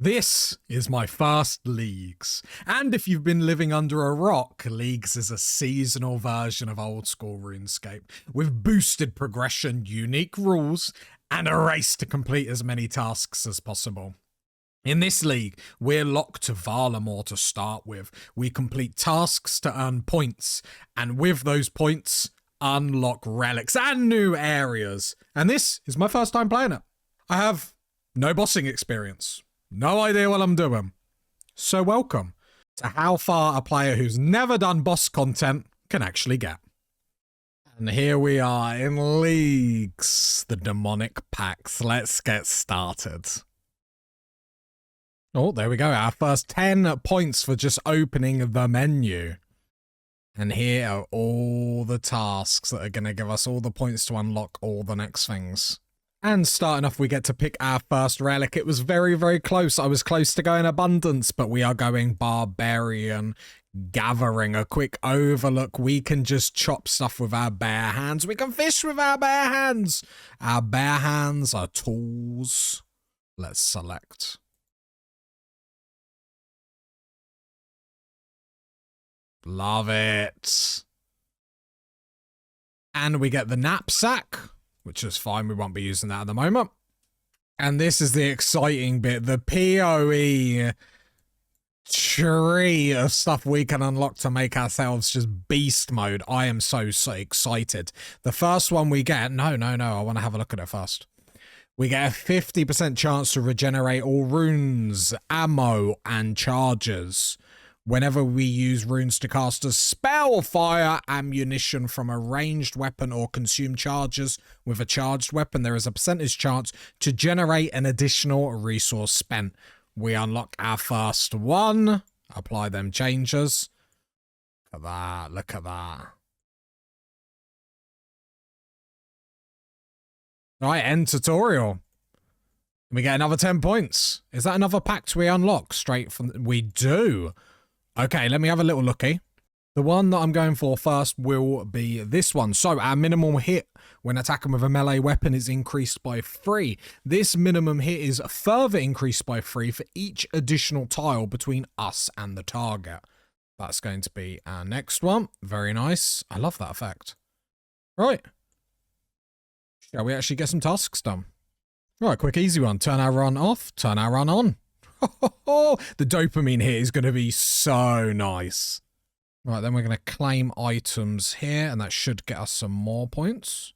This is my first Leagues, and if you've been living under a rock, Leagues is a seasonal version of old school RuneScape, with boosted progression, unique rules, and a race to complete as many tasks as possible. In this league, we're locked to Varlamore to start with. We complete tasks to earn points, and with those points, unlock relics and new areas. And this is my first time playing it. I have no bossing experience. No idea what I'm doing. So welcome to how far a player who's never done boss content can actually get. And here we are in Leagues, the demonic Pacts. Let's get started. Oh, there we go. Our first 10 points for just opening the menu. And here are all the tasks that are going to give us all the points to unlock all the next things. And starting off, we get to pick our first relic. It was very, very close. I was close to going Abundance, but we are going Barbarian Gathering. A quick overlook. We can just chop stuff with our bare hands. We can fish with our bare hands. Our bare hands are tools. Let's select. Love it. And we get the knapsack, which is fine. We won't be using that at the moment. And this is the exciting bit. The PoE tree of stuff we can unlock to make ourselves just beast mode. I am so excited. The first one we get... No. I want to have a look at it first. We get a 50% chance to regenerate all runes, ammo, and charges. Whenever we use runes to cast a spell, fire ammunition from a ranged weapon, or consume charges with a charged weapon, there is a percentage chance to generate an additional resource spent. We unlock our first one. Apply them changes. Look at that. Look at that. Right, end tutorial. We get another 10 points. Is that another pact we unlock straight from... We do. Okay, let me have a little looky. The one that I'm going for first will be this one. So our minimum hit when attacking with a melee weapon is increased by 3. This minimum hit is further increased by 3 for each additional tile between us and the target. That's going to be our next one. Very nice. I love that effect. Right. Shall we actually get some tasks done? Right, quick easy one. Turn our run off, turn our run on. The dopamine here is going to be so nice. Right, then we're going to claim items here, and that should get us some more points.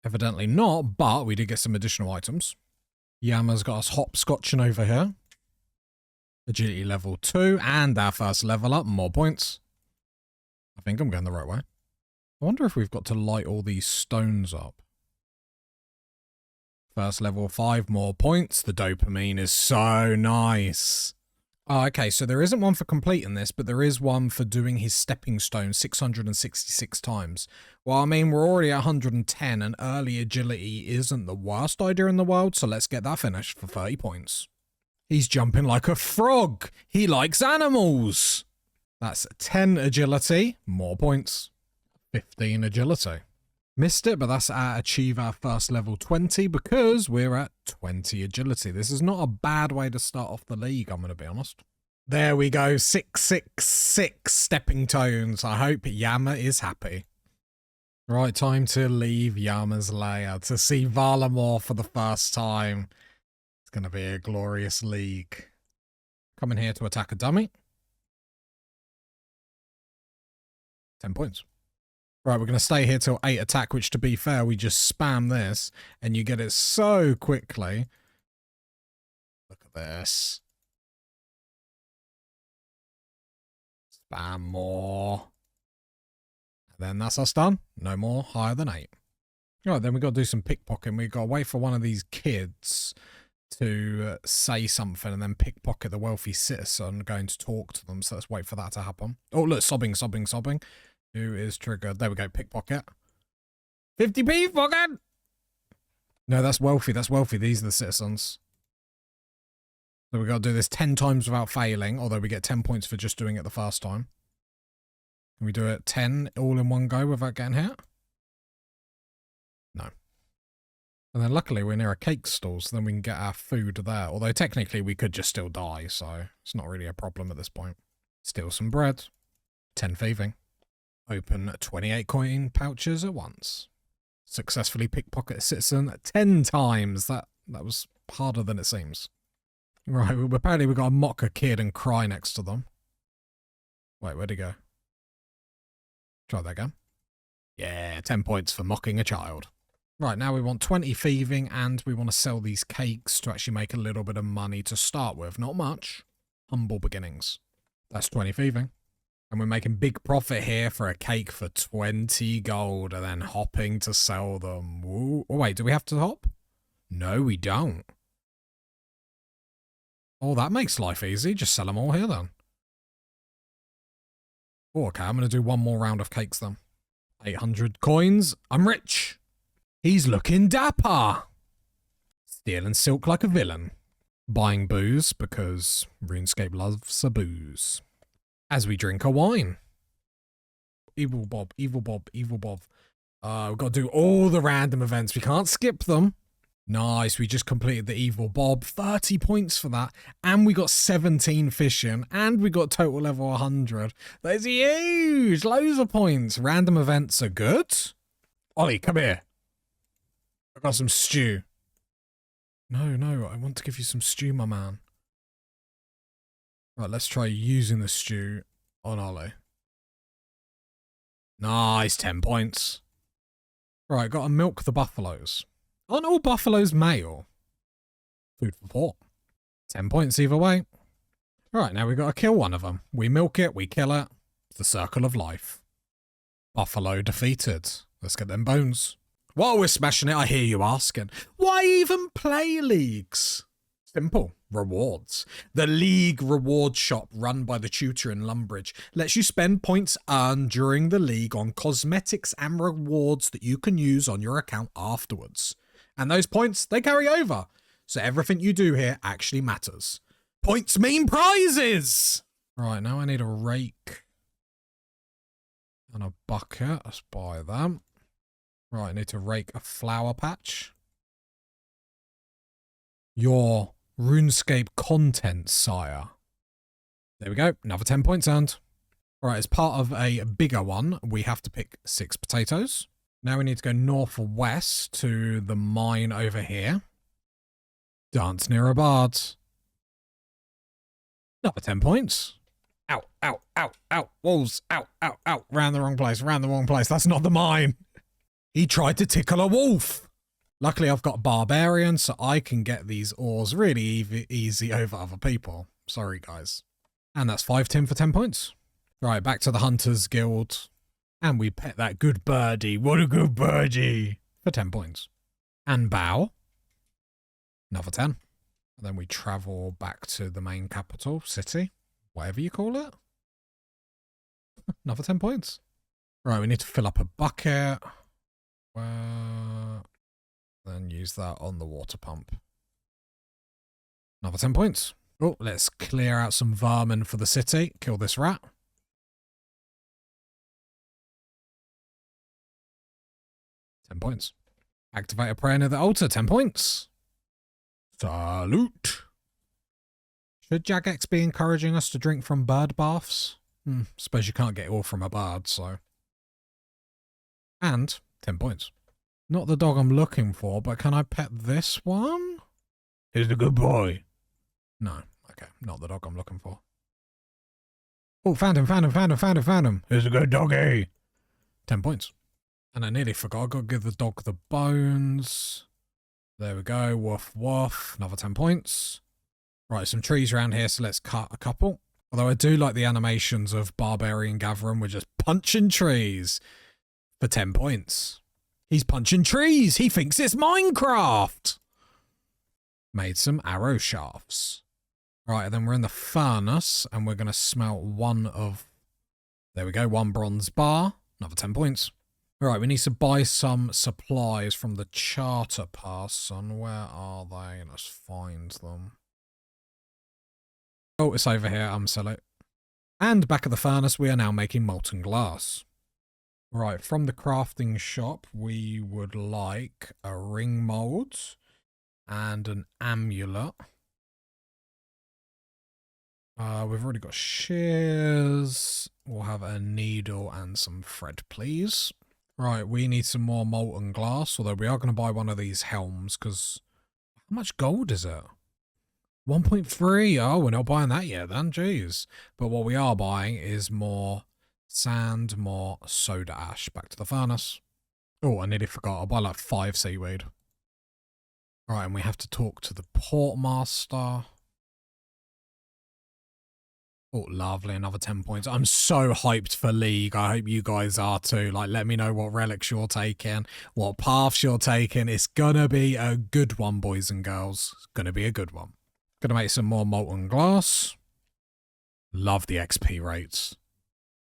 Evidently not, but we did get some additional items. Yama's got us hopscotching over here. Agility level 2, and our first level up, more points. I think I'm going the right way. I wonder if we've got to light all these stones up. First level 5, more points. The dopamine is so nice. Oh, okay, so there isn't one for completing this, but there is one for doing his stepping stone 666 times. Well, I mean, we're already at 110, and early agility isn't the worst idea in the world, so let's get that finished for 30 points. He's jumping like a frog. He likes animals. That's 10 agility, more points. 15 agility. Missed it, but that's achieve our first level 20 because we're at 20 agility. This is not a bad way to start off the league, I'm going to be honest. There we go, 666 stepping stones. I hope Yama is happy. Right, time to leave Yama's lair to see Varlamore for the first time. It's going to be a glorious league. Coming here to attack a dummy. 10 points. Right, we're going to stay here till 8 attack, which to be fair, we just spam this, and you get it so quickly. Look at this. Spam more. And then that's us done. No more higher than 8. Right, then we've got to do some pickpocketing. We've got to wait for one of these kids to say something and then pickpocket the wealthy citizen going to talk to them. So let's wait for that to happen. Oh, look, sobbing. Who is triggered? There we go, pickpocket. 50p, fucking! No, that's wealthy, These are the citizens. So we've got to do this 10 times without failing, although we get 10 points for just doing it the first time. Can we do it 10 all in one go without getting hit? No. And then luckily we're near a cake stall, so then we can get our food there. Although technically we could just still die, so it's not really a problem at this point. Steal some bread. 10 thieving. Open 28 coin pouches at once. Successfully pickpocket a citizen 10 times. That was harder than it seems. Right, well, apparently we got to mock a kid and cry next to them. Wait, where'd he go? Try that again. Yeah, 10 points for mocking a child. Right, now we want 20 thieving and we want to sell these cakes to actually make a little bit of money to start with. Not much. Humble beginnings. That's 20 thieving. And we're making big profit here for a cake for 20 gold and then hopping to sell them. Ooh. Oh, wait, do we have to hop? No, we don't. Oh, that makes life easy. Just sell them all here then. Oh, okay, I'm going to do one more round of cakes then. 800 coins. I'm rich. He's looking dapper. Stealing silk like a villain. Buying booze because RuneScape loves a booze. As we drink a wine. Evil Bob, Evil Bob, Evil Bob. We've got to do all the random events. We can't skip them. Nice, we just completed the Evil Bob. 30 points for that. And we got 17 fishing. And we got total level 100. That is huge. Loads of points. Random events are good. Ollie, come here. I got some stew. No, I want to give you some stew, my man. Right, let's try using the stew on Ollie. Nice, 10 points. Right, got to milk the buffaloes. Aren't all buffaloes male? Food for thought. 10 points either way. Right, now we've got to kill one of them. We milk it, we kill it. It's the circle of life. Buffalo defeated. Let's get them bones. While we're smashing it, I hear you asking, why even play leagues? Simple. Rewards. The League reward shop run by the tutor in Lumbridge lets you spend points earned during the League on cosmetics and rewards that you can use on your account afterwards. And those points, they carry over. So everything you do here actually matters. Points mean prizes! Right, now I need a rake. And a bucket. Let's buy them. Right, I need to rake a flower patch. Your RuneScape content, sire. There we go. Another 10 points earned. Right, as part of a bigger one, we have to pick 6 potatoes. Now we need to go northwest to the mine over here. Dance near a bard. Another 10 points. Ow, ow, ow, ow. Wolves. Ow, ow, ow. Round the wrong place, round the wrong place. That's not the mine. He tried to tickle a wolf. Luckily, I've got Barbarian, so I can get these ores really easy over other people. Sorry, guys. And that's 5 tin for 10 points. Right, back to the Hunters Guild. And we pet that good birdie. What a good birdie. For 10 points. And bow. Another 10. And then we travel back to the main capital, city. Whatever you call it. Another 10 points. Right, we need to fill up a bucket. Then use that on the water pump. Another 10 points. Oh, let's clear out some vermin for the city. Kill this rat. 10 points. Activate a prayer near the altar. 10 points. Salute. Should Jagex be encouraging us to drink from bird baths? Suppose you can't get it all from a bird, so. And 10 points. Not the dog I'm looking for, but can I pet this one? He's a good boy. No. Okay, not the dog I'm looking for. Oh, found him. He's a good doggy. 10 points. And I nearly forgot. I got to give the dog the bones. There we go. Woof, woof. Another 10 points. Right, some trees around here, so let's cut a couple. Although I do like the animations of Barbarian Gathering. We're just punching trees for 10 points. He's punching trees. He thinks it's Minecraft. Made some arrow shafts. Right, and then we're in the furnace, and we're going to smelt one of... There we go, 1 bronze bar. Another 10 points. Right, we need to buy some supplies from the charter pass. And where are they? Let's find them. Oh, it's over here. Sell it. And back at the furnace, we are now making molten glass. Right, from the crafting shop, we would like a ring mold and an amulet. We've already got shears. We'll have a needle and some thread, please. Right, we need some more molten glass, although we are going to buy one of these helms, because how much gold is it? 1.3. Oh, we're not buying that yet then, jeez. But what we are buying is more sand, more soda ash. Back to the furnace. Oh, I nearly forgot. I'll buy like 5 seaweed. Right, and we have to talk to the portmaster. Oh, lovely. Another 10 points. I'm so hyped for League. I hope you guys are too. Like, let me know what relics you're taking, what paths you're taking. It's gonna be a good one, boys and girls. It's gonna be a good one. Gonna make some more molten glass. Love the XP rates.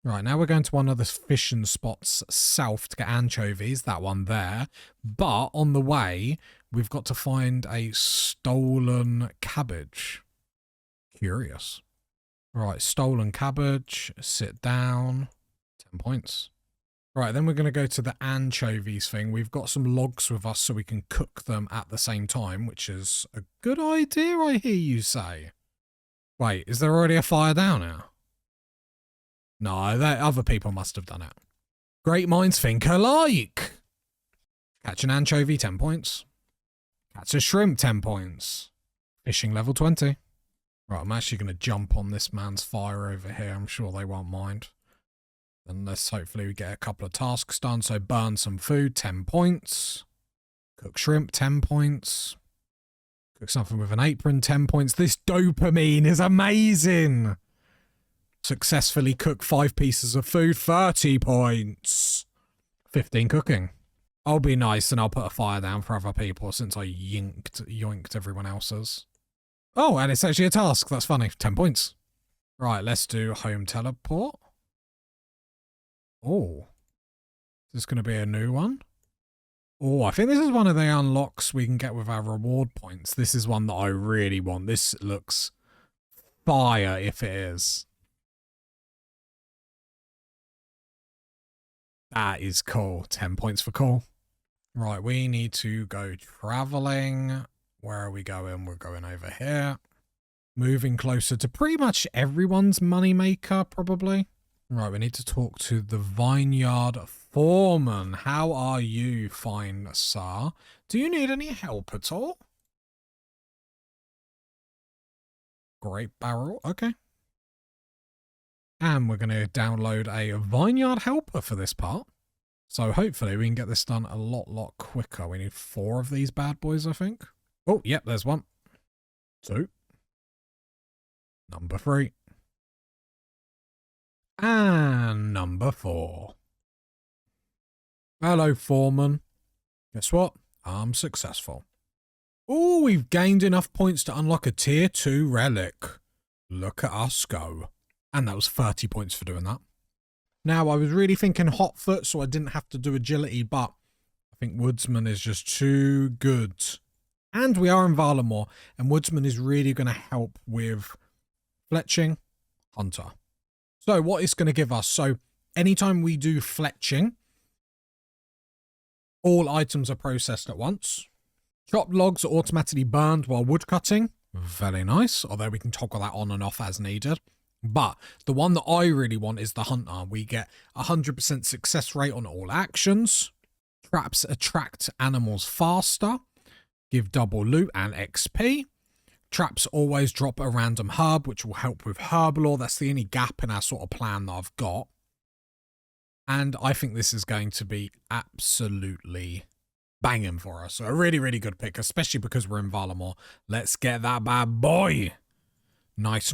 Right, now we're going to one of the fishing spots south to get anchovies, that one there. But on the way, we've got to find a stolen cabbage. Curious. Right, stolen cabbage, sit down, 10 points. Right, then we're going to go to the anchovies thing. We've got some logs with us so we can cook them at the same time, which is a good idea, I hear you say. Wait, is there already a fire down here? No, other people must have done it. Great minds think alike. Catch an anchovy, 10 points. Catch a shrimp, 10 points. Fishing level 20. Right, I'm actually going to jump on this man's fire over here. I'm sure they won't mind. Unless hopefully we get a couple of tasks done. So burn some food, 10 points. Cook shrimp, 10 points. Cook something with an apron, 10 points. This dopamine is amazing. Successfully cook 5 pieces of food, 30 points. 15 cooking. I'll be nice and I'll put a fire down for other people since I yoinked everyone else's. Oh, and it's actually a task. That's funny. 10 points. Right, let's do home teleport. Oh. Is this going to be a new one? Oh, I think this is one of the unlocks we can get with our reward points. This is one that I really want. This looks fire if it is. That is cool. 10 points for cool. Right, we need to go traveling. Where are we going? We're going over here. Moving closer to pretty much everyone's moneymaker, probably. Right, we need to talk to the vineyard foreman. How are you, fine sir? Do you need any help at all? Grape barrel, okay. And we're going to download a vineyard helper for this part. So hopefully we can get this done a lot quicker. We need 4 of these bad boys, I think. Oh, yep, there's 1. 2. Number 3. And number 4. Hello, foreman. Guess what? I'm successful. Oh, we've gained enough points to unlock a tier 2 relic. Look at us go. And that was 30 points for doing that. Now, I was really thinking hot foot, so I didn't have to do agility, but I think woodsman is just too good. And we are in Valamore, and woodsman is really going to help with fletching, hunter. So what it's going to give us, so anytime we do fletching, all items are processed at once. Chopped logs are automatically burned while wood cutting. Very nice, although we can toggle that on and off as needed. But the one that I really want is the hunter. We get 100% success rate on all actions. Traps attract animals faster. Give double loot and XP. Traps always drop a random herb, which will help with herb lore. That's the only gap in our sort of plan that I've got. And I think this is going to be absolutely banging for us. So a really good pick, especially because we're in Valamore. Let's get that bad boy. Nice.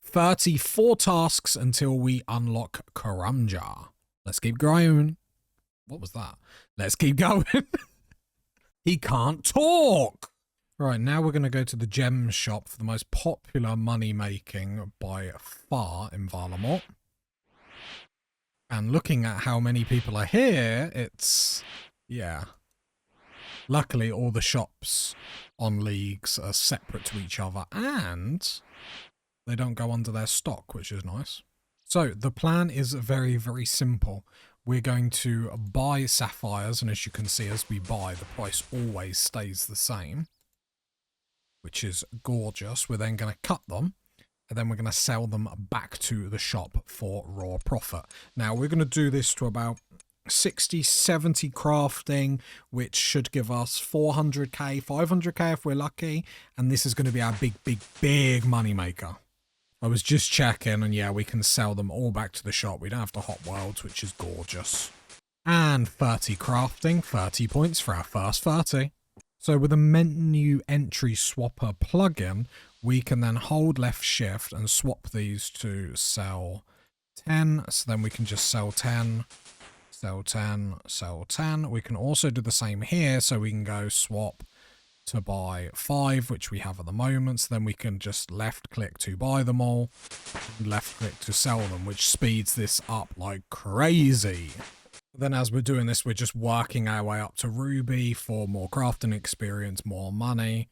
34 tasks until we unlock Karamja. Let's keep going. What was that? Let's keep going. He can't talk. Right, now we're going to go to the gem shop for the most popular money making by far in Valamore. And looking at how many people are here, it's, yeah. Luckily, all the shops on Leagues are separate to each other and they don't go under their stock, which is nice. So the plan is very simple. we're going to buy sapphires, and as you can see, as we buy, the price always stays the same, which is gorgeous. We're then going to cut them, and then we're going to sell them back to the shop for raw profit. Now, we're going to do this to about 60, 70 crafting, which should give us 400k, 500k if we're lucky, and this is going to be our big money maker. I was just checking, and yeah, we can sell them all back to the shop. We don't have to hot worlds, which is gorgeous. And 30 crafting, 30 points for our first 30. So with a menu entry swapper plugin, we can then hold left shift and swap these to sell 10. So then we can just sell 10, sell 10, sell 10. We can also do the same here. So we can go swap to buy 5, which we have at the moment. So then we can just left click to buy them all, and left click to sell them, which speeds this up like crazy. Then as we're doing this, we're just working our way up to Ruby for more crafting experience, more money.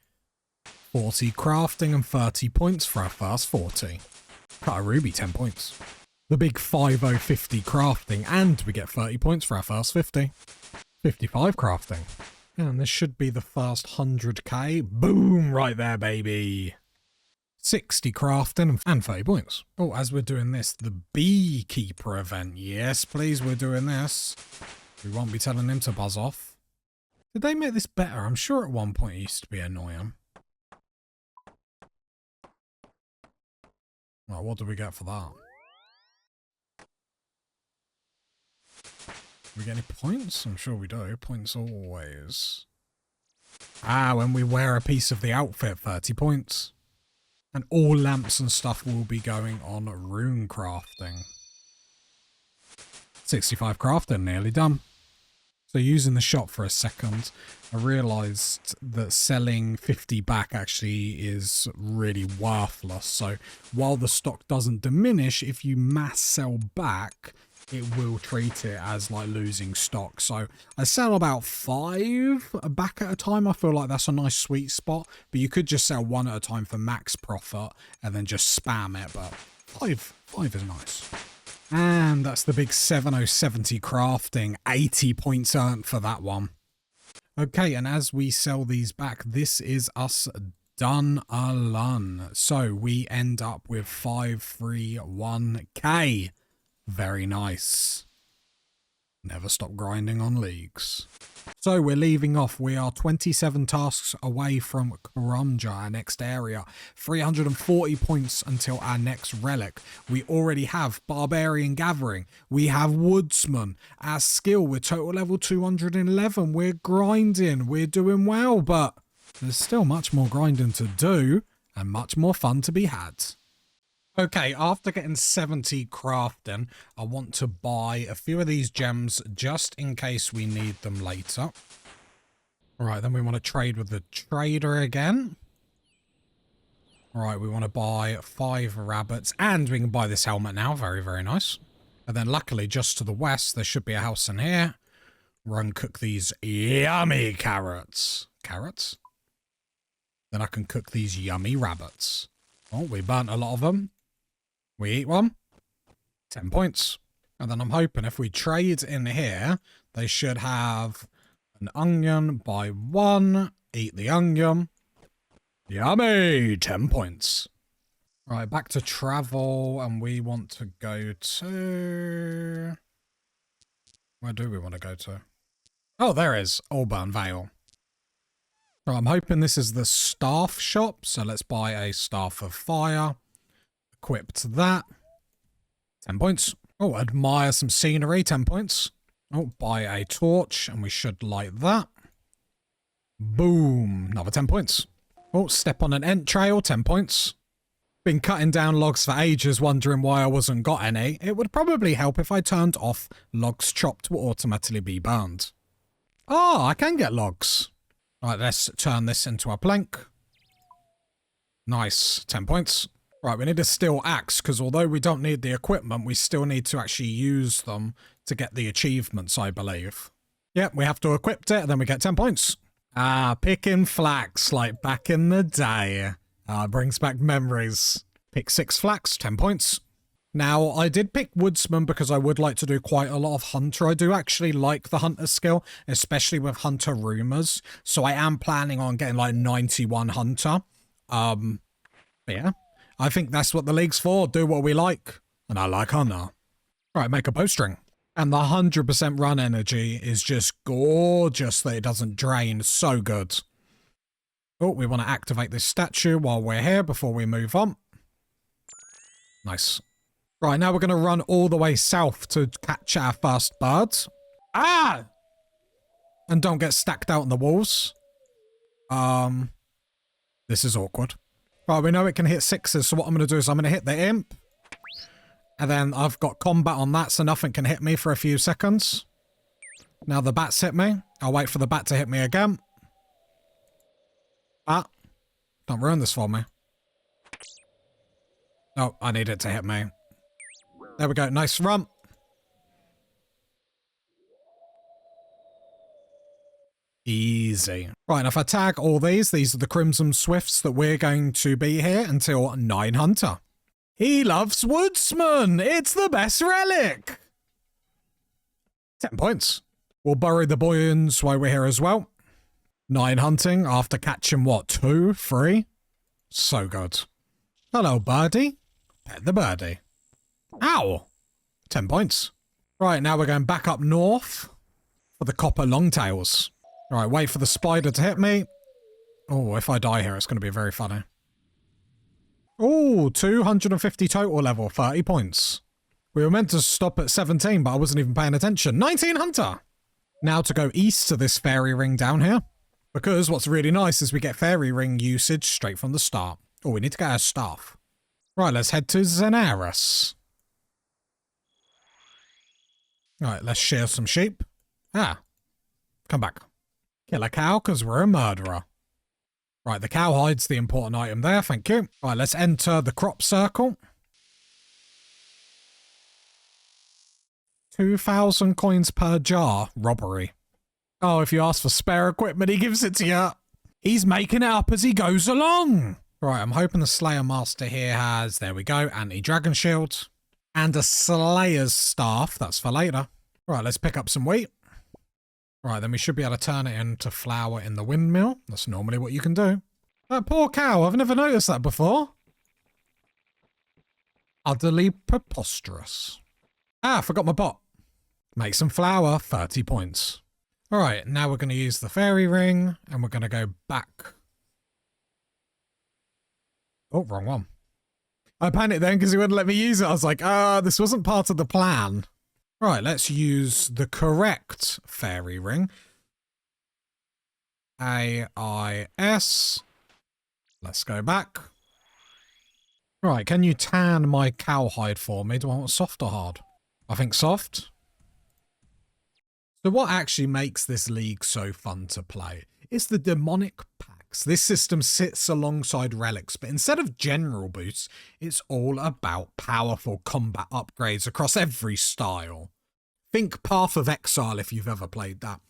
40 crafting and 30 points for our first 40. Cut a Ruby, 10 points. The big 5050 crafting, and we get 30 points for our first 50. 55 crafting. And this should be the first 100k. Boom, right there, baby. 60 crafting and 30 points. Oh, as we're doing this, the beekeeper event. Yes, please, we're doing this. We won't be telling him to buzz off. Did they make this better? I'm sure at one point it used to be annoying. Right, what do we get for that? We get any points? I'm sure we do. Points always. Ah, when we wear a piece of the outfit, 30 points. And all lamps and stuff will be going on rune crafting. 65 crafting, nearly done. So using the shop for a second, I realised that selling 50 back actually is really worthless. So while the stock doesn't diminish, if you mass sell back, it will treat it as like losing stock. So I sell about 5 back at a time. I feel like that's a nice sweet spot, but you could just sell 1 at a time for max profit and then just spam it. But 5 is nice. And that's the big 7070 crafting, 80 points earned for that one. Okay, and as we sell these back, this is us done a lun. So we end up with 531k. Very nice. Never stop grinding on leagues. So we're leaving off. We are 27 tasks away from Karumja, our next area. 340 points until our next relic. We already have Barbarian Gathering. We have Woodsman. Our skill, we're total level 211. We're grinding. We're doing well, but there's still much more grinding to do and much more fun to be had. Okay, after getting 70 crafting, I want to buy a few of these gems just in case we need them later. Alright, then we want to trade with the trader again. Alright, we want to buy 5 rabbits, and we can buy this helmet now. Very, very nice. And then luckily, just to the west, there should be a house in here. Run cook these yummy carrots. Carrots? Then I can cook these yummy rabbits. Oh, we burnt a lot of them. We eat one, 10 points. And then I'm hoping if we trade in here, they should have an onion, buy 1, eat the onion. Yummy, 10 points. Right, back to travel, and we want to go to... Where do we want to go to? Oh, there is Auburn Vale. Right, I'm hoping this is the staff shop, so let's buy a staff of fire. Equipped that. 10 points. Oh, admire some scenery. 10 points. Oh, buy a torch, and we should light that. Boom. Another 10 points. Oh, step on an entrail. 10 points. Been cutting down logs for ages, wondering why I wasn't got any. It would probably help if I turned off logs chopped will automatically be burned. Ah, I can get logs. Right, let's turn this into a plank. Nice. 10 points. Right, we need a steel axe, because although we don't need the equipment, we still need to actually use them to get the achievements, I believe. Yep, we have to equip it, and then we get 10 points. Ah, picking flax, like back in the day. Ah, brings back memories. Pick 6 flax, 10 points. Now, I did pick Woodsman because I would like to do quite a lot of Hunter. I do actually like the Hunter skill, especially with Hunter Rumors. So I am planning on getting like 91 Hunter. But yeah, I think that's what the league's for. Do what we like. And I like Hunter. Right, make a bowstring. And the 100% run energy is just gorgeous that it doesn't drain. So good. Oh, we want to activate this statue while we're here before we move on. Nice. Right, now we're going to run all the way south to catch our first birds. Ah! And don't get stacked out on the walls. This is awkward. Right, we know it can hit sixes, so what I'm going to do is I'm going to hit the imp. And then I've got combat on that, so nothing can hit me for a few seconds. Now the bats hit me. I'll wait for the bat to hit me again. Bat. Don't ruin this for me. Oh, I need it to hit me. There we go. Nice run. Easy. Right, and if I tag all these are the Crimson Swifts that we're going to be here until 9 Hunter. He loves Woodsman. It's the best relic. 10 points. We'll bury the Boyans while we're here as well. 9 hunting after catching what? 2? 3? So good. Hello, birdie. Pet the birdie. Ow! 10 points. Right, now we're going back up north for the copper longtails. Right, wait for the spider to hit me. Oh, if I die here, it's going to be very funny. Oh, 250 total level, 30 points. We were meant to stop at 17, but I wasn't even paying attention. 19 hunter! Now to go east to this fairy ring down here. Because what's really nice is we get fairy ring usage straight from the start. Oh, we need to get our staff. Right, let's head to Zenaris. Right, let's shear some sheep. Ah, come back. Kill a cow because we're a murderer. Right, the cowhide's the important item there, thank you. Right, let's enter the crop circle. 2,000 coins per jar. Robbery. Oh, if you ask for spare equipment, he gives it to you. He's making it up as he goes along. Right, I'm hoping the Slayer Master here has, there we go, anti-dragon shield. And a Slayer's staff, that's for later. Right, let's pick up some wheat. Right, then we should be able to turn it into flour in the windmill. That's normally what you can do. That poor cow, I've never noticed that before. Utterly preposterous. Ah, I forgot my pot. Make some flour, 30 points. Alright, now we're going to use the fairy ring, and we're going to go back. Oh, wrong one. I panicked then because he wouldn't let me use it. I was like, this wasn't part of the plan. Right, let's use the correct fairy ring. AIS. Let's go back. Right, can you tan my cowhide for me? Do I want soft or hard? I think soft. So what actually makes this league so fun to play? It's the demonic Pacts. This system sits alongside relics, but instead of general boosts, it's all about powerful combat upgrades across every style. Think Path of Exile if you've ever played that.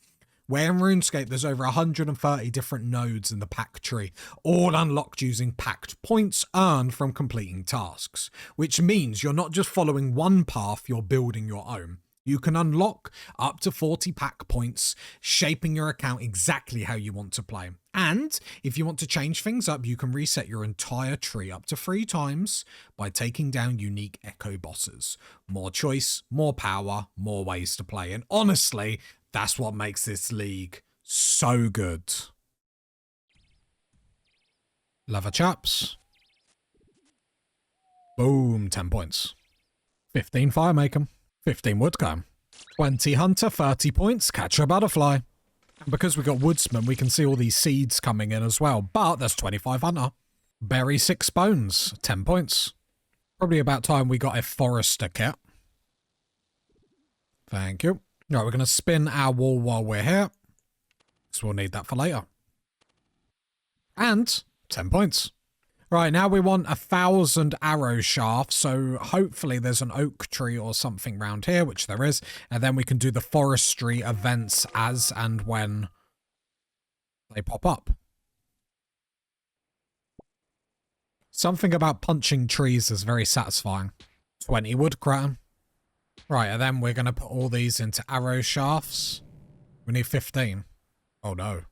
Where in RuneScape there's over 130 different nodes in the pack tree, all unlocked using packed points earned from completing tasks, which means you're not just following one path, you're building your own. You can unlock up to 40 pack points, shaping your account exactly how you want to play. And if you want to change things up, you can reset your entire tree up to 3 times by taking down unique echo bosses. More choice, more power, more ways to play. And honestly, that's what makes this league so good. Leather chaps. Boom, 10 points. 15 fire make 'em. 15 woodcomb. 20 hunter, 30 points, catch a butterfly. And because we got woodsman, we can see all these seeds coming in as well. But there's 25 hunter. Bury 6 bones, 10 points. Probably about time we got a forester kit. Thank you. Right, we're going to spin our wall while we're here. So we'll need that for later. And 10 points. Right, now we want 1,000 arrow shafts, so hopefully there's an oak tree or something round here, which there is, and then we can do the forestry events as and when they pop up. Something about punching trees is very satisfying. 20 wood crown. Right, and then we're going to put all these into arrow shafts. We need 15. Oh no.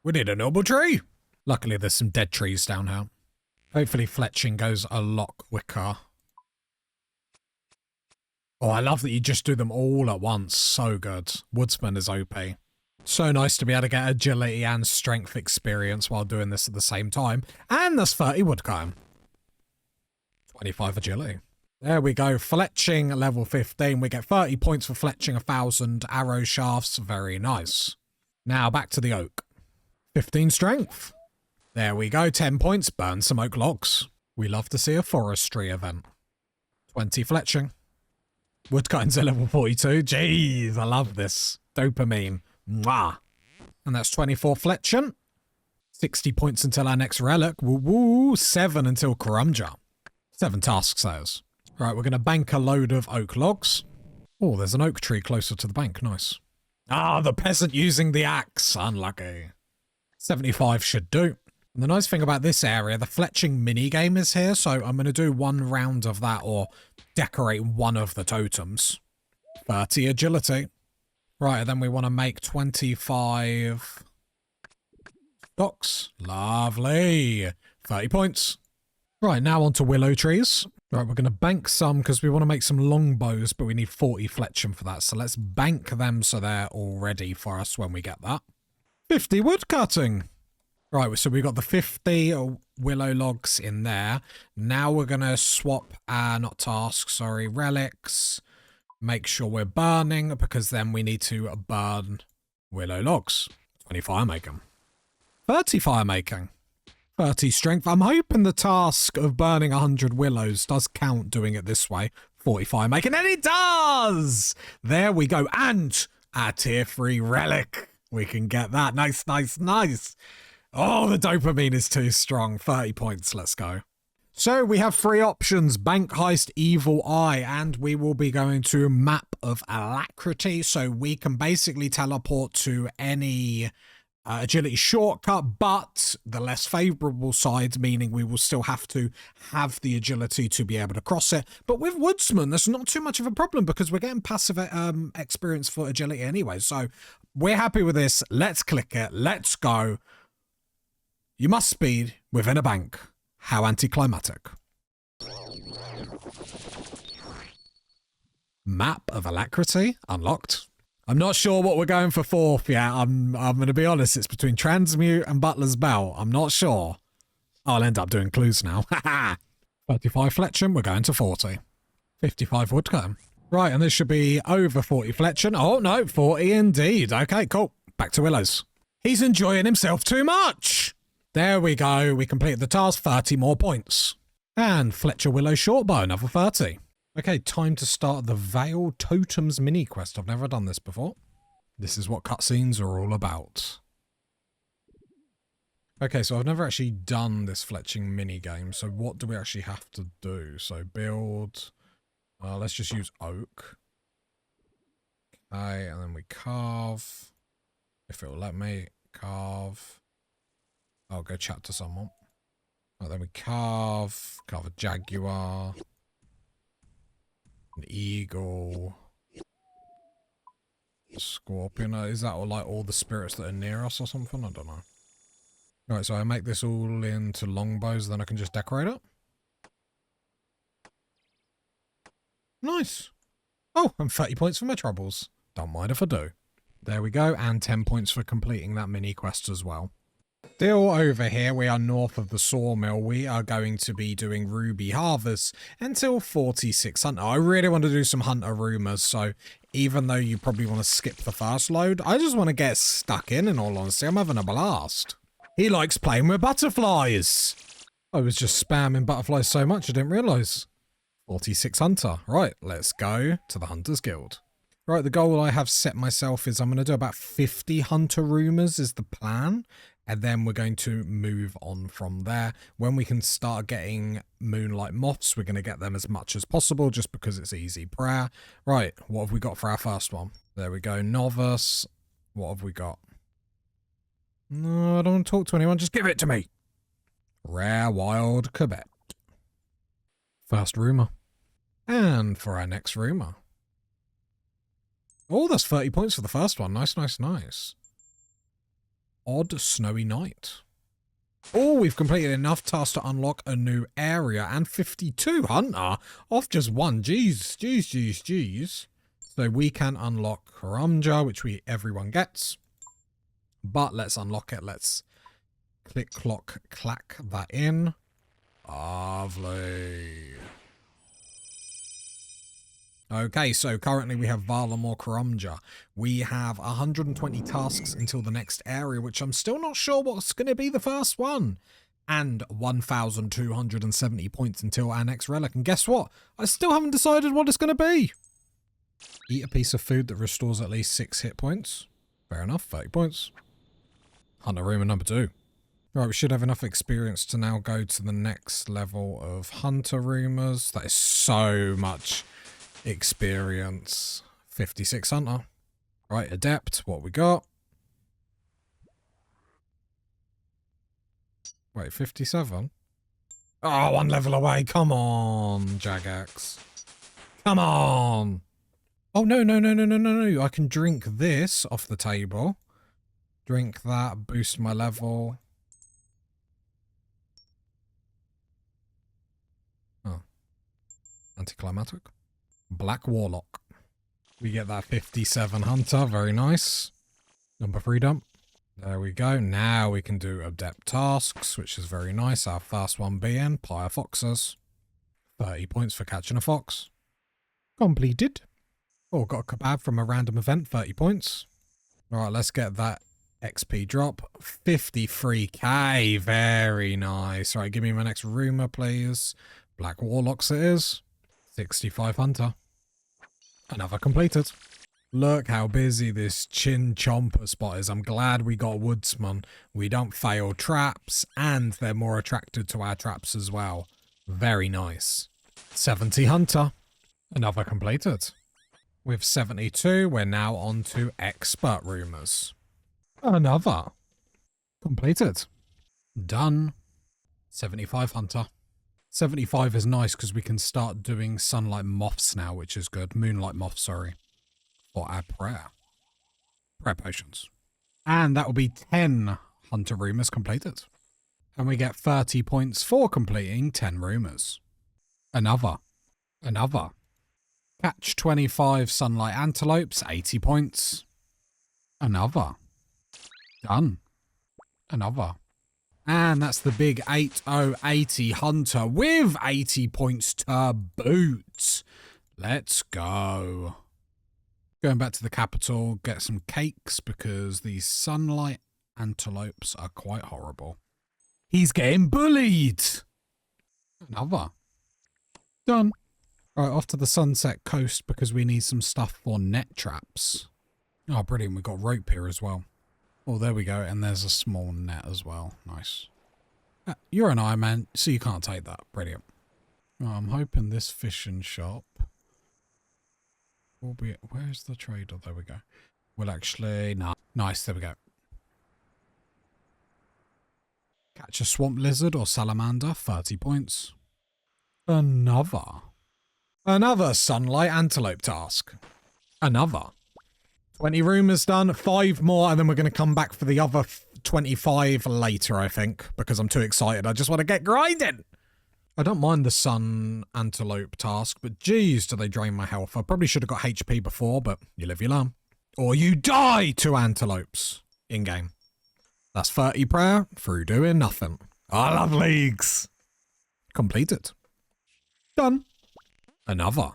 We need a noble tree. Luckily, there's some dead trees down here. Hopefully, fletching goes a lot quicker. Oh, I love that you just do them all at once. So good. Woodsman is OP. So nice to be able to get agility and strength experience while doing this at the same time. And that's 30 wood crown. 25 agility. There we go. Fletching level 15. We get 30 points for fletching 1,000 arrow shafts. Very nice. Now back to the oak. 15 strength. There we go. 10 points. Burn some oak logs. We love to see a forestry event. 20 fletching. Woodcutting's at level 42. Jeez, I love this. Dopamine. Mwah. And that's 24 fletching. 60 points until our next relic. Woo woo. 7 until Karumja. 7 tasks, those. Right, we're going to bank a load of oak logs. Oh, there's an oak tree closer to the bank. Nice. Ah, the peasant using the axe. Unlucky. 75 should do. And the nice thing about this area, the fletching minigame is here, so I'm going to do one round of that or decorate one of the totems. 30 agility. Right, and then we want to make 25 stocks. Lovely. 30 points. Right, now on to willow trees. Right, we're going to bank some because we want to make some longbows, but we need 40 fletching for that. So let's bank them so they're all ready for us when we get that. 50 wood cutting. Right, so we've got the 50 willow logs in there. Now we're going to swap our, not tasks, sorry, relics. Make sure we're burning because then we need to burn willow logs. 20 fire making. 30 fire making. 30 strength. I'm hoping the task of burning 100 willows does count doing it this way. 40 fire making, and it does! There we go. And our tier 3 relic. We can get that. Nice, nice, nice. Oh, the dopamine is too strong. 30 points. Let's go. So we have 3 options. Bank Heist, Evil Eye, and we will be going to Map of Alacrity. So we can basically teleport to any agility shortcut, but the less favorable side, meaning we will still have to have the agility to be able to cross it. But with Woodsman, that's not too much of a problem because we're getting passive experience for agility anyway. So we're happy with this. Let's click it. Let's go. You must speed within a bank. How anticlimactic. Map of Alacrity unlocked. I'm not sure what we're going for fourth yet. I'm going to be honest. It's between Transmute and Butler's Bell. I'm not sure. I'll end up doing clues now. 35 fletching. We're going to 40. 55 woodcutting. Right, and this should be over 40 fletching. Oh, no, 40 indeed. Okay, cool. Back to Willows. He's enjoying himself too much. There we go. We completed the task. 30 more points. And Fletcher Willow Shortbow, another 30. Okay, time to start the Veil Totems mini quest. I've never done this before. This is what cutscenes are all about. Okay, so I've never actually done this fletching mini game. So what do we actually have to do? So build. Let's just use oak. Okay, and then we carve. If it will let me carve. I'll go chat to someone. Oh, then we carve a jaguar. An eagle. A scorpion. Is that all, like all the spirits that are near us or something? I don't know. Right, so I make this all into longbows, then I can just decorate it. Nice. Oh, and 30 points for my troubles. Don't mind if I do. There we go, and 10 points for completing that mini quest as well. Still over here, we are north of the sawmill. We are going to be doing ruby harvest until 46 hunter. I really want to do some hunter rumors, so even though you probably want to skip the first load, I just want to get stuck in all honesty. I'm having a blast. He likes playing with butterflies. I was just spamming butterflies so much I didn't realise. 46 hunter. Right, let's go to the Hunters Guild. Right, the goal I have set myself is I'm going to do about 50 hunter rumors is the plan. And then we're going to move on from there. When we can start getting moonlight moths, we're going to get them as much as possible just because it's easy prayer. Right, what have we got for our first one? There we go, novice. What have we got? No, I don't want to talk to anyone. Just give it to me. Rare wild Quebec. First rumor. And for our next rumour. Oh, that's 30 points for the first one. Nice, nice, nice. Odd Snowy Night. Oh, we've completed enough tasks to unlock a new area and 52 Hunter off just one. Jeez, jeez, jeez, jeez. So we can unlock Karumja, which everyone gets. But let's unlock it. Let's click, clock, clack that in. Lovely. Okay, so currently we have Valamor Karumja. We have 120 tasks until the next area, which I'm still not sure what's going to be the first one. And 1,270 points until our next relic. And guess what? I still haven't decided what it's going to be. Eat a piece of food that restores at least 6 hit points. Fair enough, 30 points. Hunter Rumor number 2. Right, we should have enough experience to now go to the next level of Hunter Rumors. That is so much experience. 56 Hunter. Right, Adept, what we got? Wait, 57? Oh, 1 level away. Come on, Jagax. Come on. Oh, no, no, no, no, no, no, no. I can drink this off the table. Drink that, boost my level. Oh. Anticlimactic. Black Warlock. We get that 57 Hunter. Very nice. Number 3 dump. There we go. Now we can do Adept tasks, which is very nice. Our first one being Pyre Foxes. 30 points for catching a fox. Completed. Oh, got a kebab from a random event. 30 points. Alright, let's get that XP drop. 53k. Very nice. Alright, give me my next rumour, please. Black Warlocks it is. 65 Hunter. Another completed. Look how busy this Chin Chomper spot is. I'm glad we got Woodsman. We don't fail traps, and they're more attracted to our traps as well. Very nice. 70 Hunter. Another completed. With 72, we're now on to Expert Rumours. Another. Completed. Done. 75 Hunter. 75 is nice because we can start doing Sunlight Moths now, which is good. Moonlight Moths, sorry. For our prayer. Prayer potions. And that will be 10 Hunter Rumours completed. And we get 30 points for completing 10 Rumours. Another. Another. Catch 25 Sunlight Antelopes, 80 points. Another. Done. Another. And that's the big 8080 Hunter with 80 points to boot. Let's go. Going back to the capital, get some cakes because these Sunlight Antelopes are quite horrible. He's getting bullied. Another. Done. Right, off to the Sunset Coast because we need some stuff for net traps. Oh, brilliant. We've got rope here as well. Oh, there we go. And there's a small net as well. Nice. You're an Iron Man, so you can't take that. Brilliant. Oh, I'm hoping this fishing shop will be... Where's the trader? There we go. We'll actually... Nah. Nice. There we go. Catch a swamp lizard or salamander. 30 points. Another Sunlight Antelope task. Another. 20 rumours done, 5 more, and then we're going to come back for the other 25 later, I think, because I'm too excited. I just want to get grinding. I don't mind the Sun Antelope task, but geez, do they drain my health. I probably should have got HP before, but you live, you learn. Or you die to antelopes in-game. That's 30 prayer through doing nothing. I love leagues. Completed. Done. Another.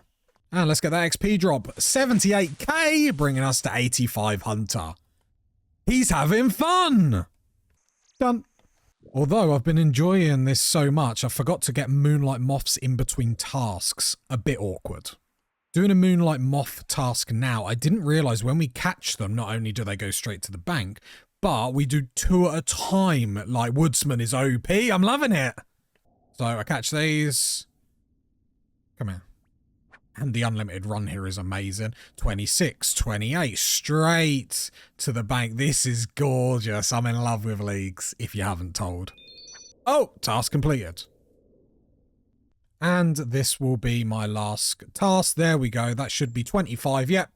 And let's get that XP drop. 78k, bringing us to 85 Hunter. He's having fun. Done. Although I've been enjoying this so much, I forgot to get Moonlight Moths in between tasks. A bit awkward. Doing a Moonlight Moth task now, I didn't realise when we catch them, not only do they go straight to the bank, but we do 2 at a time. Like, Woodsman is OP. I'm loving it. So I catch these. Come here. And the unlimited run here is amazing. 26, 28, straight to the bank. This is gorgeous. I'm in love with leagues, if you haven't told. Oh, task completed. And this will be my last task. There we go. That should be 25. Yep.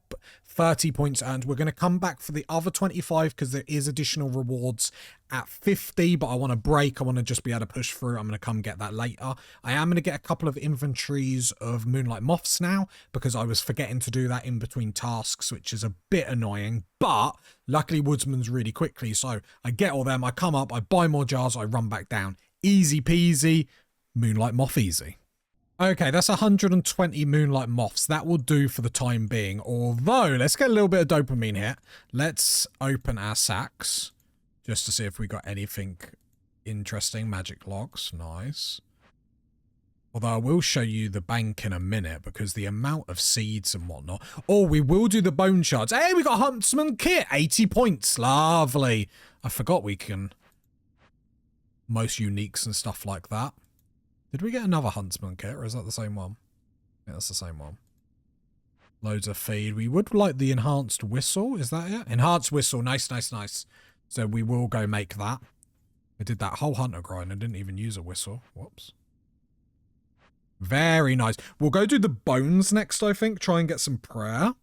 30 points earned. We're going to come back for the other 25 because there is additional rewards at 50, but I want to break. I want to just be able to push through. I'm going to come get that later. I am going to get a couple of inventories of Moonlight Moths now because I was forgetting to do that in between tasks, which is a bit annoying, but luckily Woodsman's really quickly. So I get all them. I come up, I buy more jars, I run back down. Easy peasy. Moonlight Moth easy. Okay, that's 120 Moonlight Moths. That will do for the time being. Although, let's get a little bit of dopamine here. Let's open our sacks just to see if we got anything interesting. Magic logs, nice. Although I will show you the bank in a minute because the amount of seeds and whatnot. Oh, we will do the bone shards. Hey, we got Huntsman Kit, 80 points. Lovely. I forgot we can most uniques and stuff like that. Did we get another Huntsman Kit, or is that the same one? Yeah, that's the same one. Loads of feed. We would like the enhanced whistle. Is that it? Enhanced whistle. Nice, nice, nice. So we will go make that. I did that whole hunter grind and didn't even use a whistle. Whoops. Very nice. We'll go do the bones next, I think. Try and get some prayer.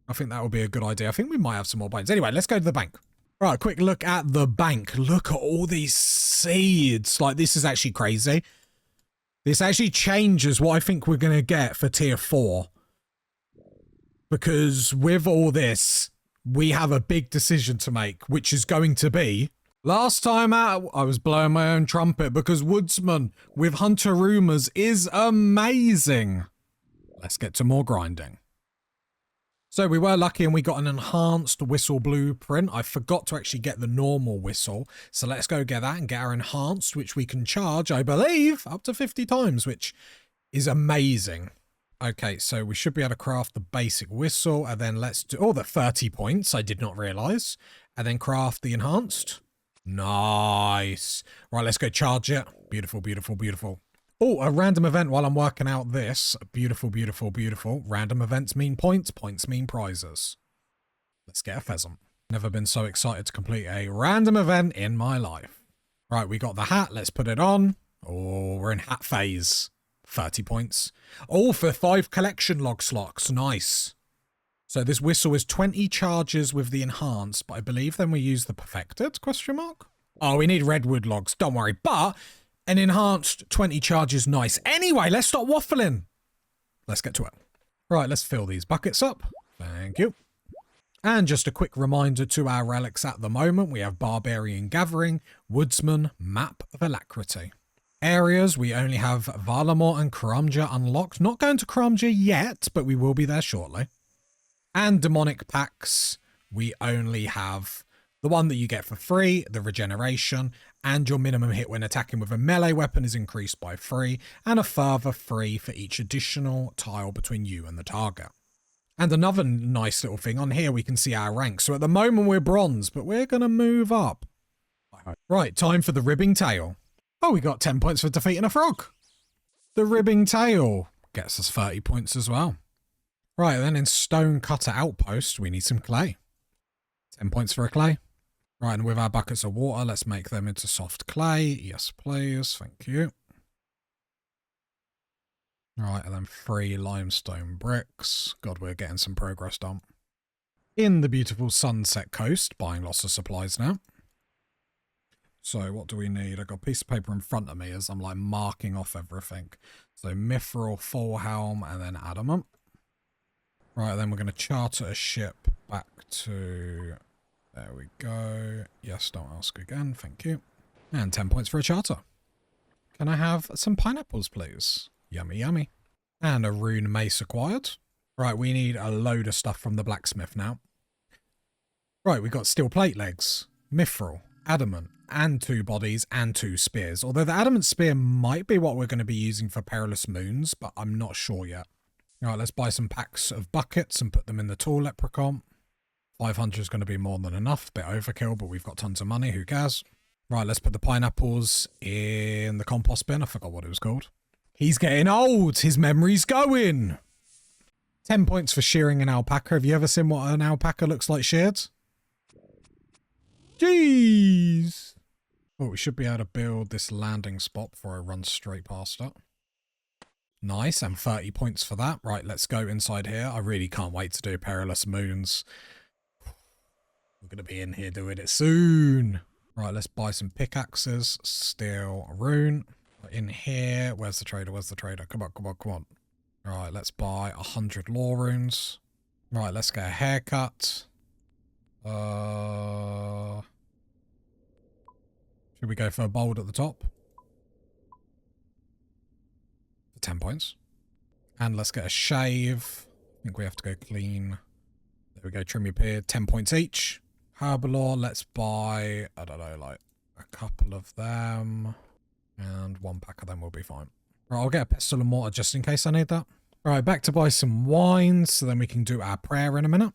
I think that would be a good idea. I think we might have some more bones. Anyway, let's go to the bank. Right, quick look at the bank. Look at all these seeds. Like, this is actually crazy. This actually changes what I think we're going to get for tier 4. Because with all this, we have a big decision to make, which is going to be... Last time out, I was blowing my own trumpet because Woodsman with Hunter Rumors is amazing. Let's get to more grinding. So we were lucky and we got an enhanced whistle blueprint. I forgot to actually get the normal whistle. So let's go get that and get our enhanced, which we can charge, I believe, up to 50 times, which is amazing. Okay, so we should be able to craft the basic whistle and then let's do... Oh, the 30 points, I did not realise. And then craft the enhanced. Nice. Right, let's go charge it. Beautiful, beautiful, beautiful. Oh, a random event while I'm working out this. Beautiful, beautiful, beautiful. Random events mean points. Points mean prizes. Let's get a pheasant. Never been so excited to complete a random event in my life. Right, we got the hat. Let's put it on. Oh, we're in hat phase. 30 points. Oh, for 5 collection log slots. Nice. So this whistle is 20 charges with the enhanced, but I believe then we use the perfected, question mark? Oh, we need redwood logs. Don't worry. But... an enhanced 20 charges, nice. Anyway, let's stop waffling. Let's get to it. Right, let's fill these buckets up. Thank you. And just a quick reminder to our relics at the moment. We have Barbarian Gathering, Woodsman, Map of Alacrity. Areas, we only have Valamor and Karamja unlocked. Not going to Karamja yet, but we will be there shortly. And Demonic Pacts, we only have... the one that you get for free, the regeneration, and your minimum hit when attacking with a melee weapon is increased by 3, and a further 3 for each additional tile between you and the target. And another nice little thing, on here we can see our rank. So at the moment we're bronze, but we're going to move up. Right, time for the ribbing tail. Oh, we got 10 points for defeating a frog. The ribbing tail gets us 30 points as well. Right, then in stone cutter outpost, we need some clay. 10 points for a clay. Right, and with our buckets of water, let's make them into soft clay. Yes, please. Thank you. Right, and then 3 limestone bricks. God, we're getting some progress done. In the beautiful Sunset Coast, buying lots of supplies now. So what do we need? I've got a piece of paper in front of me as I'm like marking off everything. So mithril, full helm, and then adamant. Right, then we're going to charter a ship back to... there we go. Yes, don't ask again. Thank you. And 10 points for a charter. Can I have some pineapples, please? Yummy, yummy. And a rune mace acquired. Right, we need a load of stuff from the blacksmith now. Right, we got steel plate legs, mithril, adamant, and 2 bodies and 2 spears. Although the adamant spear might be what we're going to be using for perilous moons, but I'm not sure yet. All right, let's buy some packs of buckets and put them in the tool leprechaun. 500 is going to be more than enough. Bit overkill, but we've got tons of money. Who cares? Right, let's put the pineapples in the compost bin. I forgot what it was called. He's getting old. His memory's going. 10 points for shearing an alpaca. Have you ever seen what an alpaca looks like sheared? Jeez. Oh, we should be able to build this landing spot before I run straight past it. Nice, and 30 points for that. Right, let's go inside here. I really can't wait to do Perilous Moons. We're going to be in here doing it soon. Right, let's buy some pickaxes. Steel rune. In here. Where's the trader? Where's the trader? Come on, come on, come on. Right, let's buy 100 law runes. Right, let's get a haircut. Should we go for a bold at the top? For 10 points. And let's get a shave. I think we have to go clean. There we go, trim your beard. 10 points each. Herbalore, let's buy, I don't know, like a couple of them. And 1 pack of them will be fine. Right, I'll get a pestle and mortar just in case I need that. Right, back to buy some wine, so then we can do our prayer in a minute.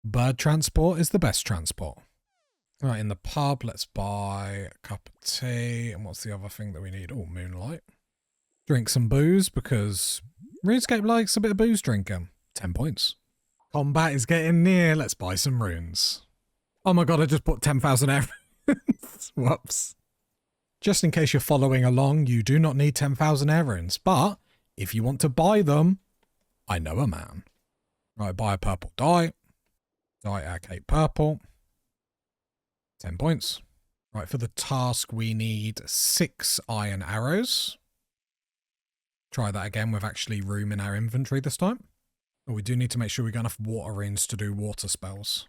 Bird transport is the best transport. Right, in the pub, let's buy a cup of tea. And what's the other thing that we need? Oh, moonlight. Drink some booze, because RuneScape likes a bit of booze drinking. 10 points. Combat is getting near. Let's buy some runes. Oh my god, I just bought 10,000 runes. Whoops. Just in case you're following along, you do not need 10,000 air runes, but if you want to buy them, I know a man. Right, buy a purple dye. Dye our cape purple. 10 points. Right, for the task, we need 6 iron arrows. Try that again with actually room in our inventory this time. But we do need to make sure we got enough water runes to do water spells.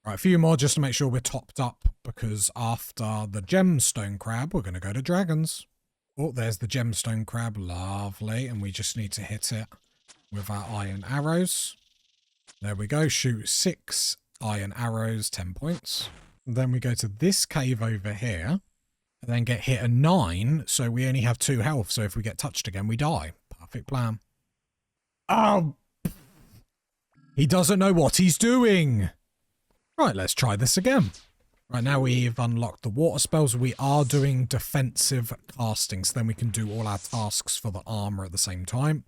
Right, a few more just to make sure we're topped up, because after the gemstone crab, we're going to go to dragons. Oh, there's the gemstone crab. Lovely. And we just need to hit it with our iron arrows. There we go. Shoot 6 iron arrows, 10 points. And then we go to this cave over here, and then get hit a 9, so we only have 2 health. So if we get touched again, we die. Perfect plan. Oh! He doesn't know what he's doing! Right, let's try this again. Right, now we've unlocked the water spells. We are doing defensive casting, so then we can do all our tasks for the armor at the same time.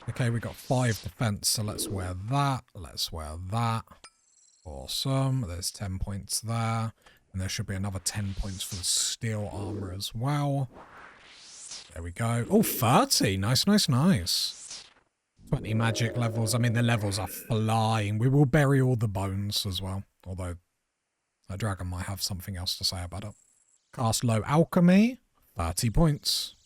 Okay, we got 5 defense, so let's wear that. Let's wear that. Awesome. There's 10 points there. And there should be another 10 points for the steel armor as well. There we go. Oh, 30. Nice, nice, nice. 20 magic levels. I mean, the levels are flying. We will bury all the bones as well. Although, a dragon might have something else to say about it. Cast low alchemy. 30 points.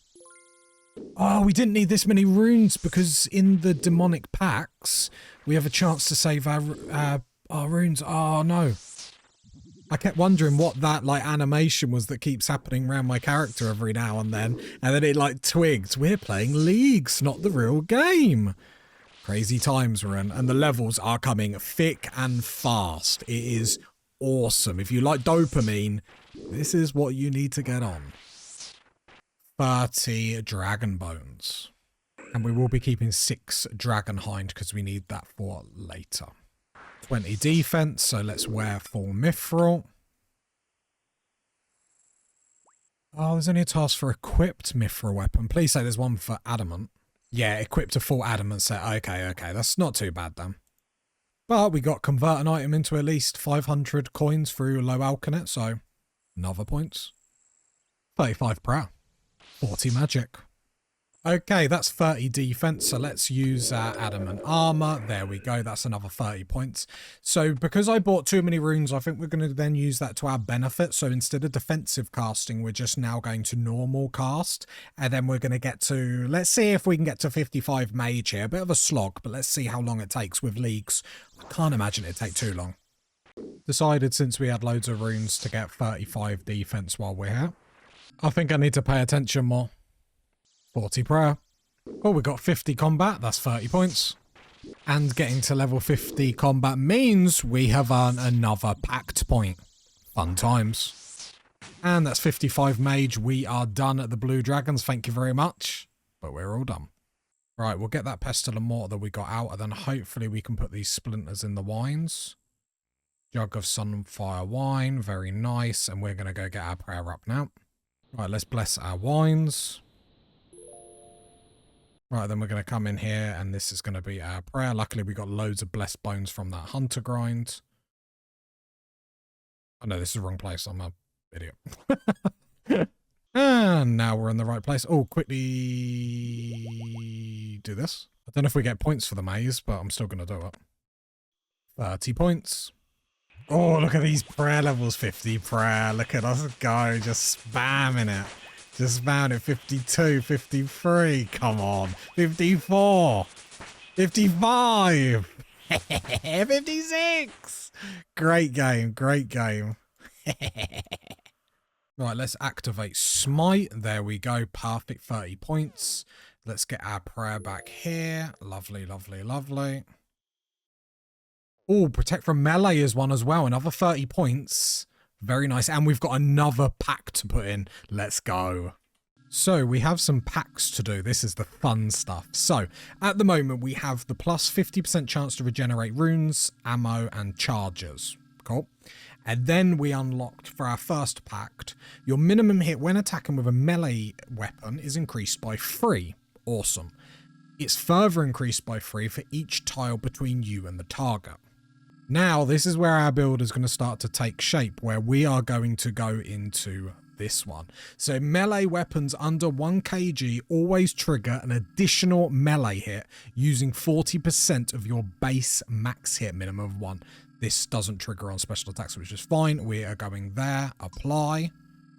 Oh, we didn't need this many runes because in the demonic pacts, we have a chance to save our runes. Oh, no. I kept wondering what that, like, animation was that keeps happening around my character every now and then it, like, twigged. We're playing Leagues, not the real game. Crazy times we're in, and the levels are coming thick and fast. It is awesome. If you like dopamine, this is what you need to get on. 30 dragon bones. And we will be keeping 6 dragon hind because we need that for later. 20 defense, so let's wear full mithril. Oh, there's only a task for equipped mithril weapon. Please say there's one for adamant. Yeah, equipped a full adamant set. Okay, okay, that's not too bad then. But we got convert an item into at least 500 coins through low alchemy, so another points. 35 prayer. 40 magic. Okay, that's 30 defense, so let's use adamant armor. There we go, that's another 30 points. So because I bought too many runes, I think we're going to then use that to our benefit. So instead of defensive casting, we're just now going to normal cast. And then we're going to get to, let's see if we can get to 55 mage here. A bit of a slog, but let's see how long it takes with Leagues. I can't imagine it'd take too long. Decided since we had loads of runes to get 35 defense while we're here. I think I need to pay attention more. 40 prayer. Oh, we got 50 combat. That's 30 points. And getting to level 50 combat means we have earned another pact point. Fun times. And that's 55 mage. We are done at the blue dragons. Thank you very much. But we're all done. Right, we'll get that pestle and mortar that we got out, and then hopefully we can put these splinters in the wines. Jug of sunfire wine. Very nice. And we're going to go get our prayer up now. Right, let's bless our wines. Right, then we're going to come in here, and this is going to be our prayer. Luckily, we got loads of blessed bones from that hunter grind. Oh, no, this is the wrong place. I'm an idiot. And now we're in the right place. Oh, quickly. do this. I don't know if we get points for the maze, but I'm still going to do it. 30 points. Oh, look at these prayer levels. 50 prayer. Look at us go. Just spamming it. Just spamming it. 52, 53. Come on. 54. 55. 56. Great game. Great game. Right, let's activate Smite. There we go. Perfect. 30 points. Let's get our prayer back here. Lovely, lovely, lovely. Oh, protect from melee is one as well. Another 30 points. Very nice. And we've got another pack to put in. Let's go. So we have some packs to do. This is the fun stuff. So at the moment we have the plus 50% chance to regenerate runes, ammo and charges. Cool. And then we unlocked for our first pact, your minimum hit when attacking with a melee weapon is increased by 3. Awesome. It's further increased by 3 for each tile between you and the target. Now, this is where our build is going to start to take shape, where we are going to go into this one. So melee weapons under 1 kg always trigger an additional melee hit using 40% of your base max hit minimum of 1. This doesn't trigger on special attacks, which is fine. We are going there. Apply.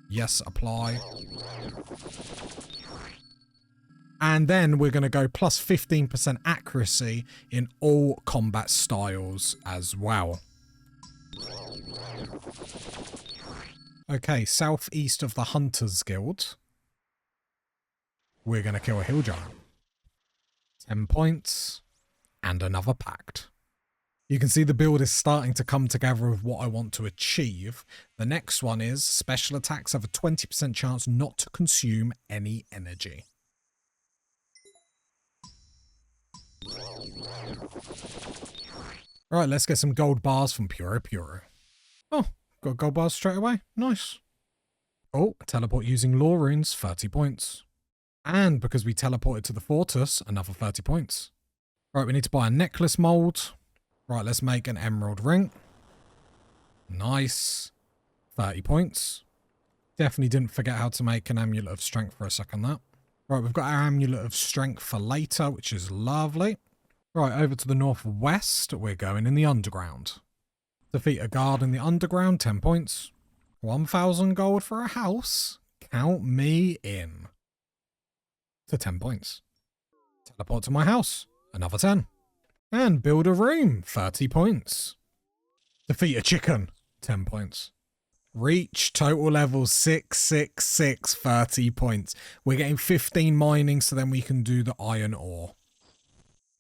Yes, apply. And then we're going to go plus 15% accuracy in all combat styles as well. Okay, southeast of the Hunters Guild. We're going to kill a hill giant. 10 points. And another pact. You can see the build is starting to come together with what I want to achieve. The next one is special attacks have a 20% chance not to consume any energy. Right, let's get some gold bars from Puro Puro. Oh, got gold bars straight away. Nice. Oh, teleport using lore runes, 30 points. And because we teleported to the fortress, another 30 points. Right, we need to buy a necklace mold. Right, let's make an emerald ring. Nice. 30 points. Definitely didn't forget how to make an amulet of strength for a second there. Right, we've got our amulet of strength for later, which is lovely. Right, over to the northwest, we're going in the underground. Defeat a guard in the underground, 10 points. 1,000 gold for a house. Count me in. To 10 points. Teleport to my house, another 10. And build a room, 30 points. Defeat a chicken, 10 points. Reach total level 666, 30 points. We're getting 15 mining, so then we can do the iron ore.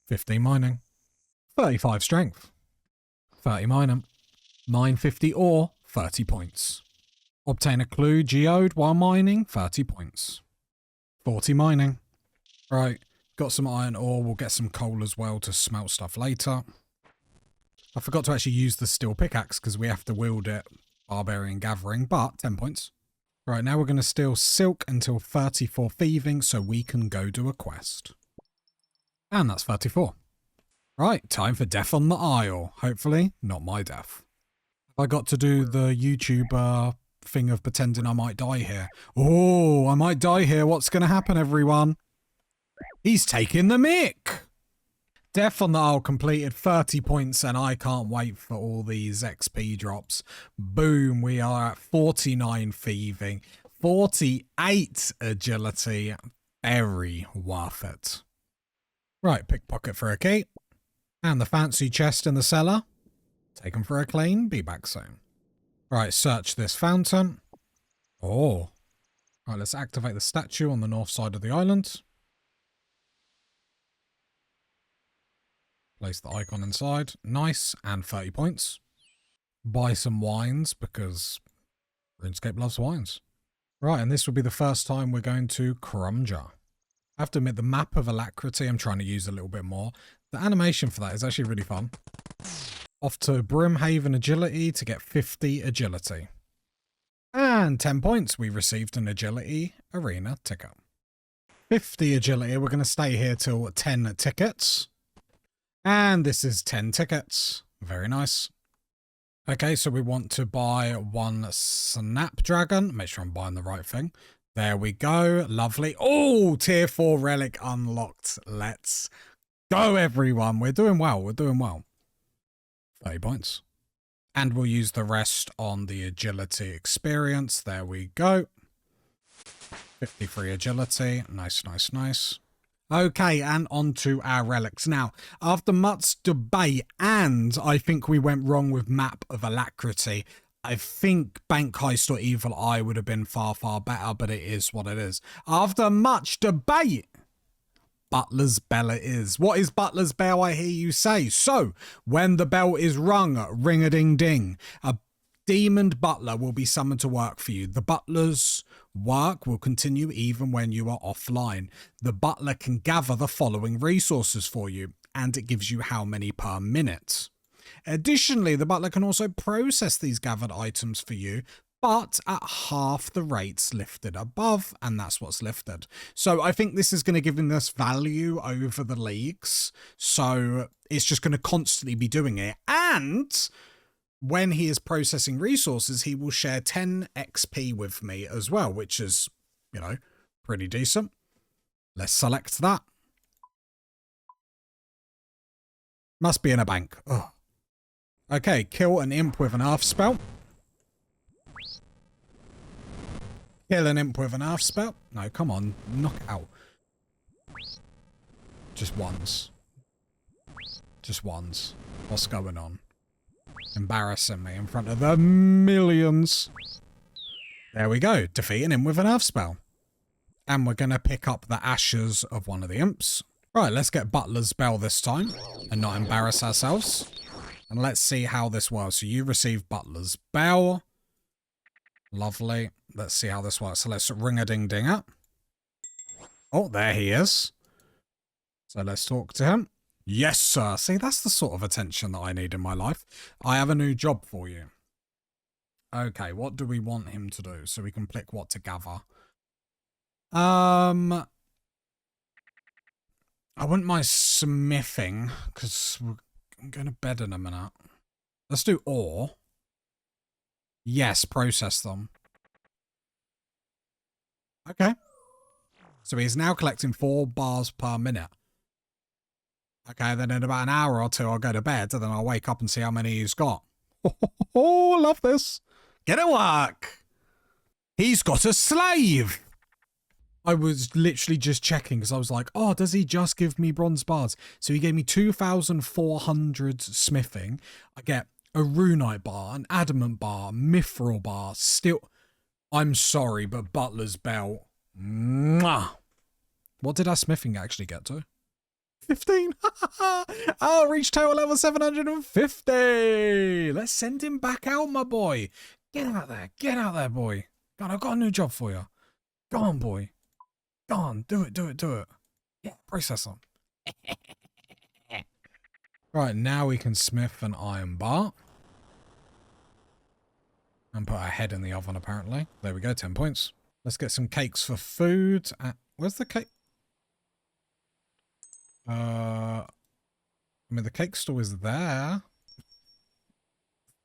15 mining. 35 strength. 30 mining. Mine 50 ore, 30 points. Obtain a clue geode while mining, 30 points. 40 mining. Right, got some iron ore. We'll get some coal as well to smelt stuff later. I forgot to actually use the steel pickaxe because we have to wield it. Barbarian gathering, but 10 points. Right, now we're going to steal silk until 34 thieving so we can go do a quest. And that's 34. Right, time for death on the isle. Hopefully, not my death. Have I got to do the YouTuber thing of pretending I might die here? Oh, I might die here. What's going to happen, everyone? He's taking the mick. Death on the Isle completed, 30 points, and I can't wait for all these XP drops. Boom, we are at 49 thieving, 48 agility. Very worth it. Right, pickpocket for a key. And the fancy chest in the cellar. Take them for a clean, be back soon. Right, search this fountain. Oh. Right, let's activate the statue on the north side of the island. Place the icon inside. Nice. And 30 points. Buy some wines because RuneScape loves wines. Right, and this will be the first time we're going to Crumjar. I have to admit, the map of Alacrity I'm trying to use a little bit more. The animation for that is actually really fun. Off to Brimhaven Agility to get 50 agility. And 10 points. We received an agility arena ticket. 50 agility. We're going to stay here till 10 tickets. And this is 10 tickets. Very nice. Okay, so we want to buy one Snapdragon. Make sure I'm buying the right thing. There we go. Lovely. Oh, tier 4 relic unlocked. Let's go, everyone. We're doing well. We're doing well. 30 points. And we'll use the rest on the agility experience. There we go. 53 agility. Nice, nice, nice. Okay, and on to our relics. Now, after much debate, and I think we went wrong with Map of Alacrity, I think Bank Heist or Evil Eye would have been far, far better, but it is what it is. After much debate, Butler's Bell it is. What is Butler's Bell, I hear you say? So, when the bell is rung, ring-a-ding-ding, a demoned butler will be summoned to work for you. The butler's work will continue even when you are offline. The butler can gather the following resources for you, and it gives you how many per minute. Additionally, the butler can also process these gathered items for you, but at half the rates lifted above, and that's what's lifted. So I think this is going to give him this value over the leagues, so it's just going to constantly be doing it. And when he is processing resources, he will share 10 XP with me as well, which is, you know, pretty decent. Let's select that. Must be in a bank. Ugh. Okay, kill an imp with an earth spell. Kill an imp with an earth spell. No, come on, knock it out. Just ones. Just ones. What's going on? Embarrassing me in front of the millions. There we go. Defeating him with an earth spell. And we're going to pick up the ashes of one of the imps. Right, let's get Butler's Bell this time and not embarrass ourselves. And let's see how this works. So you receive Butler's Bell. Lovely. Let's see how this works. So let's ring-a-ding-ding up. Oh, there he is. So let's talk to him. Yes, sir. See, that's the sort of attention that I need in my life. I have a new job for you. Okay, what do we want him to do? So we can click what to gather. I wouldn't mind smithing, because I'm going to bed in a minute. Let's do ore. Yes, process them. Okay. So he's now collecting 4 bars per minute. Okay, then in about an hour or two, I'll go to bed, and then I'll wake up and see how many he's got. Oh, love this. Get to work. He's got a slave. I was literally just checking because I was like, oh, does he just give me bronze bars? So he gave me 2,400 smithing. I get a runite bar, an adamant bar, mithril bar, still. I'm sorry, but Butler's Bell. Mwah. What did our smithing actually get to? 15. Oh, reach total level 750. Let's send him back out, my boy. Get out there. Get out there, boy. God, I've got a new job for you. Go on, boy. Go on. Do it, do it, do it. Yeah, process them. Right, now we can smith an iron bar. And put our head in the oven, apparently. There we go, 10 points. Let's get some cakes for food. Where's the cake? I mean, the cake store is there.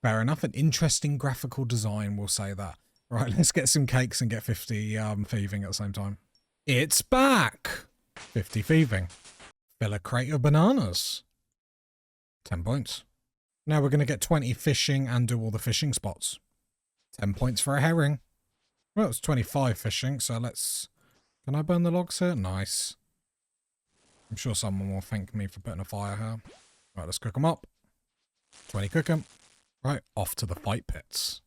Fair enough. An interesting graphical design, we'll say that. Right, let's get some cakes and get 50 thieving at the same time. It's back! 50 thieving. Fill a crate of bananas. 10 points. Now we're going to get 20 fishing and do all the fishing spots. 10 points for a herring. Well, it's 25 fishing, so let's... Can I burn the logs here? Nice. I'm sure someone will thank me for putting a fire here. Right, let's cook them up. 20 cook them. Right, off to the fight pits.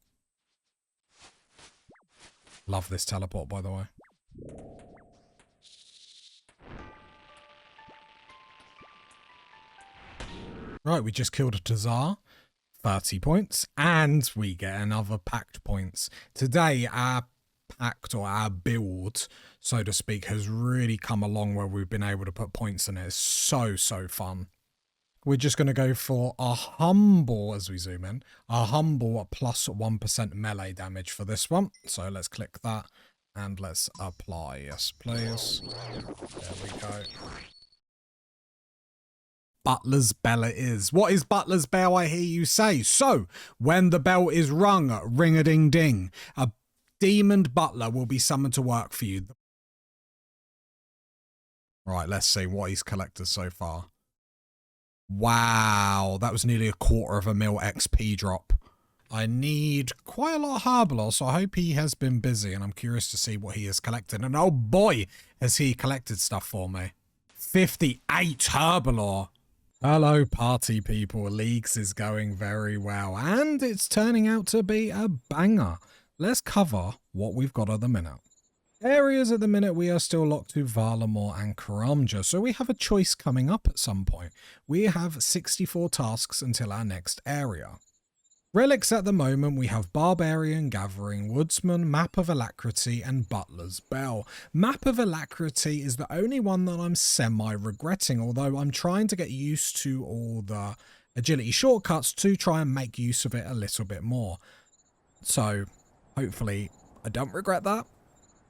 Love this teleport, by the way. Right, we just killed a Tazar. 30 points. And we get another Pact points. Today, our Pact, or our build, so to speak, has really come along where we've been able to put points in it. It's so, so fun. We're just going to go for a humble, as we zoom in, a humble plus 1% melee damage for this one. So let's click that and let's apply. Yes, please. There we go. Butler's Bell it is. What is Butler's Bell, I hear you say? So, when the bell is rung, ring-a-ding-ding, a Demon Butler will be summoned to work for you. Right, let's see what he's collected so far. Wow, that was nearly 250,000 XP drop. I need quite a lot of Herbalore, so I hope he has been busy, and I'm curious to see what he has collected. And oh boy, has he collected stuff for me. 58 Herbalore. Hello, party people. Leagues is going very well, and it's turning out to be a banger. Let's cover what we've got at the minute. Areas at the minute, we are still locked to Varlamore and Karamja, so we have a choice coming up at some point. We have 64 tasks until our next area. Relics at the moment, we have Barbarian, Gathering, Woodsman, Map of Alacrity, and Butler's Bell. Map of Alacrity is the only one that I'm semi-regretting, although I'm trying to get used to all the agility shortcuts to try and make use of it a little bit more. So, hopefully, I don't regret that.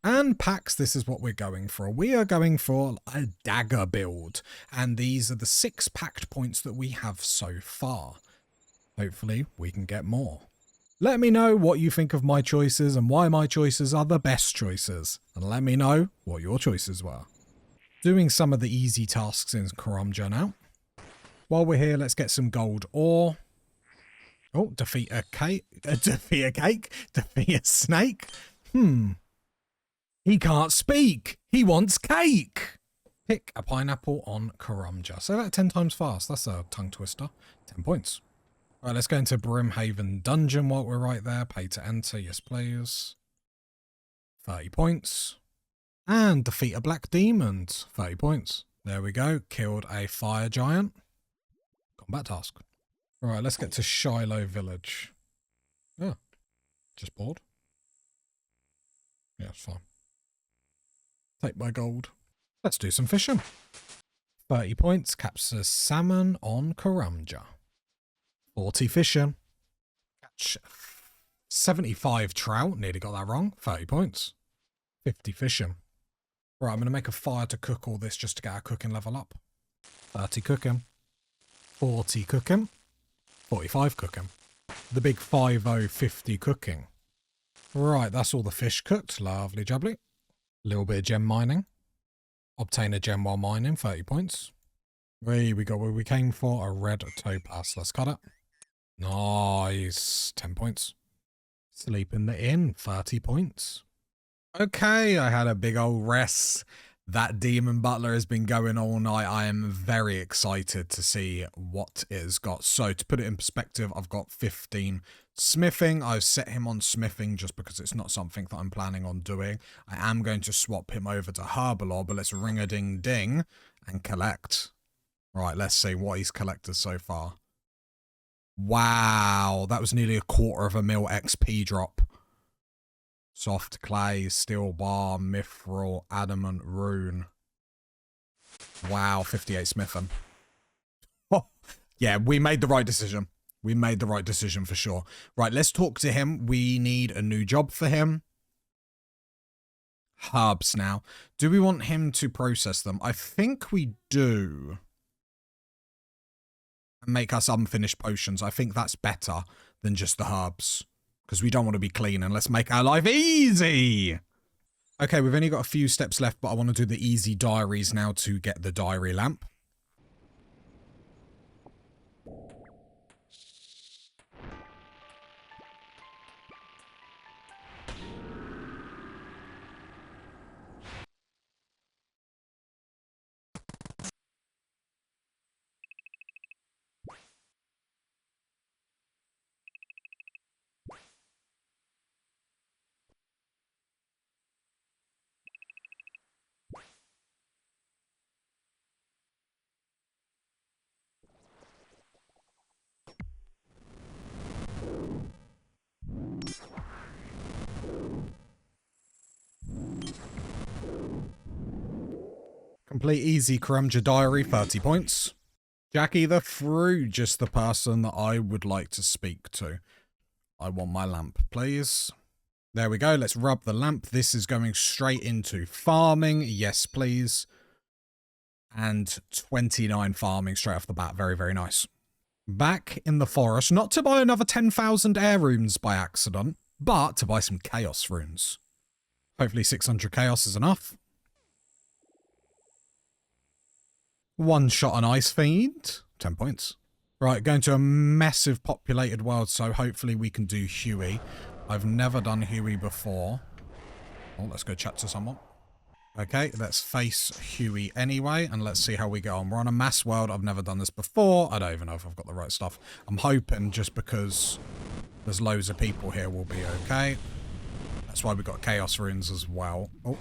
And Pacts, this is what we're going for. We are going for a dagger build, and these are the 6 pact points that we have so far. Hopefully, we can get more. Let me know what you think of my choices and why my choices are the best choices, and let me know what your choices were. Doing some of the easy tasks in Karamja now. While we're here, let's get some gold ore. Oh, defeat a cake, defeat a snake. He can't speak. He wants cake. Pick a pineapple on Karamja. Say that 10 times fast. That's a tongue twister. 10 points. All right, let's go into Brimhaven Dungeon while we're right there. Pay to enter. Yes, please. 30 points. And defeat a black demon. 30 points. There we go. Killed a fire giant. Combat task. All right, let's get to Shiloh Village. Oh, just bored. Yeah, it's fine. Take my gold. Let's do some fishing. 30 points. Capture salmon on Karamja. 40 fishing. Catch 75 trout. Nearly got that wrong. 30 points. 50 fishing. Right, I'm going to make a fire to cook all this just to get our cooking level up. 30 cooking. 40 cooking. 45 cooking. The big 50 cooking. Right, that's all the fish cooked. Lovely jubbly. A little bit of gem mining. Obtain a gem while mining, 30 points. There we go, where we came for, a red topaz. Let's cut it. Nice, 10 points. Sleep in the inn, 30 points. Okay, I had a big old rest. That Demon Butler has been going all night. I am very excited to see what it has got. So to put it in perspective, I've got 15 smithing. I've set him on smithing just because it's not something that I'm planning on doing. I am going to swap him over to Herbalore, but let's ring a ding ding and collect. Right, let's see what he's collected so far. Wow, that was nearly 250,000 XP drop. Soft clay, steel bar, mithril, adamant rune. Wow, 58 smithing. Oh, yeah, we made the right decision. We made the right decision for sure. Right, let's talk to him. We need a new job for him. Herbs now. Do we want him to process them? I think we do. And make us unfinished potions. I think that's better than just the herbs. Because we don't want to be clean, and let's make our life easy. Okay, we've only got a few steps left, but I want to do the easy diaries now to get the diary lamp. Complete easy Karamja diary, 30 points. Jackie the Fruit, just the person that I would like to speak to. I want my lamp, please. There we go. Let's rub the lamp. This is going straight into farming. Yes, please. And 29 farming straight off the bat. Very, very nice. Back in the forest. Not to buy another 10,000 heirlooms by accident. but to buy some chaos runes. Hopefully 600 chaos is enough. One shot on Ice Fiend, 10 points. Right, going to a massive populated world, so hopefully we can do Huey. I've never done Huey before. Oh, let's go chat to someone. Okay, let's face Huey anyway, and let's see how we get on. We're on a mass world. I've never done this before. I don't even know if I've got the right stuff. I'm hoping just because there's loads of people here we'll be okay. That's why we got chaos runes as well. Oh.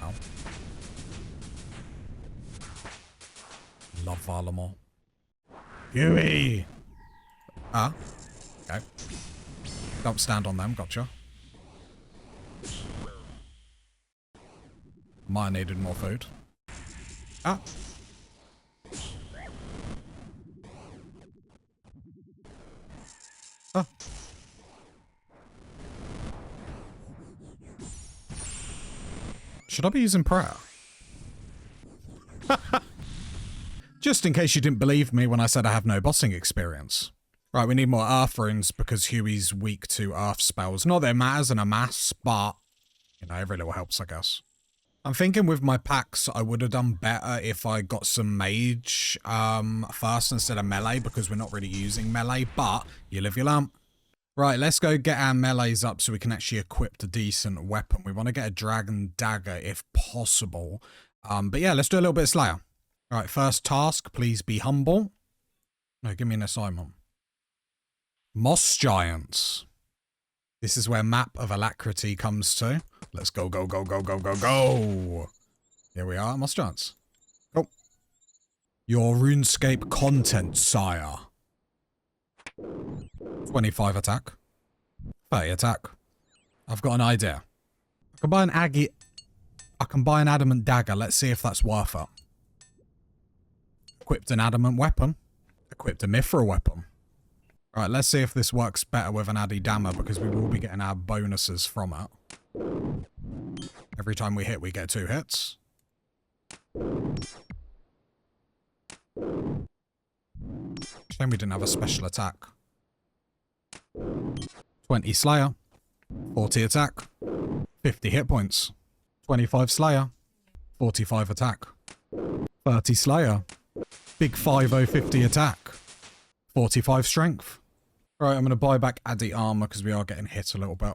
Ow. Love Valamor. Huey! Ah. Okay. Don't stand on them, gotcha. Might have needed more food. Ah. Ah. Should I be using prayer? Just in case you didn't believe me when I said I have no bossing experience. Right, we need more earth runes because Huey's weak to earth spells. Not that it matters in a mass, but, you know, every little helps, I guess. I'm thinking with my packs, I would have done better if I got some mage first instead of melee, because we're not really using melee, but you live, you learn. Right, let's go get our melees up so we can actually equip a decent weapon. We want to get a dragon dagger if possible. But yeah, let's do a little bit of Slayer. Right, first task, please be humble. No, give me an assignment. Moss Giants. This is where Map of Alacrity comes to. Let's go, go, go, go, go, go, go. Here we are, Moss Giants. Go. Your RuneScape content, sire. 25 attack. 30 attack. I've got an idea. I can buy an adamant dagger. Let's see if that's worth it. Equipped an adamant weapon. Equipped a mithril weapon. Alright, let's see if this works better with an Addy Dammer, because we will be getting our bonuses from it. Every time we hit, we get 2 hits. Shame we didn't have a special attack. 20 Slayer. 40 attack. 50 hit points. 25 Slayer. 45 attack. 30 Slayer. Big 5050 attack. 45 strength. Right, I'm going to buy back Addy armor because we are getting hit a little bit.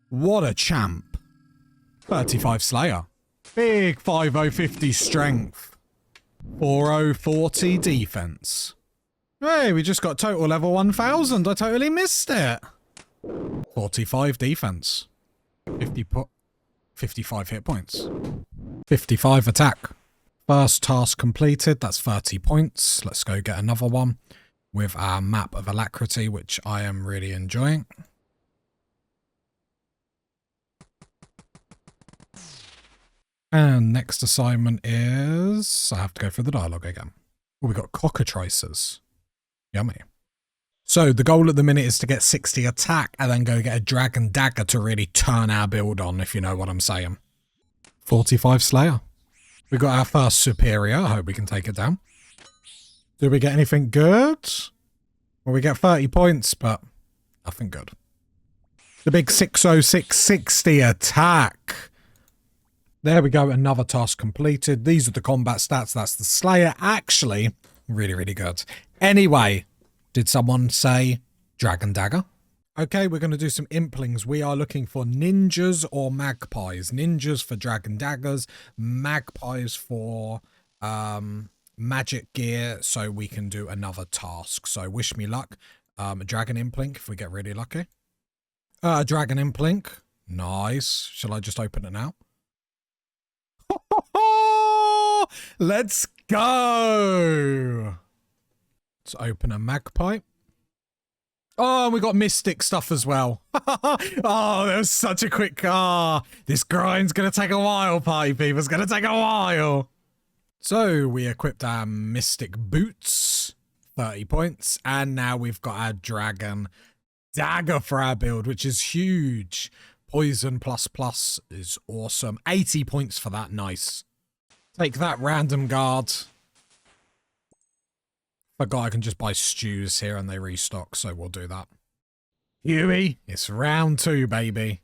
What a champ. 35 Slayer. Big 5050 strength. 4040 defense. Hey, we just got total level 1000. I totally missed it. 45 defense. 55 hit points. 55 attack. First task completed. That's 30 points. Let's go get another one with our Map of Alacrity, which I am really enjoying. And next assignment is... I have to go through the dialogue again. Oh, we got cockatrices. Yummy. So the goal at the minute is to get 60 attack and then go get a dragon dagger to really turn our build on, if you know what I'm saying. 45 Slayer. We got our first superior. I hope we can take it down. Did we get anything good? Well, we get 30 points, but nothing good. The big 60660 attack. There we go. Another task completed. These are the combat stats. That's the Slayer. Actually, really, really good. Anyway, did someone say Dragon Dagger? Okay, we're going to do some implings. We are looking for ninjas or magpies. Ninjas for Dragon Daggers. Magpies for magic gear, so we can do another task. So wish me luck. A Dragon Implink if we get really lucky. Dragon Implink. Nice. Shall I just open it now? Let's go! Let's open a magpie. Oh, and we got mystic stuff as well. Oh, that was such a quick car. This grind's going to take a while, party people. It's going to take a while. So we equipped our mystic boots, 30 points. And now we've got our dragon dagger for our build, which is huge. Poison ++ is awesome. 80 points for that. Nice. Take that, random guard. Forgot I can just buy stews here and they restock, so we'll do that. Huey, it's round 2, baby.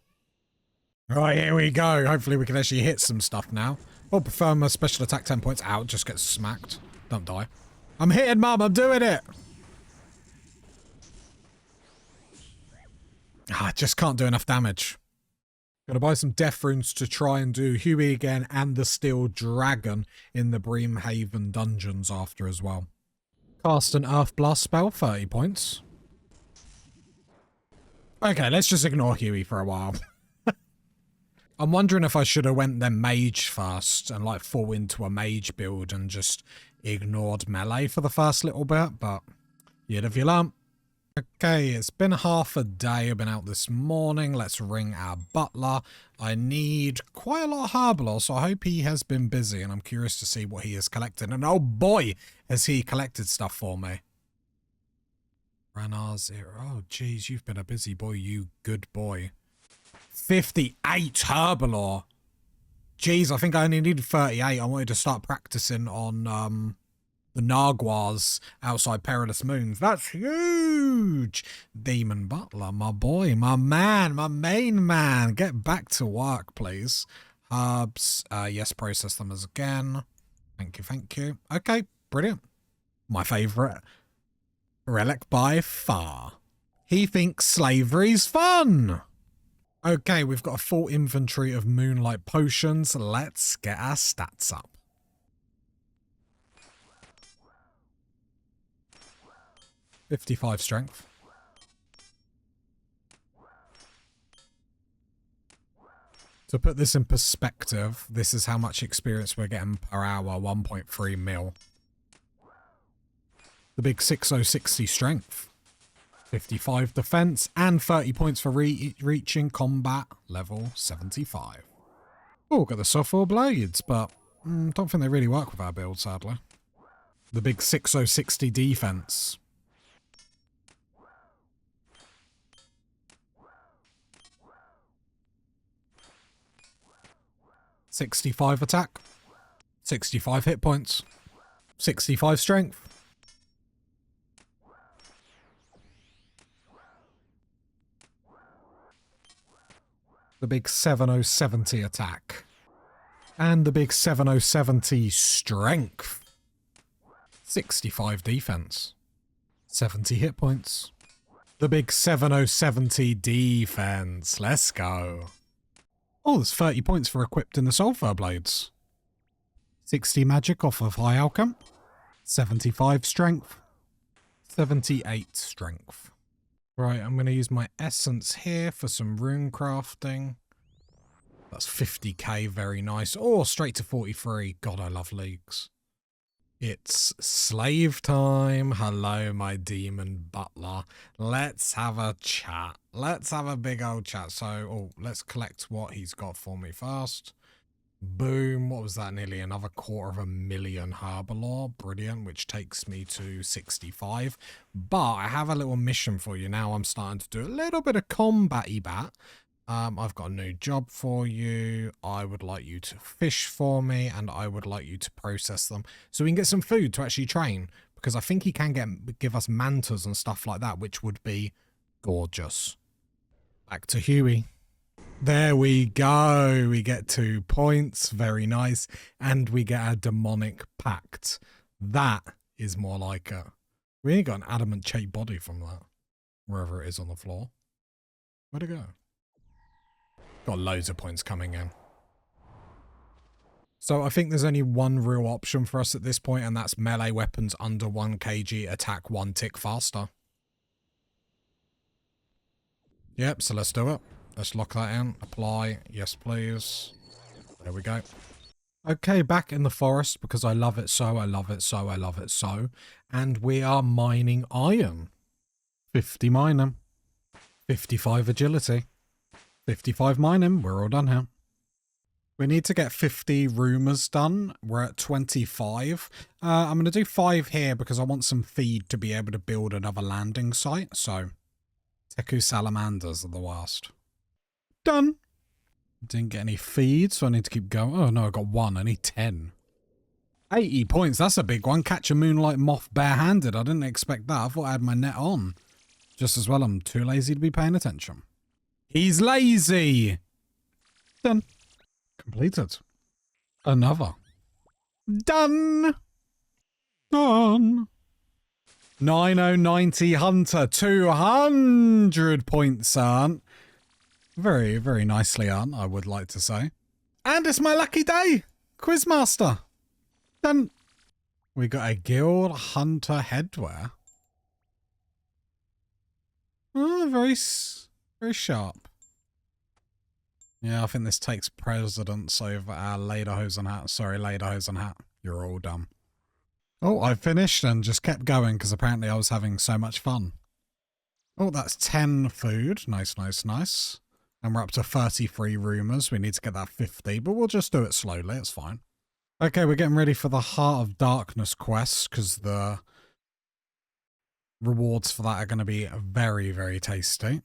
Right, here we go. Hopefully we can actually hit some stuff now. Or prefer my special attack 10 points out, just get smacked. Don't die. I'm hitting, Mum, I'm doing it! I just can't do enough damage. Gotta buy some death runes to try and do Huey again and the Steel Dragon in the Breamhaven dungeons after as well. Cast an Earth Blast spell, 30 points. Okay, let's just ignore Huey for a while. I'm wondering if I should have went then mage first and like fall into a mage build and just ignored melee for the first little bit, but you'd have your lump. Okay, it's been half a day. I've been out this morning. Let's ring our butler. I need quite a lot of herbal, so I hope he has been busy, and I'm curious to see what he has collected. And oh boy, has he collected stuff for me. Ranar 0. Oh, geez, you've been a busy boy, you good boy. 58 herbal. Jeez, I think I only needed 38. I wanted to start practicing on the Narguas outside Perilous Moons. That's huge! Demon Butler, my boy, my man, my main man. Get back to work, please. Herbs, yes, process them as again. Thank you, thank you. Okay, brilliant. My favourite relic by far. He thinks slavery's fun! Okay, we've got a full inventory of Moonlight Potions. Let's get our stats up. 55 strength. To put this in perspective, this is how much experience we're getting per hour, 1.3 mil. The big 6060 strength. 55 defense and 30 points for reaching combat level 75. Oh, got the Sulfur Blades, but don't think they really work with our build, sadly. The big 6060 defense. 65 attack, 65 hit points, 65 strength. The big 7070 attack. And the big 7070 strength. 65 defense. 70 hit points. The big 7070 defense. Let's go. Oh, there's 30 points for equipped in the Sulfur Blades. 60 magic off of High Alchem. 75 strength. 78 strength. Right, I'm going to use my essence here for some rune crafting. That's 50k, very nice. Oh, straight to 43. God, I love Leagues. It's slave time. Hello, my demon butler. Let's have a chat. Let's have a big old chat. So, oh, let's collect what he's got for me first. Boom. What was that? Nearly another 250,000 Herbalore. Brilliant. Which takes me to 65. But I have a little mission for you now. I'm starting to do a little bit of combat-y bat. I've got a new job for you. I would like you to fish for me, and I would like you to process them so we can get some food to actually train, because I think he can give us mantas and stuff like that, which would be gorgeous. Back to Huey. There we go. We get 2 points. Very nice. And we get our demonic pact. That is more like it. We ain't got an adamant shape body from that. Wherever it is on the floor. Where'd it go? Got loads of points coming in. So I think there's only one real option for us at this point, and that's melee weapons under 1 kg attack 1 tick faster. Yep, so let's do it. Let's lock that in. Apply. Yes, please. There we go. Okay, back in the forest because I love it so, I love it so, I love it so. And we are mining iron. 50 mining. 55 agility. 55 mining. We're all done here. We need to get 50 rumours done. We're at 25. I'm going to do 5 here because I want some feed to be able to build another landing site. So, Teku salamanders are the worst. Done. Didn't get any feed, so I need to keep going. Oh no, I got 1. I need 10. 80 points. That's a big one. Catch a moonlight moth barehanded. I didn't expect that. I thought I had my net on. Just as well I'm too lazy to be paying attention. He's lazy! Done. Completed. Another. Done! Done. 9090 Hunter. 200 points earned. Very, very nicely earned, I would like to say. And it's my lucky day! Quizmaster. Done. We got a Guild Hunter headwear. Oh, very sharp. Yeah, I think this takes precedence over our lederhosen hat. Sorry, lederhosen hat. You're all dumb. Oh, I finished and just kept going because apparently I was having so much fun. Oh, that's 10 food. Nice, nice, nice. And we're up to 33 rumours. We need to get that 50, but we'll just do it slowly. It's fine. Okay, we're getting ready for the Heart of Darkness quest because the rewards for that are going to be very, very tasty.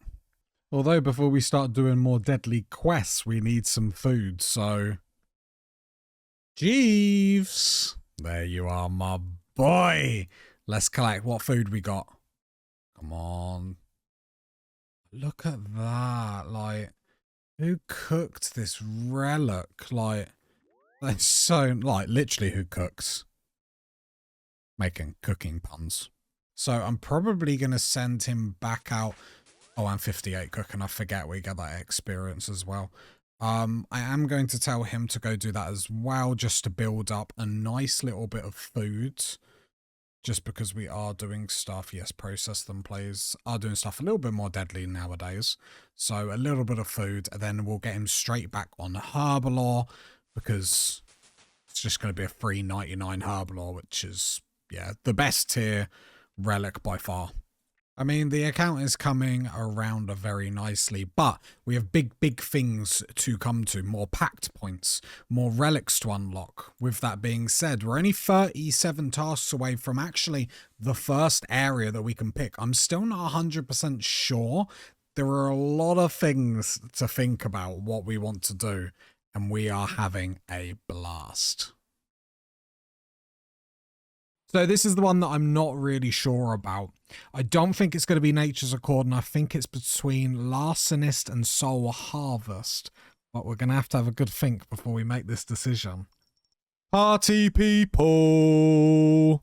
Although before we start doing more deadly quests, we need some food, so... Jeeves! There you are, my boy! Let's collect what food we got. Come on. Look at that, like... Who cooked this relic? Like... That's so... Like, literally who cooks? Making cooking puns. So I'm probably going to send him back out... Oh, I'm 58 cooking. I forget we get that experience as well. I am going to tell him to go do that as well, just to build up a nice little bit of food. Just because we are doing stuff. Yes, process them, please. Are doing stuff a little bit more deadly nowadays. So a little bit of food, and then we'll get him straight back on Herbalore, because it's just going to be a free 99 Herbalore, which is, yeah, the best tier relic by far. I mean, the account is coming around very nicely, but we have big, big things to come to. More pact points, more relics to unlock. With that being said, we're only 37 tasks away from actually the first area that we can pick. I'm still not 100% sure. There are a lot of things to think about what we want to do, and we are having a blast. So this is the one that I'm not really sure about. I don't think it's going to be Nature's Accord, and I think it's between Larcenist and Soul Harvest. But we're going to have a good think before we make this decision. Party people!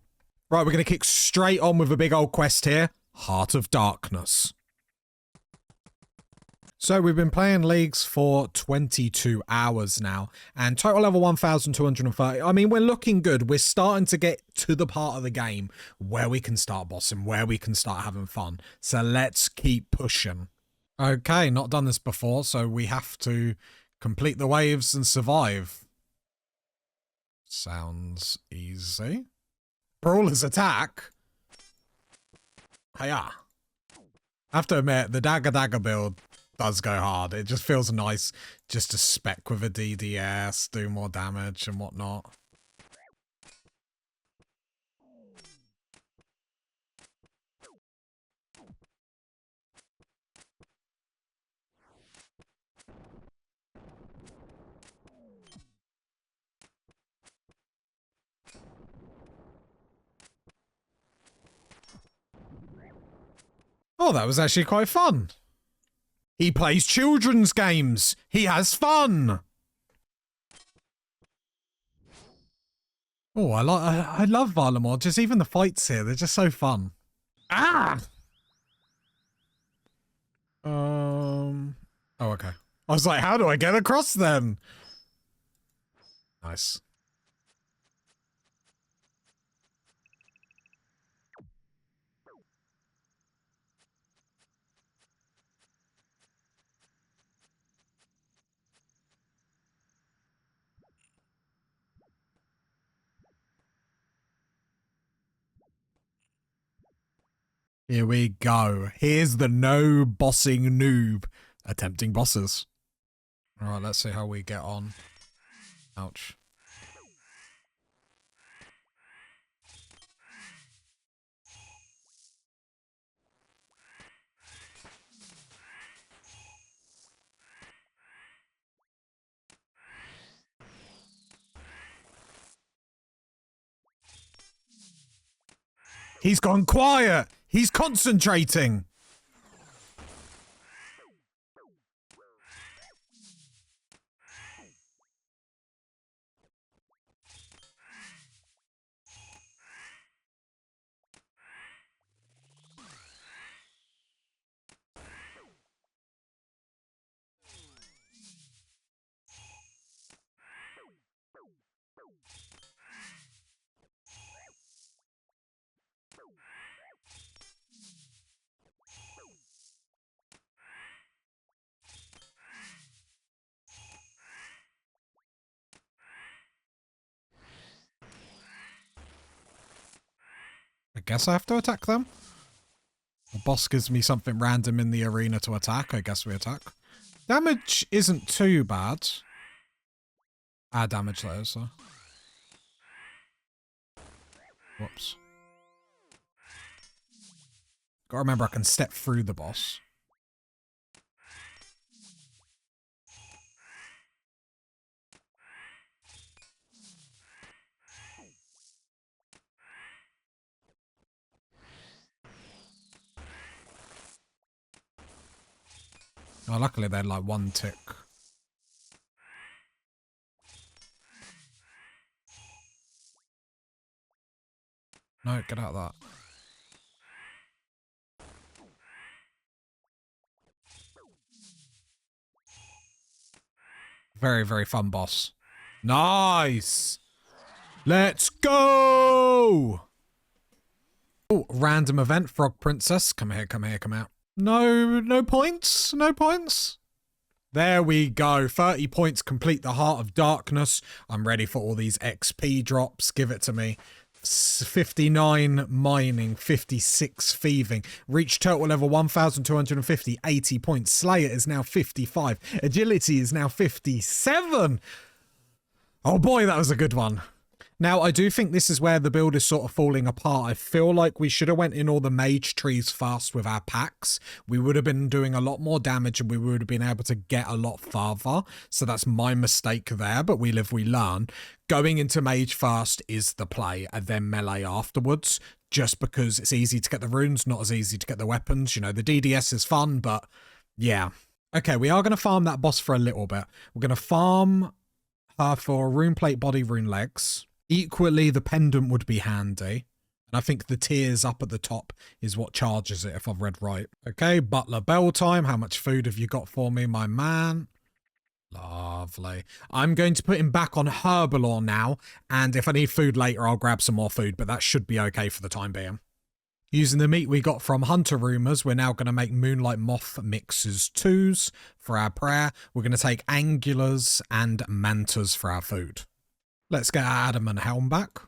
Right, we're going to kick straight on with a big old quest here. Heart of Darkness. So we've been playing Leagues for 22 hours now, and total level 1,230. I mean, we're looking good. We're starting to get to the part of the game where we can start bossing, where we can start having fun. So let's keep pushing. Okay, not done this before, so we have to complete the waves and survive. Sounds easy. Brawler's attack. Hiya. I have to admit, the dagger build does go hard. It just feels nice just to spec with a DDS, do more damage and whatnot. Oh, that was actually quite fun. He plays children's games. He has fun. Oh, I love Varlamore. Just even the fights here, they're just so fun. Ah! Oh, okay. I was like, how do I get across then? Nice. Here we go. Here's the no bossing noob attempting bosses. All right, let's see how we get on. Ouch. He's gone quiet. He's concentrating. guess I have to attack them. The boss gives me something random in the arena to attack. I guess we attack. Damage isn't too bad. Our damage there, so. Whoops. Gotta remember I can step through the boss. Oh, luckily they had like one tick. No, get out of that. Very, very fun boss. Nice! Let's go! Oh, random event, Frog Princess. Come here, come here, come out. No points? No points? There we go. 30 points, complete the Heart of Darkness. I'm ready for all these XP drops. Give it to me. 59 mining, 56 thieving. Reach total level 1,250, 80 points. Slayer is now 55. Agility is now 57. Oh boy, that was a good one. Now, I do think this is where the build is sort of falling apart. I feel like we should have went in all the mage trees fast with our packs. We would have been doing a lot more damage and we would have been able to get a lot farther. So that's my mistake there, but we live, we learn. Going into mage first is the play and then melee afterwards, just because it's easy to get the runes, not as easy to get the weapons. You know, the DDS is fun, but yeah. Okay, we are going to farm that boss for a little bit. We're going to farm her for rune plate, body, rune legs. Equally, the pendant would be handy. And I think the tiers up at the top is what charges it, if I've read right. Okay, butler bell time. How much food have you got for me, my man? Lovely. I'm going to put him back on Herbalore now. And if I need food later, I'll grab some more food. But that should be okay for the time being. Using the meat we got from Hunter Rumors, we're now going to make Moonlight Moth mixes 2s for our prayer. We're going to take Angulars and Mantas for our food. Let's get our Adamant Helm back.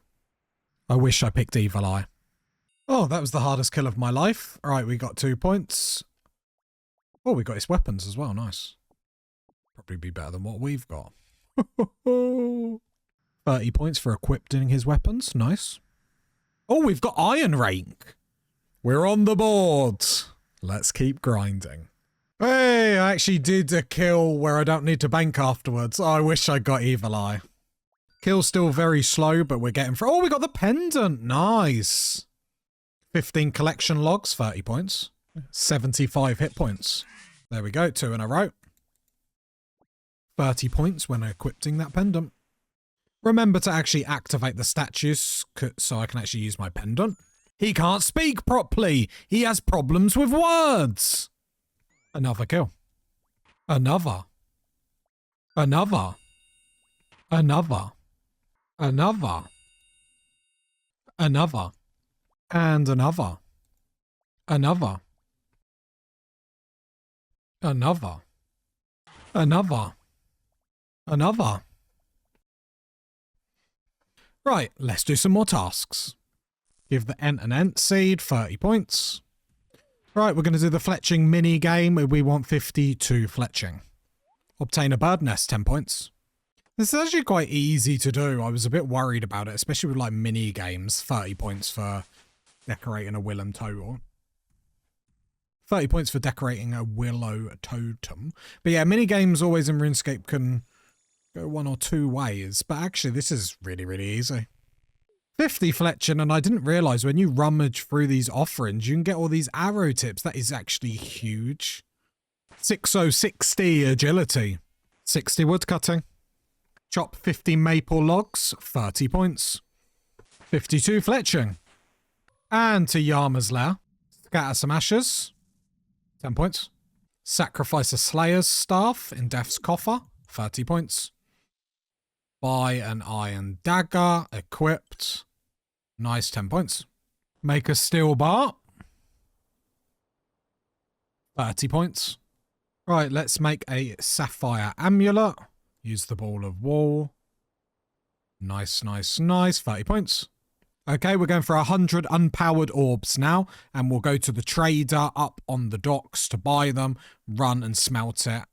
I wish I picked Evil Eye. Oh, that was the hardest kill of my life. All right, we got 2 points. Oh, we got his weapons as well. Nice. Probably be better than what we've got. 30 points for equipping his weapons. Nice. Oh, we've got Iron Rake. We're on the board. Let's keep grinding. Hey, I actually did a kill where I don't need to bank afterwards. Oh, I wish I got Evil Eye. Kill's still very slow, but we're getting through. Oh, we got the pendant. Nice. 15 collection logs, 30 points. 75 hit points. There we go, 2 in a row. 30 points when equipping that pendant. Remember to actually activate the statues so I can actually use my pendant. He can't speak properly. He has problems with words. Another kill. Another. Another. Another. Another. Another. And another. Another. Another. Another. Another. Right, let's do some more tasks. Give the Ent and Ent seed 30 points. Right, we're going to do the fletching mini game. We want 52 fletching. Obtain a bird nest, 10 points. This is actually quite easy to do. I was a bit worried about it, especially with like mini games. 30 points for decorating a willow totem. 30 points for decorating a willow totem. But yeah, mini games always in RuneScape can go 1 or 2 ways. But actually, this is really, really easy. 50 fletching, and I didn't realise when you rummage through these offerings, you can get all these arrow tips. That is actually huge. 60 agility. 60 woodcutting. Chop 50 maple logs, 30 points. 52 fletching. And to Yama's lair. Scatter some ashes, 10 points. Sacrifice a Slayer's staff in Death's coffer, 30 points. Buy an iron dagger, equipped. Nice, 10 points. Make a steel bar. 30 points. Right, let's make a sapphire amulet. Use the ball of wool. Nice, nice, nice. 30 points. Okay, we're going for 100 unpowered orbs now, and we'll go to the trader up on the docks to buy them, run and smelt it.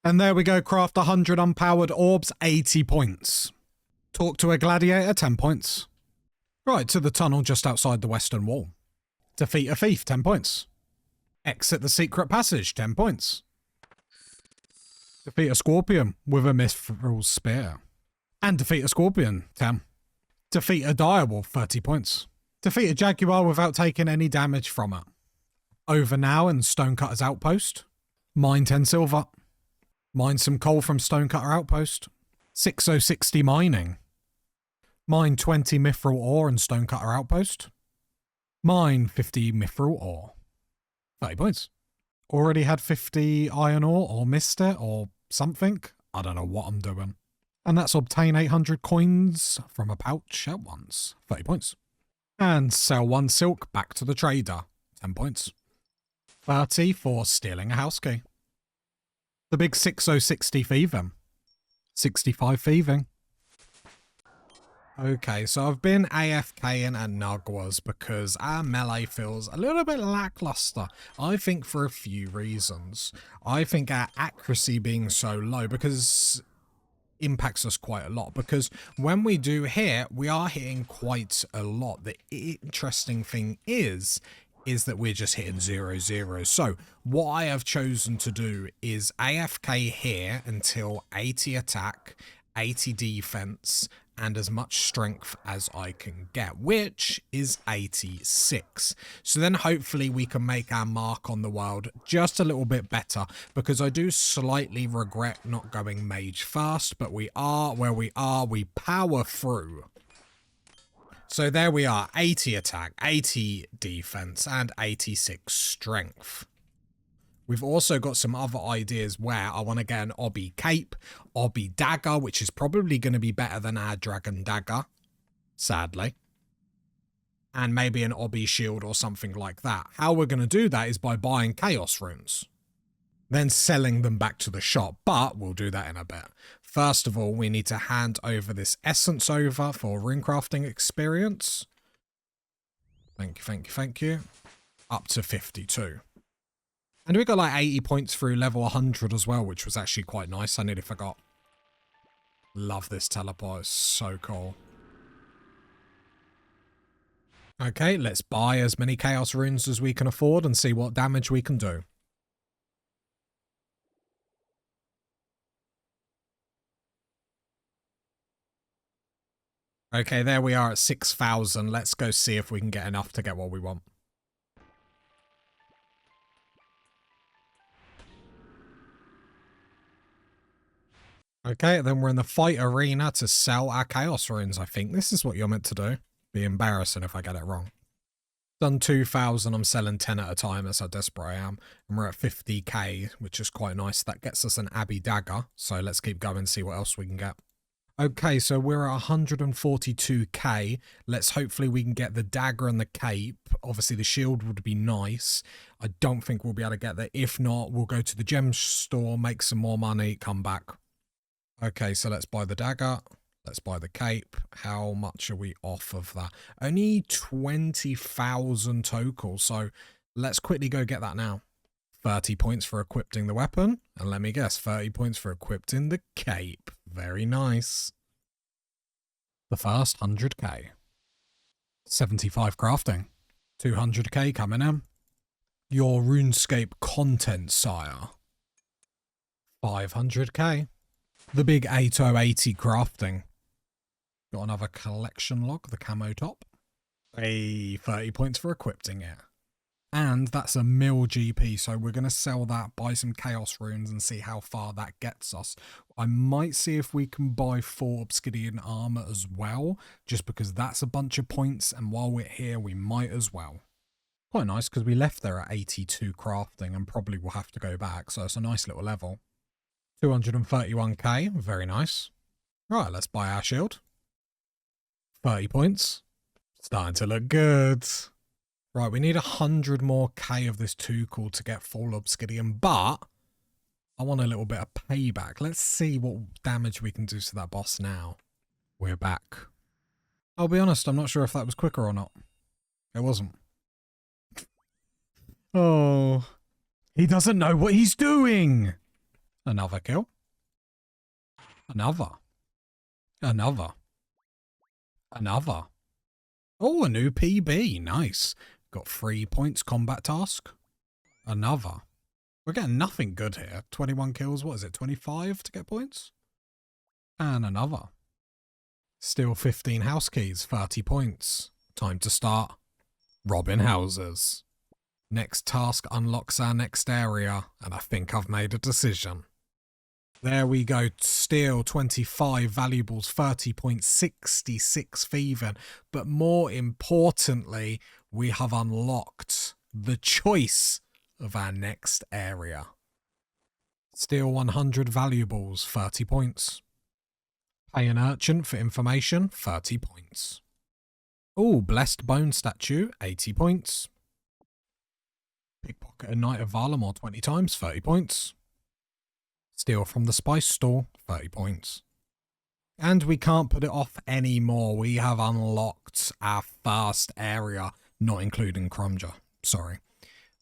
And there we go, craft 100 unpowered orbs, 80 points. Talk to a gladiator, 10 points. Right, to the tunnel just outside the western wall. Defeat a thief, 10 points. Exit the secret passage, 10 points. Defeat a scorpion with a mithril spear. And defeat a scorpion, 10. Defeat a direwolf, 30 points. Defeat a jaguar without taking any damage from it. Over now in Stonecutter's outpost. Mine 10 silver. Mine some coal from Stonecutter outpost. 6060 mining. Mine 20 mithril ore in Stonecutter outpost. Mine 50 mithril ore. 30 points. Already had 50 iron ore or missed it or something. I don't know what I'm doing. And that's obtain 800 coins from a pouch at once. 30 points. And sell 1 silk back to the trader. 10 points. 30 for stealing a house key. The big 6060 thieving. 65 thieving. Okay, so I've been AFKing at Nugwas because our melee feels a little bit lackluster. I think for a few reasons. I think our accuracy being so low because impacts us quite a lot, because when we do hit, we are hitting quite a lot. The interesting thing is that we're just hitting 0-0. So what I have chosen to do is AFK here until 80 attack, 80 defense, and as much strength as I can get, which is 86. So then hopefully we can make our mark on the world just a little bit better, because I do slightly regret not going mage first, but we are where we are, we power through. So there we are, 80 attack, 80 defense, and 86 strength. We've also got some other ideas where I want to get an obby cape, obby dagger, which is probably going to be better than our dragon dagger, sadly. And maybe an obby shield or something like that. How we're going to do that is by buying chaos runes, then selling them back to the shop, but we'll do that in a bit. First of all, we need to hand over this essence over for rune crafting experience. Thank you, thank you, thank you. Up to 52. And we got like 80 points through level 100 as well, which was actually quite nice. I nearly forgot. Love this teleport, it's so cool. Okay, let's buy as many chaos runes as we can afford and see what damage we can do. Okay, there we are at 6,000. Let's go see if we can get enough to get what we want. Okay, then we're in the fight arena to sell our chaos runes, I think. This is what you're meant to do. Be embarrassing if I get it wrong. Done 2,000, I'm selling 10 at a time, that's how desperate I am. And we're at 50k, which is quite nice. That gets us an Abbey dagger, so let's keep going, see what else we can get. Okay, so we're at 142k. Let's hopefully we can get the dagger and the cape. Obviously the shield would be nice. I don't think we'll be able to get that. If not, we'll go to the gem store, make some more money, come back. Okay, so let's buy the dagger. Let's buy the cape. How much are we off of that? Only 20,000 total, so let's quickly go get that now. 30 points for equipping the weapon. And let me guess, 30 points for equipping the cape. Very nice. The first 100k. 75 crafting. 200k coming in. Your RuneScape content, sire. 500k. The big 8080 crafting. Got another collection log, the camo top. 30 points for equipping it. And that's a mil GP, so we're going to sell that, buy some chaos runes and see how far that gets us. I might see if we can buy 4 obsidian armor as well, just because that's a bunch of points, and while we're here we might as well. Quite nice, because we left there at 82 crafting and probably will have to go back, so it's a nice little level. 231k, very nice. Right, let's buy our shield. 30 points. Starting to look good. Right, we need 100 more K of this 2 call to get full obsidian, but I want a little bit of payback. Let's see what damage we can do to that boss now. We're back. I'll be honest, I'm not sure if that was quicker or not. It wasn't. Oh, he doesn't know what he's doing. Another kill. Another. Another. Another. Oh, a new PB. Nice. Got 3 points combat task. Another. We're getting nothing good here. 21 kills. What is it? 25 to get points? And another. Still 15 house keys. 30 points. Time to start robbing houses. Next task unlocks our next area, and I think I've made a decision. There we go. Steal 25 valuables, 30.66 thieving. But more importantly, we have unlocked the choice of our next area. Steal 100 valuables, 30 points. Pay an urchin for information, 30 points. Oh, blessed bone statue, 80 points. Pickpocket a Knight of Valamor 20 times, 30 points. Steal from the spice store, 30 points. And we can't put it off anymore. We have unlocked our first area, not including Crumger. Sorry.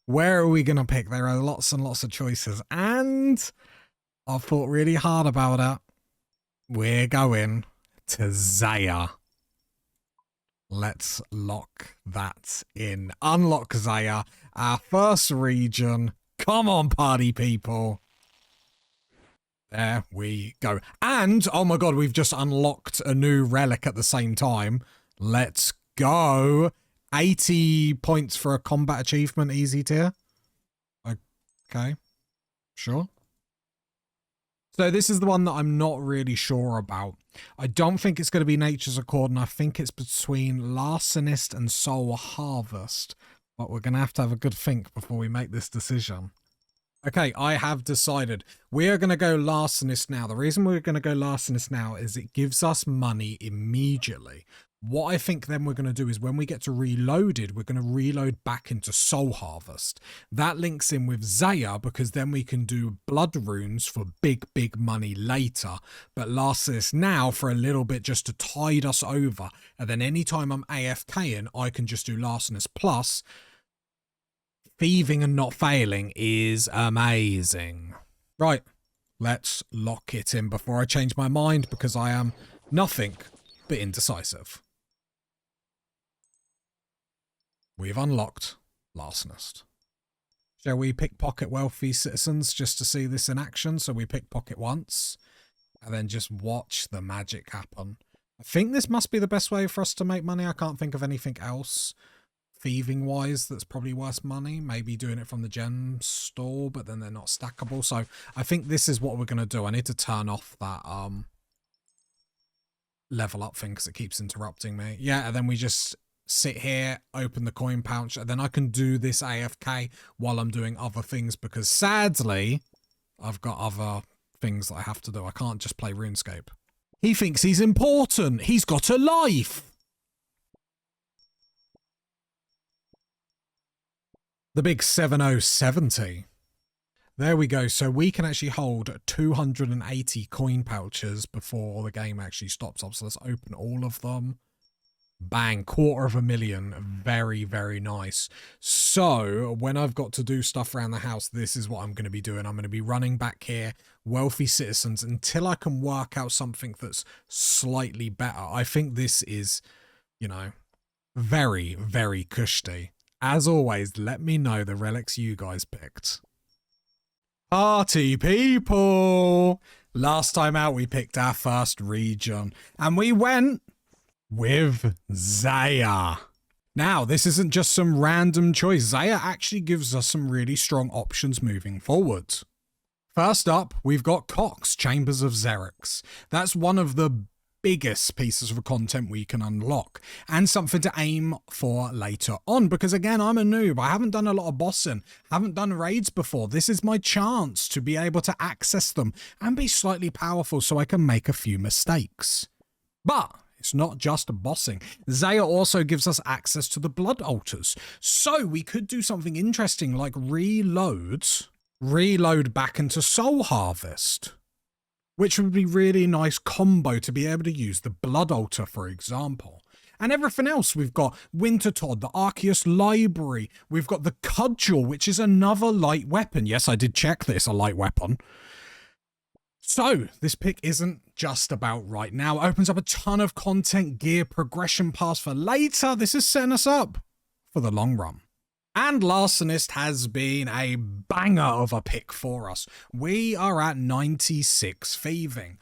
Where are we going to pick? There are lots and lots of choices. And I've thought really hard about it. We're going to Zaya. Let's lock that in. Unlock Zaya, our first region. Come on, party people. There we go. And, oh my god, we've just unlocked a new relic at the same time. Let's go. 80 points for a combat achievement, easy tier. Okay. Sure. So this is the one that I'm not really sure about. I don't think it's going to be Nature's Accord, and I think it's between Larcenist and Soul Harvest. But we're going to have a good think before we make this decision. Okay, I have decided. We are going to go Larcenist now. The reason we're going to go Larcenist now is it gives us money immediately. What I think then we're going to do is when we get to Reloaded, we're going to reload back into Soul Harvest. That links in with Zaya because then we can do Blood Runes for big, big money later. But Larcenist now for a little bit just to tide us over. And then anytime I'm AFKing, I can just do Larcenist Plus. Thieving and not failing is amazing. Right, let's lock it in before I change my mind because I am nothing but indecisive. We've unlocked Larcenist. Shall we pickpocket wealthy citizens just to see this in action? So we pickpocket once and then just watch the magic happen. I think this must be the best way for us to make money. I can't think of anything else thieving wise that's probably worth money. Maybe doing it from the gem store, but then they're not stackable. So I think this is what we're going to do. I need to turn off that level up thing because it keeps interrupting me. Yeah, and then we just sit here, open the coin pouch, and then I can do this AFK while I'm doing other things because sadly I've got other things that I have to do. I can't just play RuneScape. He thinks he's important. He's got a life. The big 7070. There we go. So we can actually hold 280 coin pouches before the game actually stops up. So let's open all of them. Bang, 250,000. Very, very nice. So when I've got to do stuff around the house, this is what I'm going to be doing. I'm going to be running back here, wealthy citizens, until I can work out something that's slightly better. I think this is, you know, very, very cushy. As always, let me know the relics you guys picked. Party people! Last time out, we picked our first region, and we went with Zaya. Now, this isn't just some random choice. Zaya actually gives us some really strong options moving forward. First up, we've got Cox, Chambers of Xerix. That's one of the biggest pieces of content we can unlock and something to aim for later on because again I'm a noob. I haven't done a lot of bossing, haven't done raids before. This is my chance to be able to access them and be slightly powerful so I can make a few mistakes. But It's not just bossing. Zaya also gives us access to the blood altars. So we could do something interesting like reload back into Soul Harvest, which would be really nice combo to be able to use the blood altar, for example. And everything else, we've got Wintertodd, the Arceus Library, we've got the Cudgel, which is another light weapon. Yes, I did check that it's a light weapon. So, this pick isn't just about right now. It opens up a ton of content, gear, progression paths for later. This is setting us up for the long run. And Larcenist has been a banger of a pick for us. We are at 96 thieving.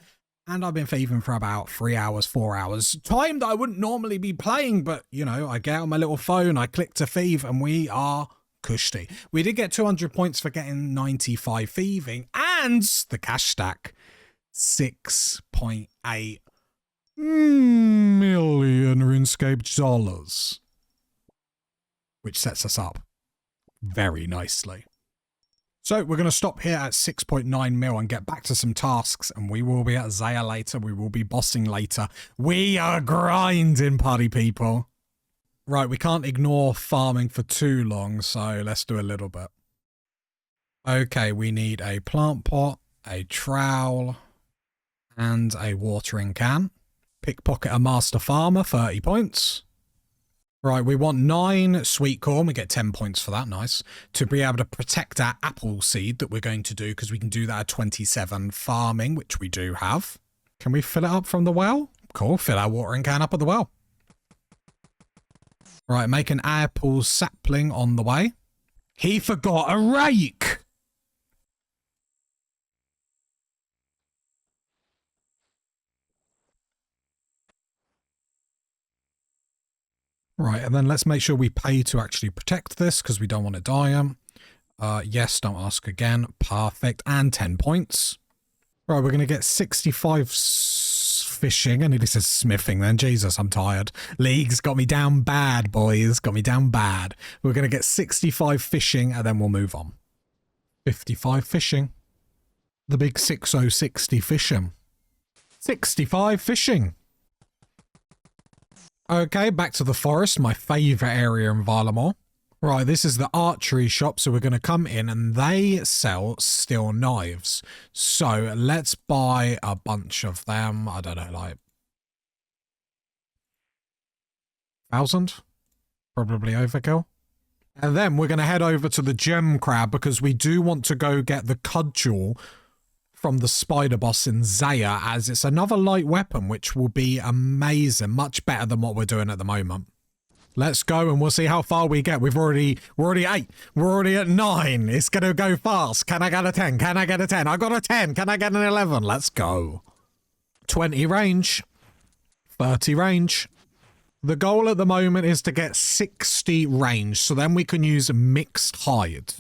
And I've been thieving for about 3 hours, 4 hours. Time that I wouldn't normally be playing, but, you know, I get on my little phone, I click to thieve, and we are cushy. We did get 200 points for getting 95 thieving, and the cash stack, 6.8 million RuneScape dollars. Which sets us up very nicely. So we're going to stop here at 6.9 mil and get back to some tasks, and we will be at Zaya later. We will be bossing later. We are grinding, party people. Right, we can't ignore farming for too long, so let's do a little bit. Okay, we need a plant pot, a trowel, and a watering can. Pickpocket a master farmer, 30 points. Right, we want 9 sweet corn. We get 10 points for that. Nice. To be able to protect our apple seed that we're going to do, because we can do that at 27 farming, which we do have. Can we fill it up from the well? Cool. Fill our watering can up at the well. Right, make an apple sapling on the way. He forgot a rake! Right, and then let's make sure we pay to actually protect this, because we don't want it dying. Yes, don't ask again. Perfect. And 10 points. Right, we're going to get 65 fishing. I nearly said smithing then. Jesus, I'm tired. Leagues got me down bad, boys. Got me down bad. We're going to get 65 fishing, and then we'll move on. 55 fishing. The big 6060 fishing. 65 fishing. Okay, back to the forest, my favourite area in Varlamore. Right, this is the archery shop, so we're going to come in and they sell steel knives. So let's buy a bunch of them. I don't know, like 1,000? Probably overkill. And then we're going to head over to the gem crab because we do want to go get the cudgel from the spider boss in Zaya, as it's another light weapon, which will be amazing. Much better than what we're doing at the moment. Let's go and we'll see how far we get. we're already 8. We're already at 9. It's going to go fast. Can I get a 10? Can I get a 10? I got a 10. Can I get an 11? Let's go. 20 range. 30 range. The goal at the moment is to get 60 range, so then we can use mixed hide.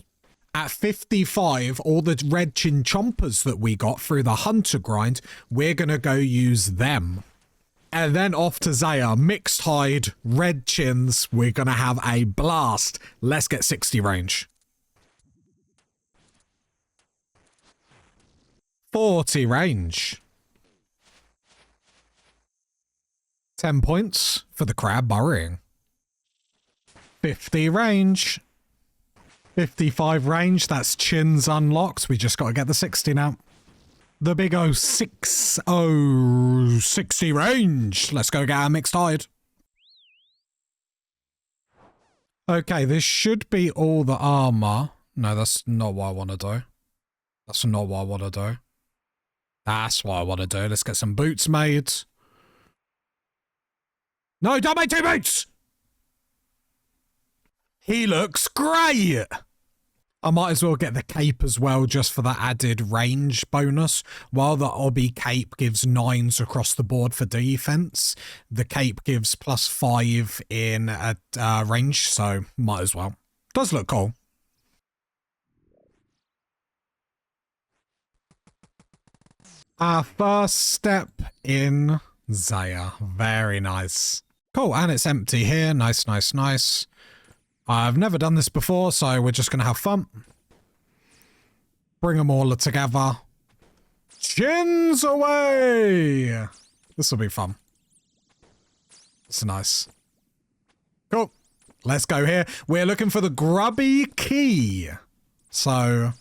At 55, all the red chin chompers that we got through the hunter grind, we're going to go use them. And then off to Zaya, mixed hide, red chins, we're going to have a blast. Let's get 60 range. 40 range. 10 points for the crab burrowing. 50 range. 55 range, that's chins unlocked. We just got to get the 60 now. The big 60 range. Let's go get our mixed hide. Okay, this should be all the armor. No, that's not what I want to do. That's not what I want to do. That's what I want to do. Let's get some boots made. No, don't make 2 boots! He looks great! I might as well get the cape as well, just for that added range bonus. While the obby cape gives 9s across the board for defense, the cape gives +5 in range, so might as well. Does look cool. Our first step in Zaya. Very nice. Cool, and it's empty here. Nice, nice, nice. I've never done this before, so we're just going to have fun. Bring them all together. Chins away! This will be fun. It's nice. Cool. Let's go here. We're looking for the grubby key. So,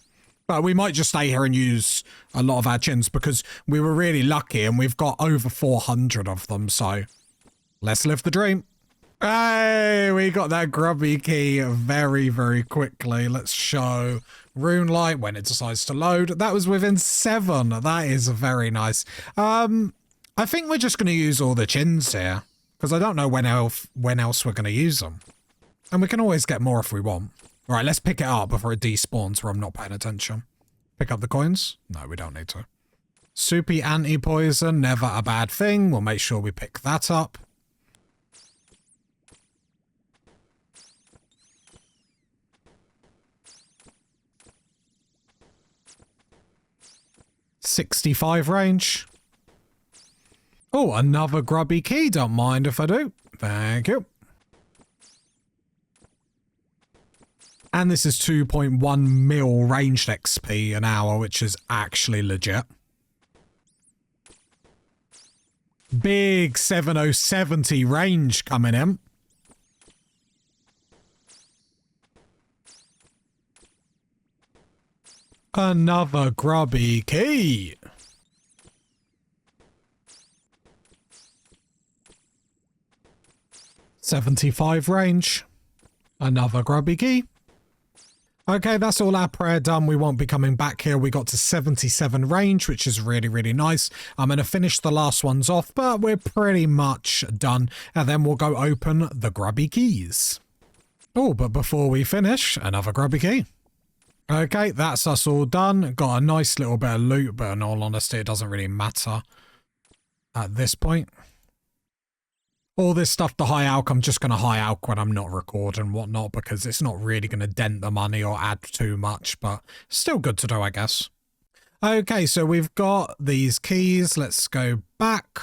but we might just stay here and use a lot of our chins because we were really lucky and we've got over 400 of them. So let's live the dream. Hey, we got that grubby key very, very quickly. Let's show rune light when it decides to load. That was within 7. That is very nice. I think we're just going to use all the chins here because I don't know when else we're going to use them. And we can always get more if we want. All right, let's pick it up before it despawns where I'm not paying attention. Pick up the coins? No, we don't need to. Soupy anti-poison, never a bad thing. We'll make sure we pick that up. .65 range. Oh, another grubby key. Don't mind if I do. Thank you. And this is 2.1 mil ranged XP an hour, which is actually legit. Big 7070 range coming in. Another grubby key. .75 range. Another grubby key. Okay, that's all our prayer done. We won't be coming back here. We got to 77 range, which is really, really nice. I'm going to finish the last ones off, but we're pretty much done. And then we'll go open the grubby keys. Oh, but before we finish, another grubby key. Okay, that's us all done. Got a nice little bit of loot, but in all honesty, it doesn't really matter at this point. All this stuff, the high alch, I'm just going to high alch when I'm not recording and whatnot because it's not really going to dent the money or add too much, but still good to do, I guess. Okay, so we've got these keys. Let's go back.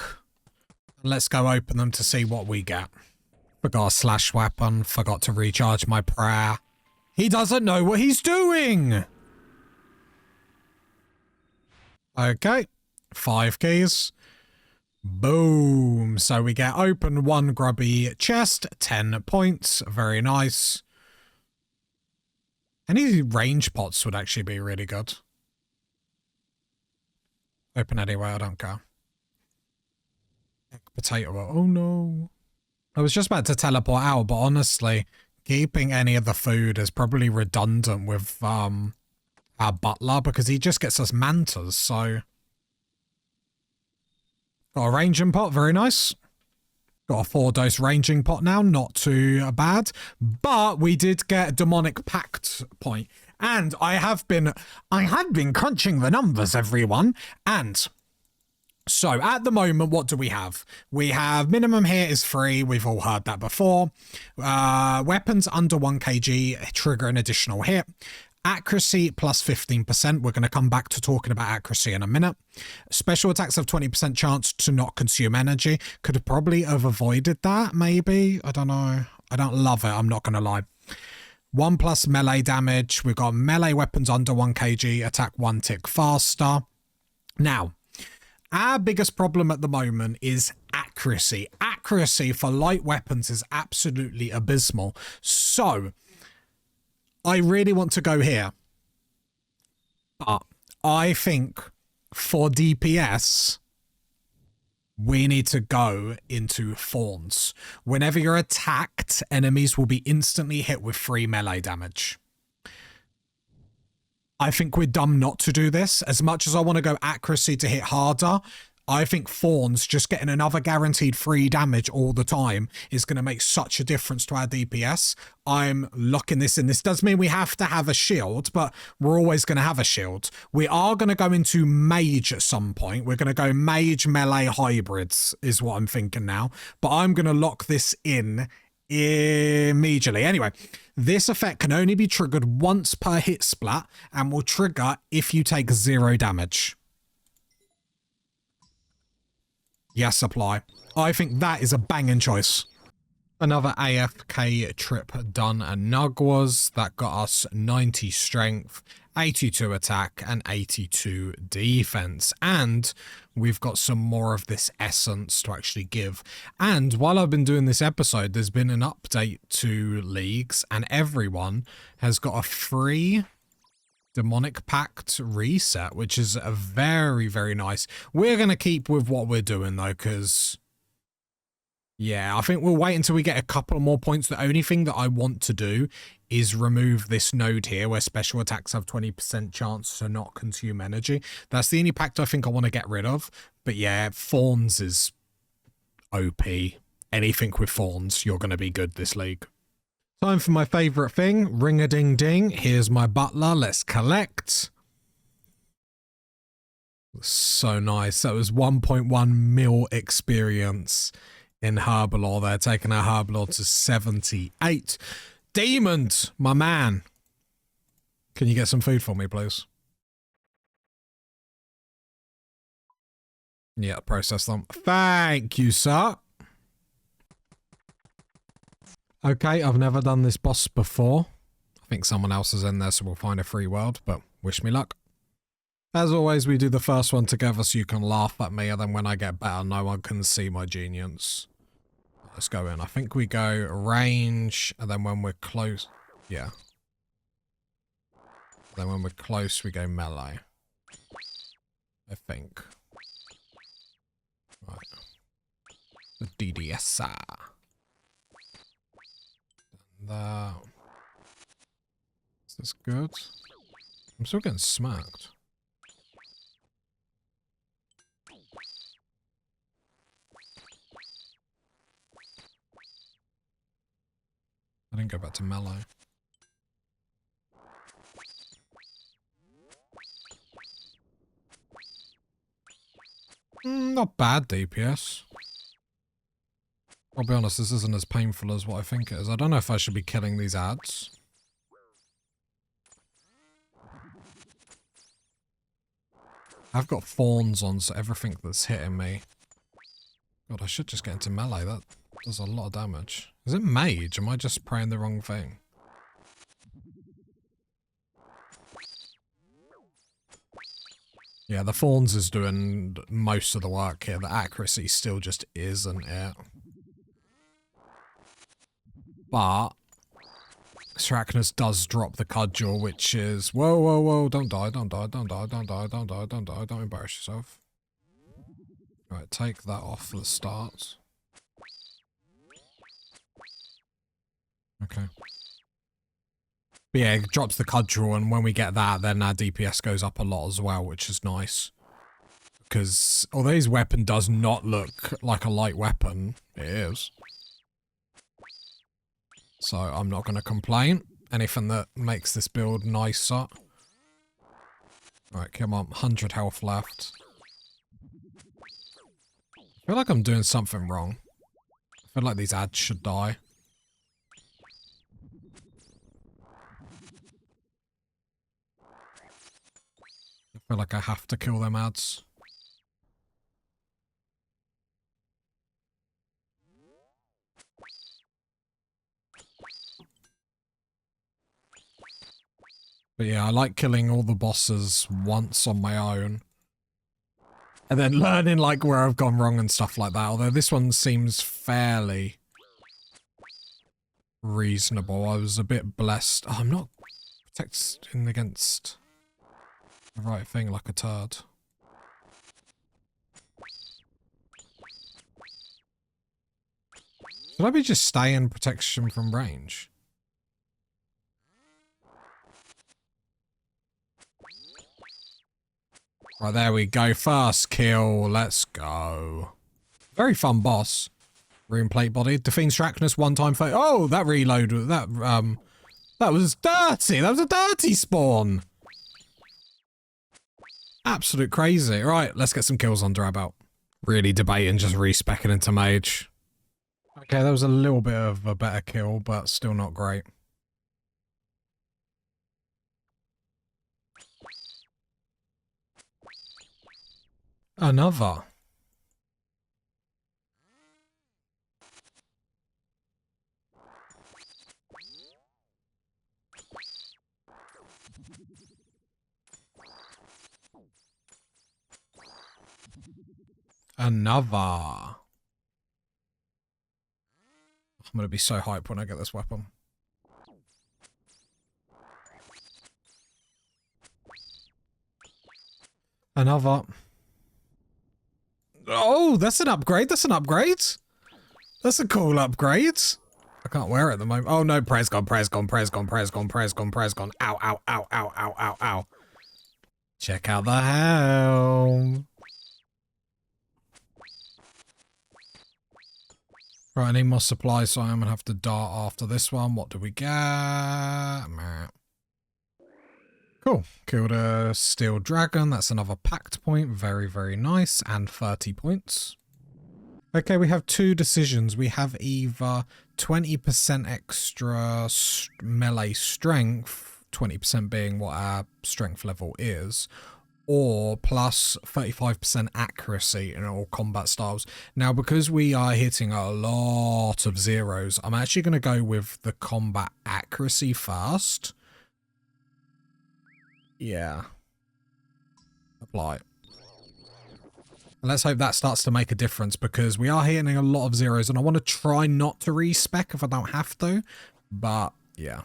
Let's go open them to see what we get. Forgot a slash weapon. Forgot to recharge my prayer. He doesn't know what he's doing. Okay, 5 keys. Boom. So we get open 1 grubby chest, 10 points. Very nice. Any range pots would actually be really good. Open anyway, I don't care. Potato. Oh no. I was just about to teleport out, but honestly, keeping any of the food is probably redundant with our butler because he just gets us mantas, so... Got a ranging pot, very nice. Got a 4-dose ranging pot now, not too bad. But we did get a demonic pact point. And I have been crunching the numbers, everyone. And so at the moment, what do we have? We have minimum here is free. We've all heard that before. Weapons under 1 kg trigger an additional hit. Accuracy plus 15%. We're going to come back to talking about accuracy in a minute. Special attacks have 20% chance to not consume energy. Could have probably have avoided that, maybe. I don't know. I don't love it. I'm not going to lie. 1+ melee damage. We've got melee weapons under 1 kg. Attack 1 tick faster. Now, our biggest problem at the moment is accuracy. Accuracy for light weapons is absolutely abysmal. So... I really want to go here, but I think for DPS, we need to go into Thorns. Whenever you're attacked, enemies will be instantly hit with 3 melee damage. I think we're dumb not to do this. As much as I want to go accuracy to hit harder, I think Thorns, just getting another guaranteed 3 damage all the time, is going to make such a difference to our DPS. I'm locking this in. This does mean we have to have a shield, but we're always going to have a shield. We are going to go into mage at some point. We're going to go mage melee hybrids is what I'm thinking now. But I'm going to lock this in immediately. Anyway, this effect can only be triggered once per hit splat and will trigger if you take 0 damage. Yes, apply. I think that is a banging choice. Another AFK trip done and Nugwas. That got us 90 strength, 82 attack, and 82 defense. And we've got some more of this essence to actually give. And while I've been doing this episode, there's been an update to Leagues, and everyone has got a free demonic pact reset, which is a very, very nice. We're going to keep with what we're doing, though, because... yeah, I think we'll wait until we get a couple more points. The only thing that I want to do is remove this node here where special attacks have 20% chance to not consume energy. That's the only pact I think I want to get rid of. But yeah, Fawns is OP. Anything with Fawns, you're going to be good this league. Time for my favourite thing. Ring-a-ding-ding. Here's my butler. Let's collect. So nice. That was 1.1 mil experience. In Herbalore, they're taking our Herbalore to 78. Demon, my man. Can you get some food for me, please? Yeah, process them. Thank you, sir. Okay, I've never done this boss before. I think someone else is in there, so we'll find a free world, but wish me luck. As always, we do the first one together so you can laugh at me, and then when I get better, no one can see my genius. Let's go in. I think we go range, and then when we're close... yeah. Then when we're close, we go melee. I think. Right. The DDSR. That. Is this good? I'm still getting smacked. I didn't go back to melee. Not bad DPS. I'll be honest, this isn't as painful as what I think it is. I don't know if I should be killing these ads. I've got Fawns on, so everything that's hitting me... God, I should just get into melee. That does a lot of damage. Is it mage? Am I just praying the wrong thing? Yeah, the Fawns is doing most of the work here. The accuracy still just isn't it. But Shracnus does drop the cudgel, which is... whoa, whoa, whoa, don't die, don't die, don't die, don't die, don't die, don't die, don't embarrass yourself. Right, take that off for the start. Okay. But yeah, it drops the cudgel, and when we get that, then our DPS goes up a lot as well, which is nice. Because although his weapon does not look like a light weapon, it is. So I'm not going to complain. Anything that makes this build nicer. Right, come on, 100 health left. I feel like I'm doing something wrong. I feel like these ads should die. I feel like I have to kill them ads. But yeah, I like killing all the bosses once on my own. And then learning like where I've gone wrong and stuff like that. Although this one seems fairly reasonable. I was a bit blessed. Oh, I'm not protecting against the right thing like a turd. Should I be just staying protection from range? Right, there we go. First kill. Let's go. Very fun boss. Rune plate body. Defeats Shracnus one time. Oh, that reload. That was dirty. That was a dirty spawn. Absolute crazy. Right, let's get some kills under our belt. Really debating just respecking into mage. Okay, that was a little bit of a better kill, but still not great. Another. Another. I'm going to be so hyped when I get this weapon. Another. Oh, that's an upgrade. That's an upgrade. That's a cool upgrade. I can't wear it at the moment. Oh no, press gone, press gone, press gone, press gone, press gone, press gone. Ow, ow, ow, ow, ow, ow, ow. Check out the helm. Right, I need more supplies, so I'm going to have to dart after this one. What do we get? Cool. Killed a steel dragon. That's another pact point. Very, very nice. And 30 points. Okay, we have two decisions. We have either 20% extra melee strength, 20% being what our strength level is, or plus 35% accuracy in all combat styles. Now, because we are hitting a lot of zeros, I'm actually going to go with the combat accuracy first. Yeah. Apply. And let's hope that starts to make a difference, because we are hitting a lot of zeros, and I want to try not to respec if I don't have to. But, yeah.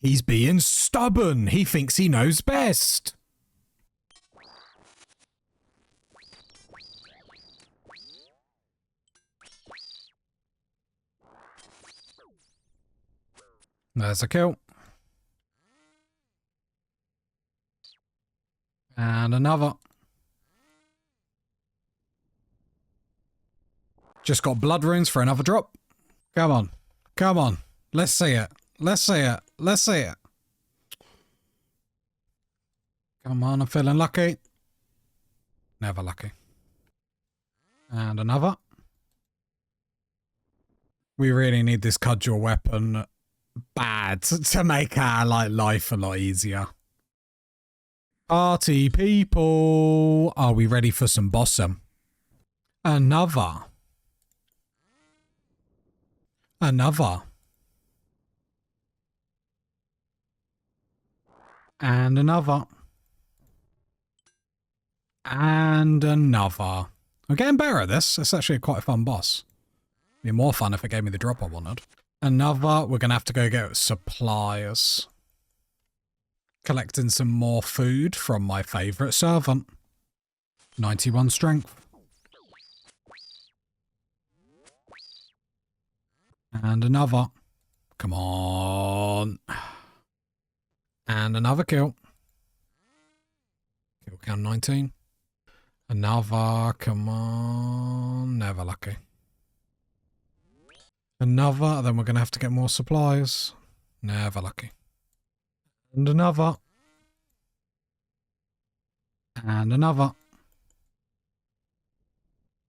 He's being stubborn. He thinks he knows best. There's a kill. And another. Just got blood runes for another drop. Come on. Come on. Let's see it. Let's see it. Let's see it. Come on, I'm feeling lucky. Never lucky. And another. We really need this cudgel weapon bad to make our life a lot easier. Party people. Are we ready for some bossum? Another. Another. And another. And another. I'm getting better at this. It's actually quite a fun boss. It'd be more fun if it gave me the drop I wanted. Another. We're going to have to go get supplies. Collecting some more food from my favourite servant. 91 strength. And another. Come on. And another kill. Kill count 19. Another. Come on. Never lucky. Another. Then we're going to have to get more supplies. Never lucky. And another. And another.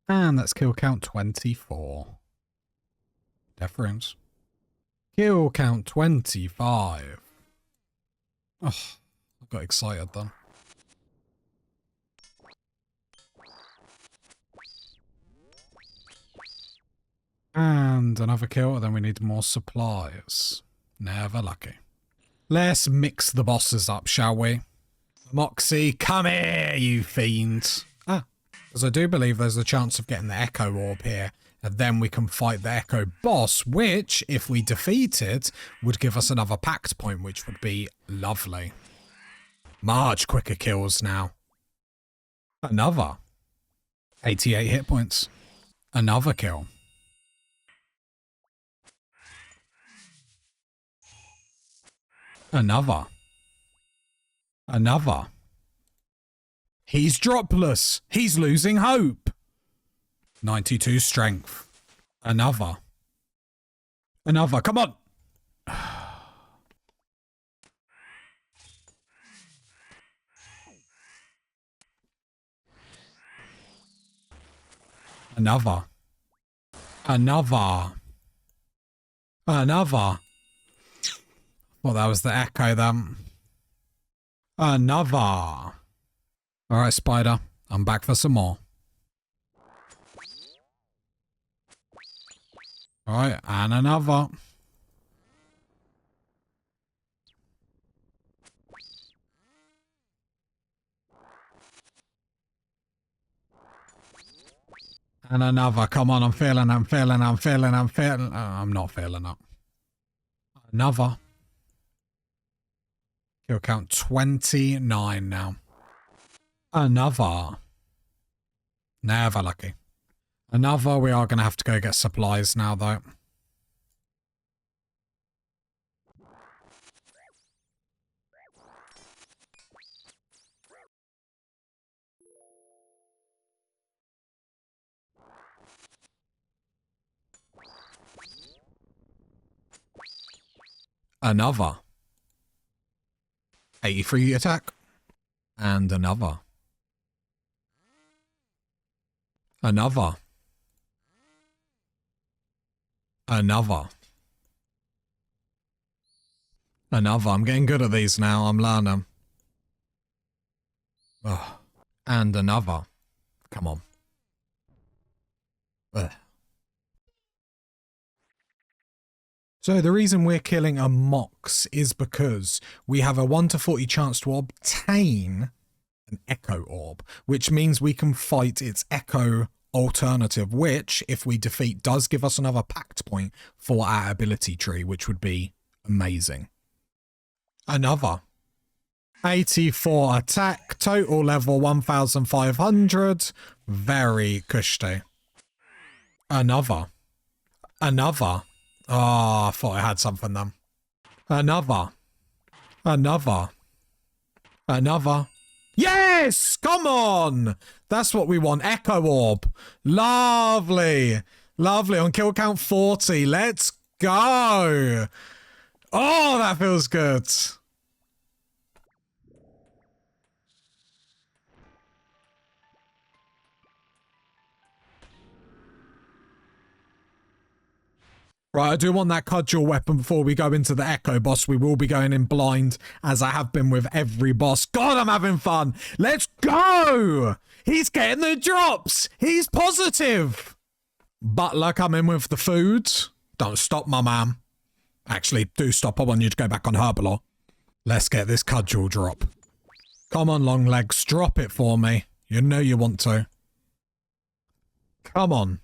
And that's kill count 24. Deference. Kill count 25. Oh, I got excited then. And another kill, and then we need more supplies. Never lucky. Let's mix the bosses up, shall we? Moxie, come here, you fiend. Ah, because I do believe there's a chance of getting the Echo Orb here. And then we can fight the Echo boss, which, if we defeat it, would give us another pact point, which would be lovely. Much quicker kills now. Another. 88 hit points. Another kill. Another. Another. He's dropless. He's losing hope. 92 strength. Another. Another. Come on. Another. Another. Another. Well, that was the echo then. Another. All right, Spider. I'm back for some more. All right, and another. And another. Come on, I'm feeling. I'm not feeling it. Another. Kill count 29 now. Another. Never lucky. Another. We are going to have to go get supplies now, though. Another. 83 attack. And another. Another. Another. Another. I'm getting good at these now. I'm learning. Ugh. And another. Come on. Ugh. So the reason we're killing a Mox is because we have a 1 to 40 chance to obtain an Echo Orb, which means we can fight its Echo alternative, which, if we defeat, does give us another Pact point for our ability tree, which would be amazing. Another. 84 attack, total level 1500, very cushy. Another. Another. Oh, I thought I had something then. Another. Another. Another. Yes! Come on! That's what we want. Echo Orb. Lovely. Lovely. On kill count 40. Let's go. Oh, that feels good. Right, I do want that cudgel weapon before we go into the Echo boss. We will be going in blind, as I have been with every boss. God, I'm having fun. Let's go. He's getting the drops. He's positive. Butler coming with the food. Don't stop, my man. Actually, do stop. I want you to go back on Herbalaw. Let's get this cudgel drop. Come on, long legs. Drop it for me. You know you want to. Come on.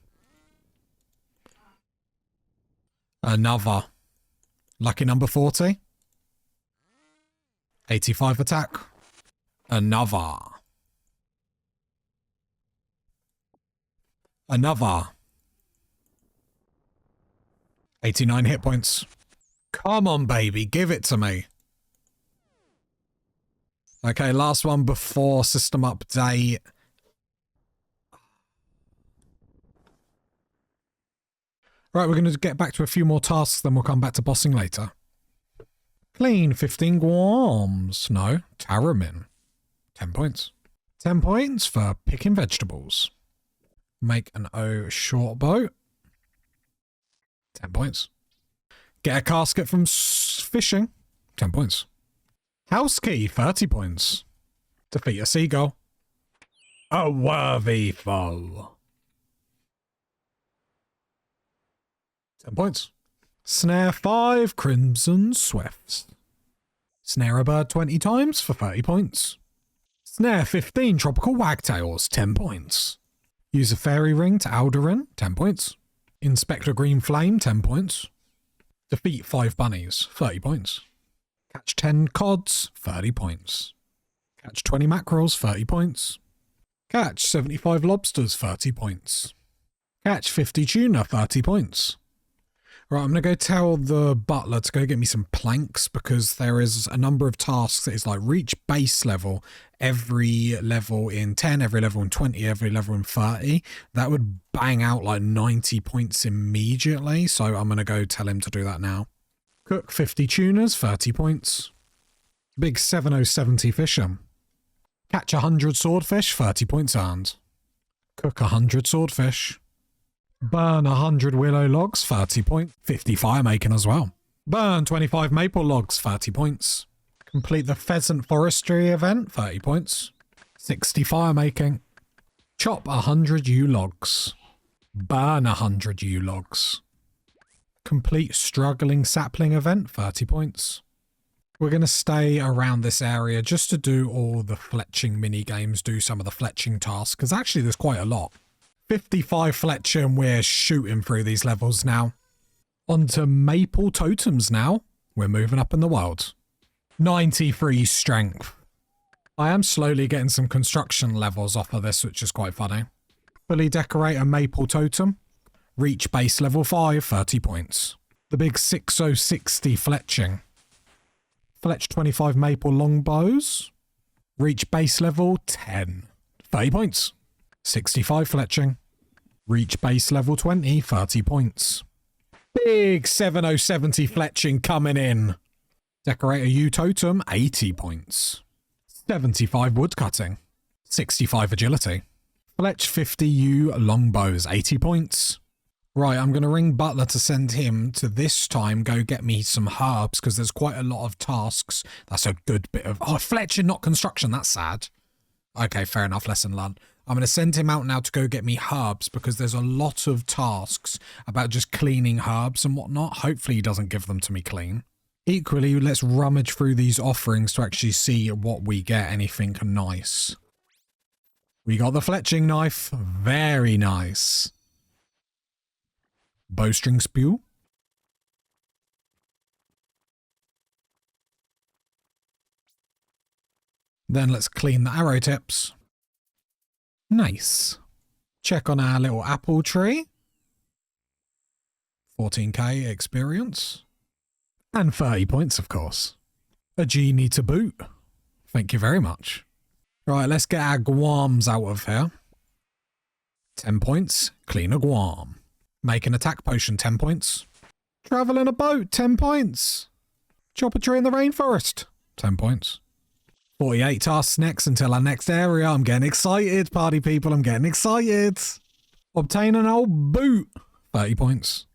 Another. Lucky number 40. 85 attack. Another. Another. 89 hit points. Come on, baby. Give it to me. Okay, last one before system update. Right, we're going to get back to a few more tasks, then we'll come back to bossing later. Clean 15 guams. No, Taramin. 10 points. 10 points for picking vegetables. Make an O short boat. 10 points. Get a casket from fishing. 10 points. House key, 30 points. Defeat a seagull. A worthy foe. 10 points. Snare 5 Crimson Swifts. Snare a bird 20 times for 30 points. Snare 15 Tropical Wagtails, 10 points. Use a fairy ring to Alderin, 10 points. Inspect a green flame, 10 points. Defeat 5 bunnies, 30 points. Catch 10 cods, 30 points. Catch 20 mackerels, 30 points. Catch 75 lobsters, 30 points. Catch 50 tuna, 30 points. Right, I'm going to go tell the butler to go get me some planks, because there is a number of tasks that is like reach base level, every level in 10, every level in 20, every level in 30. That would bang out like 90 points immediately, so I'm going to go tell him to do that now. Cook 50 tunas, 30 points. Big 7070 fisher. Catch 100 swordfish, 30 points earned. Cook 100 swordfish. Burn 100 willow logs, 30 points. 50 fire making as well. Burn 25 maple logs, 30 points. Complete the pheasant forestry event, 30 points. 60 fire making. Chop 100 yew logs. Burn 100 yew logs. Complete struggling sapling event, 30 points. We're going to stay around this area just to do all the fletching mini games, do some of the fletching tasks, because actually there's quite a lot. 55 Fletcher and we're shooting through these levels now. On to maple totems now. We're moving up in the world. 93 strength. I am slowly getting some construction levels off of this, which is quite funny. Fully decorate a maple totem. Reach base level 5, 30 points. The big 6060 fletching. Fletch 25 maple longbows. Reach base level 10, 30 points. 65 fletching. Reach base level 20, 30 points. Big 7070 fletching coming in. Decorate a U totem, 80 points. 75 woodcutting. 65 agility. Fletch 50 U longbows, 80 points. Right, I'm going to ring Butler to send him to this time go get me some herbs because there's quite a lot of tasks. That's a good bit of... Oh, Fletcher, not construction. That's sad. Okay, fair enough. Lesson learned. I'm going to send him out now to go get me herbs because there's a lot of tasks about just cleaning herbs and whatnot. Hopefully he doesn't give them to me clean. Equally, let's rummage through these offerings to actually see what we get. Anything nice. We got the fletching knife. Very nice. Bowstring spew. Then let's clean the arrow tips. Nice. Check on our little apple tree. 14k experience. And 30 points, of course. A genie to boot. Thank you very much. Right, let's get our guams out of here. 10 points. Clean a guam. Make an attack potion, 10 points. Travel in a boat, 10 points. Chop a tree in the rainforest, 10 points. 48 tasks next until our next area. I'm getting excited, party people. I'm getting excited. Obtain an old boot, 30 points.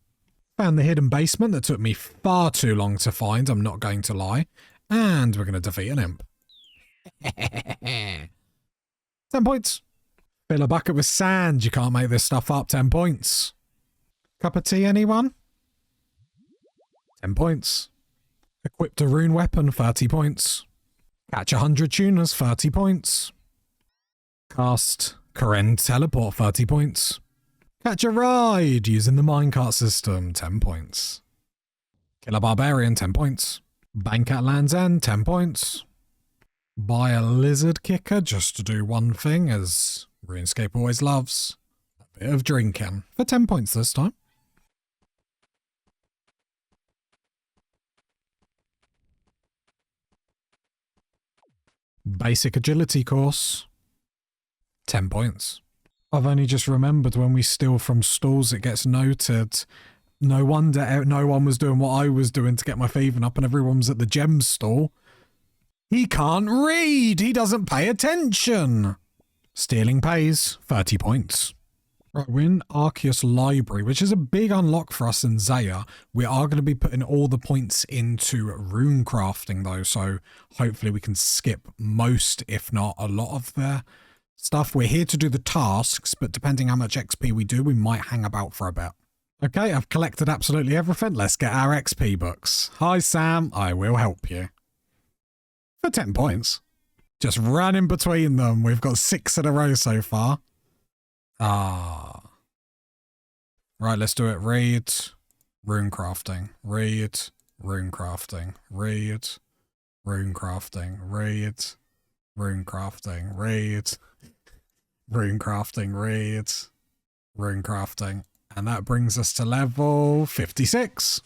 Found the hidden basement that took me far too long to find, I'm not going to lie. And we're going to defeat an imp. 10 points. Fill a bucket with sand. You can't make this stuff up, 10 points. Cup of tea, anyone? 10 points. Equipped a rune weapon, 30 points. Catch 100 tuners, 30 points. Cast Karen teleport, 30 points. Catch a ride using the minecart system, 10 points. Kill a barbarian, 10 points. Bank at Land's End, 10 points. Buy a lizard kicker just to do one thing, as RuneScape always loves. A bit of drinking, for 10 points this time. Basic agility course, 10 points. I've only just remembered when we steal from stalls it gets noted. No wonder no one was doing what I was doing to get my thieving up and everyone was at the gem stall. He can't read! He doesn't pay attention! Stealing pays, 30 points. Right, we're in Arceus Library, which is a big unlock for us in Zaya. We are going to be putting all the points into rune crafting though, so hopefully we can skip most, if not a lot of the stuff. We're here to do the tasks, but depending how much XP we do, we might hang about for a bit. Okay, I've collected absolutely everything. Let's get our XP books. Hi Sam, I will help you. For 10 points. Just run in between them. We've got 6 in a row so far. Ah. Right, let's do it. Read. Rune crafting. Read. Rune crafting. Read. Rune crafting. Read. Rune crafting. Read. Rune crafting. Read. Rune crafting. And that brings us to level 56.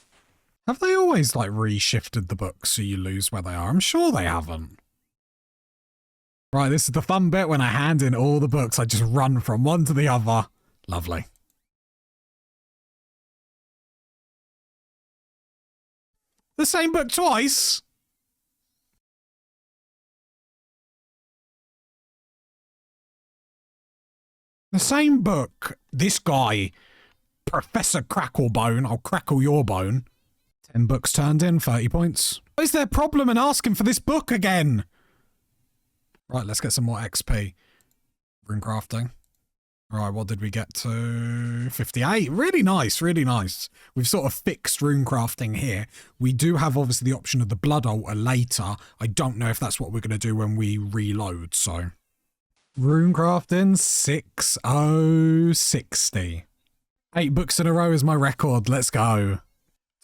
Have they always, like, reshifted the books so you lose where they are? I'm sure they haven't. Right, this is the fun bit when I hand in all the books. I just run from one to the other. Lovely. The same book twice? The same book. This guy, Professor Cracklebone, I'll crackle your bone. 10 books turned in, 30 points. What is their problem in asking for this book again? Right, let's get some more XP. Rune crafting. Right, what did we get to? 58. Really nice, really nice. We've sort of fixed rune crafting here. We do have obviously the option of the blood altar later. I don't know if that's what we're going to do when we reload, so. Runecrafting 6060. 8 books in a row is my record. Let's go.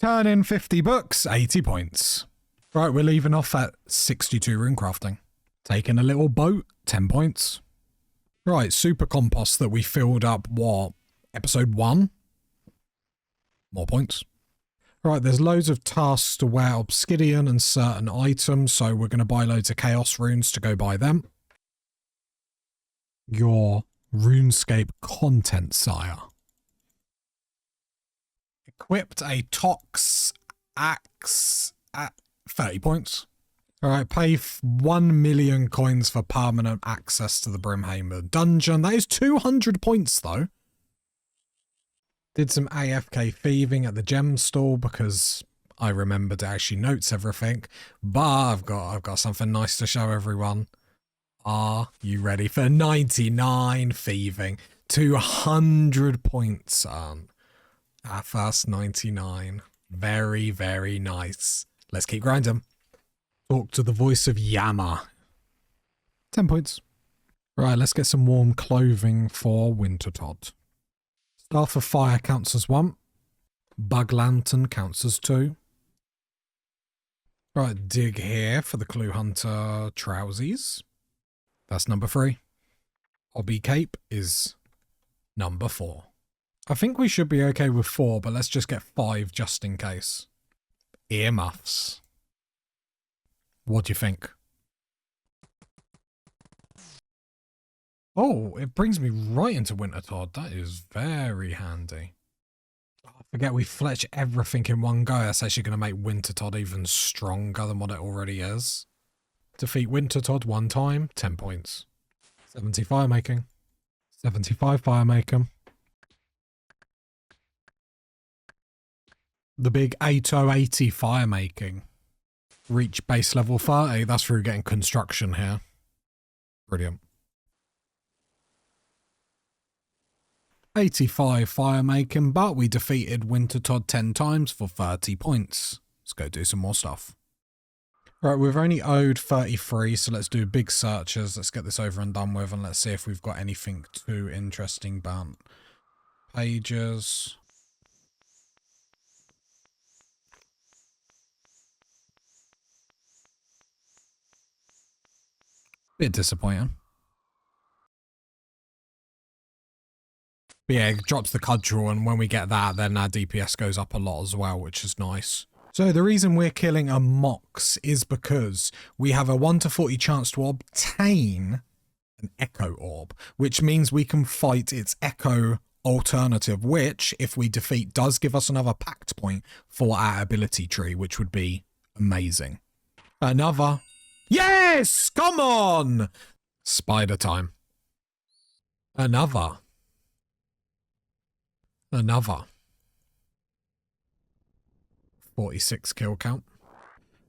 Turn in 50 books, 80 points. Right, we're leaving off at 62 runecrafting. Taking a little boat, 10 points. Right, super compost that we filled up, what, episode 1? More points. Right, there's loads of tasks to wear obsidian and certain items, so we're going to buy loads of chaos runes to go buy them. Your RuneScape content, sire. Equipped a Tox axe at 30 points. Alright, pay 1 million coins for permanent access to the Brimhaven dungeon. That is 200 points though. Did some AFK thieving at the gem stall because I remembered it actually notes everything. But I've got something nice to show everyone. Are you ready for 99 thieving? 200 points at first 99. Very, very nice. Let's keep grinding. Talk to the voice of Yama. 10 points. Right, let's get some warm clothing for Winter Todd. Staff of Fire counts as 1. Bug Lantern counts as 2. Right, dig here for the Clue Hunter trousies. That's number 3. Hobby Cape is number 4. I think we should be okay with 4, but let's just get 5 just in case. Earmuffs. What do you think? Oh, it brings me right into Winter Todd. That is very handy. I forget we fletch everything in one go. That's actually going to make Winter Todd even stronger than what it already is. Defeat Winter Todd 1 time, 10 points. 70 fire making. 75 fire making. The big 8080 fire making. Reach base level 30. That's through getting construction here. Brilliant. 85 fire making, but we defeated Winter Todd 10 times for 30 points. Let's go do some more stuff. Right, we've only owed 33, so let's do big searches. Let's get this over and done with, and let's see if we've got anything too interesting about pages. Bit disappointing. But yeah, it drops the cudgel, and when we get that, then our DPS goes up a lot as well, which is nice. So the reason we're killing a Mox is because we have a 1 to 40 chance to obtain an Echo Orb, which means we can fight its Echo alternative, which, if we defeat, does give us another Pact point for our ability tree, which would be amazing. Another... Yes! Come on! Spider time. Another. 46 kill count.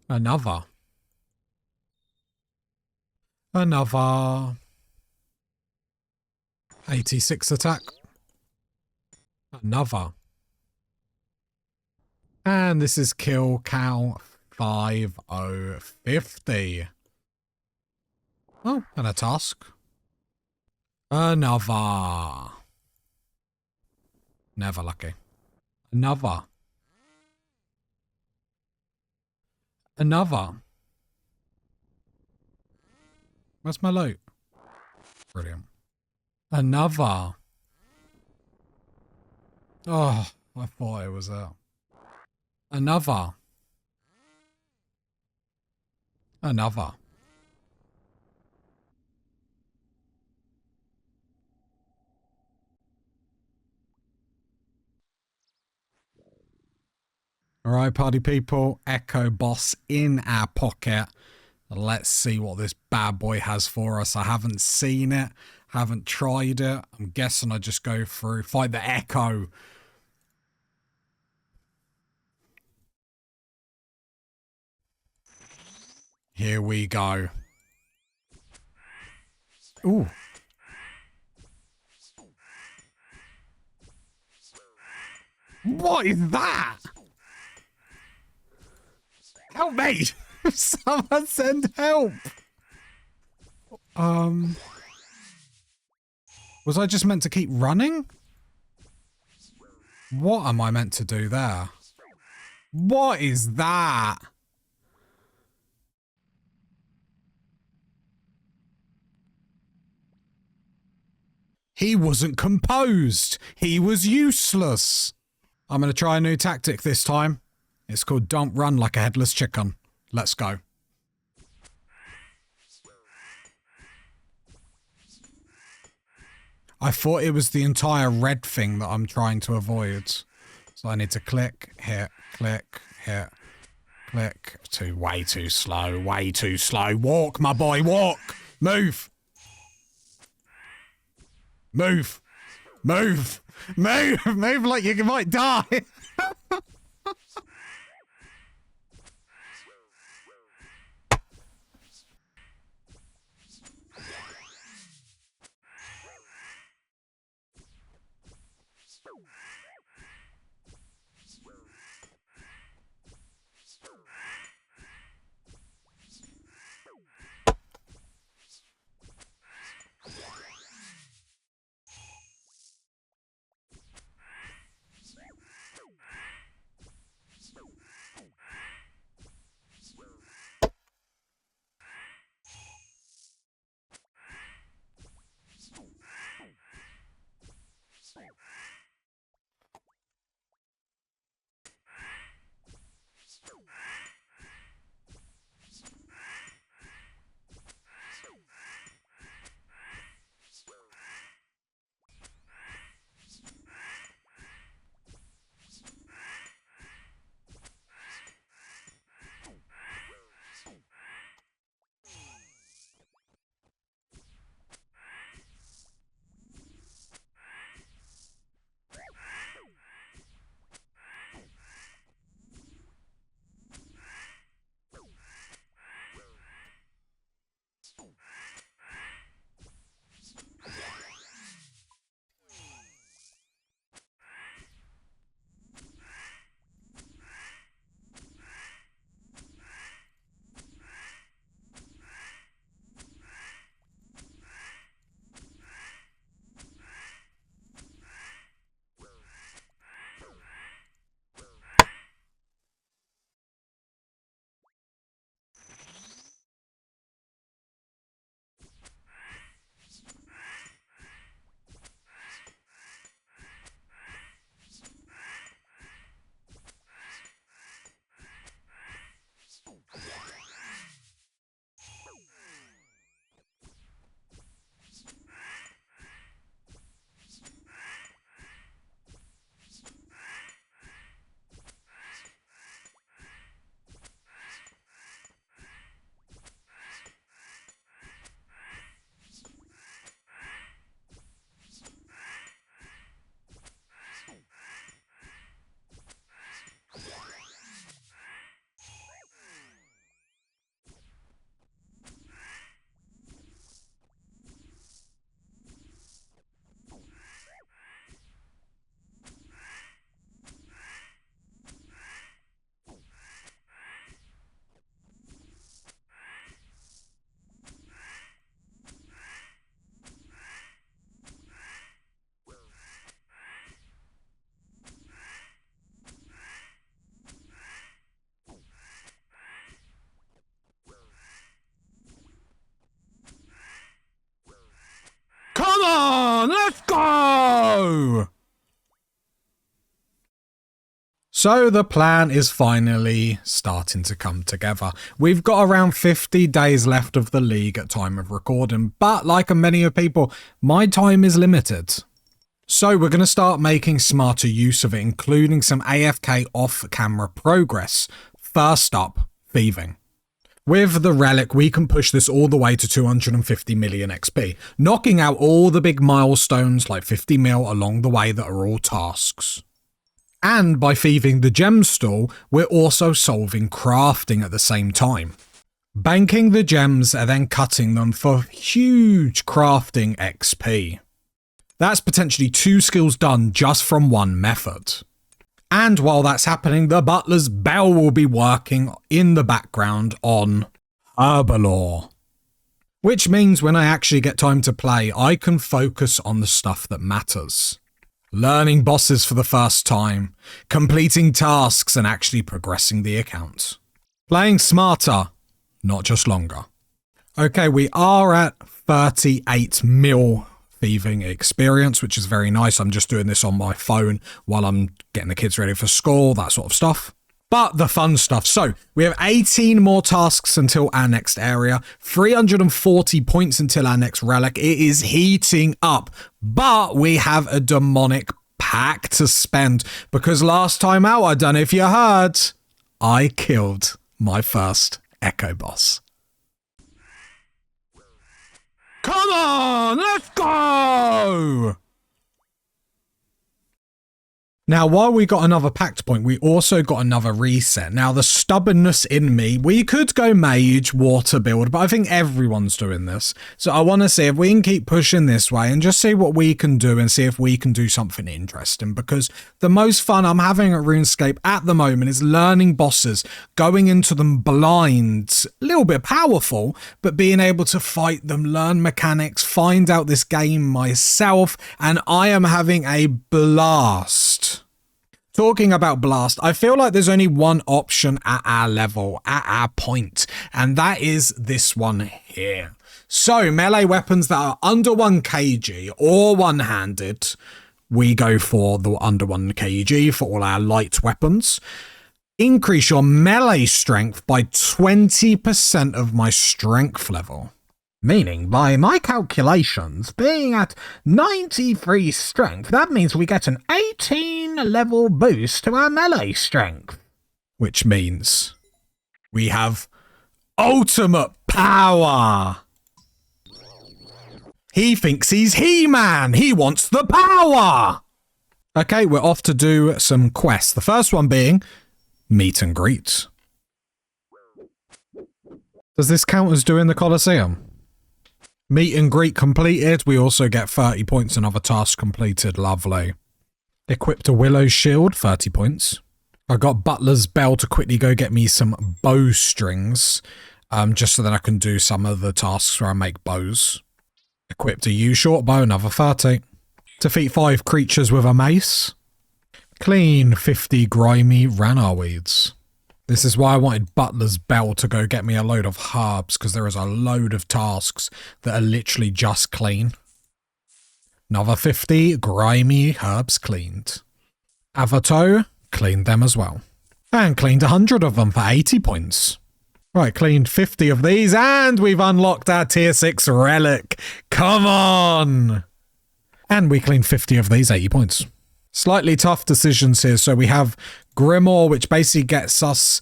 Another. 86 attack. Another. And this is kill count 5050. Oh, and a task. Another. Never lucky. Another. Where's my loot? Brilliant. Another. Oh, I thought it was out. Another. Alright, party people, Echo Boss in our pocket. Let's see what this bad boy has for us. I haven't seen it, haven't tried it. I'm guessing I just go through, fight the Echo. Here we go. Ooh. What is that? Help me! Someone send help! Was I just meant to keep running? What am I meant to do there? What is that? He wasn't composed. He was useless. I'm going to try a new tactic this time. It's called Don't Run Like a Headless Chicken. Let's go. I thought it was the entire red thing that I'm trying to avoid. So I need to click, hit, click, hit, click. Way too slow, way too slow. Walk, my boy, walk. Move. Move. Move. Move. Move like you might die. Come on, let's go! So the plan is finally starting to come together. We've got around 50 days left of the league at time of recording, but like many of people, my time is limited. So we're going to start making smarter use of it, including some AFK off-camera progress. First up, thieving. With the relic, we can push this all the way to 250 million XP, knocking out all the big milestones like 50 mil along the way that are all tasks. And by thieving the gem stall, we're also solving crafting at the same time. Banking the gems and then cutting them for huge crafting XP. That's potentially 2 skills done just from one method. And while that's happening, the butler's bell will be working in the background on Herbalore. Which means when I actually get time to play, I can focus on the stuff that matters. Learning bosses for the first time, completing tasks and actually progressing the account. Playing smarter, not just longer. Okay, we are at 38 mil thieving experience, which is very nice. I'm just doing this on my phone while I'm getting the kids ready for school, that sort of stuff. But the fun stuff. So we have 18 more tasks until our next area, 340 points until our next relic. It is heating up, but we have a demonic pack to spend because last time out, I don't know if you heard, I killed my first Echo boss. Come on, let's go! Now, while we got another pact point, we also got another reset. Now, the stubbornness in me, we could go mage, water build, but I think everyone's doing this. So I want to see if we can keep pushing this way and just see what we can do and see if we can do something interesting. Because the most fun I'm having at RuneScape at the moment is learning bosses, going into them blind, a little bit powerful, but being able to fight them, learn mechanics, find out this game myself, and I am having a blast. Talking about blast, I feel like there's only one option at our level, at our point, and that is this one here. So melee weapons that are under 1 kg or one-handed, we go for the under 1 kg for all our light weapons. Increase your melee strength by 20% of my strength level. Meaning, by my calculations, being at 93 strength, that means we get an 18 level boost to our melee strength. Which means we have ultimate power. He thinks he's He-Man. He wants the power. Okay, we're off to do some quests. The first one being meet and greet. Does this count as doing the Colosseum? Meet and greet completed. We also get 30 points. Another task completed. Lovely. Equipped a willow shield. 30 points. I got Butler's Bell to quickly go get me some bowstrings. Just so that I can do some of the tasks where I make bows. Equipped a yew short bow. Another 30. Defeat 5 creatures with a mace. Clean 50 grimy Ranar weeds. This is why I wanted Butler's Bell to go get me a load of herbs, because there is a load of tasks that are literally just clean. Another 50 grimy herbs cleaned. Avato cleaned them as well. And cleaned 100 of them for 80 points. Right, cleaned 50 of these, and we've unlocked our tier 6 relic. Come on! And we cleaned 50 of these, 80 points. Slightly tough decisions here. So we have Grimoire, which basically gets us,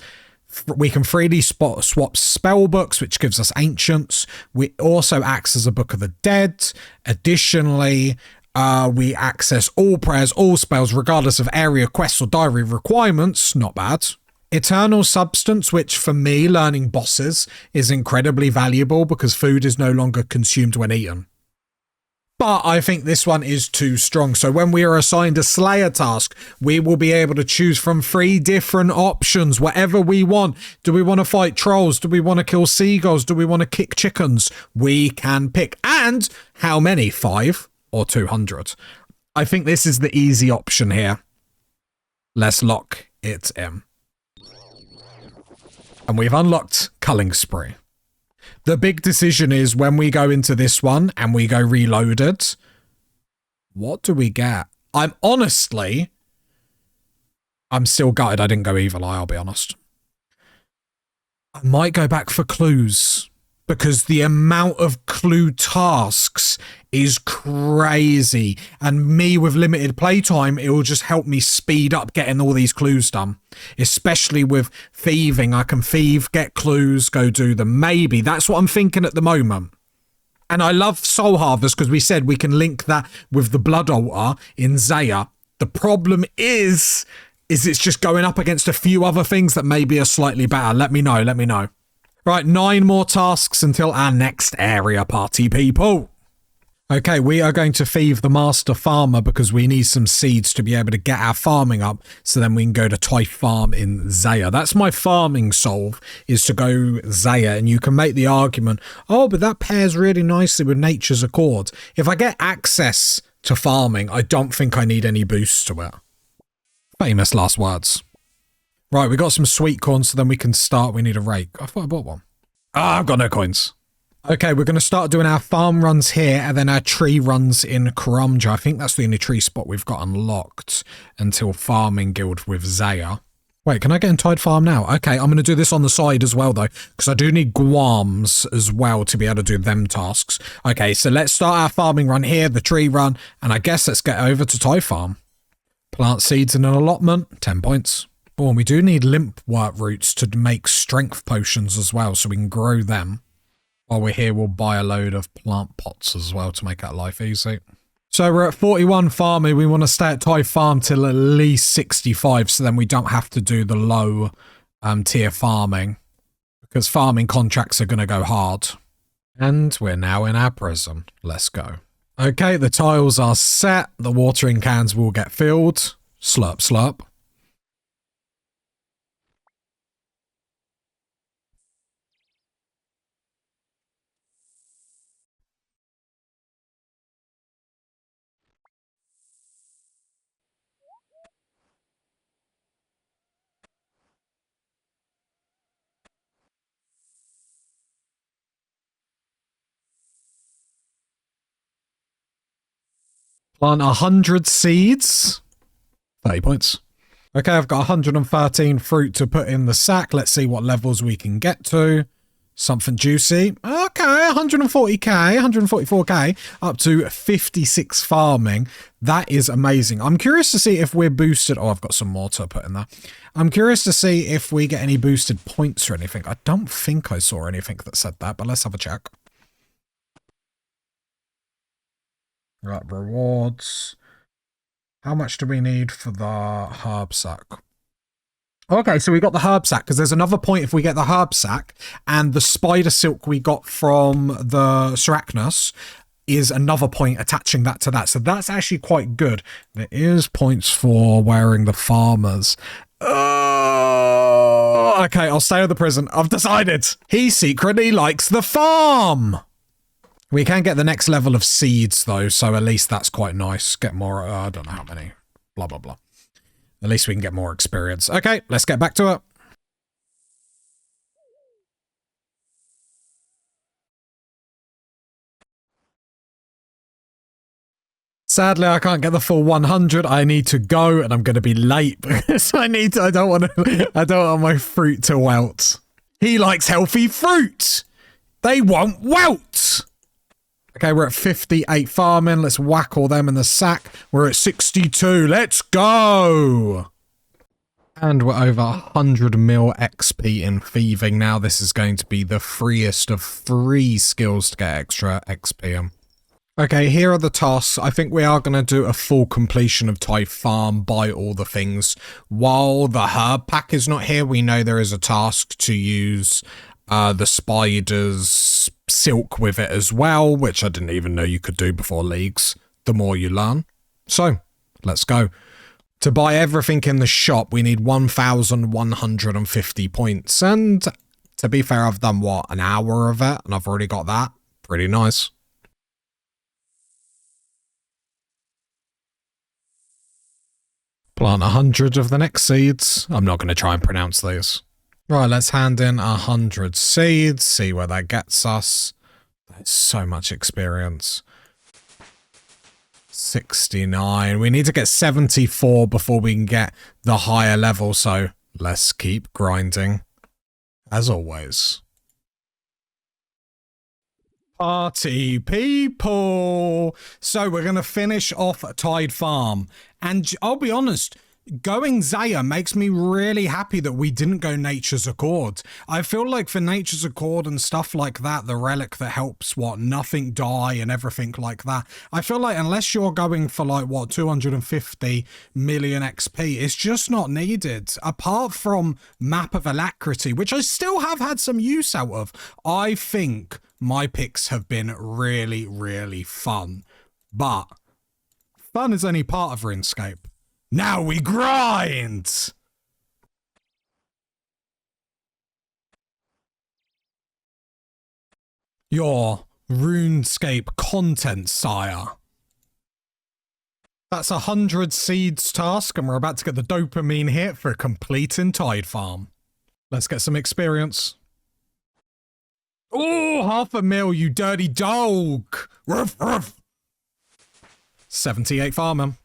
we can freely swap spell books, which gives us ancients. We also acts as a book of the dead. Additionally, we access all prayers, all spells, regardless of area, quests, or diary requirements. Not bad. Eternal substance, which for me, learning bosses, is incredibly valuable because food is no longer consumed when eaten. But I think this one is too strong. So when we are assigned a Slayer task, we will be able to choose from 3 different options, whatever we want. Do we want to fight trolls? Do we want to kill seagulls? Do we want to kick chickens? We can pick. And how many? 5 or 200? I think this is the easy option here. Let's lock it in. And we've unlocked Culling Spree. The big decision is when we go into this one and we go reloaded, what do we get? I'm still gutted I didn't go Evil Eye, I'll be honest. I might go back for clues because the amount of clue tasks is crazy. And me with limited playtime, it will just help me speed up getting all these clues done. Especially with thieving. I can thieve, get clues, go do them. Maybe. That's what I'm thinking at the moment. And I love Soul Harvest because we said we can link that with the Blood Altar in Zaya. The problem is it's just going up against a few other things that maybe are slightly better. Let me know. Right, 9 more tasks until our next area, party people. Okay, we are going to thieve the master farmer because we need some seeds to be able to get our farming up so then we can go to Ty Farm in Zaya. That's my farming solve, is to go Zaya, and you can make the argument, oh, but that pairs really nicely with Nature's Accord. If I get access to farming, I don't think I need any boosts to it. Famous last words. Right, we got some sweet corn so then we can start. We need a rake. I thought I bought one. Ah, I've got no coins. Okay, we're going to start doing our farm runs here and then our tree runs in Karamja. I think that's the only tree spot we've got unlocked until farming guild with Zaya. Wait, can I get in Tide Farm now? Okay, I'm going to do this on the side as well, though, because I do need Guams as well to be able to do them tasks. Okay, so let's start our farming run here, the tree run, and I guess let's get over to Tide Farm. Plant seeds in an allotment, 10 points. Oh, and we do need limp wort roots to make strength potions as well, so we can grow them. While we're here, we'll buy a load of plant pots as well to make our life easy. So we're at 41 farming. We want to stay at Ty Farm till at least 65, so then we don't have to do the low tier farming, because farming contracts are going to go hard. And we're now in our prison. Let's go. Okay, the tiles are set. The watering cans will get filled. Slurp, slurp. Plant 100 seeds. 30 points. Okay, I've got 113 fruit to put in the sack. Let's see what levels we can get to. Something juicy. Okay, 140k, 144k, up to 56 farming. That is amazing. I'm curious to see if we're boosted. Oh, I've got some more to put in there. I'm curious to see if we get any boosted points or anything. I don't think I saw anything that said that, but let's have a check. Right, rewards. How much do we need for the herb sack? Okay, so we got the herb sack, because there's another point if we get the herb sack, and the spider silk we got from the Sarachnos is another point attaching that to that. So that's actually quite good. There is points for wearing the farmers. Okay, I'll stay at the prison. I've decided. He secretly likes the farm. We can get the next level of seeds, though, so at least that's quite nice. Get more, I don't know how many. Blah, blah, blah. At least we can get more experience. Okay, let's get back to it. Sadly, I can't get the full 100. I need to go, and I'm going to be late because I don't want my fruit to wilt. He likes healthy fruit. They won't wilt. Okay, we're at 58 farming. Let's whack all them in the sack. We're at 62. Let's go. And we're over 100 mil XP in thieving now. This is going to be the freest of free skills to get extra XP in. Okay, here are the tasks. I think we are going to do a full completion of Ty Farm, buy all the things. While the herb pack is not here, we know there is a task to use the spider's silk with it as well, which I didn't even know you could do before Leagues. The more you learn. So, let's go. To buy everything in the shop, we need 1,150 points. And to be fair, I've done, what, an hour of it? And I've already got that. Pretty nice. Plant 100 of the next seeds. I'm not going to try and pronounce these. Right, let's hand in 100 seeds, see where that gets us. There's so much experience. 69. We need to get 74 before we can get the higher level, so let's keep grinding. As always. Party people! So we're going to finish off Tide Farm. And I'll be honest, going Zaya makes me really happy that we didn't go Nature's Accord. I feel like for Nature's Accord and stuff like that, the relic that helps, nothing die and everything like that, I feel like unless you're going for 250 million XP, it's just not needed. Apart from Map of Alacrity, which I still have had some use out of, I think my picks have been really, really fun. But fun is only part of RuneScape. Now we grind! Your RuneScape content, sire. That's 100 seeds task, and we're about to get the dopamine hit for completing Tide Farm. Let's get some experience. Oh, 500,000, you dirty dog! Ruff, ruff. 78 farming.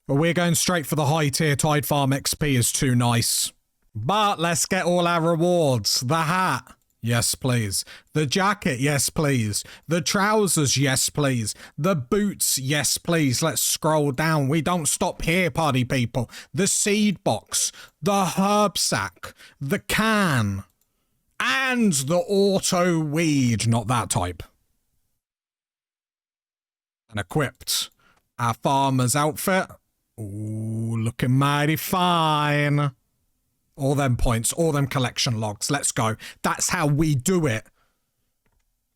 But we're going straight for the high tier. Tide Farm XP is too nice. But let's get all our rewards. The hat. Yes, please. The jacket, yes, please. The trousers, yes, please. The boots, yes, please. Let's scroll down. We don't stop here, party people. The seed box, the herb sack, the can, and the auto weed. Not that type. And equipped. Our farmer's outfit. Ooh, looking mighty fine. All them points, all them collection logs. Let's go. That's how we do it.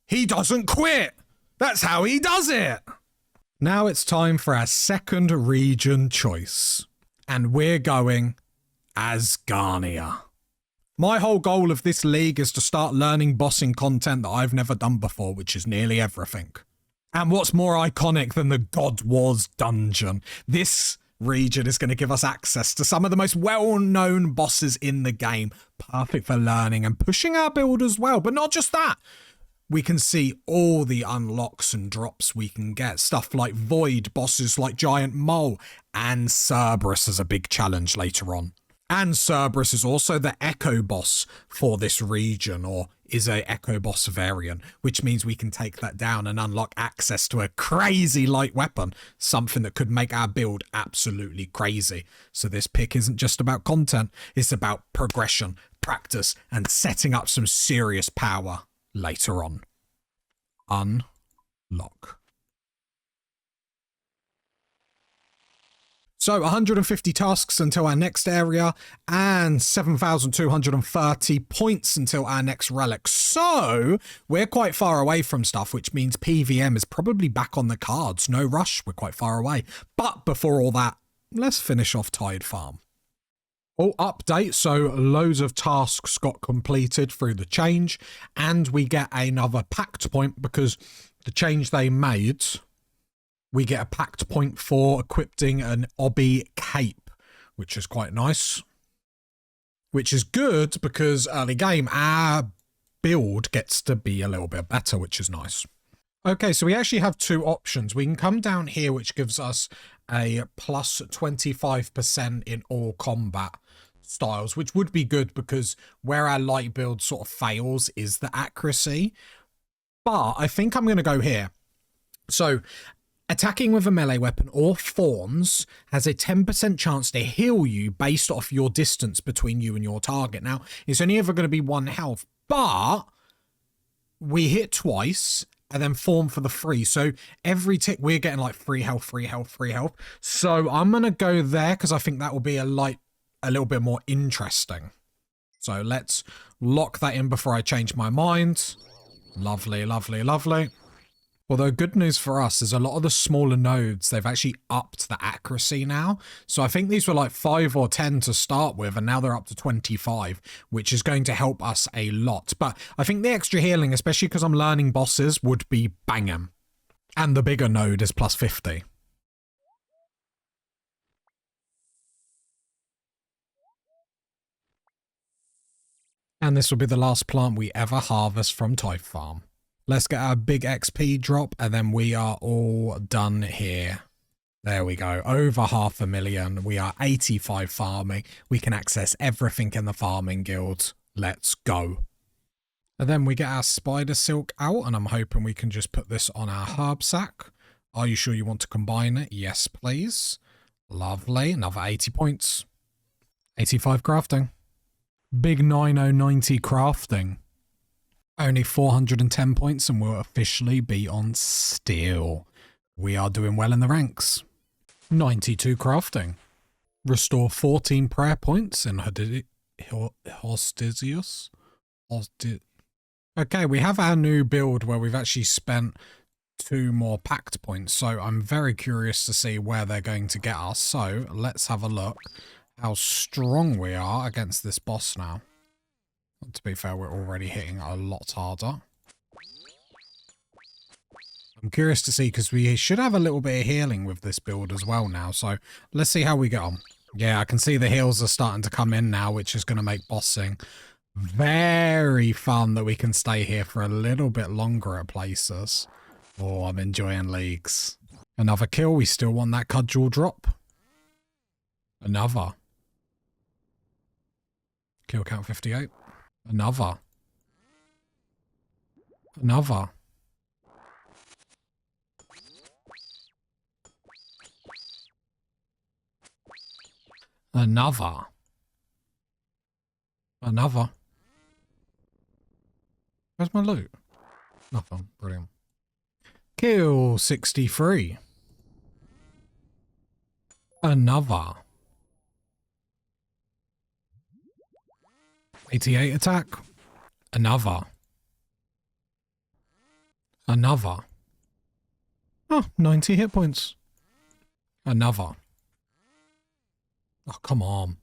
He doesn't quit. That's how he does it. Now it's time for our second region choice. And we're going Asgarnia. My whole goal of this league is to start learning bossing content that I've never done before, which is nearly everything. And what's more iconic than the God Wars dungeon? This region is going to give us access to some of the most well-known bosses in the game. Perfect for learning and pushing our build as well. But not just that. We can see all the unlocks and drops we can get. Stuff like Void, bosses like Giant Mole, and Cerberus as a big challenge later on. And Cerberus is also the Echo boss for this region, or is a Echo boss variant, which means we can take that down and unlock access to a crazy light weapon, something that could make our build absolutely crazy. So this pick isn't just about content, it's about progression, practice, and setting up some serious power later on. Unlock. So 150 tasks until our next area and 7,230 points until our next relic. So we're quite far away from stuff, which means PVM is probably back on the cards. No rush, we're quite far away. But before all that, let's finish off Tide Farm. Oh, update. So loads of tasks got completed through the change, and we get another pact point because the change they made. We get a pact point for equipping an obby cape, which is quite nice. Which is good because early game, our build gets to be a little bit better, which is nice. Okay, so we actually have two options. We can come down here, which gives us a plus 25% in all combat styles, which would be good because where our light build sort of fails is the accuracy. But I think I'm going to go here. So attacking with a melee weapon or thorns has a 10% chance to heal you based off your distance between you and your target. Now, it's only ever going to be 1 health, but we hit twice and then form for the free. So every tick we're getting like free health, free health, free health. So I'm going to go there because I think that will be a little bit more interesting. So let's lock that in before I change my mind. Lovely, lovely, lovely. Although good news for us is a lot of the smaller nodes, they've actually upped the accuracy now. So I think these were like 5 or 10 to start with, and now they're up to 25, which is going to help us a lot. But I think the extra healing, especially because I'm learning bosses, would be banging. And the bigger node is plus 50. And this will be the last plant we ever harvest from Tide Farm. Let's get our big XP drop, and then we are all done here. There we go. Over 500,000. We are 85 farming. We can access everything in the farming guild. Let's go. And then we get our spider silk out, and I'm hoping we can just put this on our herb sack. Are you sure you want to combine it? Yes, please. Lovely. Another 80 points. 85 crafting. Big 9090 crafting. Only 410 points and we'll officially be on steel. We are doing well in the ranks. 92 crafting. Restore 14 prayer points in Hostisius. Okay, we have our new build where we've actually spent 2 more pact points, so I'm very curious to see where they're going to get us. So let's have a look how strong we are against this boss now. To be fair, we're already hitting a lot harder. I'm curious to see, because we should have a little bit of healing with this build as well now, so let's see how we get on. Yeah, I can see the heals are starting to come in now, which is going to make bossing very fun, that we can stay here for a little bit longer at places. Oh, I'm enjoying Leagues. Another kill. We still want that cudgel drop. Another. Kill count 58. Another. Another. Another. Another. Where's my loot? Nothing. Brilliant. Kill 63. Another. 88 attack. Another. Another. Oh, 90 hit points. Another. Oh, come on.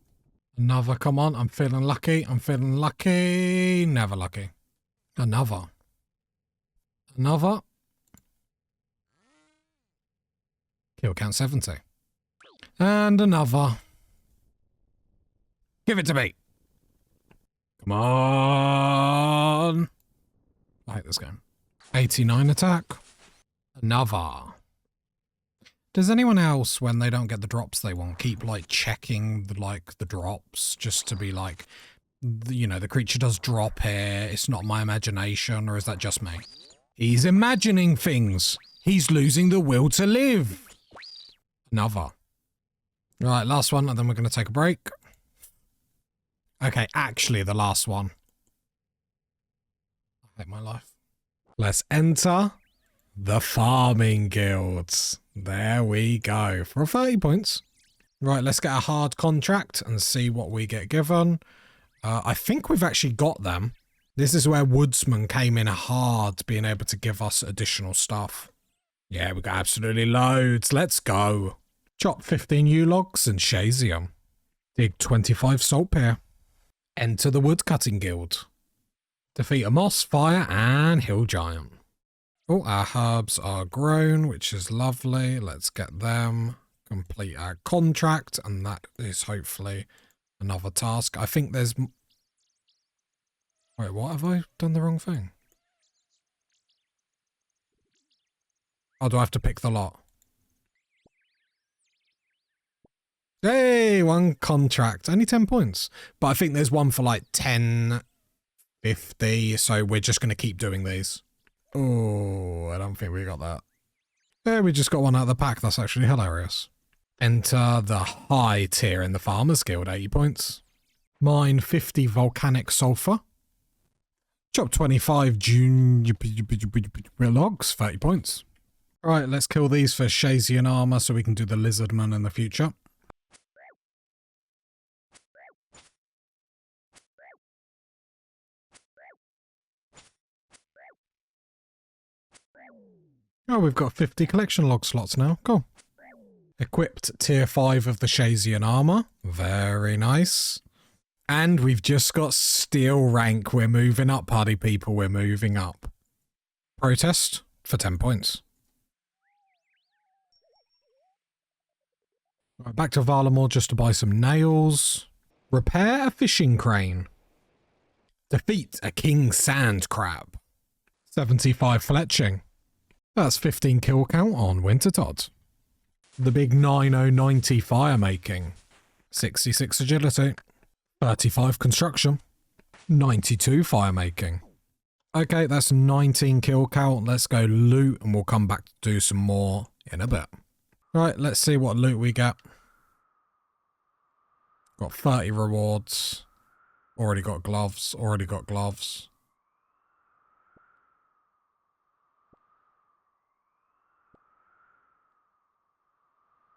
Another, come on. I'm feeling lucky. I'm feeling lucky. Never lucky. Another. Another. Kill count 70. And another. Give it to me. Come on. I hate this game. 89 attack. Another. Does anyone else, when they don't get the drops they want, keep like checking the drops just to be like, you know, the creature does drop here, it's not my imagination, or is that just me? He's imagining things. He's losing the will to live. Another. Right, last one, and then we're going to take a break. Okay, actually the last one. I hate my life. Let's enter the farming guilds. There we go. For 30 points. Right, let's get a hard contract and see what we get given. I think we've actually got them. This is where Woodsman came in hard, being able to give us additional stuff. Yeah, we got absolutely loads. Let's go. Chop 15 yew logs and Shazium. Dig 25 saltpear. Enter the woodcutting guild. Defeat a moss, fire, and hill giant. Oh, our herbs are grown, which is lovely. Let's get them. Complete our contract, and that is hopefully another task. I think there's... Wait, what? Have I done the wrong thing? Oh, do I have to pick the lot? Hey, 1 contract. Only 10 points. But I think there's one for like 10, 50, so we're just going to keep doing these. Oh, I don't think we got that. Yeah, we just got one out of the pack. That's actually hilarious. Enter the high tier in the Farmers Guild, 80 points. Mine 50 volcanic sulfur. Chop 25 junior logs, 30 points. Right, let's kill these for Shazian armor so we can do the Lizardman in the future. Oh, we've got 50 collection log slots now. Cool. Equipped tier 5 of the Shazian armor. Very nice. And we've just got steel rank. We're moving up, party people. We're moving up. Protest for 10 points. Right, back to Varlamore just to buy some nails. Repair a fishing crane. Defeat a king sand crab. 75 fletching. That's 15 kill count on Wintertodt. The big 9090 fire making. 66 agility. 35 construction. 92 fire making. Okay, that's 19 kill count. Let's go loot and we'll come back to do some more in a bit. Right, let's see what loot we get. Got 30 rewards. Already got gloves. Already got gloves.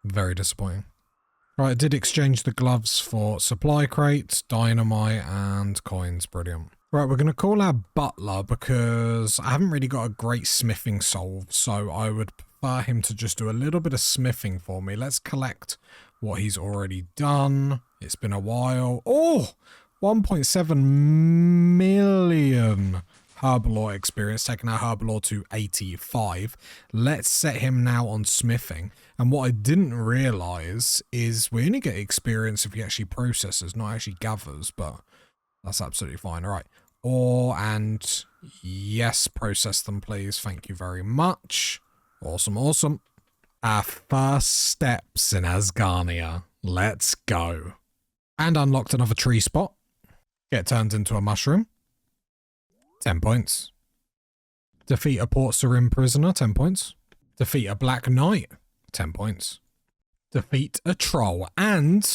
Very disappointing. Right, I did exchange the gloves for supply crates, dynamite, and coins. Brilliant. Right, we're going to call our butler because I haven't really got a great smithing solve, so I would prefer him to just do a little bit of smithing for me. Let's collect what he's already done. It's been a while. Oh, 1.7 million Herbalore experience, taking our Herbalore to 85. Let's set him now on smithing. And what I didn't realise is we only get experience if he actually processes, not actually gathers, but that's absolutely fine. All right. Ore and yes, process them, please. Thank you very much. Awesome, awesome. Our first steps in Asgarnia. Let's go. And unlocked another tree spot. Get turned into a mushroom. 10 points. Defeat a Port Sarim prisoner. 10 points. Defeat a Black Knight. 10 points. Defeat a troll. And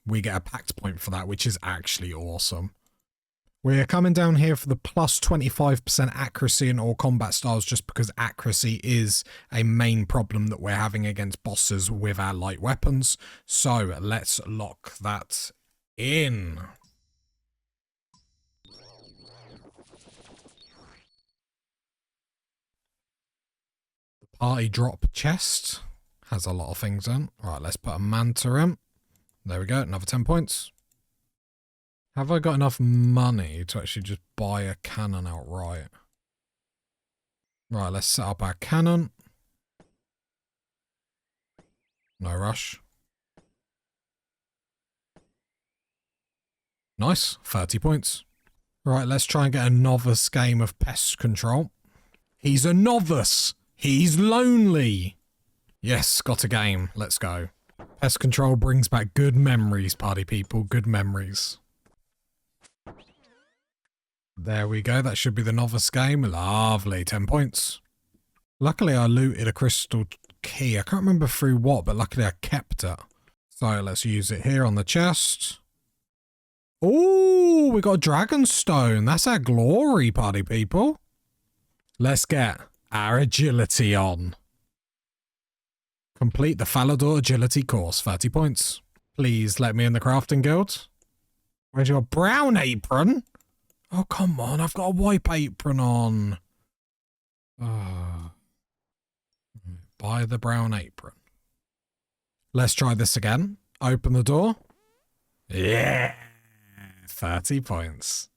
we get a pact point for that, which is actually awesome. We're coming down here for the plus 25% accuracy in all combat styles just because accuracy is a main problem that we're having against bosses with our light weapons. So let's lock that in. The party drop chest has a lot of things in. Right, let's put a manta in. There we go, another 10 points. Have I got enough money to actually just buy a cannon outright? Right, let's set up our cannon. No rush. Nice, 30 points. Right, let's try and get a novice game of pest control. He's a novice. He's lonely. Yes, got a game. Let's go. Pest control brings back good memories, party people. Good memories. There we go. That should be the novice game. Lovely. 10 points. Luckily, I looted a crystal key. I can't remember through what, but luckily I kept it. So let's use it here on the chest. Oh, we got a dragon stone. That's our glory, party people. Let's get our agility on. Complete the Falador agility course. 30 points. Please let me in the crafting guild. Where's your brown apron? Oh, come on. I've got a white apron on. Buy the brown apron. Let's try this again. Open the door. Yeah. 30 points.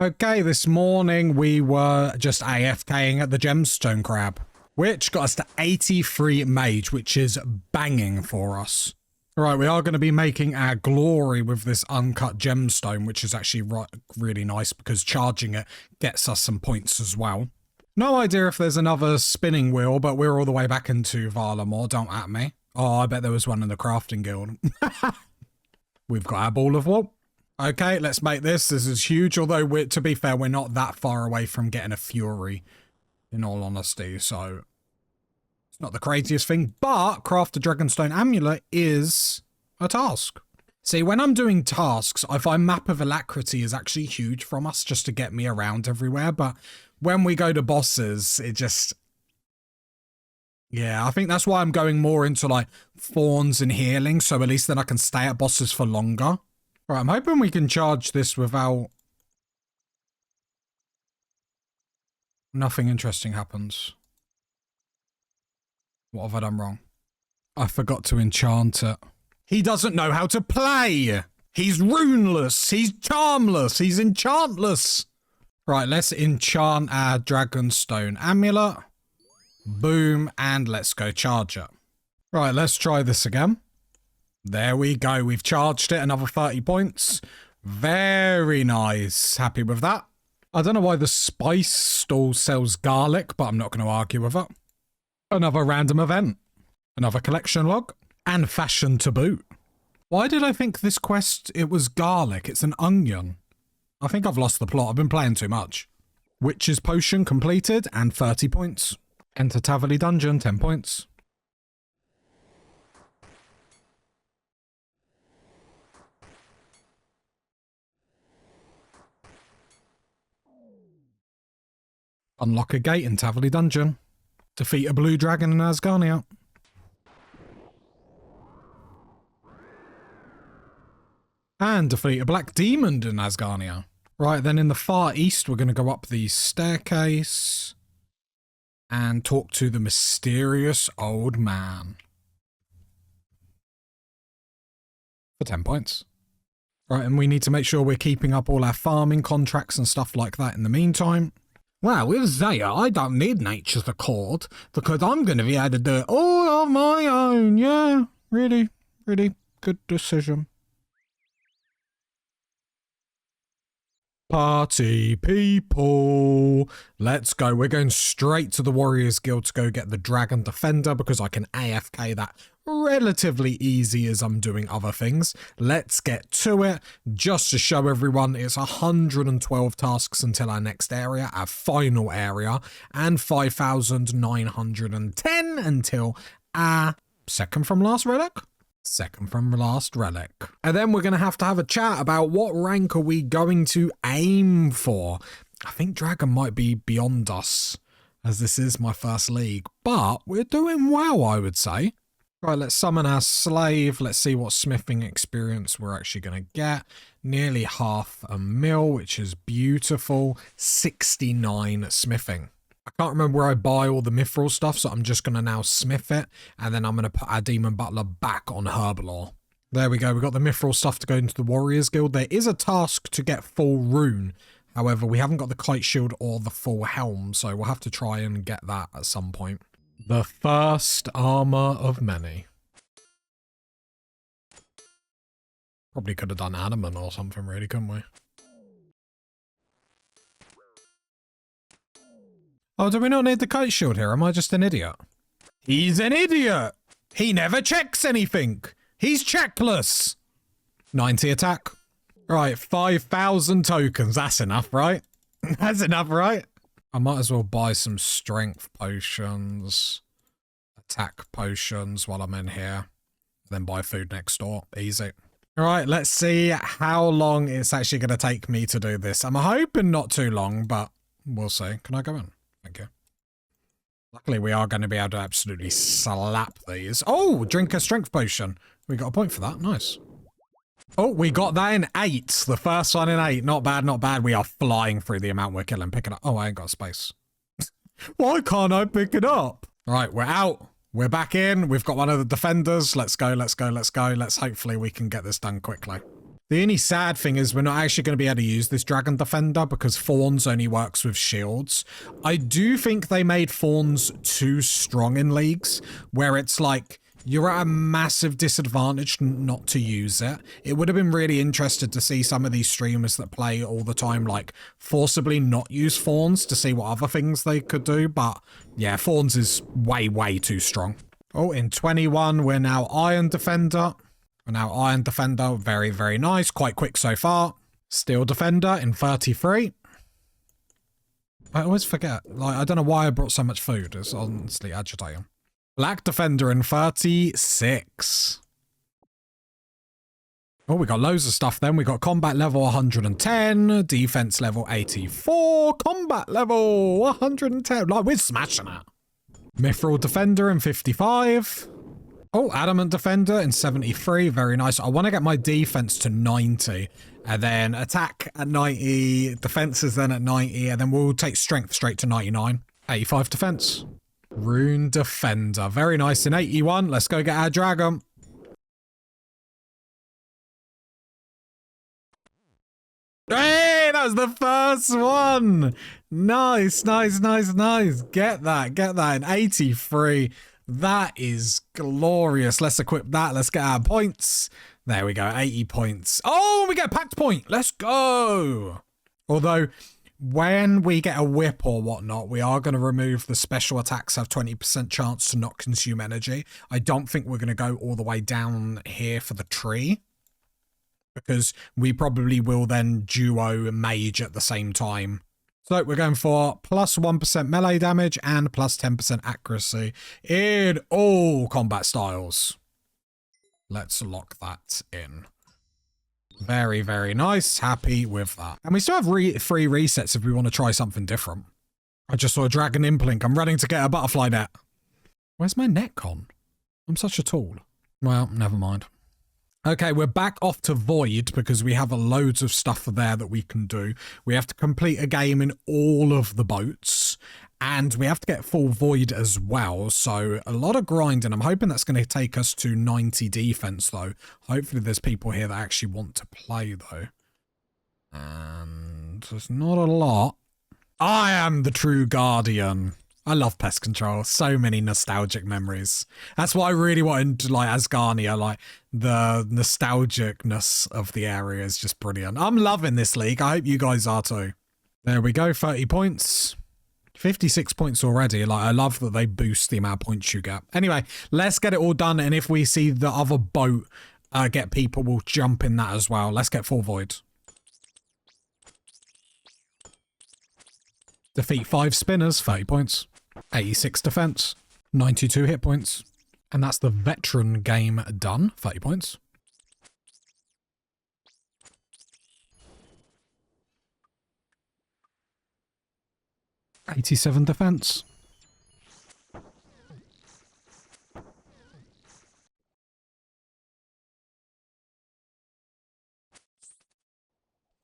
Okay, this morning we were just AFKing at the gemstone crab, which got us to 83 mage, which is banging for us. Right, we are going to be making our glory with this uncut gemstone, which is actually really nice because charging it gets us some points as well. No idea if there's another spinning wheel, but we're all the way back into Varlamore, don't at me. Oh, I bet there was one in the crafting guild. We've got our ball of wool. Okay, let's make this. This is huge, although to be fair, we're not that far away from getting a fury, in all honesty, so it's not the craziest thing, but craft a Dragonstone Amulet is a task. See, when I'm doing tasks, I find Map of Alacrity is actually huge from us just to get me around everywhere, but when we go to bosses, it just... Yeah, I think that's why I'm going more into, like, Thorns and Healing, so at least then I can stay at bosses for longer. Right, I'm hoping we can charge this without... Nothing interesting happens. What have I done wrong? I forgot to enchant it. He doesn't know how to play! He's runeless! He's charmless! He's enchantless! Right, let's enchant our Dragonstone Amulet. Boom, and let's go charge it. Right, let's try this again. There we go, we've charged it, another 30 points. Very nice, happy with that. I don't know why the spice stall sells garlic, but I'm not going to argue with it. Another random event. Another collection log. And fashion to boot. Why did I think this quest, it was garlic? It's an onion. I think I've lost the plot. I've been playing too much. Witch's potion completed and 30 points. Enter Taverley Dungeon, 10 points. Unlock a gate in Taverley Dungeon. Defeat a blue dragon in Asgarnia. And defeat a black demon in Asgarnia. Right, then in the far east, we're going to go up the staircase and talk to the mysterious old man. For 10 points. Right, and we need to make sure we're keeping up all our farming contracts and stuff like that in the meantime. Well, with Zaya, I don't need nature's accord, because I'm going to be able to do it all on my own. Yeah, really, really good decision. Party people, let's go. We're going straight to the Warriors Guild to go get the Dragon Defender because I can AFK that relatively easy as I'm doing other things. Let's get to it. Just to show everyone, it's 112 tasks until our next area, our final area, and 5,910 until our second from last relic. Second from last relic. And then we're going to have a chat about what rank are we going to aim for. I think Dragon might be beyond us, as this is my first league, but we're doing well, I would say. Right, let's summon our slave. Let's see what smithing experience we're actually going to get. Nearly 500,000, which is beautiful. 69 smithing. I can't remember where I buy all the mithril stuff, so I'm just going to now smith it, and then I'm going to put our Demon Butler back on Herbalore. There we go, we got the mithril stuff to go into the Warriors Guild. There is a task to get full rune. However, we haven't got the kite shield or the full helm, so we'll have to try and get that at some point. The first armor of many. Probably could have done adamant or something really, couldn't we? Oh, do we not need the kite shield here? Am I just an idiot? He's an idiot! He never checks anything! He's checkless! 90 attack. Right, 5,000 tokens. That's enough, right? That's enough, right? I might as well buy some strength potions, attack potions while I'm in here, then buy food next door. Easy. All right, let's see how long it's actually going to take me to do this. I'm hoping not too long, but we'll see. Can I go in? Thank you. Luckily, we are going to be able to absolutely slap these. Oh, drink a strength potion. We got a point for that. Nice. Oh, we got that in 8. The first one in 8. Not bad, not bad. We are flying through the amount we're killing. Pick it up. Oh, I ain't got space. Why can't I pick it up? All right, we're out. We're back in. We've got one of the defenders. Let's go, let's go, let's go. Let's hopefully we can get this done quickly. The only sad thing is we're not actually going to be able to use this Dragon Defender because Thorns only works with shields. I do think they made Thorns too strong in leagues, where it's like you're at a massive disadvantage not to use it. It would have been really interesting to see some of these streamers that play all the time, like, forcibly not use Thorns to see what other things they could do. But yeah, Thorns is way, way too strong. Oh, in 21, we're now Iron Defender. We're now Iron Defender. Very, very nice. Quite quick so far. Steel Defender in 33. I always forget. Like, I don't know why I brought so much food. It's honestly agitating. Black Defender in 36. Oh, we got loads of stuff then. We got combat level 110, defense level 84, combat level 110. Like, we're smashing it. Mithril Defender in 55. Oh, Adamant Defender in 73. Very nice. I want to get my defense to 90. And then attack at 90. Defense is then at 90. And then we'll take strength straight to 99. 85 defense. Rune Defender. Very nice in 81. Let's go get our dragon. Hey, that was the first one. Nice, nice, nice, nice. Get that in 83. That is glorious. Let's equip that. Let's get our points. There we go, 80 points. Oh, we get a pact point. Let's go. Although, when we get a whip or whatnot, we are going to remove the special attacks have 20% chance to not consume energy. I don't think we're going to go all the way down here for the tree, because we probably will then duo mage at the same time. So we're going for plus 1% melee damage and plus 10% accuracy in all combat styles. Let's lock that in. Very, very nice. Happy with that. And we still have free resets if we want to try something different. I just saw a dragon implink. I'm running to get a butterfly net. Where's my net con? I'm such a tool. Well, never mind. Okay, we're back off to Void because we have loads of stuff there that we can do. We have to complete a game in all of the boats, and we have to get full Void as well. So a lot of grinding. I'm hoping that's going to take us to 90 defense, though. Hopefully there's people here that actually want to play, though. And there's not a lot. I am the true guardian. I love pest control. So many nostalgic memories. That's what I really wanted to like as Garnia. Like the nostalgicness of the area is just brilliant. I'm loving this league. I hope you guys are too. There we go. 30 points. 56 points already. Like I love that they boost the amount of points you get. Anyway, let's get it all done. And if we see the other boat get people, we'll jump in that as well. Let's get full Void. Defeat 5 spinners, 30 points. 86 defense, 92 hit points. And that's the veteran game done, 30 points. $87 defense.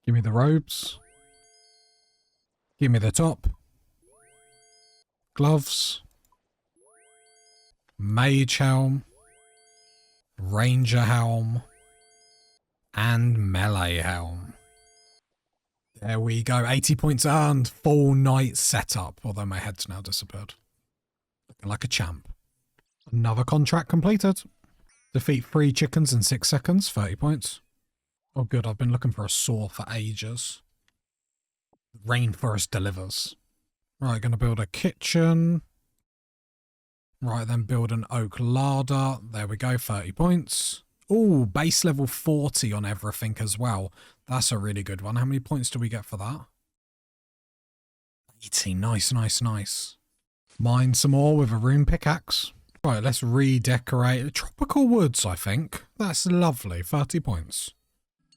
Give me the robes. Give me the top. Gloves, mage helm, ranger helm, and melee helm. There we go. 80 points earned. Full night setup. Although my head's now disappeared. Looking like a champ. Another contract completed. Defeat 3 chickens in 6 seconds. 30 points. Oh good, I've been looking for a saw for ages. Rainforest delivers. Right, going to build a kitchen. Right, then build an oak larder. There we go, 30 points. Ooh, base level 40 on everything as well. That's a really good one. How many points do we get for that? 80, nice, nice, nice. Mine some more with a rune pickaxe. Right, let's redecorate. Tropical woods, I think. That's lovely, 30 points.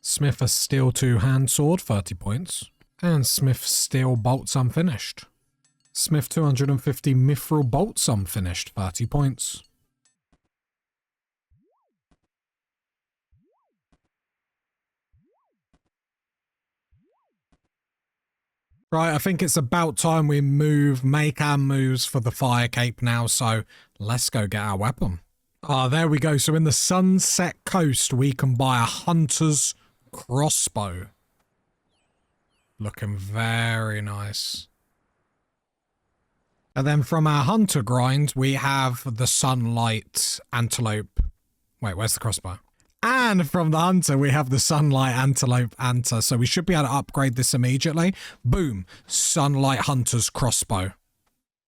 Smith a steel 2-hand sword, 30 points. And Smith steel bolts unfinished. Smith 250 mithril bolts unfinished, 30 points. Right, I think it's about time we make our moves for the fire cape now, so let's go get our weapon. Ah, there we go. So in the Sunset Coast, we can buy a hunter's crossbow. Looking very nice. And then from our hunter grind, we have the sunlight antelope. Wait, where's the crossbow? And from the hunter, we have the sunlight antelope anta. So we should be able to upgrade this immediately. Boom. Sunlight hunter's crossbow.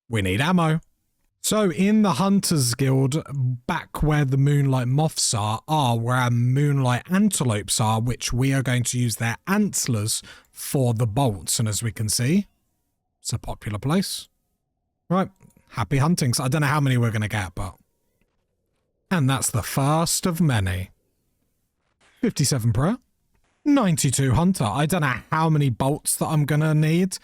We need ammo. So in the Hunters Guild, back where the Moonlight Moths are where our Moonlight Antelopes are, which we are going to use their antlers for the bolts. And as we can see, it's a popular place. Right, happy hunting. So I don't know how many we're going to get, but... And that's the first of many. 57 pro. 92 hunter. I don't know how many bolts that I'm going to need.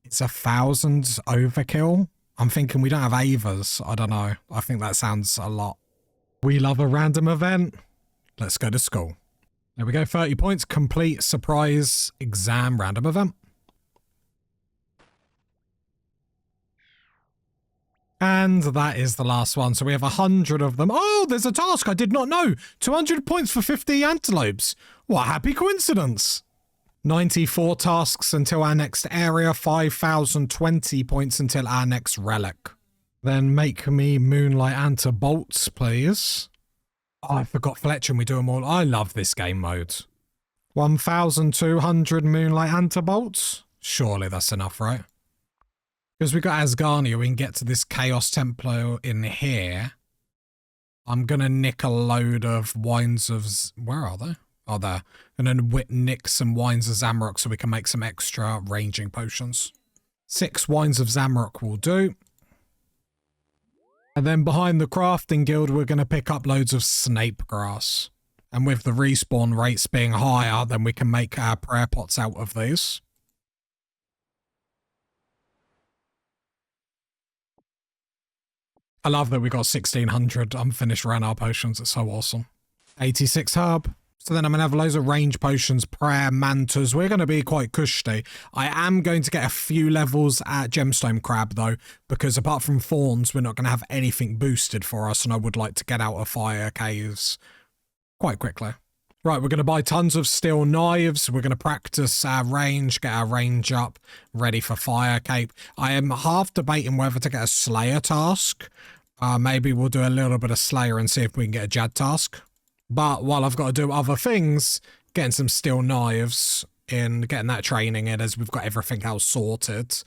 It's 1,000 overkill. I'm thinking we don't have Avas. I don't know. I think that sounds a lot. We love a random event. Let's go to school. There we go. 30 points. Complete surprise exam random event. And that is the last one. So we have 100 of them. Oh, there's a task I did not know. 200 points for 50 antelopes. What a happy coincidence. 94 tasks until our next area. 5,020 points until our next relic. Then make me Moonlight Anta bolts, please. Oh, I forgot Fletcher and we do them all. I love this game mode. 1,200 Moonlight Anta bolts. Surely that's enough, right? Because we got Asgarnia, we can get to this Chaos Templar in here. I'm going to nick a load of wines of... Where are they? Oh, there. And then nick some wines of Zamrock so we can make some extra ranging potions. 6 wines of Zamrock will do. And then behind the crafting guild, we're going to pick up loads of snape grass. And with the respawn rates being higher, then we can make our prayer pots out of these. I love that we got 1,600 unfinished Ranar potions. It's so awesome. 86 herb. So then I'm going to have loads of range potions, prayer, mantas. We're going to be quite cushy. I am going to get a few levels at Gemstone Crab, though, because apart from Thorns, we're not going to have anything boosted for us, and I would like to get out of Fire Caves quite quickly. Right, we're going to buy tons of steel knives. We're going to practice our range, get our range up, ready for Fire Cape. I am half debating whether to get a Slayer task. Maybe we'll do a little bit of Slayer and see if we can get a Jad task. But while I've got to do other things, getting some steel knives in, getting that training in as we've got everything else sorted.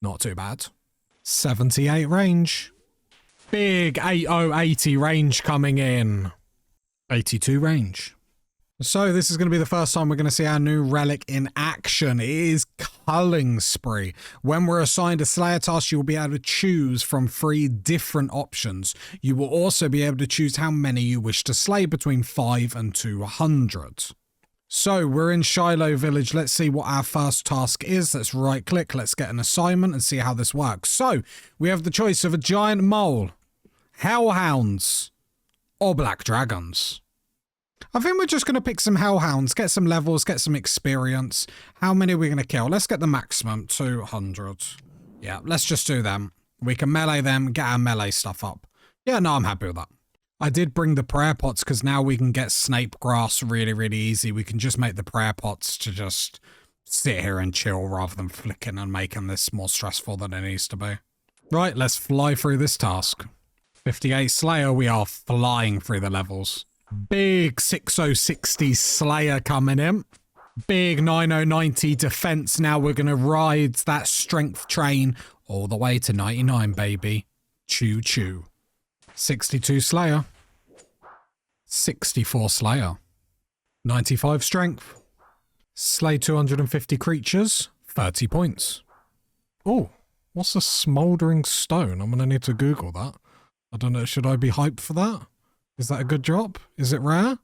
Not too bad. 78 range. Big 8080 range coming in. 82 range. So this is going to be the first time we're going to see our new relic in action. It is Culling Spree. When we're assigned a Slayer task, you will be able to choose from 3 different options. You will also be able to choose how many you wish to slay, between 5 and 200. So we're in Shiloh Village. Let's see what our first task is. Let's right click. Let's get an assignment and see how this works. So we have the choice of a giant mole, hellhounds, or black dragons. I think we're just going to pick some hellhounds, get some levels, get some experience. How many are we going to kill? Let's get the maximum, 200. Yeah, let's just do them. We can melee them, get our melee stuff up. Yeah, no, I'm happy with that. I did bring the prayer pots because now we can get snape grass really, really easy. We can just make the prayer pots to just sit here and chill rather than flicking and making this more stressful than it needs to be. Right, let's fly through this task. 58 Slayer, we are flying through the levels. Big 6060 Slayer coming in. Big 9090 defense. Now we're going to ride that strength train all the way to 99, baby. Choo choo. 62 Slayer. 64 Slayer. 95 strength. Slay 250 creatures. 30 points. Oh, what's a smouldering stone? I'm going to need to Google that. I don't know. Should I be hyped for that? Is that a good drop? Is it rare?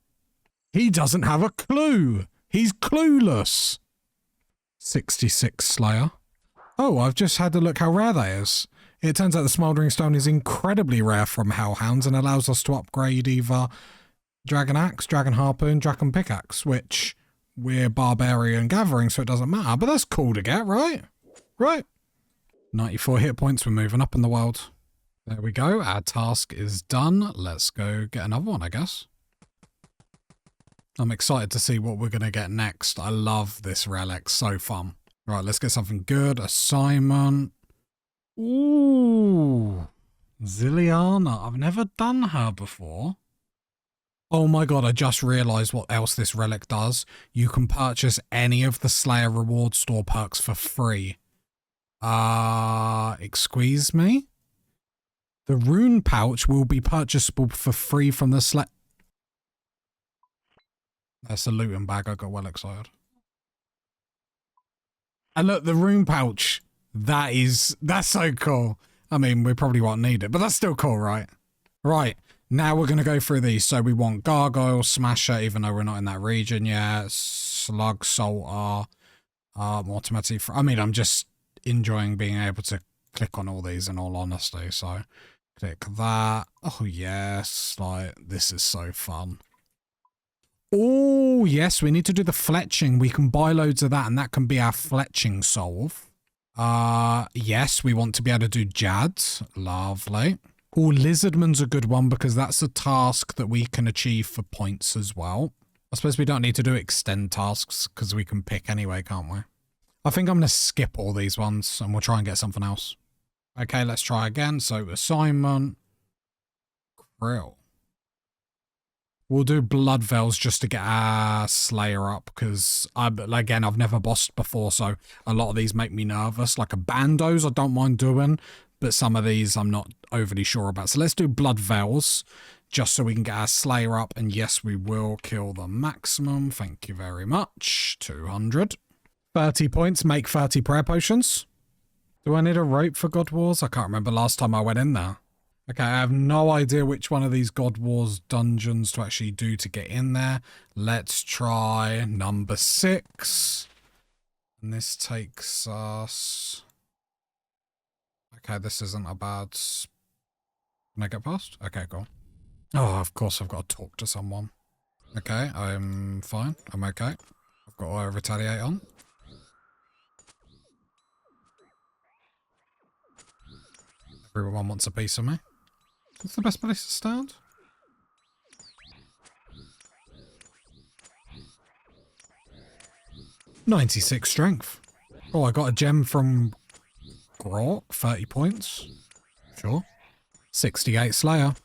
He doesn't have a clue. He's clueless. 66 Slayer. Oh, I've just had to look how rare that is. It turns out the Smouldering Stone is incredibly rare from Hellhounds and allows us to upgrade either Dragon Axe, Dragon Harpoon, Dragon Pickaxe, which we're Barbarian Gathering, so it doesn't matter. But that's cool to get, right? Right. 94 hit points. We're moving up in the world. There we go. Our task is done. Let's go get another one, I guess. I'm excited to see what we're going to get next. I love this relic. So fun. Right, let's get something good. Assignment. Ooh. Zilliana. I've never done her before. Oh my god, I just realised what else this relic does. You can purchase any of the Slayer reward store perks for free. Excuse me? The rune pouch will be purchasable for free from the Slayer. That's a looting bag. I got well excited. And look, the rune pouch. That's so cool. I mean, we probably won't need it, but that's still cool, right? Right. Now we're going to go through these. So we want Gargoyle, Smasher, even though we're not in that region yet. Slug, Salter, automatic. I mean, I'm just enjoying being able to click on all these in all honesty. So click that. Oh, yes. Like, this is so fun. Oh, yes. We need to do the fletching. We can buy loads of that, and that can be our fletching solve. Yes, we want to be able to do Jads. Lovely. Oh, Lizardman's a good one because that's a task that we can achieve for points as well. I suppose we don't need to do extend tasks because we can pick anyway, can't we? I think I'm going to skip all these ones and we'll try and get something else. Okay, let's try again. So assignment. Krill. We'll do Blood Veils just to get our Slayer up because, again, I've never bossed before, so a lot of these make me nervous. Like a Bandos, I don't mind doing, but some of these I'm not overly sure about. So let's do Blood Veils just so we can get our Slayer up. And yes, we will kill the maximum. Thank you very much. 200. 30 points, make 30 prayer potions. Do I need a rope for God Wars? I can't remember last time I went in there. Okay, I have no idea which one of these God Wars dungeons to actually do to get in there. Let's try number 6. And this takes us... Okay, this isn't a bad... Can I get past? Okay, cool. Oh, of course I've got to talk to someone. Okay, I'm fine. I'm okay. I've got a retaliate on. Everyone wants a piece of me. What's the best place to stand? "96 strength. Oh, I got a gem from Grok, 30 points. Sure. 68 Slayer.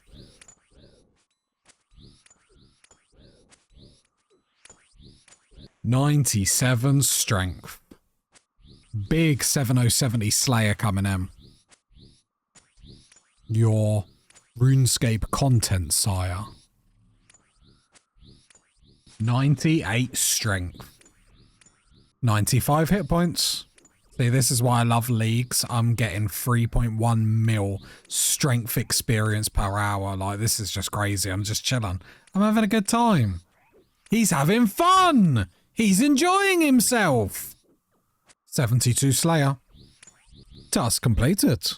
"97 strength. Big 7070 Slayer coming in. Your RuneScape content, sire. 98 strength. 95 hit points. See, this is why I love leagues. I'm getting 3.1 mil strength experience per hour. Like, this is just crazy. I'm just chilling. I'm having a good time. He's having fun. He's enjoying himself. 72 Slayer. Task completed.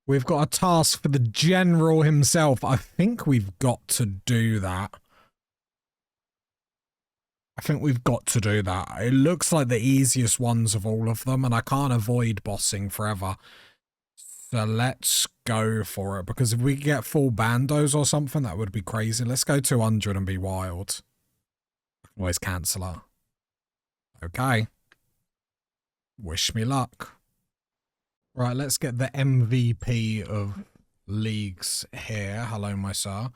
We've got a task for the general himself. I think we've got to do that. It looks like the easiest ones of all of them, and I can't avoid bossing forever. So let's go for it, because if we get full bandos or something, that would be crazy. Let's go 200 and be wild. Always cancel her. Okay. Wish me luck. Right, let's get the MVP of leagues here. Hello, my sir.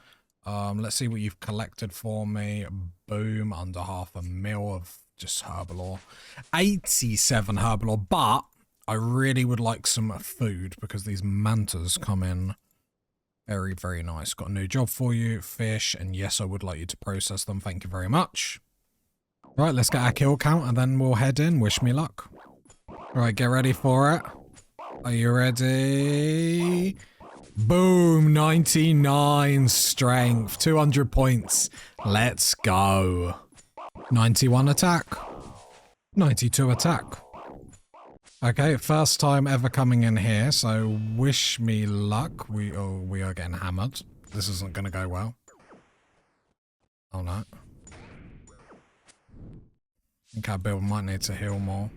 Let's see what you've collected for me. Boom, under 500,000 of just Herbalore. 87 Herbalore, but I really would like some food because these mantas come in very, very nice. Got a new job for you, fish, and yes, I would like you to process them. Thank you very much. Right, let's get our kill count and then we'll head in. Wish me luck. Right, get ready for it. Are you ready? Boom, 99 strength, 200 points. Let's go. 91 attack. 92 attack. Okay, first time ever coming in here, so wish me luck. We are getting hammered. This isn't going to go well. Oh no. I think our build might need to heal more.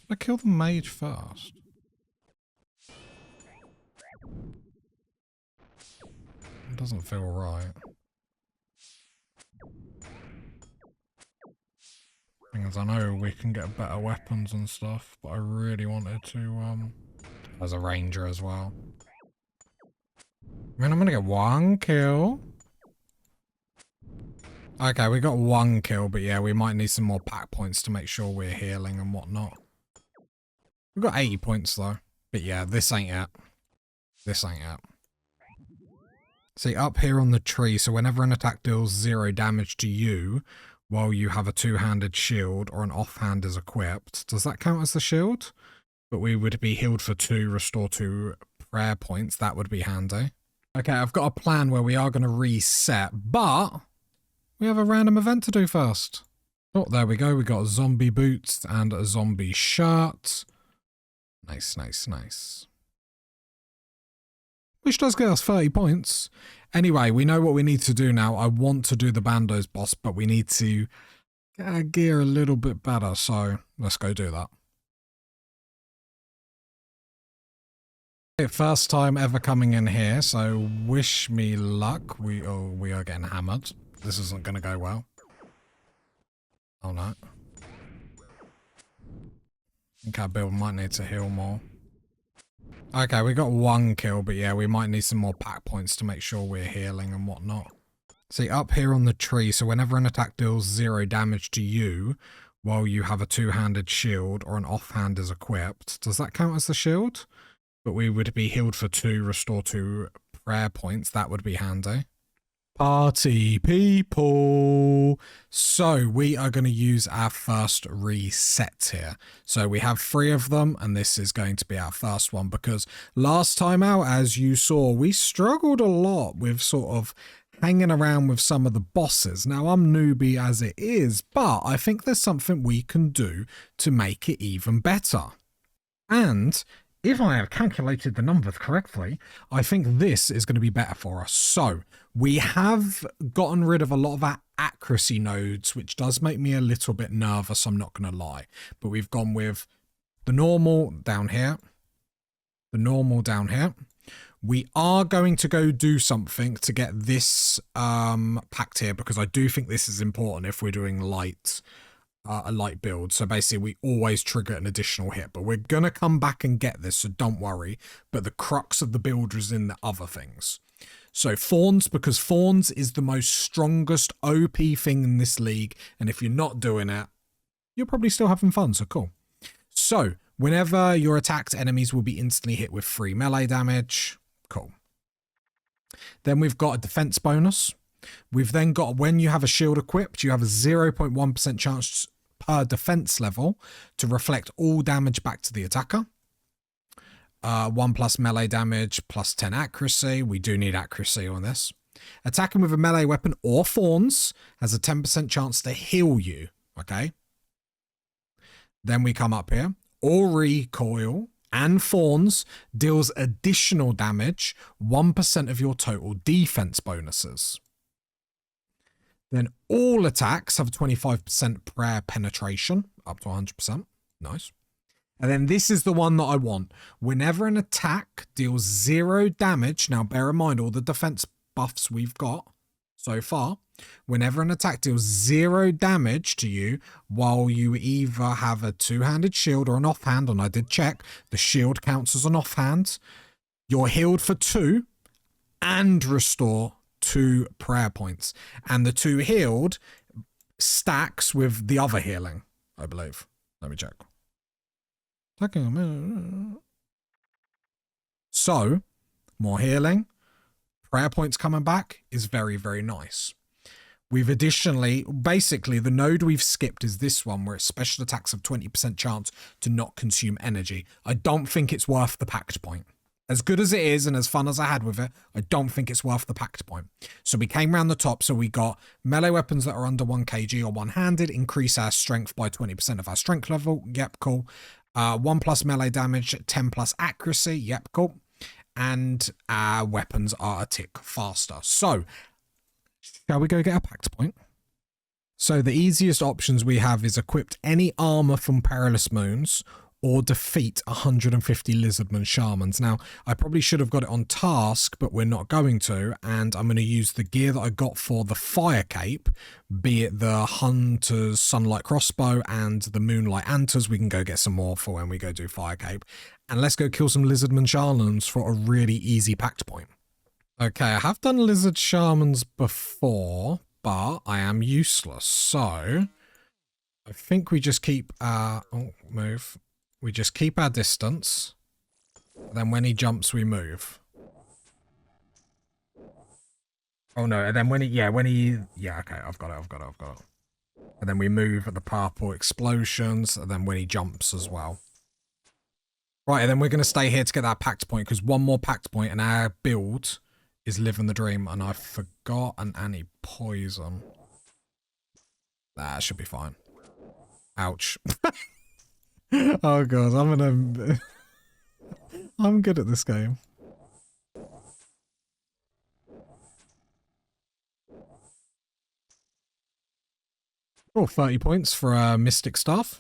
I kill the mage first. It doesn't feel right. Thing is, I know we can get better weapons and stuff, but I really wanted to, as a ranger as well. I mean, I'm gonna get 1 kill. Okay, we got 1 kill, but yeah, we might need some more pack points to make sure we're healing and whatnot. We've got 80 points though. But yeah, this ain't it. This ain't it. See, up here on the tree, so whenever an attack deals 0 damage to you, while you have a 2-handed shield or an offhand is equipped, does that count as the shield? But we would be healed for 2, restore 2 prayer points. That would be handy. Okay, I've got a plan where we are going to reset, but we have a random event to do first. Oh, there we go. We got zombie boots and a zombie shirt. Nice, nice, nice. Which does get us 30 points. Anyway, we know what we need to do now. I want to do the Bandos boss, but we need to get our gear a little bit better. So let's go do that. Okay, first time ever coming in here, so wish me luck. We are getting hammered. This isn't going to go well. Oh no. I think our build might need to heal more. Okay, we got 1 kill, but yeah, we might need some more pack points to make sure we're healing and whatnot. See, up here on the tree, so whenever an attack deals 0 damage to you, while you have a 2-handed shield or an offhand is equipped, does that count as the shield? But we would be healed for 2, restore 2 prayer points. That would be handy. Party people. So we are going to use our first reset here. So we have 3 of them, and this is going to be our first one, because last time out, as you saw, we struggled a lot with sort of hanging around with some of the bosses. Now, I'm newbie as it is, but I think there's something we can do to make it even better. And if I have calculated the numbers correctly, I think this is going to be better for us. So we have gotten rid of a lot of our accuracy nodes, which does make me a little bit nervous, I'm not going to lie. But we've gone with the normal down here, the normal down here. We are going to go do something to get this pact here, because I do think this is important if we're doing light, a light build. So basically we always trigger an additional hit, but we're going to come back and get this, so don't worry. But the crux of the build is in the other things. So Fawns, because Fawns is the most strongest OP thing in this league, and if you're not doing it, you're probably still having fun, so cool. So whenever you're attacked, enemies will be instantly hit with 3 melee damage. Cool. Then we've got a defense bonus. We've then got, when you have a shield equipped, you have a 0.1% chance per defense level to reflect all damage back to the attacker. 1 plus melee damage plus 10 accuracy. We do need accuracy on this. Attacking with a melee weapon or Fawns has a 10% chance to heal you. Okay. Then we come up here. All recoil and Fawns deals additional damage, 1% of your total defense bonuses. Then all attacks have a 25% prayer penetration, up to 100%. Nice. And then this is the one that I want. Whenever an attack deals 0 damage, now bear in mind all the defense buffs we've got so far, whenever an attack deals 0 damage to you, while you either have a two-handed shield or an offhand, and I did check, the shield counts as an offhand, you're healed for 2 and restore 2 prayer points. And the 2 healed stacks with the other healing, I believe. Let me check. So, more healing, prayer points coming back is very, very nice. We've additionally, basically the node we've skipped is this one where it's special attacks have 20% chance to not consume energy. I don't think it's worth the pact point. As good as it is and as fun as I had with it, I don't think it's worth the pact point. So we came around the top, so we got melee weapons that are under 1 kg or one-handed, increase our strength by 20% of our strength level. Yep, cool. 1 plus melee damage, 10 plus accuracy. Yep, cool. And our weapons are a tick faster. So, shall we go get a pact point? So the easiest options we have is equipped any armor from Perilous Moons or defeat 150 Lizardman Shamans. Now, I probably should have got it on task, but we're not going to, and I'm going to use the gear that I got for the Fire Cape, be it the Hunter's Sunlight Crossbow and the Moonlight Antlers. We can go get some more for when we go do Fire Cape. And let's go kill some Lizardman Shamans for a really easy pact point. Okay, I have done Lizard Shamans before, but I am useless, so I think we just keep our... Oh, move. We just keep our distance. Then when he jumps, we move. Oh no, and then when he... Yeah, okay, I've got it. And then we move at the purple explosions, and then when he jumps as well. Right, and then we're going to stay here to get that pact point, because one more pact point and our build is living the dream, and I forgot an anti-poison. That should be fine. Ouch. Oh god, I'm good at this game. Oh, 30 points for Mystic Staff.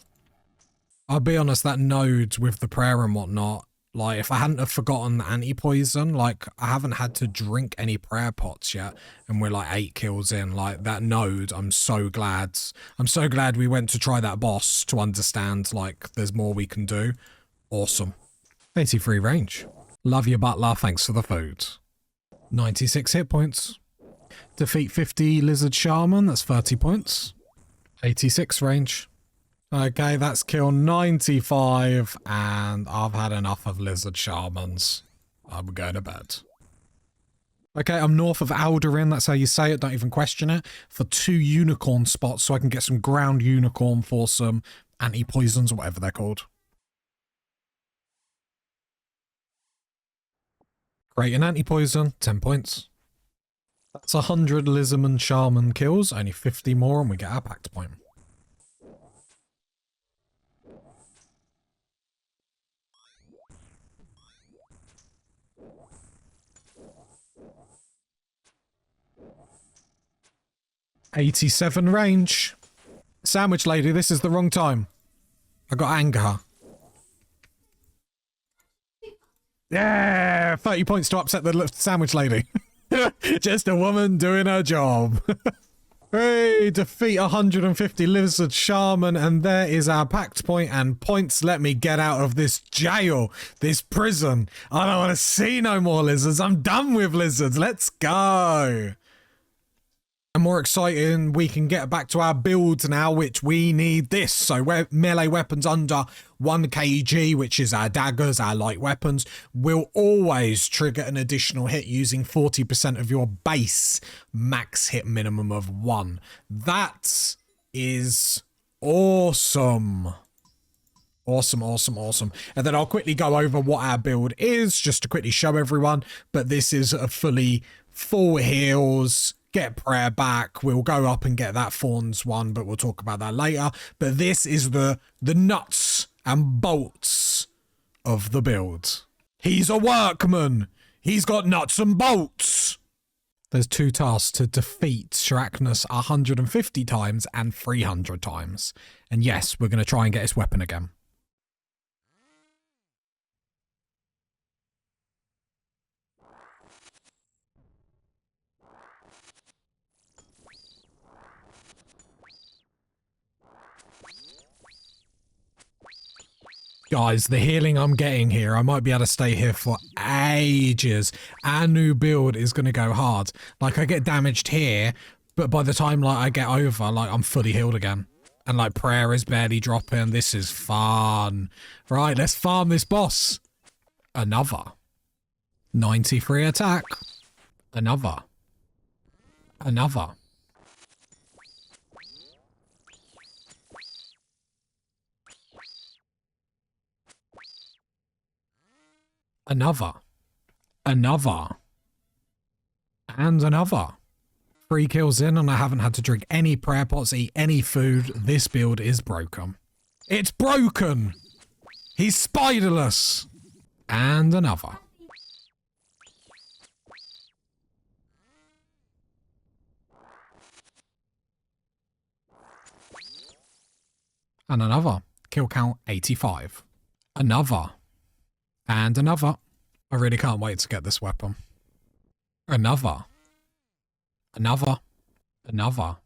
I'll be honest, that node with the prayer and whatnot, like, if I hadn't have forgotten the anti-poison, like, I haven't had to drink any prayer pots yet, and we're like 8 kills in, like, that node, I'm so glad we went to try that boss to understand, like, there's more we can do. Awesome. 83 range. Love you, butler, thanks for the food. 96 hit points. Defeat 50 Lizard Shaman, that's 30 points. 86 range. Okay, that's kill 95, and I've had enough of Lizard Shamans. I'm going to bed. Okay, I'm north of Alderin, that's how you say it, don't even question it, for 2 unicorn spots so I can get some ground unicorn for some anti-poisons, or whatever they're called. Create an anti-poison, 10 points. That's 100 Lizardman Shaman kills, only 50 more, and we get our pact point. 87 range. Sandwich lady, this is the wrong time. I got to anger her. Yeah, 30 points to upset the sandwich lady. Just a woman doing her job. Hey, defeat 150 lizard shaman, and there is our pact point and points. Let me get out of this jail, this prison. I don't want to see no more lizards. I'm done with lizards. Let's go. And more exciting, we can get back to our builds now, which we need this. So melee weapons under 1 kg, which is our daggers, our light weapons, will always trigger an additional hit using 40% of your base max hit minimum of 1. That is awesome. Awesome, awesome, awesome. And then I'll quickly go over what our build is, just to quickly show everyone. But this is a fully full heals, get prayer back. We'll go up and get that Thorns one, but we'll talk about that later. But this is the nuts and bolts of the build. He's a workman. He's got nuts and bolts. There's 2 tasks to defeat Shracnus 150 times and 300 times. And yes, we're going to try and get his weapon again. Guys, the healing I'm getting here, I might be able to stay here for ages. Our new build is going to go hard. Like, I get damaged here, but by the time, like, I get over, like, I'm fully healed again. And, like, prayer is barely dropping. This is fun. Right, let's farm this boss. Another. 93 attack. Another. Another. Another. Another. And another. 3 kills in and I haven't had to drink any prayer pots, eat any food. This build is broken. It's broken! He's spiderless! And another. And another. Kill count 85. Another. And another. I really can't wait to get this weapon. Another. Another. Another.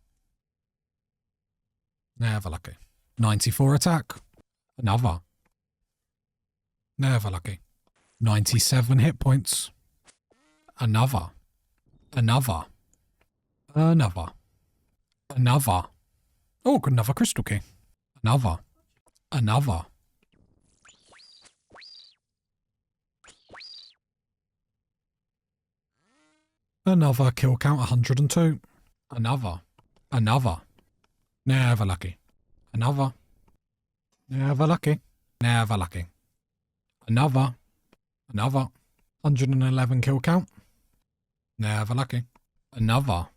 Never lucky. 94 attack. Another. Never lucky. 97 hit points. Another. Another. Another. Another. Oh, got another crystal key. Another. Another. Another. Kill count 102. Another. Another. Never lucky. Another. Never lucky. Never lucky. Another. Another. 111 kill count. Never lucky. Another.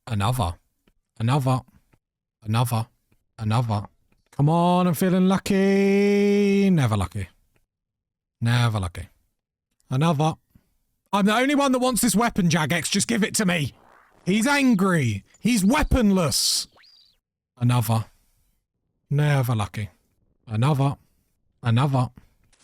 Another. Another. Another. Another. Come on, I'm feeling lucky. Never lucky. Never lucky. Another. I'm the only one that wants this weapon, Jagex. Just give it to me. He's angry. He's weaponless. Another. Never lucky. Another. Another.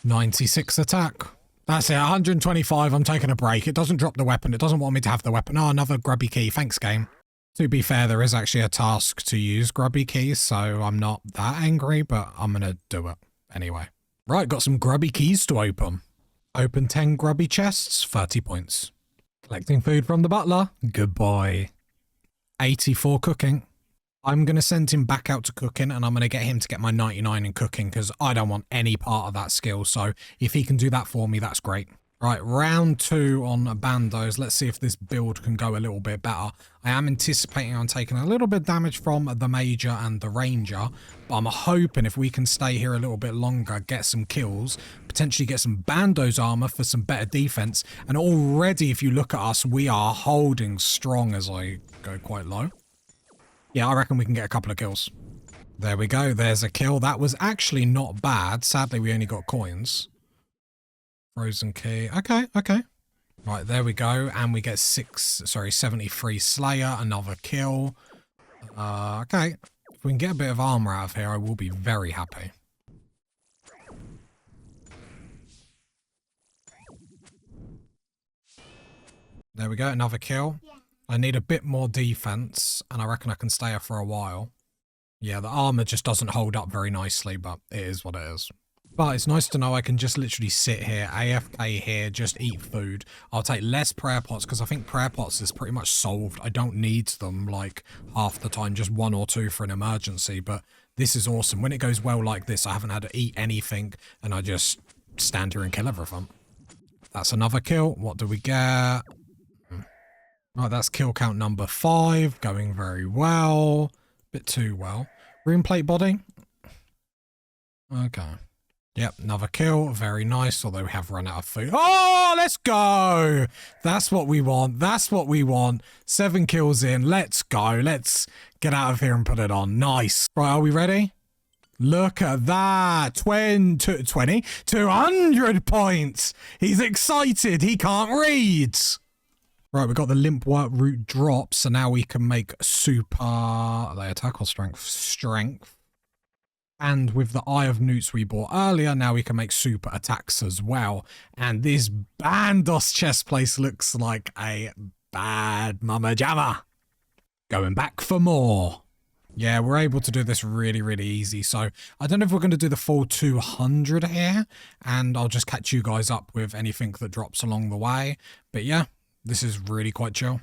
96 attack. That's it. 125. I'm taking a break. It doesn't drop the weapon. It doesn't want me to have the weapon. Oh, another grubby key. Thanks, game. To be fair, there is actually a task to use grubby keys, so I'm not that angry, but I'm going to do it anyway. Right, got some grubby keys to open. Open 10 grubby chests, 30 points. Collecting food from the butler. Good boy. 84 cooking. I'm going to send him back out to cooking and I'm going to get him to get my 99 in cooking because I don't want any part of that skill. So if he can do that for me, that's great. Right, round 2 on bandos. Let's see if this build can go a little bit better. I am anticipating on taking a little bit of damage from the major and the ranger, but I'm hoping if we can stay here a little bit longer, get some kills, potentially get some bandos armor for some better defense. And already, if you look at us, we are holding strong as I go quite low. Yeah, I reckon we can get a couple of kills. There we go. There's a kill. That was actually not bad. Sadly, we only got coins. Frozen key. Okay, okay. Right, there we go. And we get 73 Slayer, another kill. Okay. If we can get a bit of armor out of here, I will be very happy. There we go, another kill. Yeah. I need a bit more defense, and I reckon I can stay here for a while. Yeah, the armor just doesn't hold up very nicely, but it is what it is. But it's nice to know I can just literally sit here, AFK here, just eat food. I'll take less prayer pots because I think prayer pots is pretty much solved. I don't need them like half the time, just 1 or 2 for an emergency. But this is awesome. When it goes well like this, I haven't had to eat anything and I just stand here and kill everything. That's another kill. What do we get? Right, that's kill count number 5. Going very well. Bit too well. Rune plate body. Okay. Yep, another kill. Very nice, although we have run out of food. Oh, let's go! That's what we want. That's what we want. 7 kills in. Let's go. Let's get out of here and put it on. Nice. Right, are we ready? Look at that. 200 points. He's excited. He can't read. Right, we've got the limp work root drop, so now we can make super... Are they attack or strength? Strength. And with the Eye of Newts we bought earlier, now we can make super attacks as well. And this Bandos chest place looks like a bad mama jamma. Going back for more. Yeah, we're able to do this really, really easy. So I don't know if we're going to do the full 200 here. And I'll just catch you guys up with anything that drops along the way. But yeah, this is really quite chill.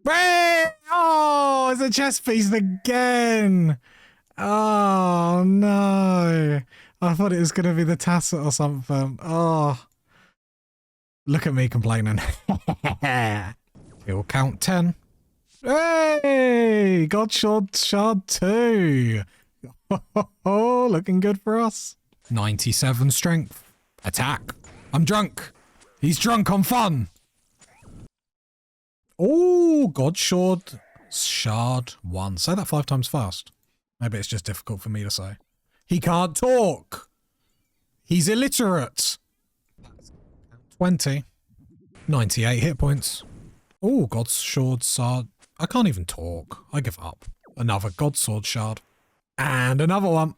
Oh, it's a chest piece again. Oh, no. I thought it was going to be the Tacit or something. Oh. Look at me complaining. Kill count 10. Hey! God shard 2. Oh, looking good for us. 97 strength. Attack. I'm drunk. He's drunk on fun. Oh, God shard 1. Say that 5 times fast. Maybe it's just difficult for me to say. He can't talk. He's illiterate. 20. 98 hit points. Oh, God shard. I can't even talk. I give up. Another God sword shard. And another one.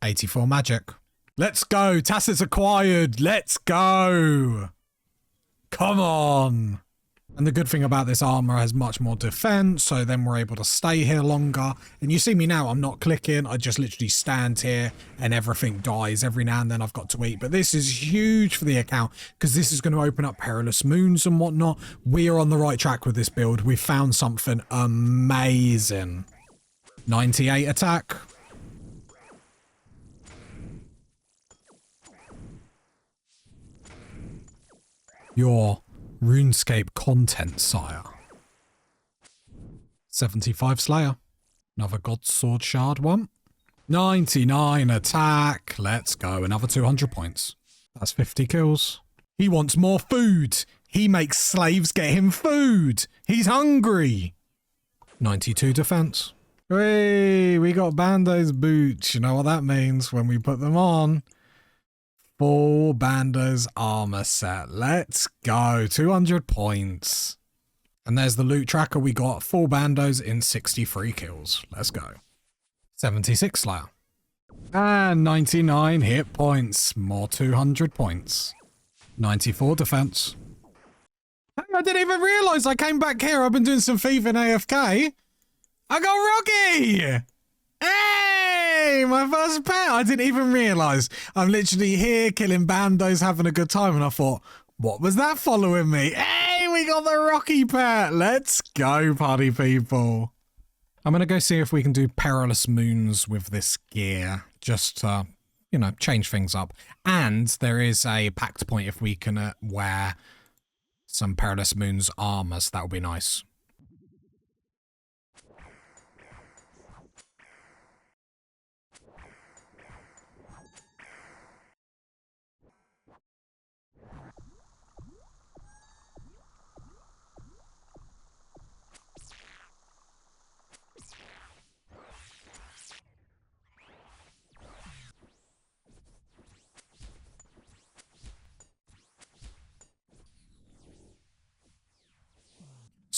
84 magic. Let's go. Tacit's acquired. Let's go. Come on. And the good thing about this armor has much more defense, so then we're able to stay here longer. And you see me now, I'm not clicking, I just literally stand here and everything dies. Every now and then I've got to eat. But this is huge for the account because this is going to open up perilous moons and whatnot. We are on the right track with this build. We've found something amazing. 98 attack. Your RuneScape content, sire. 75 Slayer. Another God Sword Shard one. 99 attack. Let's go. Another 200 points. That's 50 kills. He wants more food. He makes slaves get him food. He's hungry. 92 defense. Hey, we got Bando's boots. You know what that means when we put them on. Full Bando's armor set. Let's go. 200 points. And there's the loot tracker. We got full Bandos in 63 kills. Let's go. 76 Slayer. And 99 hit points. More 200 points. 94 defense. Hey, I didn't even realise I came back here. I've been doing some thieving AFK. I got Rocky! Hey, my first pet. I didn't even realise. I'm literally here killing Bandos, having a good time. And I thought, what was that following me? Hey, we got the Rocky pet. Let's go, party people. I'm going to go see if we can do perilous moons with this gear. Just to, you know, change things up. And there is a pact point if we can wear some perilous moons armor. So that would be nice.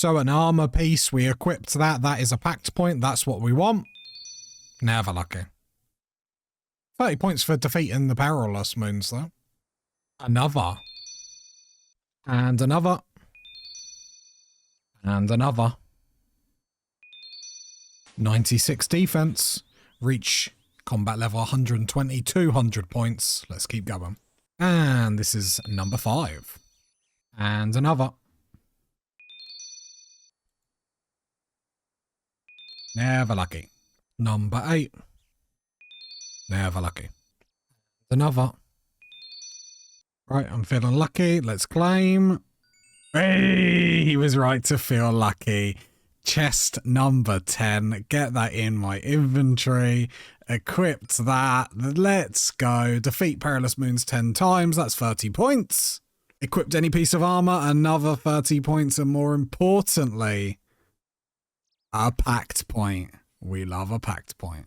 So an armor piece, we equipped that. That is a pact point. That's what we want. Never lucky. 30 points for defeating the perilous moons, though. Another. And another. And another. 96 defense. Reach combat level 120, 200 points. Let's keep going. And this is number 5. And another. Never lucky. Number 8. Never lucky. Another. Right, I'm feeling lucky. Let's claim. Hey, he was right to feel lucky. Chest number 10. Get that in my inventory. Equipped that. Let's go. Defeat Perilous Moons 10 times. That's 30 points. Equipped any piece of armor. Another 30 points. And more importantly, a pact point. We love a pact point.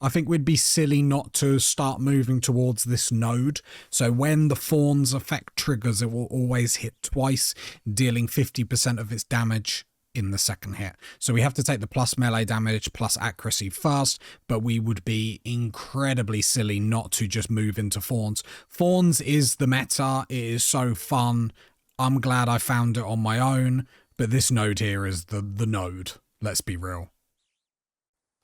I think we'd be silly not to start moving towards this node. So when the Fawn's effect triggers, it will always hit twice, dealing 50% of its damage in the second hit. So we have to take the plus melee damage plus accuracy first, but we would be incredibly silly not to just move into Fawns. Fawns is the meta. It is so fun. I'm glad I found it on my own, but this node here is the node. Let's be real.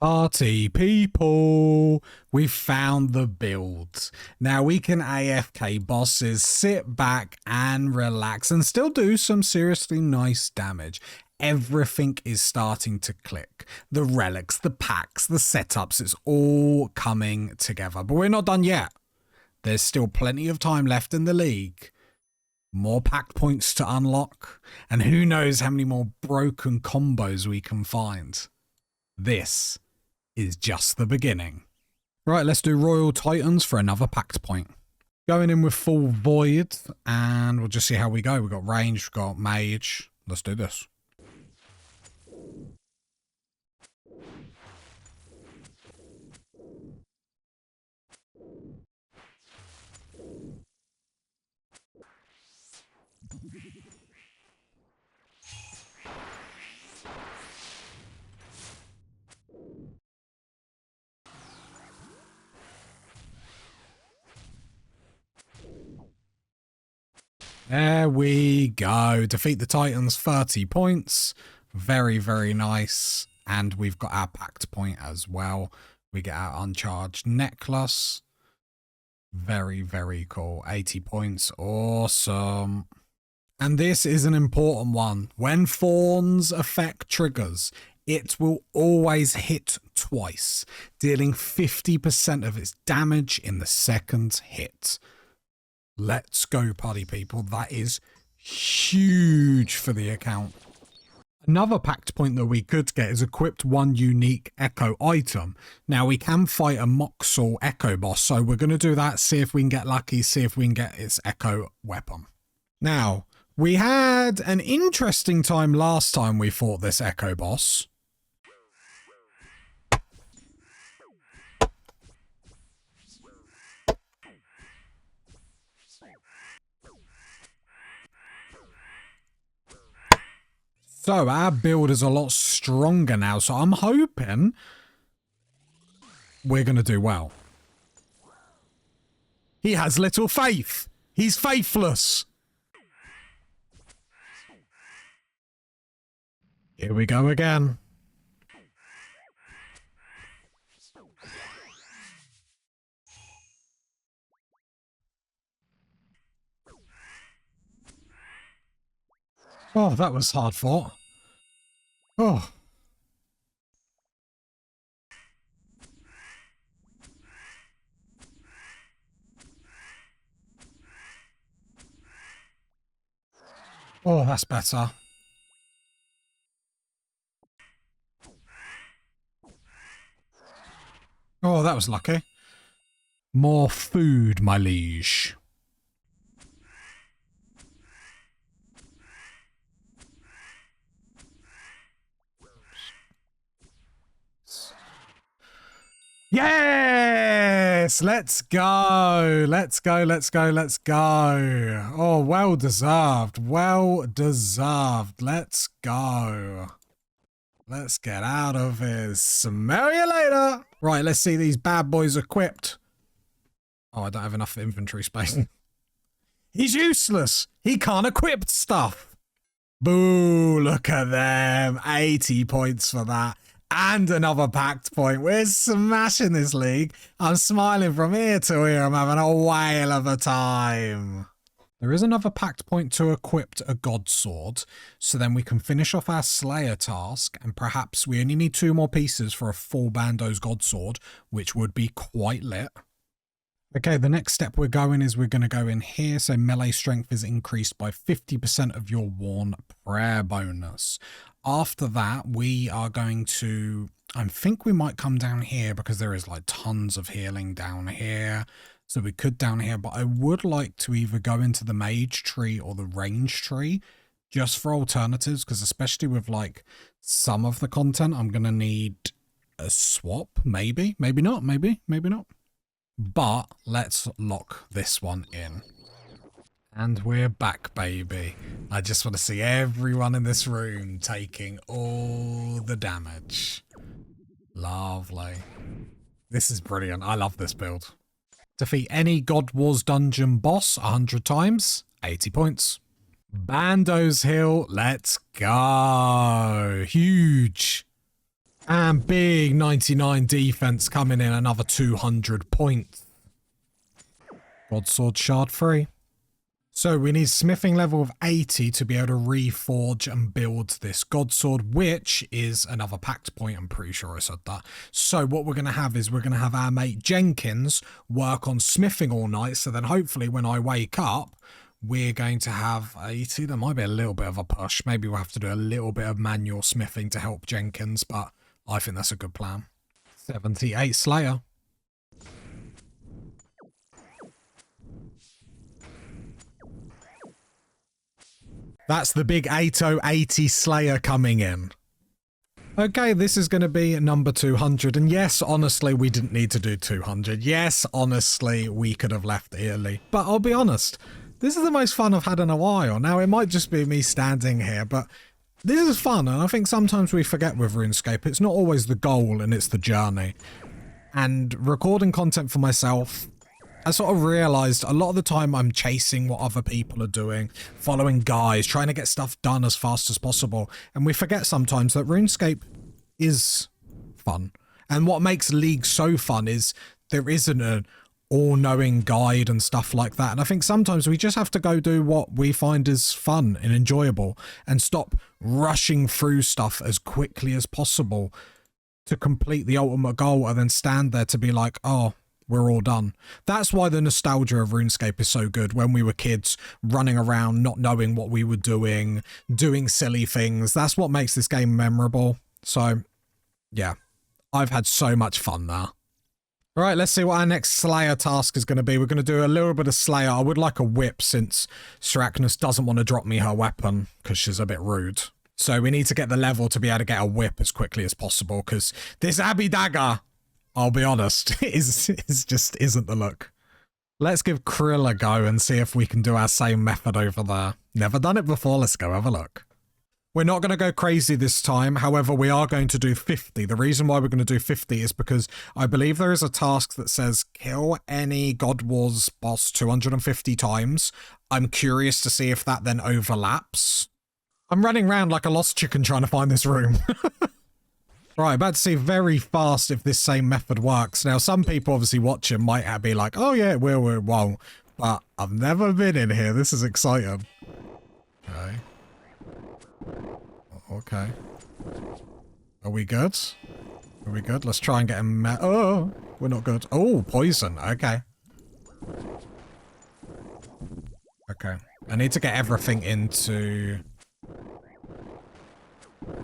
Party people, we found the build. Now we can AFK bosses, sit back and relax and still do some seriously nice damage. Everything is starting to click. The relics, the packs, the setups, it's all coming together. But we're not done yet. There's still plenty of time left in the league. More pack points to unlock. And who knows how many more broken combos we can find. This is just the beginning. Right, let's do Royal Titans for another pact point. Going in with full void, and we'll just see how we go. We've got range, we've got mage. Let's do this. There we go. Defeat the Titans, 30 points. Very, very nice. And we've got our pact point as well. We get our uncharged necklace. Very, very cool. 80 points. Awesome. And this is an important one. When Fawn's effect triggers, it will always hit twice, dealing 50% of its damage in the second hit. Let's go, party people. That is huge for the account. Another pact point that we could get is equipped one unique echo item. Now we can fight a Moxel echo boss, so we're going to do that, see if we can get lucky, see if we can get its echo weapon. Now, we had an interesting time last time we fought this echo boss. So our build is a lot stronger now, so I'm hoping we're going to do well. He has little faith. He's faithless. Here we go again. Oh, that was hard fought. Oh. Oh, that's better. Oh, that was lucky. More food, my liege. Yes! Yes, let's go. Let's go, let's go, let's go. Oh, well deserved. Well deserved. Let's go. Let's get out of here. Smell you later. Right, let's see these bad boys equipped. Oh, I don't have enough inventory space. He's useless. He can't equip stuff. Boo, look at them. 80 points for that. And another pact point. We're smashing this league. I'm smiling from ear to ear. I'm having a whale of a time. There is another pact point to equip a god sword. So then we can finish off our Slayer task. And perhaps we only need 2 more pieces for a full Bando's god sword, which would be quite lit. Okay, the next step we're going is we're going to go in here. So melee strength is increased by 50% of your worn prayer bonus. After that, we are going to, I think we might come down here because there is like tons of healing down here. So we could down here, but I would like to either go into the mage tree or the range tree just for alternatives. Because especially with like some of the content, I'm going to need a swap. Maybe, maybe not, maybe not. But let's lock this one in. And we're back, baby. I just want to see everyone in this room taking all the damage. Lovely. This is brilliant. I love this build. Defeat any God Wars dungeon boss 100 times, 80 points. Bando's Hill, let's go. Huge. And big 99 defense coming in, another 200 points. God Sword Shard free. So we need smithing level of 80 to be able to reforge and build this God Sword, which is another pact point. I'm pretty sure I said that. So what we're going to have is we're going to have our mate Jenkins work on smithing all night. So then hopefully when I wake up, we're going to have 80. There might be a little bit of a push. Maybe we'll have to do a little bit of manual smithing to help Jenkins, but I think that's a good plan. 78 Slayer. That's the big 8080 Slayer coming in. Okay, this is going to be number 200. And yes, honestly, we didn't need to do 200. Yes, honestly, we could have left early. But I'll be honest, this is the most fun I've had in a while. Now, it might just be me standing here, but this is fun. And I think sometimes we forget with RuneScape, it's not always the goal and it's the journey. And recording content for myself, I sort of realized a lot of the time I'm chasing what other people are doing, following guys, trying to get stuff done as fast as possible. And we forget sometimes that RuneScape is fun. And what makes League so fun is there isn't an all-knowing guide and stuff like that. And I think sometimes we just have to go do what we find is fun and enjoyable and stop rushing through stuff as quickly as possible to complete the ultimate goal and then stand there to be like, oh, we're all done. That's why the nostalgia of RuneScape is so good. When we were kids, running around, not knowing what we were doing silly things. That's what makes this game memorable. So, yeah, I've had so much fun there. All right, let's see what our next Slayer task is going to be. We're going to do a little bit of Slayer. I would like a whip since Sirachnis doesn't want to drop me her weapon because she's a bit rude. So we need to get the level to be able to get a whip as quickly as possible because this Abbey Dagger, I'll be honest, is just isn't the look. Let's give Krill a go and see if we can do our same method over there. Never done it before. Let's go have a look. We're not going to go crazy this time. However, we are going to do 50. The reason why we're going to do 50 is because I believe there is a task that says kill any God Wars boss 250 times. I'm curious to see if that then overlaps. I'm running around like a lost chicken trying to find this room. Right, about to see very fast if this same method works. Now, some people obviously watching might be like, oh yeah, it will, it won't. But I've never been in here. This is exciting. Okay. Okay. Are we good? Are we good? Let's try and get him. Oh, we're not good. Oh, poison. Okay. Okay. I need to get everything into...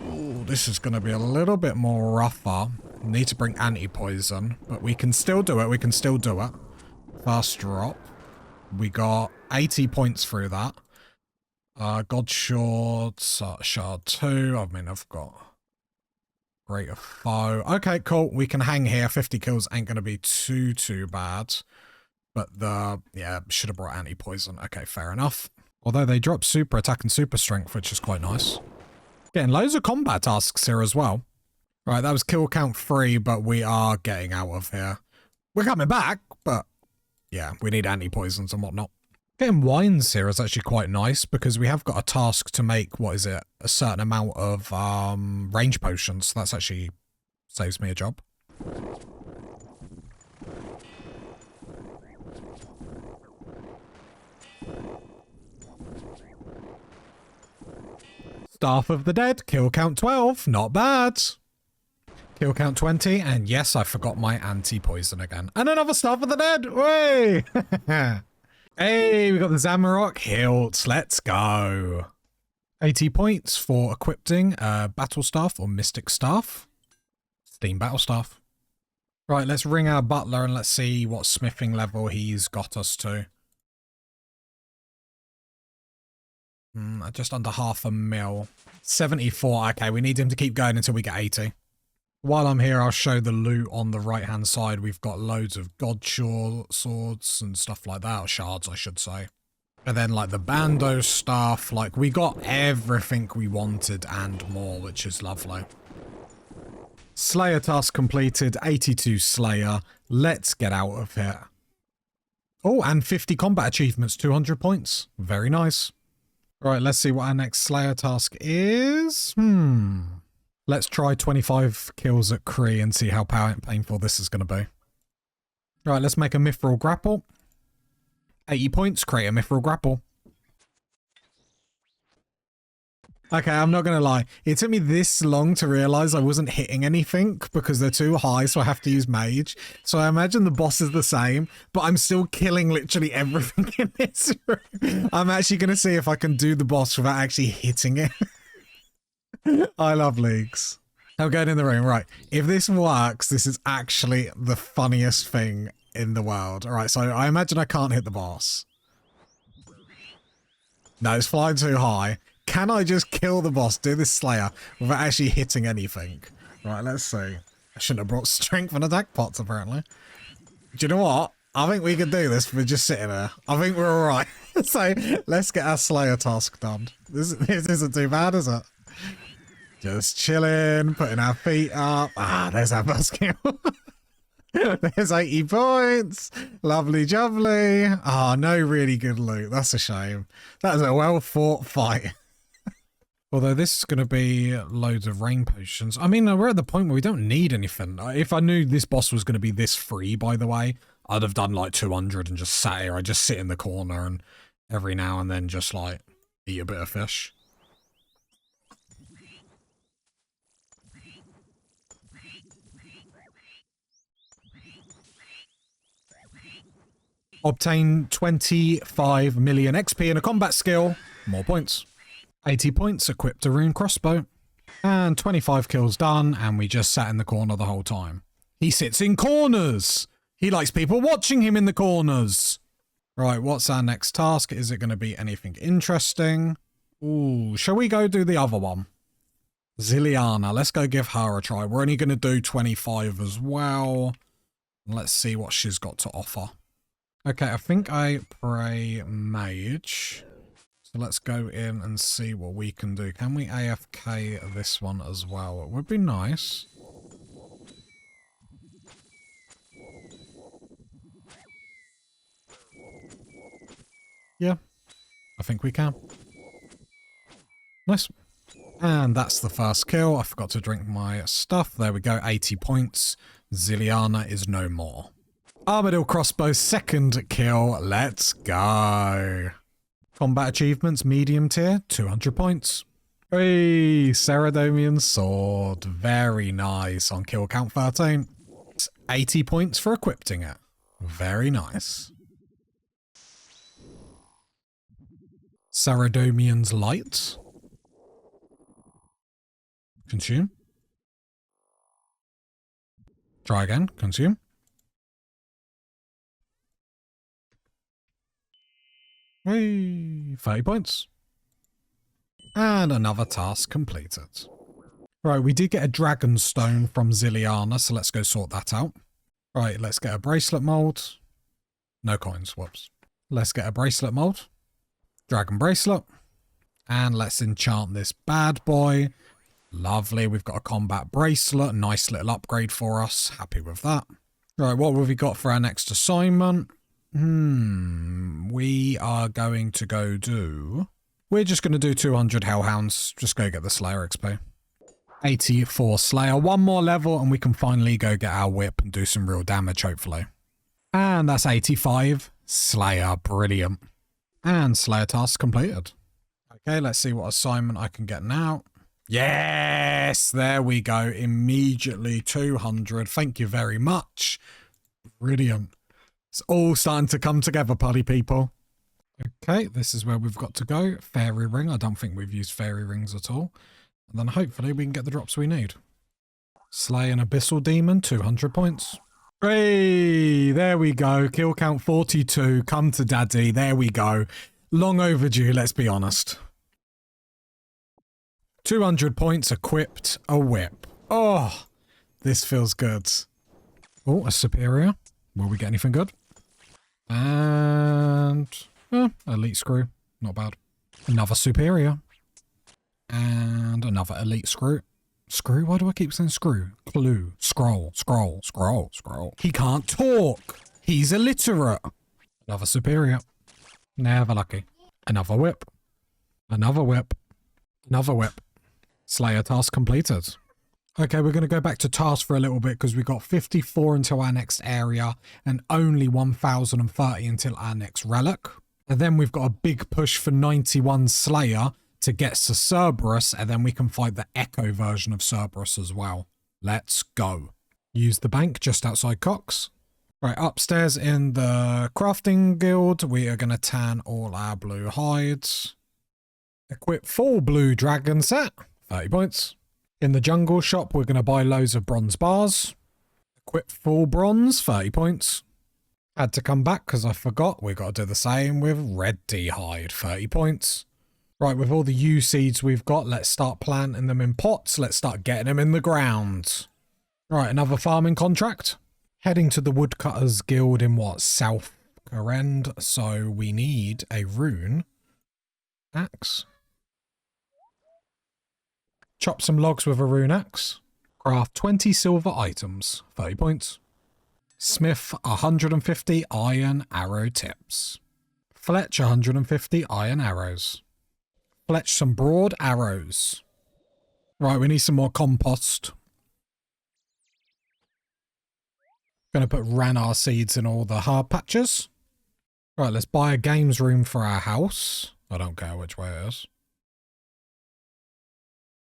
Oh, this is going to be a little bit more rougher. Need to bring anti-poison, but we can still do it. We can still do it. Fast drop. We got 80 points through that. God Shard 2. I mean, I've got Greater foe. Okay, cool. We can hang here. 50 kills ain't going to be too bad. But yeah, should have brought anti-poison. Okay, fair enough. Although they drop super attack and super strength, which is quite nice. Getting loads of combat tasks here as well. Right, that was kill count 3, but we are getting out of here. We're coming back, but yeah, we need anti-poisons and whatnot. Getting wines here is actually quite nice because we have got a task to make, what is it, a certain amount of range potions. That's actually saves me a job. Staff of the Dead, kill count 12, not bad. Kill count 20, and yes, I forgot my anti-poison again. And another Staff of the Dead, way! Hey, we got the Zamarok hilt, let's go. 80 points for equipping Battle Staff or Mystic Staff. Steam Battle Staff. Right, let's ring our butler and let's see what smithing level he's got us to. Just under 500,000. 74, okay, we need him to keep going until we get 80. While I'm here, I'll show the loot on the right-hand side. We've got loads of god swords and stuff like that, or shards, I should say. And then, like, the bando stuff, like, we got everything we wanted and more, which is lovely. Slayer task completed, 82 Slayer. Let's get out of here. Oh, and 50 combat achievements, 200 points. Very nice. Right, let's see what our next Slayer task is. Let's try 25 kills at Kree and see how painful this is going to be. Right, let's make a Mithril Grapple. 80 points, create a Mithril Grapple. Okay, I'm not going to lie. It took me this long to realise I wasn't hitting anything because they're too high, so I have to use Mage. So I imagine the boss is the same, but I'm still killing literally everything in this room. I'm actually going to see if I can do the boss without actually hitting it. I love Leagues. I'm going in the room. Right. If this works, this is actually the funniest thing in the world. All right. So I imagine I can't hit the boss. No, it's flying too high. Can I just kill the boss, do this Slayer, without actually hitting anything? Right, let's see. I shouldn't have brought strength and attack pots, apparently. Do you know what? I think we can do this if we're just sitting there. I think we're all right. So let's get our Slayer task done. This isn't too bad, is it? Just chilling, putting our feet up. Ah, there's our first kill. There's 80 points. Lovely jubbly. Ah, no really good loot. That's a shame. That was a well fought fight. Although this is going to be loads of rain potions. I mean, we're at the point where we don't need anything. If I knew this boss was going to be this free, by the way, I'd have done like 200 and just sat here. I'd just sit in the corner and every now and then just like eat a bit of fish. Obtain 25 million XP in a combat skill. More points. 80 points, equipped a rune crossbow. And 25 kills done, and we just sat in the corner the whole time. He sits in corners! He likes people watching him in the corners! Right, what's our next task? Is it going to be anything interesting? Ooh, shall we go do the other one? Ziliana, let's go give her a try. We're only going to do 25 as well. Let's see what she's got to offer. Okay, I think I pray Mage. So let's go in and see what we can do. Can we AFK this one as well? It would be nice. Yeah, I think we can. Nice. And that's the first kill. I forgot to drink my stuff. There we go, 80 points. Ziliana is no more. Armadillo crossbow, second kill. Let's go. Combat achievements, medium tier, 200 points. Hey, Ceradomian sword. Very nice on kill count 13. 80 points for equipping it. Very nice. Ceradomian's light. Consume. Try again. Consume. Hey, 30 points. And another task completed. Right, we did get a dragon stone from Zilliana, so let's go sort that out. Right, let's get a bracelet mold. No coins, whoops. Let's get a bracelet mold. Dragon bracelet. And let's enchant this bad boy. Lovely, we've got a combat bracelet. Nice little upgrade for us. Happy with that. Right, what have we got for our next assignment? We are going to go do... We're just going to do 200 Hellhounds. Just go get the Slayer XP. 84 Slayer. One more level and we can finally go get our whip and do some real damage, hopefully. And that's 85 Slayer. Brilliant. And Slayer task completed. Okay, let's see what assignment I can get now. Yes, there we go. Immediately 200. Thank you very much. Brilliant. It's all starting to come together, party people. Okay, this is where we've got to go. Fairy ring. I don't think we've used fairy rings at all. And then hopefully we can get the drops we need. Slay an abyssal demon, 200 points. Hey, there we go. Kill count 42. Come to daddy. There we go. Long overdue, let's be honest. 200 points, equipped a whip. Oh, this feels good. Oh, a superior. Will we get anything good? And elite screw. Not bad. Another superior. And another elite screw. Screw? Why do I keep saying screw? Clue. Scroll. Scroll. Scroll. Scroll. He can't talk. He's illiterate. Another superior. Never lucky. Another whip. Another whip. Another whip. Slayer task completed. Okay, we're going to go back to task for a little bit because we got 54 until our next area and only 1030 until our next relic. And then we've got a big push for 91 Slayer to get to Cerberus, and then we can fight the Echo version of Cerberus as well. Let's go. Use the bank just outside Cox. Right, upstairs in the crafting guild, we are going to tan all our blue hides. Equip full blue dragon set, 30 points. In the jungle shop, we're going to buy loads of bronze bars. Equip full bronze, 30 points. Had to come back because I forgot. We've got to do the same with red D hide, 30 points. Right, with all the U seeds we've got, let's start planting them in pots. Let's start getting them in the ground. Right, another farming contract. Heading to the Woodcutters Guild in what? South Corrend. So we need a rune axe. Chop some logs with a rune axe. Craft 20 silver items, 30 points. Smith 150 iron arrow tips. Fletch 150 iron arrows. Fletch some broad arrows. Right, we need some more compost. Gonna put Ranar seeds in all the hard patches. Right, let's buy a games room for our house. I don't care which way it is.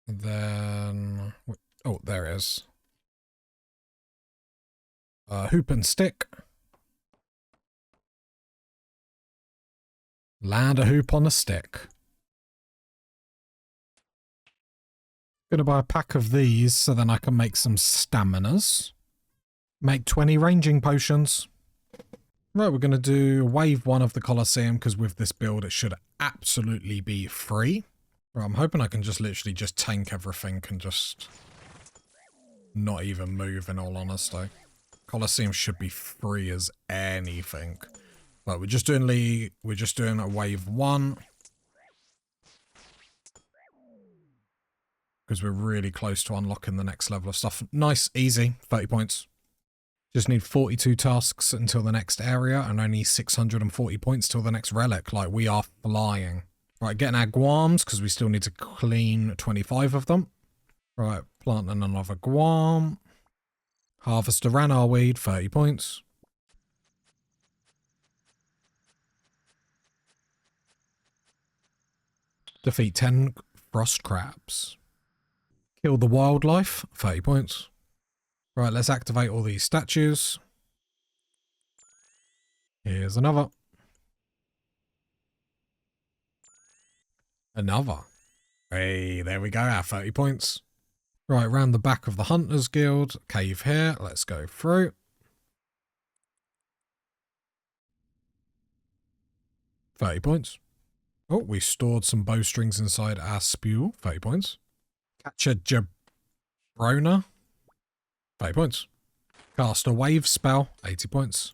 Then, oh, there it is. Hoop and stick. Land a hoop on a stick. Gonna buy a pack of these so then I can make some staminas. Make 20 ranging potions. Right, we're gonna do wave 1 of the Colosseum because with this build it should absolutely be free. Right, I'm hoping I can just literally just tank everything and just not even move, in all honesty. Colosseum should be free as anything. But we're just doing a wave 1. Because we're really close to unlocking the next level of stuff. Nice, easy, 30 points. Just need 42 tasks until the next area and only 640 points till the next relic. Like, we are flying. Right, getting our guams because we still need to clean 25 of them. Right, planting another guam. Harvest a Ranar weed, 30 points. Defeat 10 frost crabs. Kill the wildlife, 30 points. Right, let's activate all these statues. Here's another. Another. Hey, there we go, our 30 points. Right, round the back of the Hunters Guild. Cave here, let's go through. 30 points. Oh, we stored some bowstrings inside our spew, 30 points. Catch a Rona, 30 points. Cast a wave spell, 80 points.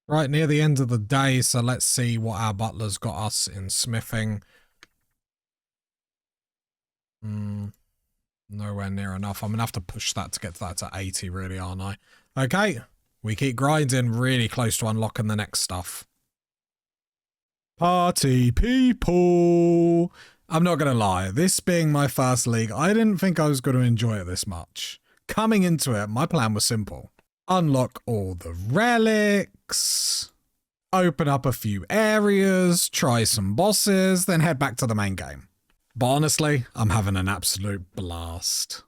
Right, near the end of the day, so let's see what our butler's got us in smithing. Nowhere near enough. I'm going to have to push that to get that to 80, really, aren't I? Okay, we keep grinding really close to unlocking the next stuff. Party people! I'm not going to lie, this being my first league, I didn't think I was going to enjoy it this much. Coming into it, my plan was simple. Unlock all the relics, open up a few areas, try some bosses, then head back to the main game. But honestly, I'm having an absolute blast.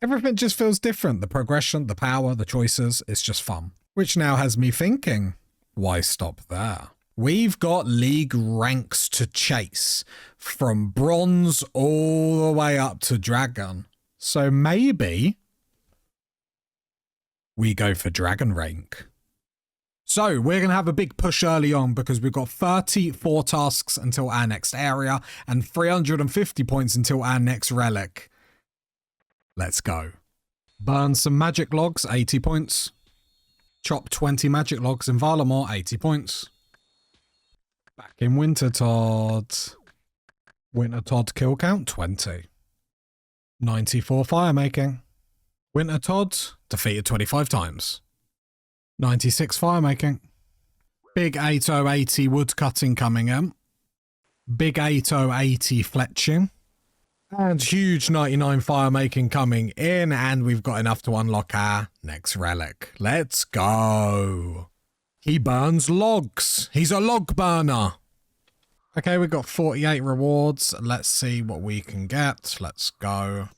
Everything just feels different. The progression, the power, the choices, it's just fun. Which now has me thinking, why stop there? We've got league ranks to chase, from bronze all the way up to dragon. So maybe we go for dragon rank. So we're going to have a big push early on because we've got 34 tasks until our next area and 350 points until our next relic. Let's go. Burn some magic logs, 80 points. Chop 20 magic logs in Valamore, 80 points. Back in Winter Todd. Winter Todd kill count, 20. 94 fire making. Winter Todd defeated 25 times. 96 fire making. Big 8080 wood cutting coming in. Big 8080 fletching. And huge 99 fire making coming in, and we've got enough to unlock our next relic. Let's go. He burns logs. He's a log burner. Okay, we've got 48 rewards. Let's see what we can get. Let's go.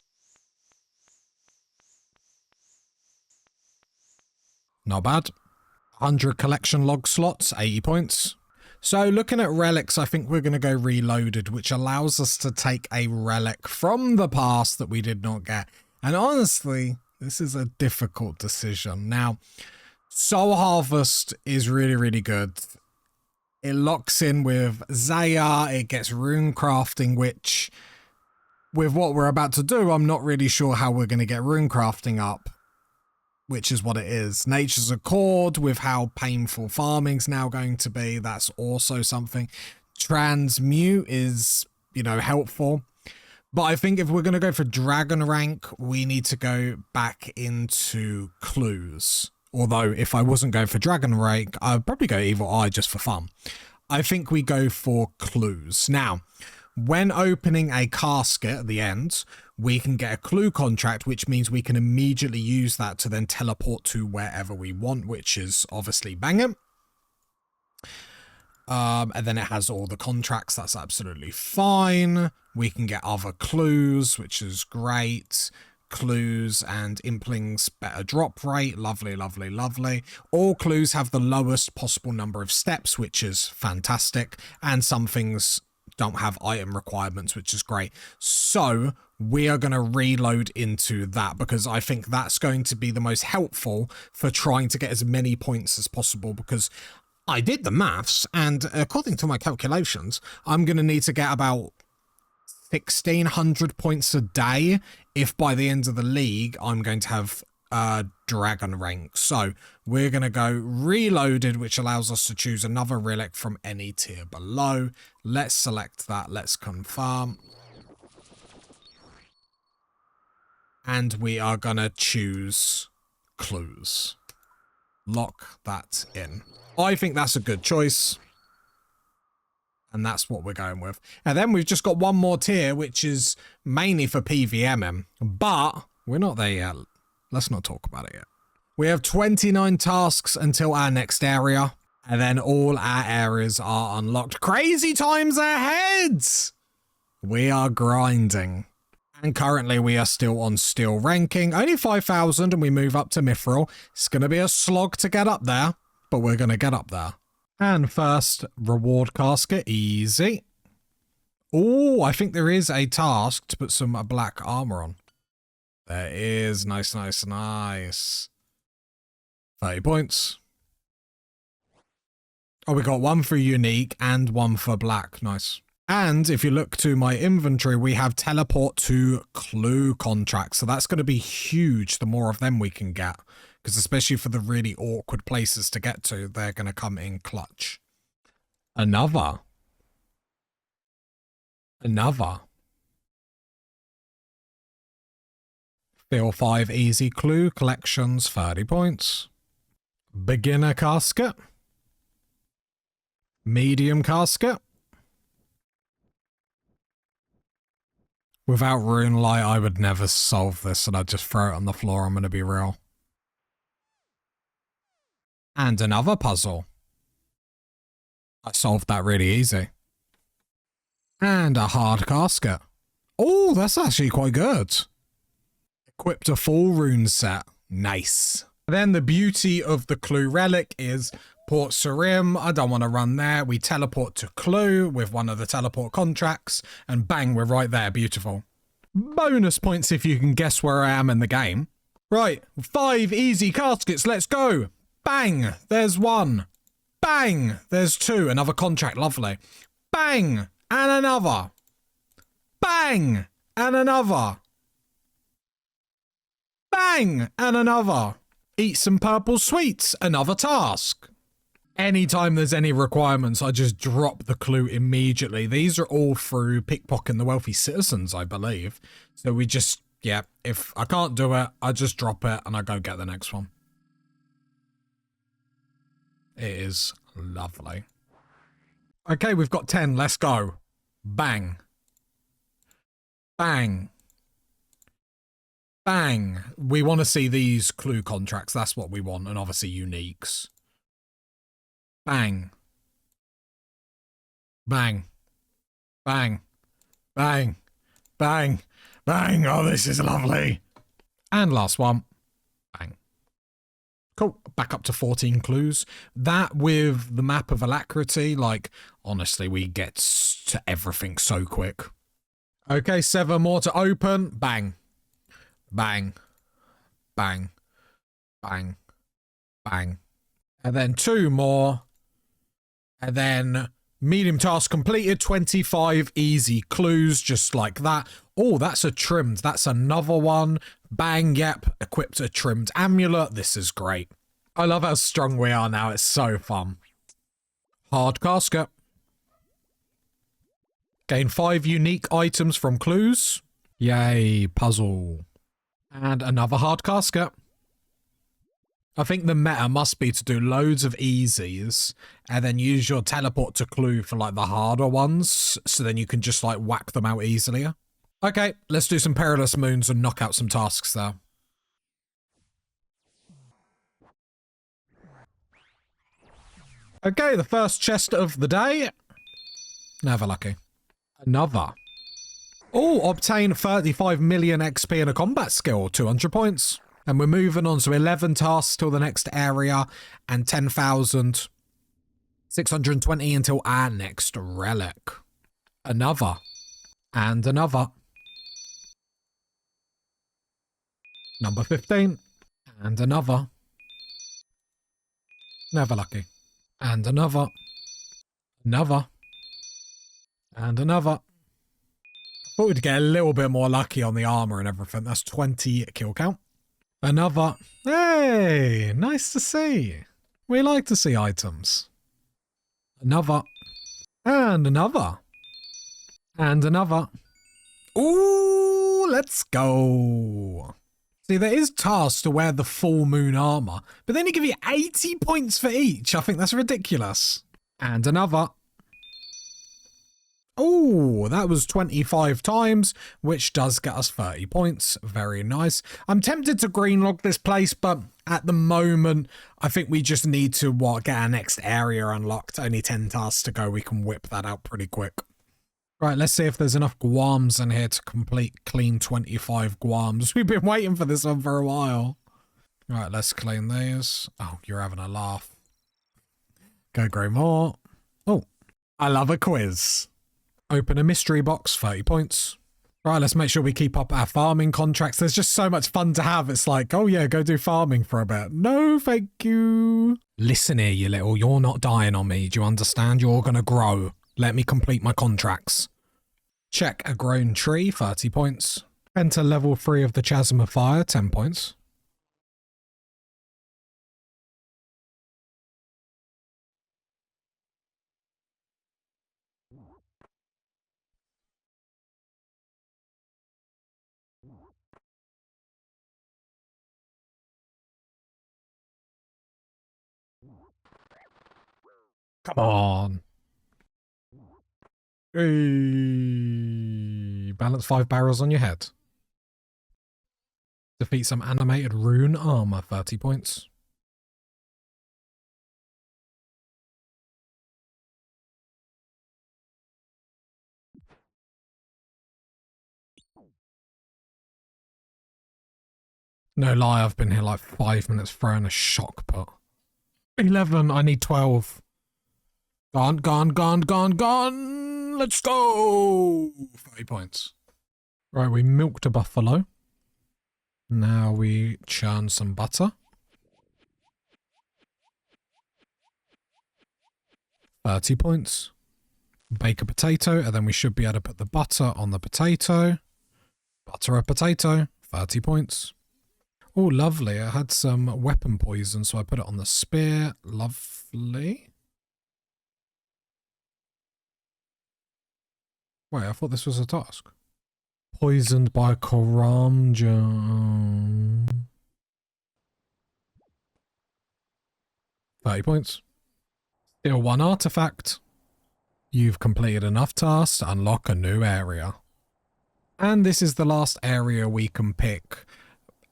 Not bad. 100 collection log slots, 80 points. So looking at relics, I think we're going to go reloaded, which allows us to take a relic from the past that we did not get. And honestly, this is a difficult decision. Now, Soul Harvest is really, really good. It locks in with Zaya, it gets rune crafting, which with what we're about to do, I'm not really sure how we're going to get rune crafting up. Which is what it is. Nature's Accord, with how painful farming's now going to be, that's also something. Transmute is, you know, helpful. But I think if we're going to go for dragon rank, we need to go back into clues. Although, if I wasn't going for dragon rank, I'd probably go Evil Eye just for fun. I think we go for clues. Now, when opening a casket at the end, we can get a clue contract, which means we can immediately use that to then teleport to wherever we want, which is obviously banging. And then it has all the contracts. That's absolutely fine. We can get other clues, which is great. Clues and implings better drop rate. Lovely, lovely, lovely. All clues have the lowest possible number of steps, which is fantastic. And some things don't have item requirements, which is great. So we are going to reload into that because I think that's going to be the most helpful for trying to get as many points as possible, because I did the maths and according to my calculations, I'm going to need to get about 1,600 points a day if by the end of the league I'm going to have dragon rank. So we're going to go reloaded, which allows us to choose another relic from any tier below. Let's select that. Let's confirm. And we are going to choose clues. Lock that in. I think that's a good choice. And that's what we're going with. And then we've just got one more tier, which is mainly for PVMM. But we're not there yet. Let's not talk about it yet. We have 29 tasks until our next area. And then all our areas are unlocked. Crazy times ahead! We are grinding. And currently we are still on steel ranking. Only 5,000 and we move up to mithril. It's going to be a slog to get up there. But we're going to get up there. And first, reward casket. Easy. Oh, I think there is a task to put some black armor on. There is. Nice, nice, nice. 30 points. Oh, we got one for unique and one for black. Nice. And if you look to my inventory, we have teleport to clue contracts. So that's going to be huge the more of them we can get. Because especially for the really awkward places to get to, they're going to come in clutch. Another. Feel 5 easy clue collections, 30 points. Beginner casket. Medium casket. Without rune light, I would never solve this and I'd just throw it on the floor, I'm going to be real. And another puzzle. I solved that really easy. And a hard casket. Oh, that's actually quite good. Equipped a full rune set. Nice. Then the beauty of the clue relic is Port Sarim. I don't want to run there. We teleport to clue with one of the teleport contracts and bang, we're right there. Beautiful. Bonus points if you can guess where I am in the game. Right, 5 easy caskets. Let's go. Bang, there's 1. Bang, there's 2. Another contract, lovely. Bang, and another. Bang, and another. Bang, and another. Eat some purple sweets, another task. Anytime there's any requirements, I just drop the clue immediately. These are all through pickpocketing the wealthy citizens, I believe. So we just, yeah, if I can't do it, I just drop it and I go get the next one. It is lovely. Okay, we've got 10. Let's go. Bang. Bang. Bang. We want to see these clue contracts. That's what we want. And obviously uniques. Bang. Bang. Bang. Bang. Bang. Bang. Oh, this is lovely. And last one. Bang. Cool. Back up to 14 clues. That with the map of alacrity, like, honestly, we get to everything so quick. Okay, 7 more to open. Bang. Bang. Bang. Bang. Bang. And then 2 more. And then medium task completed. 25 easy clues, just like that. Oh, that's a trimmed. That's another one. Bang, yep. Equipped a trimmed amulet. This is great. I love how strong we are now. It's so fun. Hard casket. Gain 5 unique items from clues. Yay, puzzle. And another hard casket. I think the meta must be to do loads of easies and then use your teleport to clue for like the harder ones. So then you can just like whack them out easily. Okay, let's do some perilous moons and knock out some tasks there. Okay, the first chest of the day. Never lucky. Another. Oh, obtain 35 million XP in a combat skill, 200 points. And we're moving on to 11 tasks till the next area and 10,620 until our next relic. Another. And another. Number 15. And another. Never lucky. And another. Another. And another. I thought we'd get a little bit more lucky on the armor and everything. That's 20 kill count. Another. Hey, nice to see. We like to see items. Another. And another. And another. Ooh, let's go. See, there is tasks to wear the full moon armor, but then they give you 80 points for each. I think that's ridiculous. And another. Oh, that was 25 times, which does get us 30 points. Very nice. I'm tempted to greenlog this place, but at the moment, I think we just need to get our next area unlocked. Only 10 tasks to go. We can whip that out pretty quick. Right, let's see if there's enough guams in here to complete clean 25 guams. We've been waiting for this one for a while. Right, let's clean these. Oh, you're having a laugh. Go grow more. Oh, I love a quiz. Open a mystery box, 30 points. Right, let's make sure we keep up our farming contracts. There's just so much fun to have. It's like, oh yeah, go do farming for a bit. No, thank you. Listen here, you little, you're not dying on me. Do you understand? You're gonna grow. Let me complete my contracts. Check a grown tree, 30 points. Enter level 3 of the Chasm of Fire, 10 points. Come on. Hey. Balance 5 barrels on your head. Defeat some animated rune armor, 30 points. No lie, I've been here like 5 minutes throwing a shock put. 11, I need 12. Gone, gone, gone, gone, gone. Let's go. 30 points. Right, we milked a buffalo. Now we churn some butter. 30 points. Bake a potato, and then we should be able to put the butter on the potato. Butter a potato, 30 points. Oh, lovely. I had some weapon poison, so I put it on the spear. Lovely. Wait, I thought this was a task. Poisoned by Karamja. 30 points. Steal 1 artifact. You've completed enough tasks to unlock a new area. And this is the last area we can pick.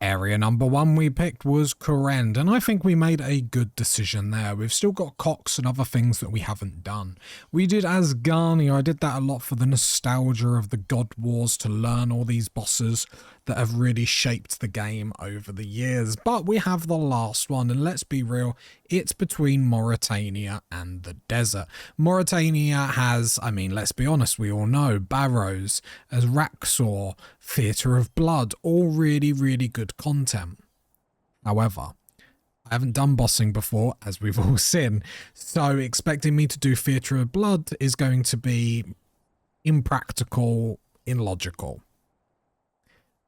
Area number 1 we picked was Korend, and I think we made a good decision there. We've still got Cox and other things that we haven't done. We did Asgarnia. I did that a lot for the nostalgia of the God Wars, to learn all these bosses that have really shaped the game over the years. But we have the last one, and let's be real, it's between Mauritania and the desert. Mauritania has, I mean, let's be honest, we all know, Barrows, as Raxor, Theatre of Blood, all really, really good content. However, I haven't done bossing before, as we've all seen, so expecting me to do Theatre of Blood is going to be impractical, illogical.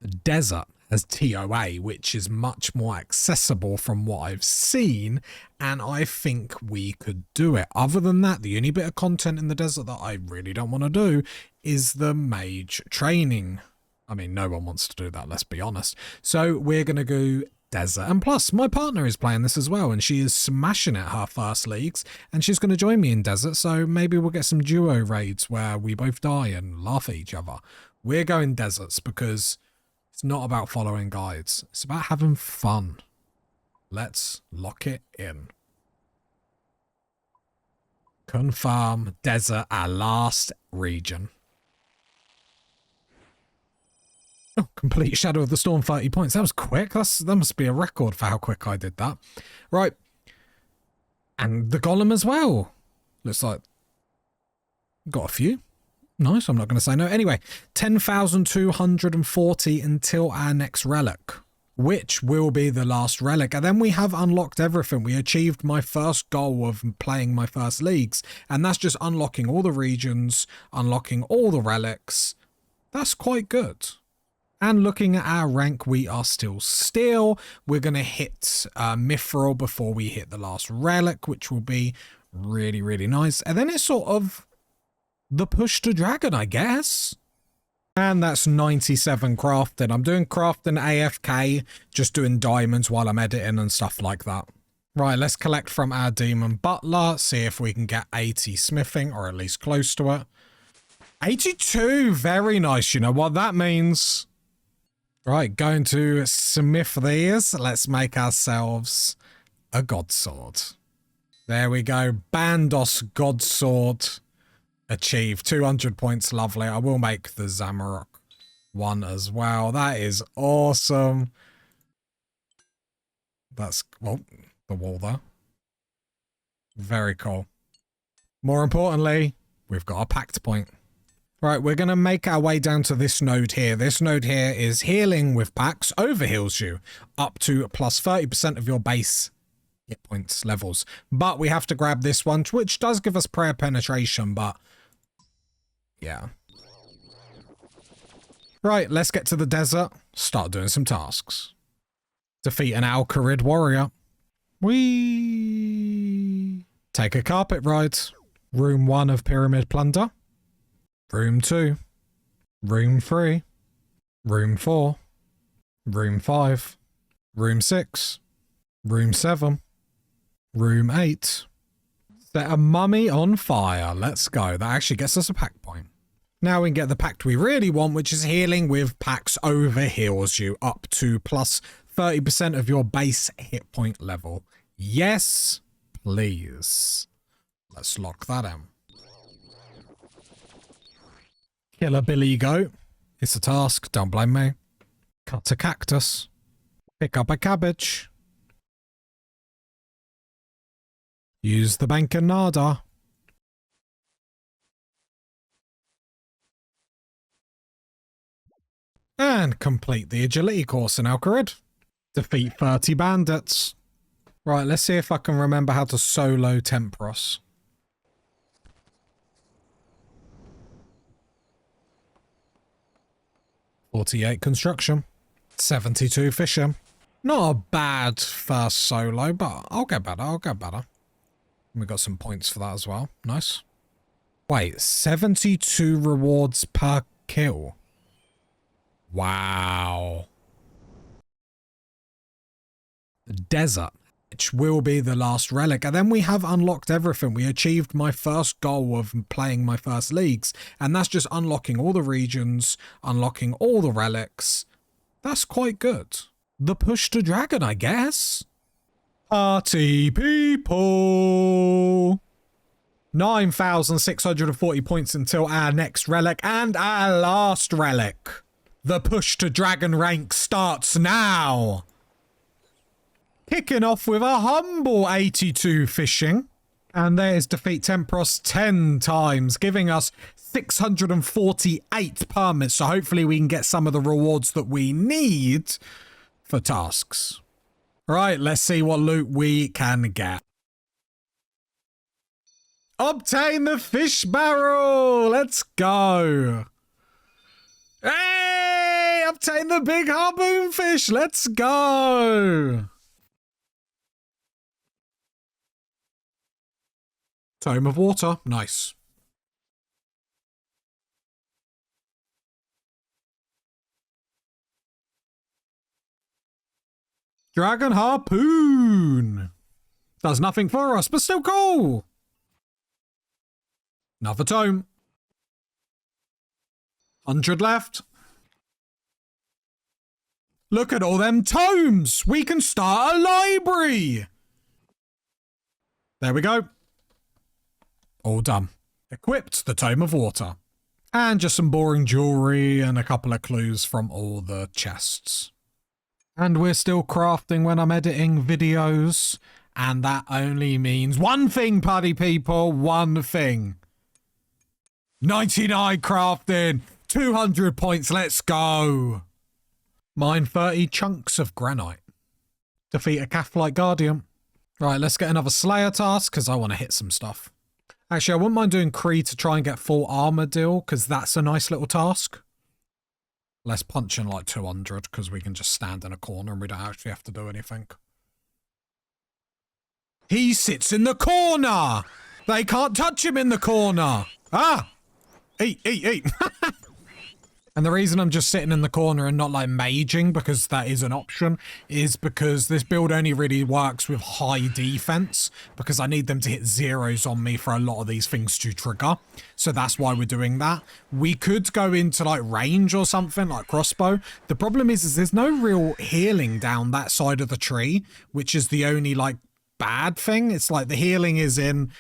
The desert has TOA, which is much more accessible from what I've seen, and I think we could do it. Other than that, the only bit of content in the desert that I really don't want to do is the mage training. I mean, no one wants to do that, let's be honest. So we're going to go desert. And plus, my partner is playing this as well, and she is smashing it her first leagues, and she's going to join me in desert, so maybe we'll get some duo raids where we both die and laugh at each other. We're going deserts because it's not about following guides. It's about having fun. Let's lock it in. Confirm desert, our last region. Oh, complete Shadow of the Storm, 30 points. That was quick. That must be a record for how quick I did that. Right. And the golem as well. Looks like got a few. Nice, I'm not going to say no. Anyway, 10,240 until our next relic, which will be the last relic. And then we have unlocked everything. We achieved my first goal of playing my first leagues, and that's just unlocking all the regions, unlocking all the relics. That's quite good. And looking at our rank, we are still steel. We're going to hit Mithril before we hit the last relic, which will be really, really nice. And then it's sort of the push to dragon, I guess. And that's 97 crafting. I'm doing crafting AFK, just doing diamonds while I'm editing and stuff like that. Right, let's collect from our demon butler, see if we can get 80 smithing, or at least close to it. 82, very nice. You know what that means. Right, going to smith these. Let's make ourselves a god sword. There we go. Bandos god sword. Achieved 200 points. Lovely. I will make the Zamarok one as well. That is awesome. That's, well, the wall there. Very cool. More importantly, we've got a pact point. Right, we're going to make our way down to this node here. This node here is healing with Pacts, overheals you up to plus 30% of your base hit points levels. But we have to grab this one, which does give us prayer penetration, but Yeah. Right, let's get to the desert. Start doing some tasks. Defeat an Alcarid warrior. Whee! Take a carpet ride. Room 1 of Pyramid Plunder. Room 2. Room 3. Room 4. Room 5. Room 6. Room 7. Room 8. Set a mummy on fire. Let's go. That actually gets us a pact point. Now we can get the pact we really want, which is healing with Pacts overheals you up to plus 30% of your base hit point level. Yes, please. Let's lock that in. Kill a billy goat. It's a task, don't blame me. Cut a cactus. Pick up a cabbage. Use the bankanada. And complete the agility course in Alcarid. Defeat 30 bandits. Right, let's see if I can remember how to solo Tempros. $48 construction. 72 fishing. Not a bad first solo, but I'll get better, I'll get better. We got some points for that as well. Nice. Wait, 72 rewards per kill. Wow. The desert, which will be the last relic. And then we have unlocked everything. We achieved my first goal of playing my first leagues. And that's just unlocking all the regions, unlocking all the relics. That's quite good. The push to dragon, I guess. Party people. 9,640 points until our next relic and our last relic. The push to dragon rank starts now. Kicking off with a humble 82 fishing. And there's defeat Tempros 10 times, giving us 648 permits. So hopefully we can get some of the rewards that we need for tasks. Right, let's see what loot we can get. Obtain the fish barrel! Let's go! Hey! Obtain the big harpoon fish! Let's go! Tome of water. Nice. Dragon harpoon! Does nothing for us, but still cool! Another tome. 100 left. Look at all them tomes! We can start a library! There we go. All done. Equipped the Tome of Water. And just some boring jewelry and a couple of clues from all the chests. And we're still crafting when I'm editing videos. And that only means one thing, party people, one thing. 99 crafting, 200 points, let's go. Mine 30 chunks of granite. Defeat a Cathlite Guardian. Right, let's get another Slayer task, because I want to hit some stuff. Actually, I wouldn't mind doing Creed to try and get full armor deal, because that's a nice little task. Let's punch in like 200, because we can just stand in a corner and we don't actually have to do anything. He sits in the corner! They can't touch him in the corner! Ah! Eat, eat, eat! And the reason I'm just sitting in the corner and not like maging, because that is an option, is because this build only really works with high defense, because I need them to hit zeros on me for a lot of these things to trigger. So that's why we're doing that. We could go into like range or something, like crossbow. The problem is there's no real healing down that side of the tree, which is the only like bad thing. It's like the healing is in...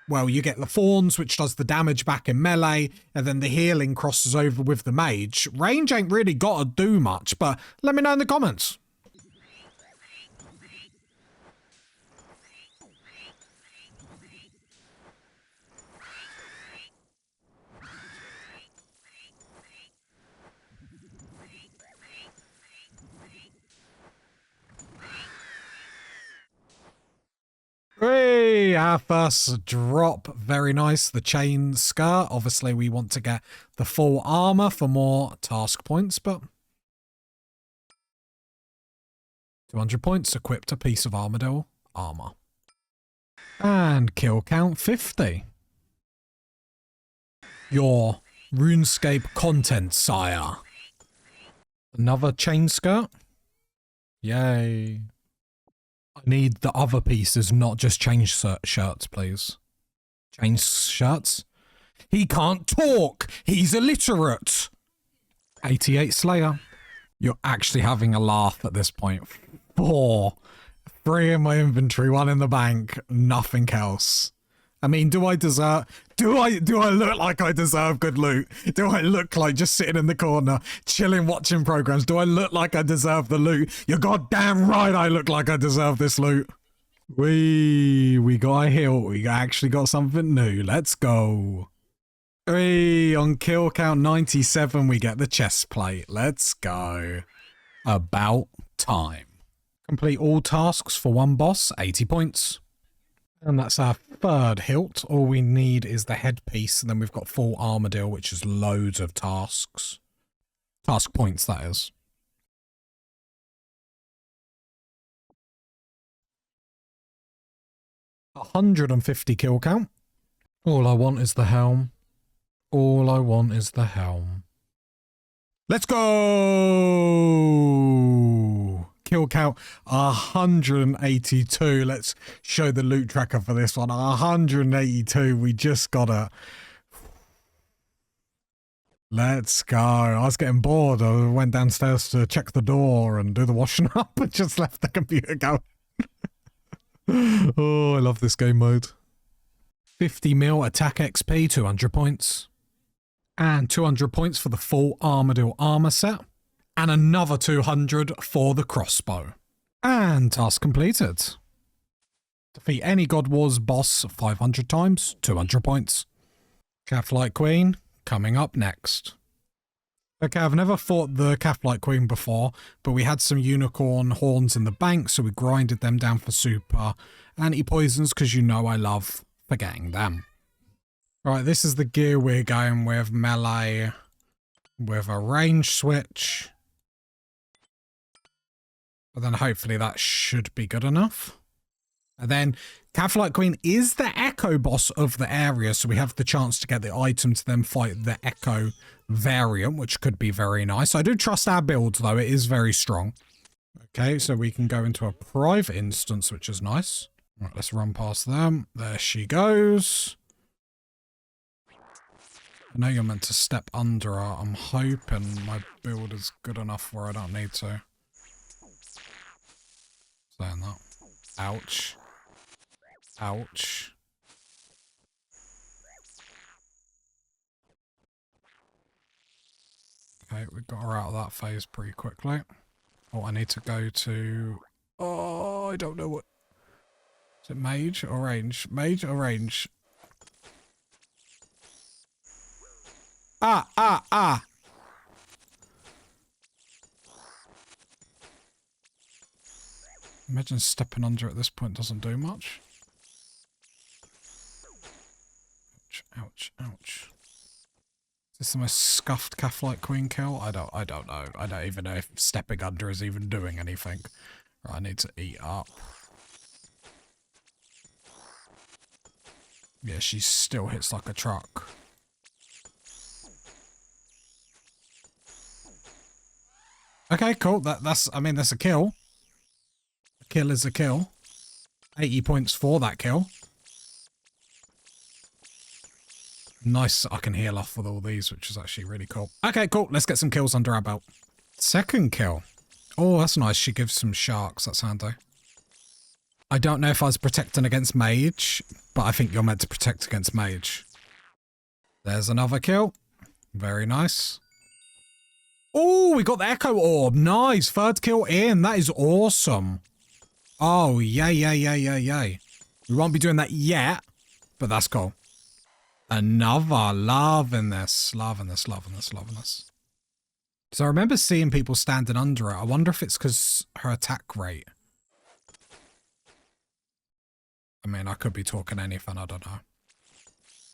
Well, you get the Thorns, which does the damage back in melee, and then the healing crosses over with the mage. Range ain't really got to do much, but let me know in the comments. Hey, Our first drop, very nice. The chain skirt. Obviously, we want to get the full armor for more task points, but 200 points, equipped a piece of Armadillo armor. And kill count 50. Your RuneScape content, sire. Another chain skirt. Yay. I need the other pieces, not just change shirts, please. Change shirts? He can't talk! He's illiterate! 88 Slayer. You're actually having a laugh at this point. 4. 3 in my inventory, 1 in the bank, nothing else. I mean, do I look like I deserve good loot? Do I look like just sitting in the corner, chilling, watching programs? Do I look like I deserve the loot? You're goddamn right I look like I deserve this loot. We got a hill. We actually got something new. Let's go. On kill count 97, we get the chest plate. Let's go. About time. Complete all tasks for 1 boss, 80 points. And that's our 3rd hilt. All we need is the headpiece, and then we've got full armadillo, which is loads of tasks. Task points, that is. $150 kill count. All I want is the helm. All I want is the helm. Let's go! Kill count 182. Let's show the loot tracker for this one. 182. We just got it. Let's go. I was getting bored. I went downstairs to check the door and do the washing up and just left the computer going. Oh, I love this game mode. 50 mil attack XP, 200 points. And 200 points for the full Armadillo armor set. And another 200 for the crossbow. And task completed. Defeat any God Wars boss 500 times, 200 points. Calf-Light Queen, coming up next. Okay, I've never fought the Calf-Light Queen before, but we had some unicorn horns in the bank, so we grinded them down for super anti-poisons, because you know I love forgetting them. Right, this is the gear we're going with. Melee with a range switch. But then hopefully that should be good enough. And then Calf-Light Queen is the Echo boss of the area, so we have the chance to get the item to then fight the Echo variant, which could be very nice. I do trust our build, though. It is very strong. Okay, so we can go into a private instance, which is nice. Right, let's run past them. There she goes. I know you're meant to step under her. I'm hoping my build is good enough where I don't need to. Saying that. Ouch. Ouch. Okay, we got her out of that phase pretty quickly. Oh, I need to go to... Oh, I don't know what... Is it mage or range? Mage or range? Ah! Imagine stepping under at this point doesn't do much. Ouch, ouch, ouch. Is this the most scuffed Calf-Light Queen kill? I don't know. I don't even know if stepping under is even doing anything. Right, I need to eat up. Yeah, she still hits like a truck. Okay, cool. That's a kill. A kill is a kill. 80 points for that kill. Nice, I can heal off with all these, which is actually really cool. Okay, cool. Let's get some kills under our belt. 2nd kill. Oh, that's nice. She gives some sharks. That's handy. I don't know if I was protecting against mage, but I think you're meant to protect against mage. There's another kill. Very nice. Oh, we got the Echo Orb. Nice. 3rd kill in. That is awesome. Oh, yay. We won't be doing that yet, but that's cool. Another. Loving this. So I remember seeing people standing under it. I wonder if it's because her attack rate. I mean, I could be talking anything, I don't know.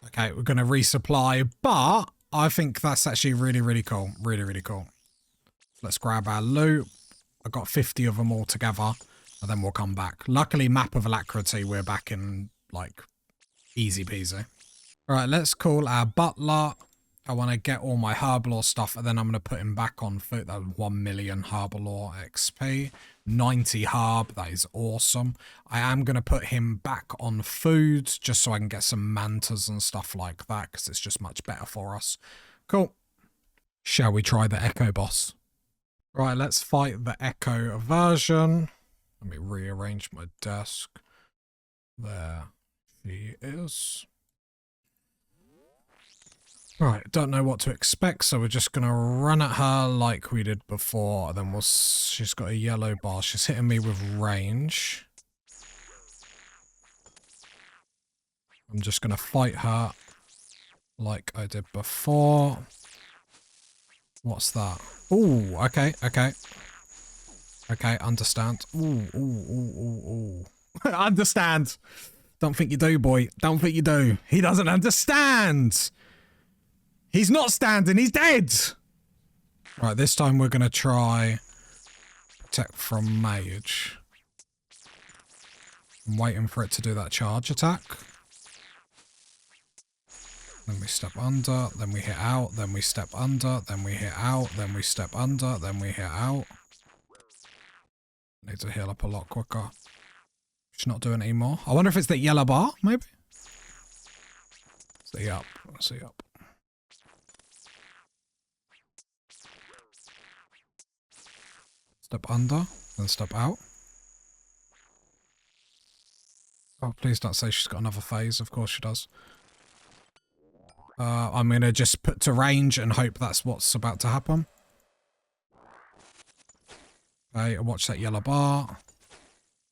Okay, we're going to resupply, but I think that's actually really, really cool. Really, really cool. Let's grab our loot. I got 50 of them all together, and then we'll come back. Luckily, map of alacrity, we're back in, like, easy peasy. All right, let's call our butler. I want to get all my herbalore stuff, and then I'm going to put him back on foot. That was 1 million herbalore XP. 90 herb, that is awesome. I am going to put him back on food, just so I can get some mantas and stuff like that, because it's just much better for us. Cool. Shall we try the Echo boss? Right, let's fight the Echo version. Let me rearrange my desk. There she is. Right, don't know what to expect, so we're just going to run at her like we did before. Then she's got a yellow bar. She's hitting me with range. I'm just going to fight her like I did before. What's that? Ooh, okay, okay. Okay, understand. Ooh, ooh, ooh, ooh, ooh. Understand. Don't think you do, boy. Don't think you do. He doesn't understand. He's not standing, he's dead! Right, this time we're going to try protect from mage. I'm waiting for it to do that charge attack. Then we step under, then we hit out, then we step under, then we hit out, then we step under, then we hit out. Need to heal up a lot quicker. She's not doing it anymore. I wonder if it's the yellow bar, maybe? See up, see up. Step under, then step out. Oh, please don't say she's got another phase. Of course she does. I'm going to just put to range and hope that's what's about to happen. Okay, watch that yellow bar.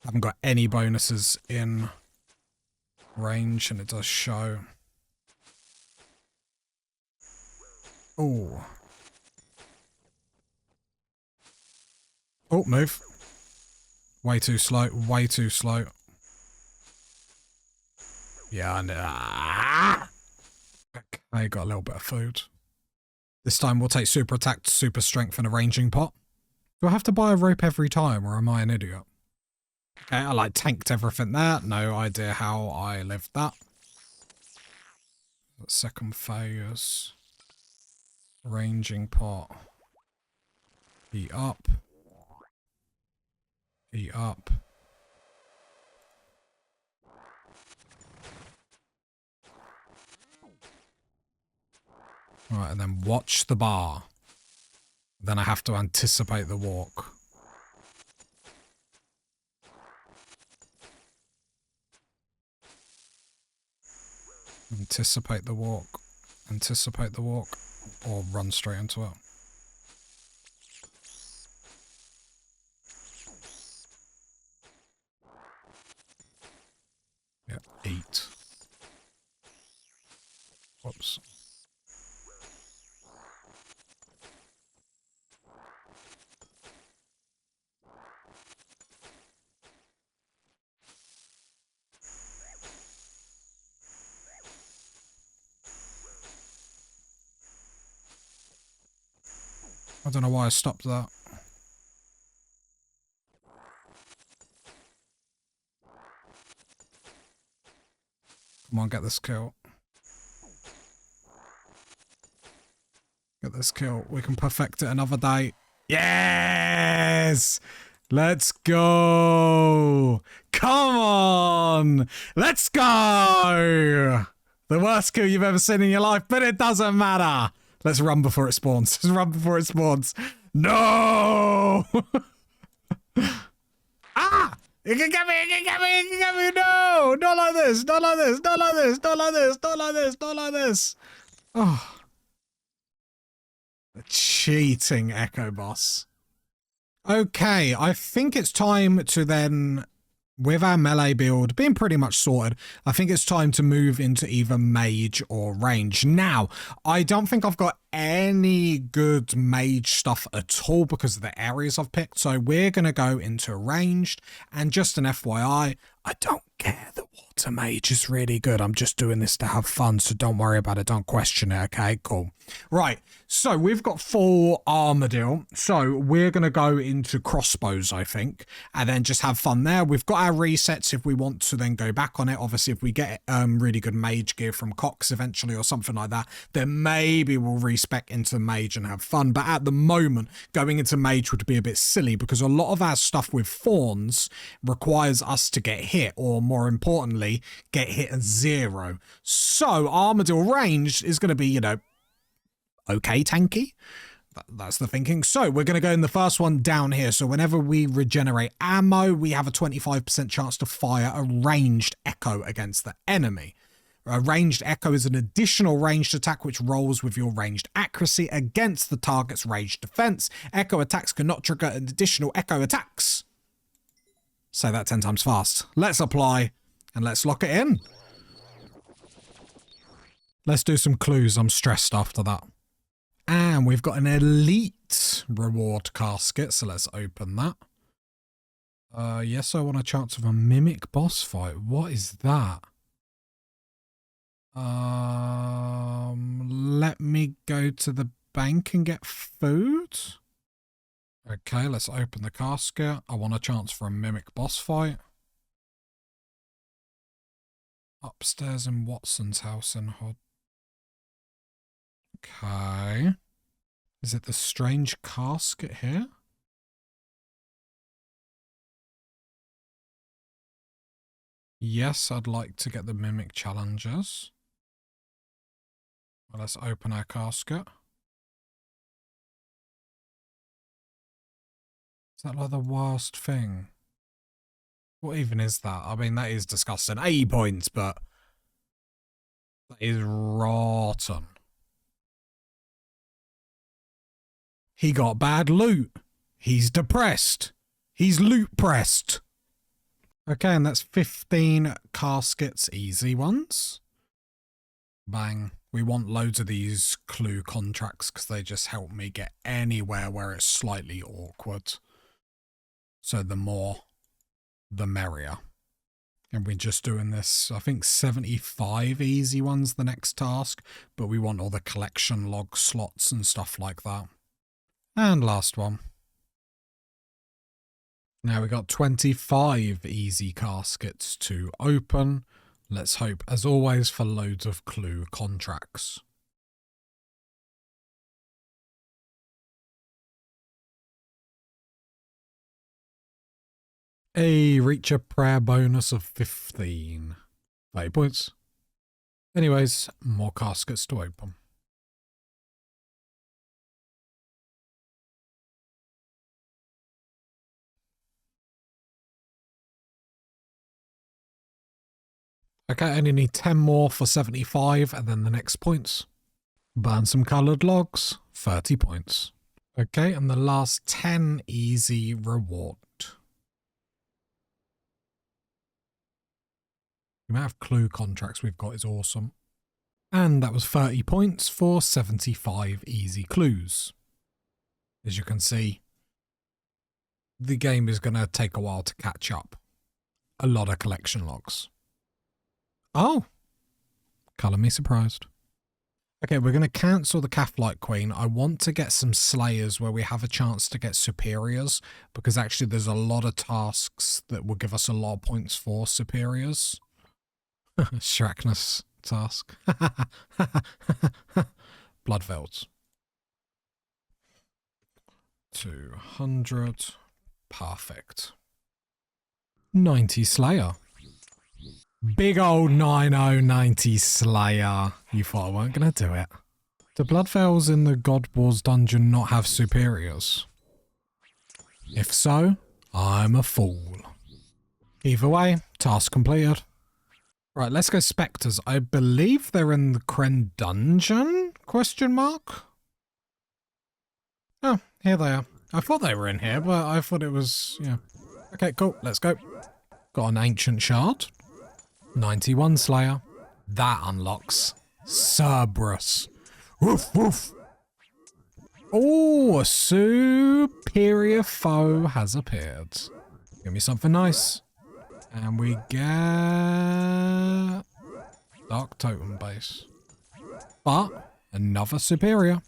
Haven't got any bonuses in range, and it does show. Oh. Oh, move. Way too slow, way too slow. Yeah, and okay, got a little bit of food. This time we'll take super attack, super strength, and a ranging pot. Do I have to buy a rope every time, or am I an idiot? Okay, I like tanked everything there. No idea how I lived that. Second phase. Ranging pot. Heat up. Heat up. Right, and then watch the bar. Then I have to anticipate the walk. Anticipate the walk. Anticipate the walk. Or run straight into it. Yeah, eat. Whoops. I don't know why I stopped that. Come on, get this kill. Get this kill. We can perfect it another day. Yes! Let's go! Come on! Let's go! The worst kill you've ever seen in your life, but it doesn't matter. Let's run before it spawns. Let's run before it spawns. No! Ah! You can get me! You can get me! You can get me! No! Not like this! Not like this! Not like this! Not like this! Not like this! Not like this! Oh. The cheating Echo boss. Okay, I think it's time to then, with our melee build being pretty much sorted, I think it's time to move into either mage or range. Now, I don't think I've got any good mage stuff at all because of the areas I've picked, so we're going to go into ranged, and just an FYI, I don't care that Water Mage is really good. I'm just doing this to have fun, so don't worry about it. Don't question it, okay? Cool. Right, so we've got full Armadillo. So we're going to go into crossbows, I think, and then just have fun there. We've got our resets if we want to then go back on it. Obviously, if we get really good mage gear from Cox eventually or something like that, then maybe we'll respec into mage and have fun. But at the moment, going into mage would be a bit silly because a lot of our stuff with fawns requires us to get hit, or more importantly, get hit at 0. So Armadillo ranged is going to be, you know, okay tanky. That's the thinking. So we're going to go in the first one down here. So whenever we regenerate ammo, we have a 25% chance to fire a ranged echo against the enemy. A ranged echo is an additional ranged attack which rolls with your ranged accuracy against the target's ranged defense. Echo attacks cannot trigger an additional echo attacks. Say that 10 times fast. Let's apply and let's lock it in. Let's do some clues. I'm stressed after that. And we've got an elite reward casket, so let's open that. Yes, I want a chance of a mimic boss fight. What is that? Let me go to the bank and get food. Okay, let's open the casket. I want a chance for a mimic boss fight. Upstairs in Watson's house in Hod. Okay. Is it the strange casket here? Yes, I'd like to get the mimic challenges. Well, let's open our casket. Is that like the worst thing? What even is that? I mean, that is disgusting. 80 points, but that is rotten. He got bad loot. He's depressed. He's loot pressed. Okay, and that's 15 caskets, easy ones. Bang. We want loads of these clue contracts because they just help me get anywhere where it's slightly awkward. So the more, the merrier. And we're just doing this, I think 75 easy ones the next task, but we want all the collection log slots and stuff like that. And last one. Now we got 25 easy caskets to open. Let's hope, as always, for loads of clue contracts. Reach a prayer bonus of 15. 30 points. Anyways, more caskets to open. Okay, I only need 10 more for 75, and then the next points. Burn some coloured logs, 30 points. Okay, and the last 10 easy reward. The amount of clue contracts we've got is awesome. And that was 30 points for 75 easy clues. As you can see, the game is going to take a while to catch up. A lot of collection logs. Oh, colour me surprised. Okay, we're going to cancel the Cathlite Queen. I want to get some Slayers where we have a chance to get Superiors, because actually there's a lot of tasks that will give us a lot of points for Superiors. Shrekness task. Bloodvelds. 200. Perfect. 90 Slayer. Big old 9090 Slayer. You thought I weren't going to do it. Do Bloodvelds in the God Wars dungeon not have superiors? If so, I'm a fool. Either way, task completed. Right, let's go Spectres. I believe they're in the Kren dungeon? Question mark? Oh, here they are. I thought they were in here, but I thought it was, yeah. Okay, cool. Let's go. Got an Ancient Shard. 91 Slayer. That unlocks Cerberus. Woof, woof. Oh, a superior foe has appeared. Give me something nice. And we get Dark Totem Base. But another superior.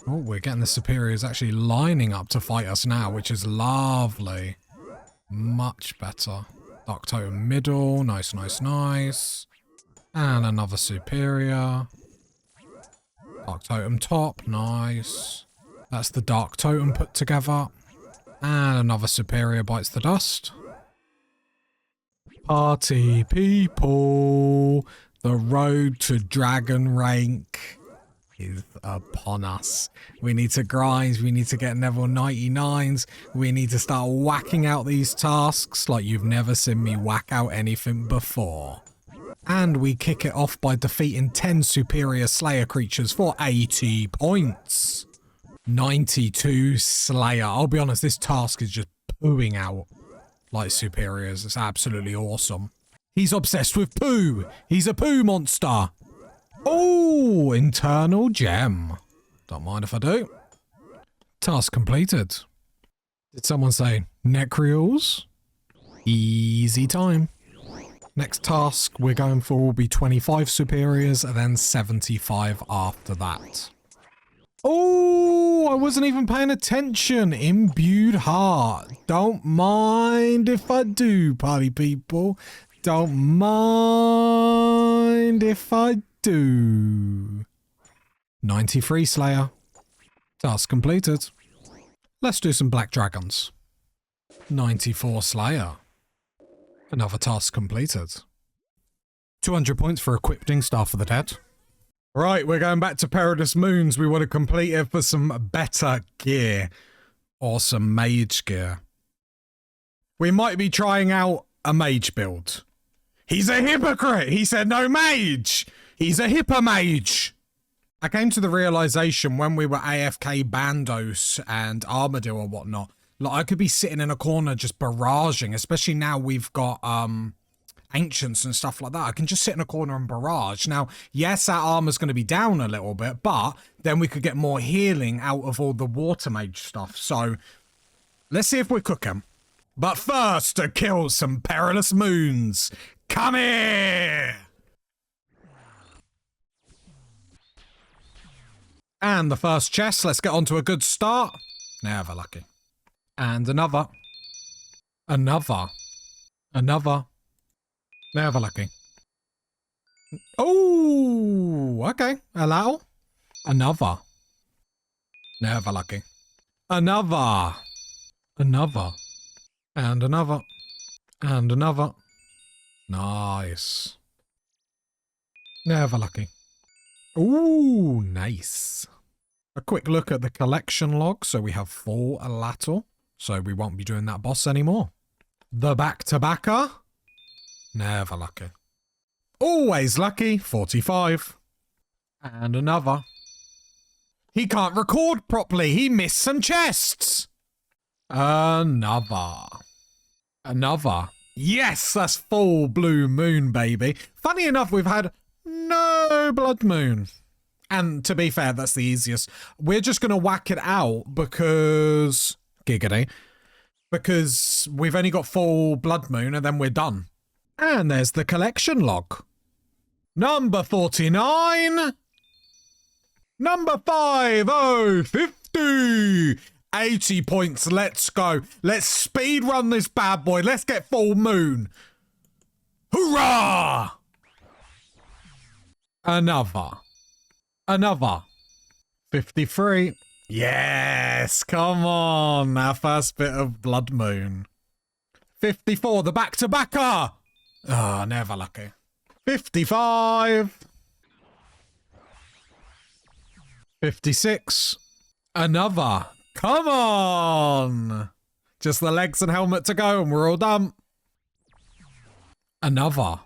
Oh, we're getting the superiors actually lining up to fight us now, which is lovely. Much better. Dark Totem middle. Nice, nice, nice. And another superior. Dark Totem top. Nice. That's the Dark Totem put together. And another superior bites the dust. Party people. The road to Dragon Rank is upon us. We need to grind. We need to get level 99s. We need to start whacking out these tasks like you've never seen me whack out anything before. And we kick it off by defeating 10 superior Slayer creatures for 80 points. 92 Slayer. I'll be honest, this task is just pooing out like superiors. It's absolutely awesome. He's obsessed with poo. He's a poo monster. Oh, internal gem. Don't mind if I do. Task completed. Did someone say Necreals? Easy time. Next task we're going for will be 25 superiors and then 75 after that. Oh, I wasn't even paying attention. Imbued heart. Don't mind if I do, party people. Don't mind if I do. 93 Slayer. Task completed. Let's do some Black Dragons. 94 Slayer. Another task completed. 200 points for equipping Staff of the Dead. Right, we're going back to Perilous Moons. We want to complete it for some better gear. Or some mage gear. We might be trying out a mage build. He's a hypocrite! He said no mage! He's a hippo mage! I came to the realization when we were AFK Bandos and Armadillo or whatnot, like I could be sitting in a corner just barraging, especially now we've got ancients and stuff like that. I can just sit in a corner and barrage. Now, yes, our armor's going to be down a little bit, but then we could get more healing out of all the water mage stuff. So, let's see if we cook him. But first, to kill some Perilous Moons. Come here! And the first chest, let's get on to a good start. Never lucky. And another. Another. Another. Never lucky. Oh, okay. Allow. Another. Never lucky. Another. Another. And another. And another. Nice. Never lucky. Ooh, nice. A quick look at the collection log. So we have 4 Alatl. So we won't be doing that boss anymore. The back-to-backer. Never lucky. Always lucky. 45. And another. He can't record properly. He missed some chests. Another. Another. Yes, that's full blue moon, baby. Funny enough, we've had no blood moon. And to be fair, that's the easiest. We're just going to whack it out because... Giggity. Because we've only got full blood moon and then we're done. And there's the collection log. Number 49. Number 5050. 80 points. Let's go. Let's speed run this bad boy. Let's get full moon. Hurrah! Another. Another. 53. Yes, come on. Our first bit of blood moon. 54, the back-to-backer. Ah, never lucky. 55. 56. Another. Come on. Just the legs and helmet to go and we're all done. Another.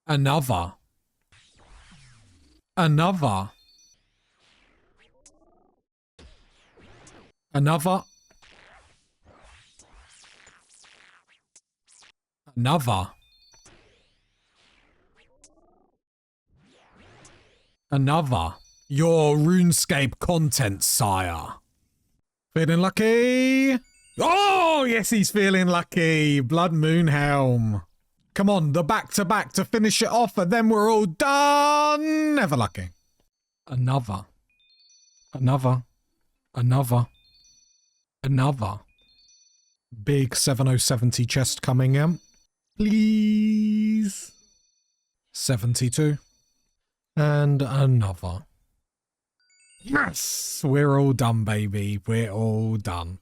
Another. Another. Another. Another. Another. Your RuneScape content, sire. Feeling lucky? Oh, yes, he's feeling lucky. Blood Moon Helm. Come on, the back-to-back to finish it off, and then we're all done. Never lucky. Another. Big 7070 chest coming in. Please. 72. And another. Yes! We're all done, baby. We're all done.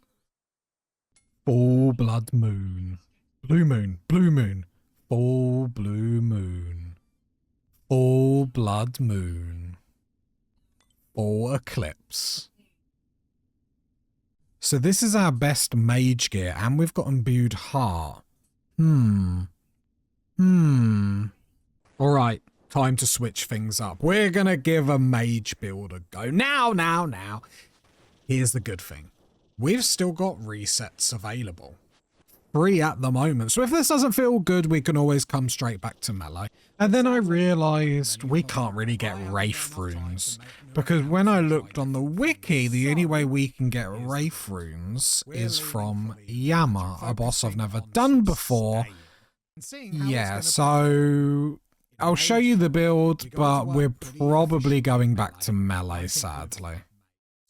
Full blood moon. Blue moon. Blue moon. Full blue moon. Full blood moon. Full eclipse. So this is our best mage gear, and we've got imbued heart. Alright, time to switch things up. We're gonna give a mage build a go. Now. Here's the good thing. We've still got resets available. Free at the moment. So if this doesn't feel good, we can always come straight back to melee. And then I realised we can't really get Wraith runes. Because when I looked on the wiki, the only way we can get Wraith runes is from Yama, a boss I've never done before. Yeah, so I'll show you the build, but we're probably going back to melee, sadly.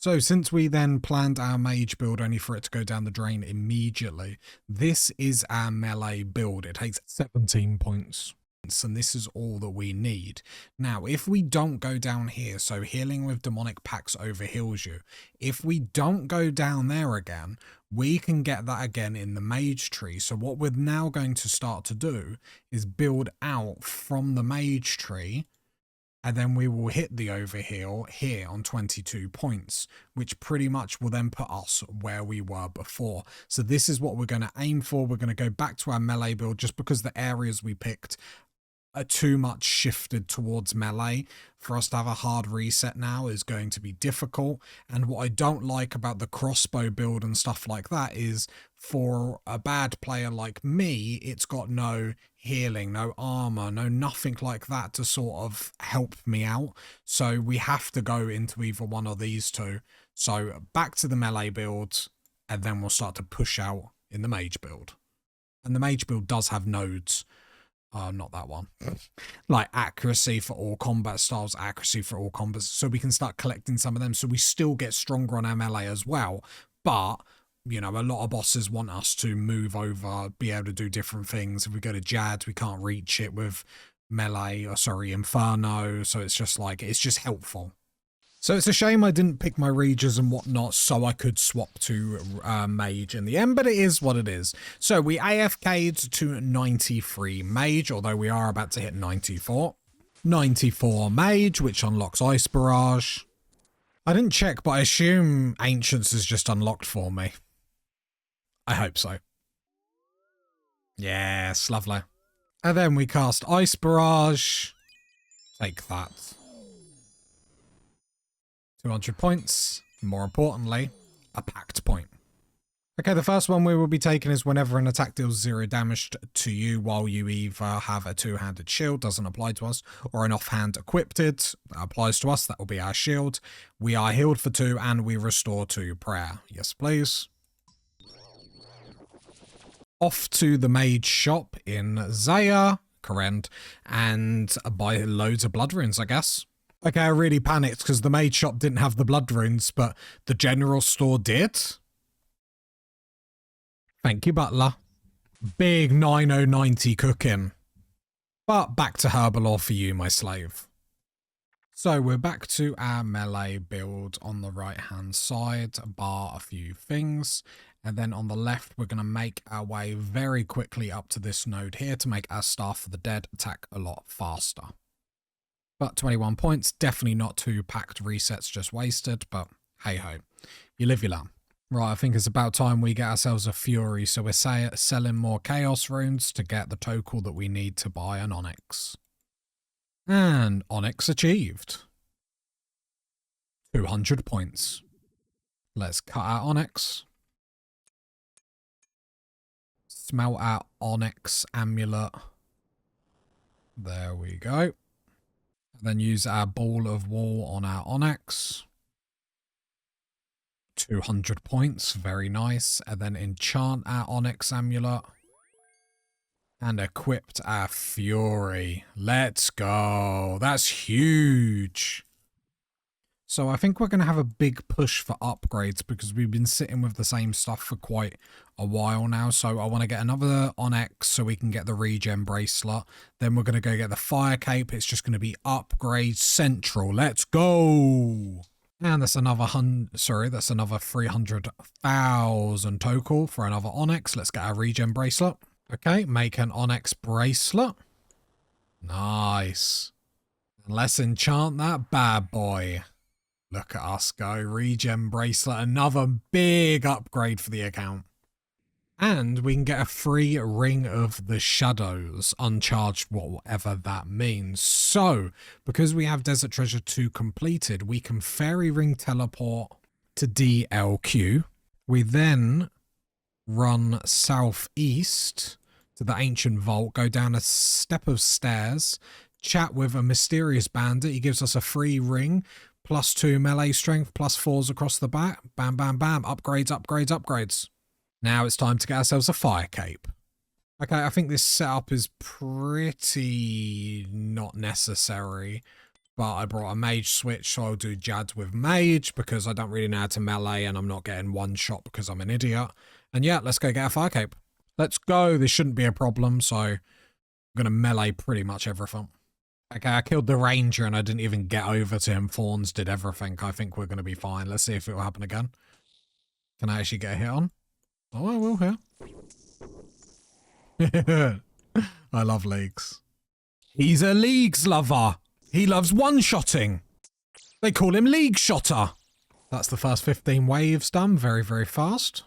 So since we then planned our mage build only for it to go down the drain immediately, this is our melee build. It takes 17 points. And this is all that we need. Now, if we don't go down here, so healing with demonic pacts overheals you. If we don't go down there again, we can get that again in the mage tree. So what we're now going to start to do is build out from the mage tree, and then we will hit the overheal here on 22 points, which pretty much will then put us where we were before. So this is what we're going to aim for. We're going to go back to our melee build just because the areas we picked are too much shifted towards melee. For us to have a hard reset now is going to be difficult. And what I don't like about the crossbow build and stuff like that is for a bad player like me, it's got no healing, no armor, no nothing like that to sort of help me out. So we have to go into either one of these two. So back to the melee build, and then we'll start to push out in the mage build. And the mage build does have nodes. Not that one. Like accuracy for all combat styles, accuracy for all combats. So we can start collecting some of them. So we still get stronger on our melee as well. But, you know, a lot of bosses want us to move over, be able to do different things. If we go to Jad, we can't reach it with melee, or sorry, Inferno. So it's just like, it's just helpful. So it's a shame I didn't pick my Regas and whatnot so I could swap to Mage in the end, but it is what it is. So we AFK'd to 93 Mage, although we are about to hit 94. 94 Mage, which unlocks Ice Barrage. I didn't check, but I assume Ancients is just unlocked for me. I hope so. Yes, lovely. And then we cast Ice Barrage. Take that. 200 points, more importantly, a pact point. Okay, the first one we will be taking is whenever an attack deals 0 damage to you while you either have a two-handed shield, doesn't apply to us, or an offhand equipped, that applies to us, that will be our shield. We are healed for 2 and we restore 2 prayer. Yes, please. Off to the mage shop in Zaya, Korend, and buy loads of blood runes, I guess. Okay, I really panicked because the mage shop didn't have the blood runes, but the general store did. Thank you, butler. Big 9090 cooking. But back to Herbalore for you, my slave. So we're back to our melee build on the right-hand side, bar a few things. And then on the left, we're going to make our way very quickly up to this node here to make our Staff of the Dead attack a lot faster. But 21 points, definitely not 2 packed resets just wasted, but hey-ho. You live, you learn. Right, I think it's about time we get ourselves a Fury, so we're selling more Chaos runes to get the total that we need to buy an Onyx. And Onyx achieved. 200 points. Let's cut our Onyx. Smelt our Onyx amulet. There we go. Then use our ball of wool on our Onyx. 200 points, very nice. And then enchant our Onyx Amulet. And equipped our Fury. Let's go. That's huge. So I think we're going to have a big push for upgrades because we've been sitting with the same stuff for quite a while now. So I want to get another Onyx so we can get the regen bracelet. Then we're going to go get the fire cape. It's just going to be upgrade central. Let's go. And that's another that's another 300,000 total for another Onyx. Let's get our regen bracelet. Okay, make an Onyx bracelet. Nice. And let's enchant that bad boy. Look at us go. Regen bracelet. Another big upgrade for the account. And we can get a free Ring of the Shadows. Uncharged, whatever that means. So, because we have Desert Treasure 2 completed, we can Fairy Ring teleport to DLQ. We then run southeast to the Ancient Vault, go down a step of stairs, chat with a mysterious bandit. He gives us a free ring, +2 melee strength, +4s across the back. Bam, bam, bam. Upgrades, upgrades, upgrades. Now it's time to get ourselves a fire cape. Okay, I think this setup is pretty not necessary, but I brought a mage switch, so I'll do Jad with mage because I don't really know how to melee and I'm not getting one shot because I'm an idiot. And yeah, let's go get a fire cape. Let's go. This shouldn't be a problem, so I'm going to melee pretty much everything. Okay, I killed the ranger and I didn't even get over to him. Thorns did everything. I think we're going to be fine. Let's see if it will happen again. Can I actually get a hit on? Oh, I will here. I love Leagues. He's a Leagues lover. He loves one-shotting. They call him League Shotter. That's the first 15 waves done. Very, very fast.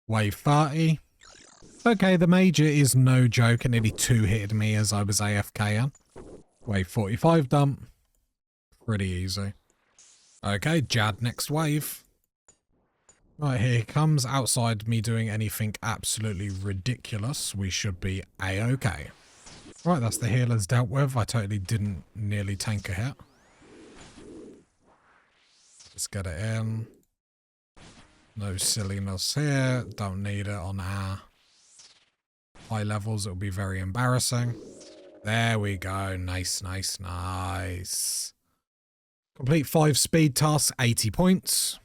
Wave 30. Okay, the major is no joke. It nearly two-hitted me as I was AFKing. Wave 45 done. Pretty easy. Okay, Jad next wave. Right, here he comes. Outside me doing anything absolutely ridiculous, we should be A-okay. Right, that's the healers dealt with. I totally didn't nearly tank a hit. Let's get it in. No silliness here. Don't need it on our high levels. It'll be very embarrassing. There we go. Nice, nice, nice. Complete 5 speed tasks, 80 points.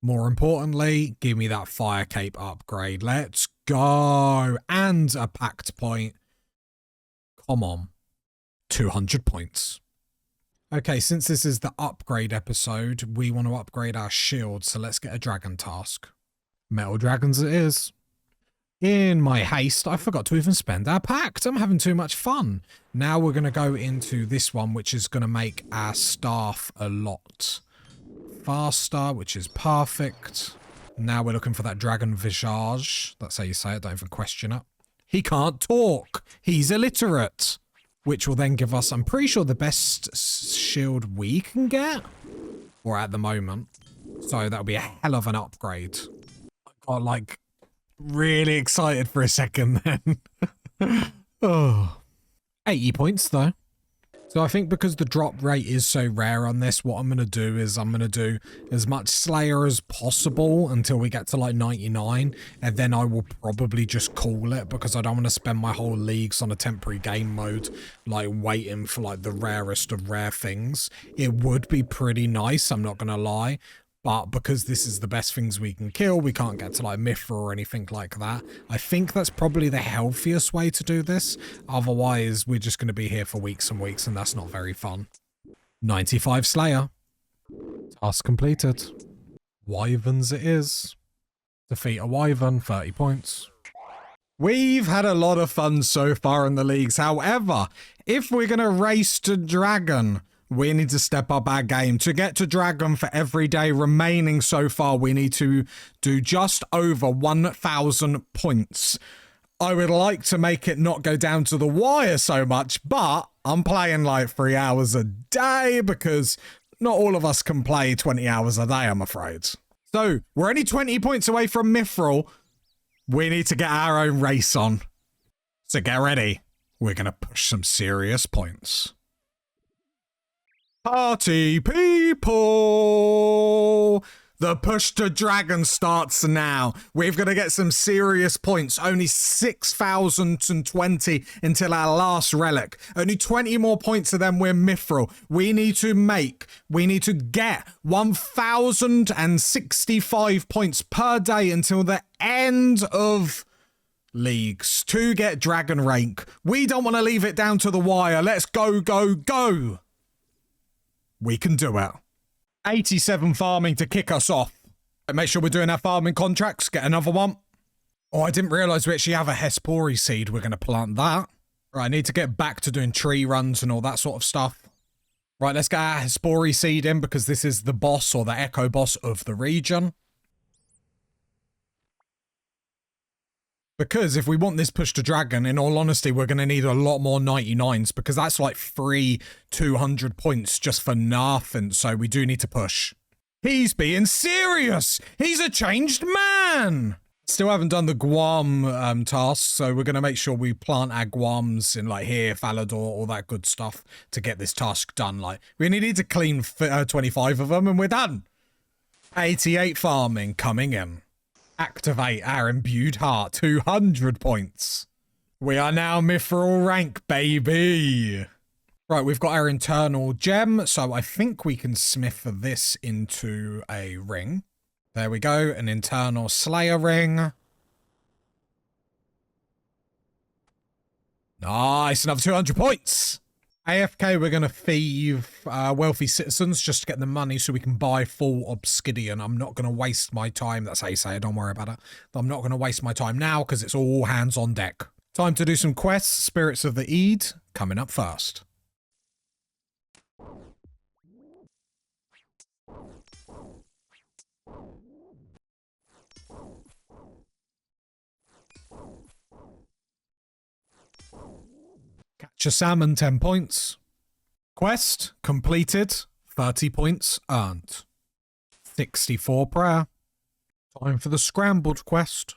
More importantly, give me that fire cape upgrade. Let's go. And a pact point. Come on. 200 points. Okay, since this is the upgrade episode, we want to upgrade our shield, so let's get a dragon task. Metal dragons it is. In my haste, I forgot to even spend our pact. I'm having too much fun. Now we're going to go into this one, which is going to make our staff a lot faster, which is perfect. Now we're looking for that dragon visage. That's how you say it, don't even question it. He can't talk. He's illiterate. Which will then give us, I'm pretty sure, the best shield we can get. Or at the moment. So that'll be a hell of an upgrade. I got, like, really excited for a second then. Oh. 80 points, though. So I think because the drop rate is so rare on this, what I'm going to do is I'm going to do as much Slayer as possible until we get to like 99. And then I will probably just call it because I don't want to spend my whole leagues on a temporary game mode, like waiting for like the rarest of rare things. It would be pretty nice, I'm not going to lie. But because this is the best things we can kill, we can't get to like Mithra or anything like that. I think that's probably the healthiest way to do this. Otherwise, we're just going to be here for weeks and weeks, and that's not very fun. 95 Slayer. Task completed. Wyverns it is. Defeat a Wyvern, 30 points. We've had a lot of fun so far in the leagues. However, if we're going to race to Dragon, we need to step up our game. To get to Dragon for every day remaining so far, we need to do just over 1,000 points. I would like to make it not go down to the wire so much, but I'm playing like 3 hours a day because not all of us can play 20 hours a day, I'm afraid. So we're only 20 points away from Mithril. We need to get our own race on. So get ready. we're going to push some serious points. Party people! The push to dragon starts now. We've got to get some serious points. Only 6,020 until our last relic. Only 20 more points of them we're mithril. We need to get 1,065 points per day until the end of leagues to get dragon rank. We don't want to leave it down to the wire. Let's go, go, go. We can do it. 87 farming to kick us off. Make sure we're doing our farming contracts. Get another one. Oh, I didn't realise we actually have a Hespori seed. We're going to plant that. Right, I need to get back to doing tree runs and all that sort of stuff. Right, let's get our Hespori seed in because this is the boss or the echo boss of the region. Because if we want this push to dragon, in all honesty, we're going to need a lot more 99s because that's like free 200 points just for nothing. So we do need to push. He's being serious. He's a changed man. Still haven't done the Guam task. So we're going to make sure we plant our Guams in like here, Falador, all that good stuff to get this task done. Like we only need to clean 25 of them and we're done. 88 farming coming in. Activate our imbued heart, 200 points. We are now mithril rank, baby. Right, we've got our internal gem, so I think we can smith this into a ring. There we go, an internal slayer ring. Nice, another 200 points. AFK, we're going to thieve wealthy citizens just to get the money so we can buy full obsidian. I'm not going to waste my time. That's how you say it. Don't worry about it. I'm not going to waste my time now because it's all hands on deck. Time to do some quests. Spirits of the Eid coming up first. Catch a salmon, 10 points. Quest completed, 30 points earned. 64 prayer. Time for the scrambled quest.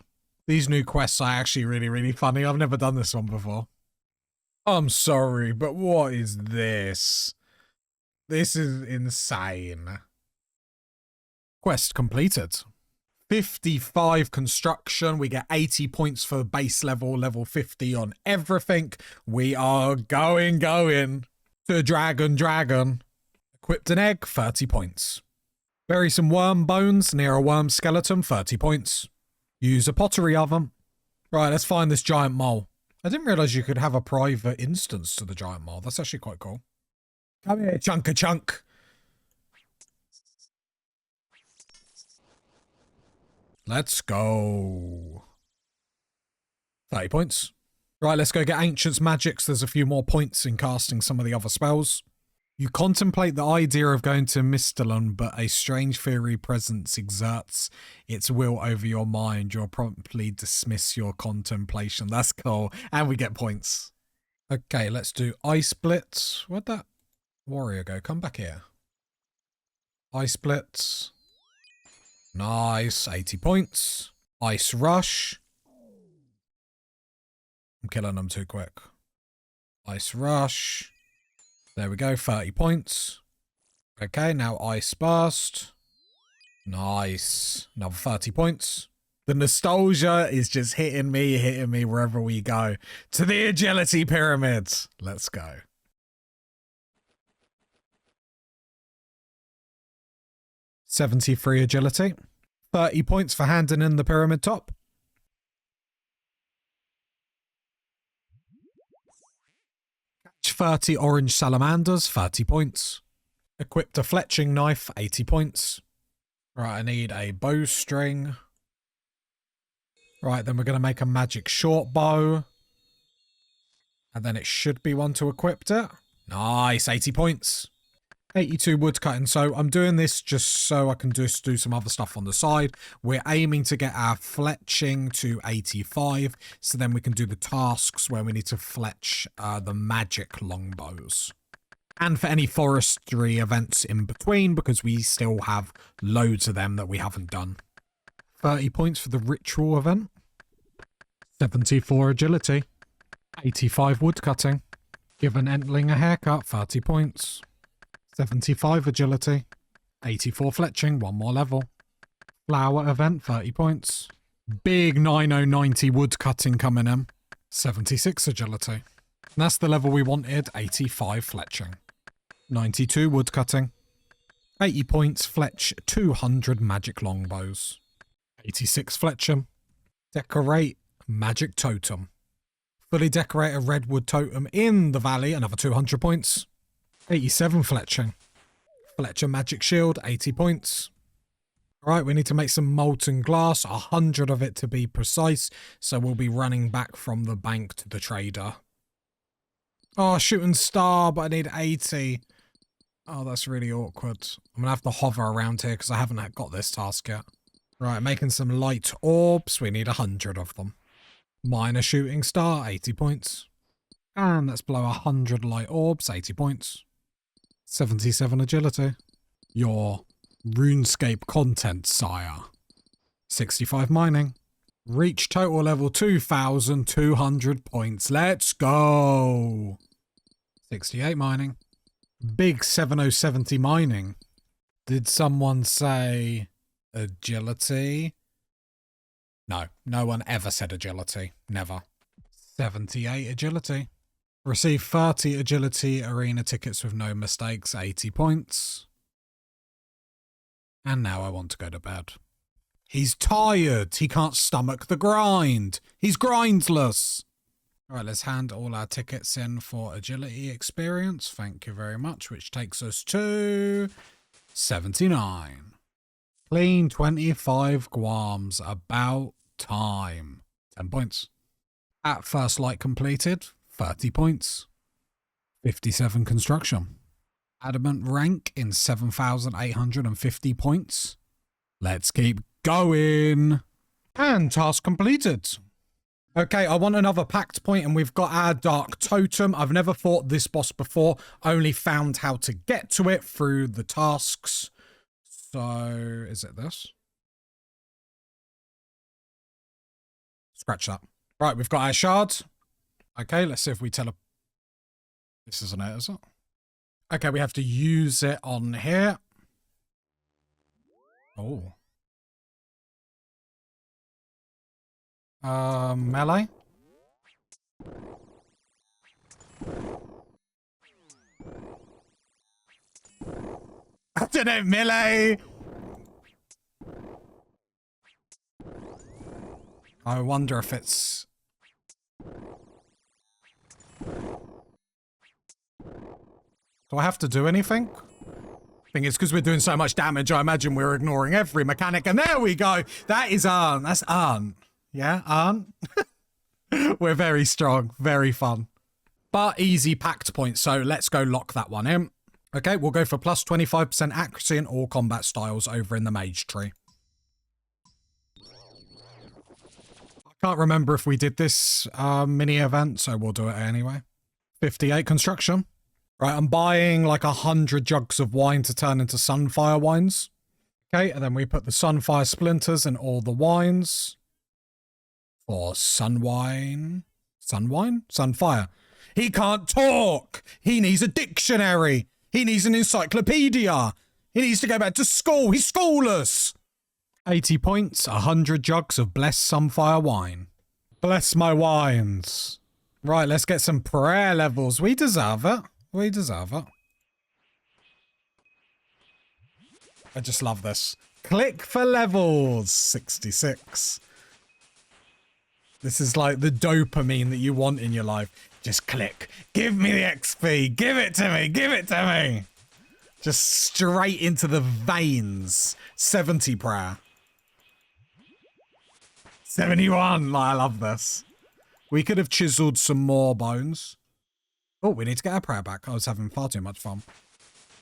These new quests are actually really, really funny. I've never done this one before. I'm sorry, but what is this? This is insane. Quest completed. 55 construction. We get 80 points for base level, level 50 on everything. We are going to dragon. Equipped an egg, 30 points. Bury some worm bones near a worm skeleton, 30 points. Use a pottery oven. Right, let's find this giant mole. I didn't realise you could have a private instance to the giant mole. That's actually quite cool. Come here, chunk. Let's go. 30 points. Right, let's go get Ancient's Magics. There's a few more points in casting some of the other spells. You contemplate the idea of going to Misthalon, but a strange fiery presence exerts its will over your mind. You'll promptly dismiss your contemplation. That's cool. And we get points. Okay, let's do Ice Blitz. Where'd that warrior go? Come back here. Ice Blitz. Nice, 80 points. Ice Rush. I'm killing them too quick. Ice Rush. There we go, 30 points. Okay, now Ice Burst. Nice. Another 30 points. The nostalgia is just hitting me wherever we go. To the agility pyramids. Let's go. $73 agility. 30 points for handing in the pyramid top. Catch 30 orange salamanders, 30 points. Equipped a fletching knife, 80 points. Right, I need a bowstring. Right, then we're going to make a magic short bow. And then it should be one to equip it. Nice, 80 points. 82 woodcutting. So I'm doing this just so I can just do some other stuff on the side. We're aiming to get our fletching to 85. So then we can do the tasks where we need to fletch the magic longbows. And for any forestry events in between, because we still have loads of them that we haven't done. 30 points for the ritual event. 74 agility. 85 woodcutting. Give an entling a haircut, 30 points. 75 agility. 84 fletching, one more level. Flower event, 30 points. Big 9090 woodcutting coming in. 76 agility. And that's the level we wanted, 85 fletching. 92 woodcutting. 80 points, fletch 200 magic longbows. 86 fletching. Decorate magic totem. Fully decorate a redwood totem in the valley, another 200 points. 87 fletching. Fletch a magic shield, 80 points. Alright, we need to make some molten glass, 100 of it to be precise, so we'll be running back from the bank to the trader. Oh, shooting star, but I need 80. Oh, that's really awkward. I'm going to have to hover around here because I haven't got this task yet. Right, making some light orbs. We need 100 of them. Minor shooting star, 80 points. And let's blow 100 light orbs, 80 points. 77 agility. Your RuneScape content, sire. 65 mining. Reach total level 2,200 points. Let's go. 68 mining. Big 7070 mining. Did someone say agility? No, no one ever said agility. Never. 78 agility. Receive 30 agility arena tickets with no mistakes, 80 points. And now I want to go to bed. He's tired. He can't stomach the grind. He's grindless. All right, let's hand all our tickets in for agility experience. Thank you very much, which takes us to 79. Clean 25 guams. About time. 10 points. At first light completed. 30 points. 57 construction. Adamant rank in 7,850 points. Let's keep going. And task completed. Okay, I want another pact point, and we've got our dark totem. I've never fought this boss before, only found how to get to it through the tasks. So, is it this? Scratch that. Right, we've got our shards. Okay, let's see if we This isn't it, is it? Okay, we have to use it on here. Oh. Melee? I don't know, melee! I wonder if it's... Do I have to do anything? Thing is, because we're doing so much damage, I imagine we're ignoring every mechanic. And there we go! That is Arn. That's Arn. Yeah, Arn? We're very strong. Very fun. But easy pact points, so let's go lock that one in. Okay, we'll go for plus 25% accuracy in all combat styles over in the mage tree. I can't remember if we did this mini event, so we'll do it anyway. 58 construction. Right, I'm buying like 100 jugs of wine to turn into sunfire wines. Okay, and then we put the sunfire splinters in all the wines. For sunwine? Sunwine? Sunfire. He can't talk! He needs a dictionary! He needs an encyclopedia! He needs to go back to school! He's schoolless! 80 points, 100 jugs of blessed sunfire wine. Bless my wines. Right, let's get some prayer levels. We deserve it. We deserve it. I just love this. Click for levels. 66. This is like the dopamine that you want in your life. Just click. Give me the XP. Give it to me. Give it to me. Just straight into the veins. 70 prayer. 71. I love this. We could have chiseled some more bones. Oh, we need to get our prayer back. I was having far too much fun.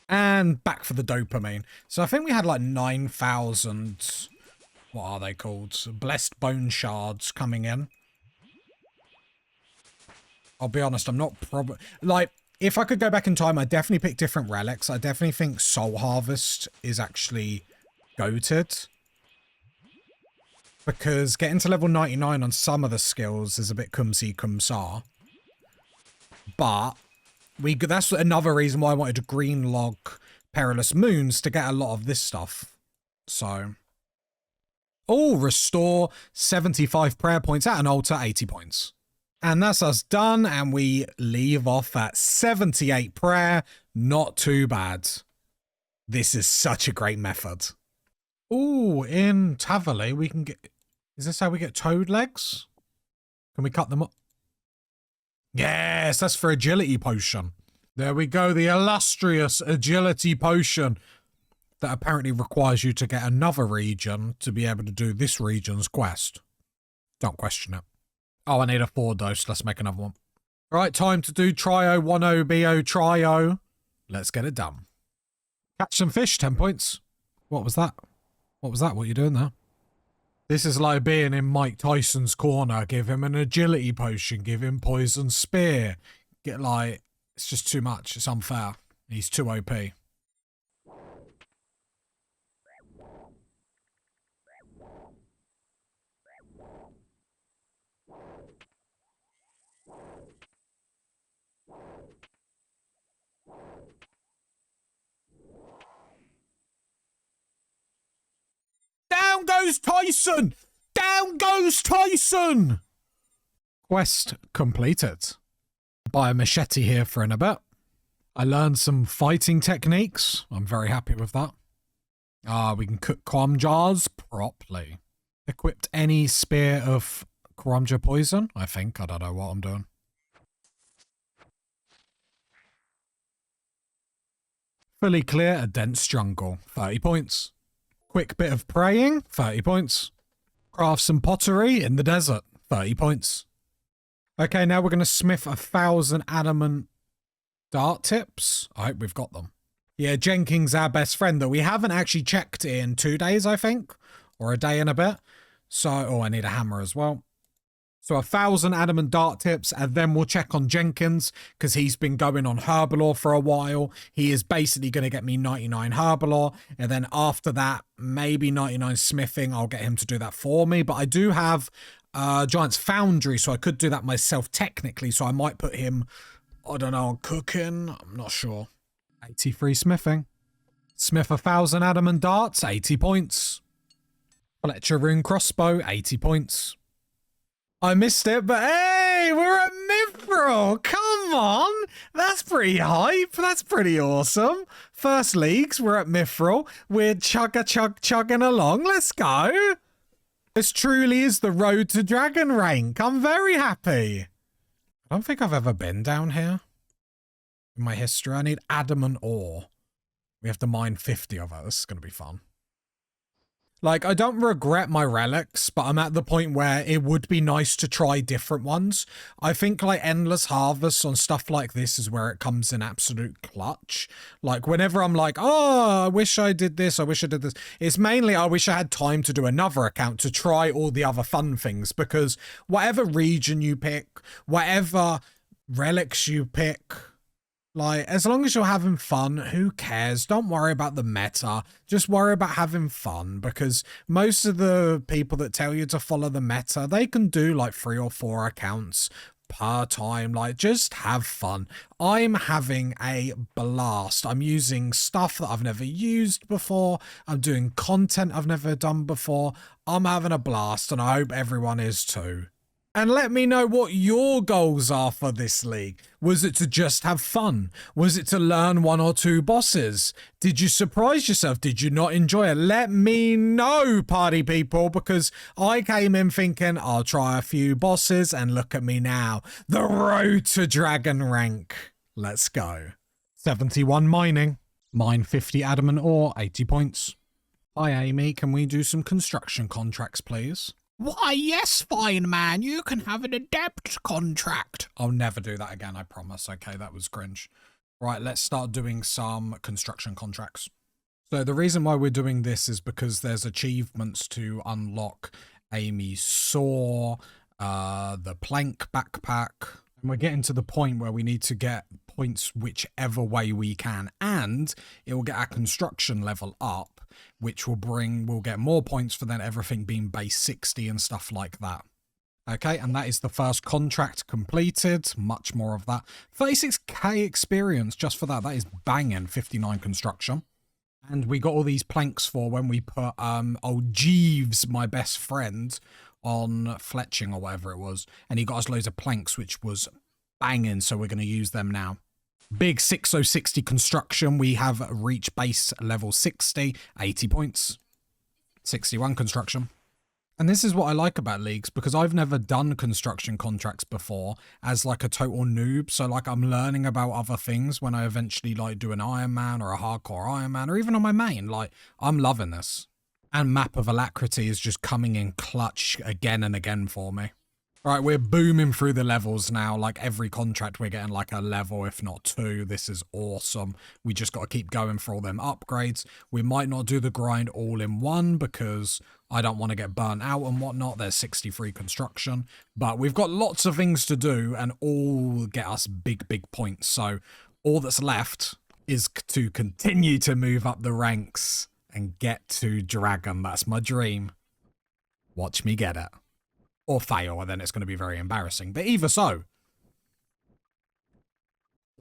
And back for the dopamine. So I think we had like 9,000... What are they called? Blessed bone shards coming in. I'll be honest, I'm not like, if I could go back in time, I'd definitely pick different relics. I definitely think Soul Harvest is actually goated. Because getting to level 99 on some of the skills is a bit cum-si cum-sa. But that's another reason why I wanted to green log Perilous Moons, to get a lot of this stuff. So, oh, restore 75 prayer points at an altar, 80 points. And that's us done, and we leave off at 78 prayer. Not too bad. This is such a great method. Ooh, in Tavali we can get... Is this how we get toad legs? Can we cut them up? Yes, that's for agility potion. There we go, the illustrious agility potion that apparently requires you to get another region to be able to do this region's quest. Don't question it. Oh, I need a 4 dose. Let's make another one. Right, time to do Trio 10BO Trio. Let's get it done. Catch some fish, 10 points. What was that? What was that? What are you doing there? This is like being in Mike Tyson's corner. Give him an agility potion. Give him poison spear. Get like... It's just too much. It's unfair. He's too OP. Down goes Tyson! Down goes Tyson! Quest completed. Buy a machete here for in a bit. I learned some fighting techniques. I'm very happy with that. We can cook Quamjars properly. Equipped any spear of Quamjar poison, I think. I don't know what I'm doing. Fully clear a dense jungle, 30 points. Quick bit of praying, 30 points. Craft some pottery in the desert, 30 points. Okay, now we're going to smith 1,000 adamant dart tips. I hope we've got them. Yeah, Jenkins, our best friend, that we haven't actually checked in 2 days, I think. Or a day and a bit. So, oh, I need a hammer as well. So 1,000 adamant dart tips, and then we'll check on Jenkins, because he's been going on Herbalore for a while. He is basically going to get me 99 Herbalore, and then after that, maybe 99 smithing. I'll get him to do that for me, but I do have Giant's Foundry, so I could do that myself technically, so I might put him, I don't know, on cooking. I'm not sure. 83 smithing. Smith 1,000 adamant darts, 80 points. Fletcher rune crossbow, 80 points. I missed it, but hey, we're at Mithril. Come on. That's pretty hype. That's pretty awesome. First leagues, we're at Mithril. We're chugging along. Let's go. This truly is the road to dragon rank. I'm very happy. I don't think I've ever been down here in my history. I need adamant ore. We have to mine 50 of it. This is going to be fun. Like, I don't regret my relics, but I'm at the point where it would be nice to try different ones. I think, like, endless harvests on stuff like this is where it comes in absolute clutch. Like, whenever I'm like, oh, I wish I did this, I wish I did this. It's mainly, I wish I had time to do another account to try all the other fun things, because whatever region you pick, whatever relics you pick... Like, as long as you're having fun, who cares? Don't worry about the meta. Just worry about having fun, because most of the people that tell you to follow the meta, they can do like 3 or 4 accounts per time. Like, just have fun. I'm having a blast. I'm using stuff that I've never used before. I'm doing content I've never done before. I'm having a blast, and I hope everyone is too. And let me know what your goals are for this league. Was it to just have fun? Was it to learn 1 or 2 bosses? Did you surprise yourself? Did you not enjoy it? Let me know, party people, because I came in thinking I'll try a few bosses, and look at me now. The road to dragon rank. Let's go. 71 mining. Mine 50 adamant ore, 80 points. Hi Amy, can we do some construction contracts, please? Why, yes, fine man, you can have an adept contract. I'll never do that again, I promise. Okay, that was cringe. Right, let's start doing some construction contracts. So the reason why we're doing this is because there's achievements to unlock Amy's saw, the plank backpack. And we're getting to the point where we need to get points whichever way we can. And it will get our construction level up, which will get more points for then everything being base 60 and stuff like that. Okay, and that is the first contract completed. Much more of that. 36k experience just for that. That is banging. 59 construction. And we got all these planks for when we put old Jeeves, my best friend, on fletching or whatever it was. And he got us loads of planks, which was banging, so we're going to use them now. Big 6060 construction. We have reached base level 60, 80 points. 61 construction. And this is what I like about Leagues, because I've never done construction contracts before as like a total noob. So like I'm learning about other things when I eventually like do an Iron Man or a hardcore Iron Man or even on my main. Like I'm loving this. And Map of Alacrity is just coming in clutch again and again for me. All right, we're booming through the levels now. Like every contract, we're getting like a level, if not two. This is awesome. We just got to keep going for all them upgrades. We might not do the grind all in one because I don't want to get burnt out and whatnot. There's 63 construction, but we've got lots of things to do and all get us big, big points. So all that's left is to continue to move up the ranks and get to Dragon. That's my dream. Watch me get it. Or fail, and then it's going to be very embarrassing. But either so.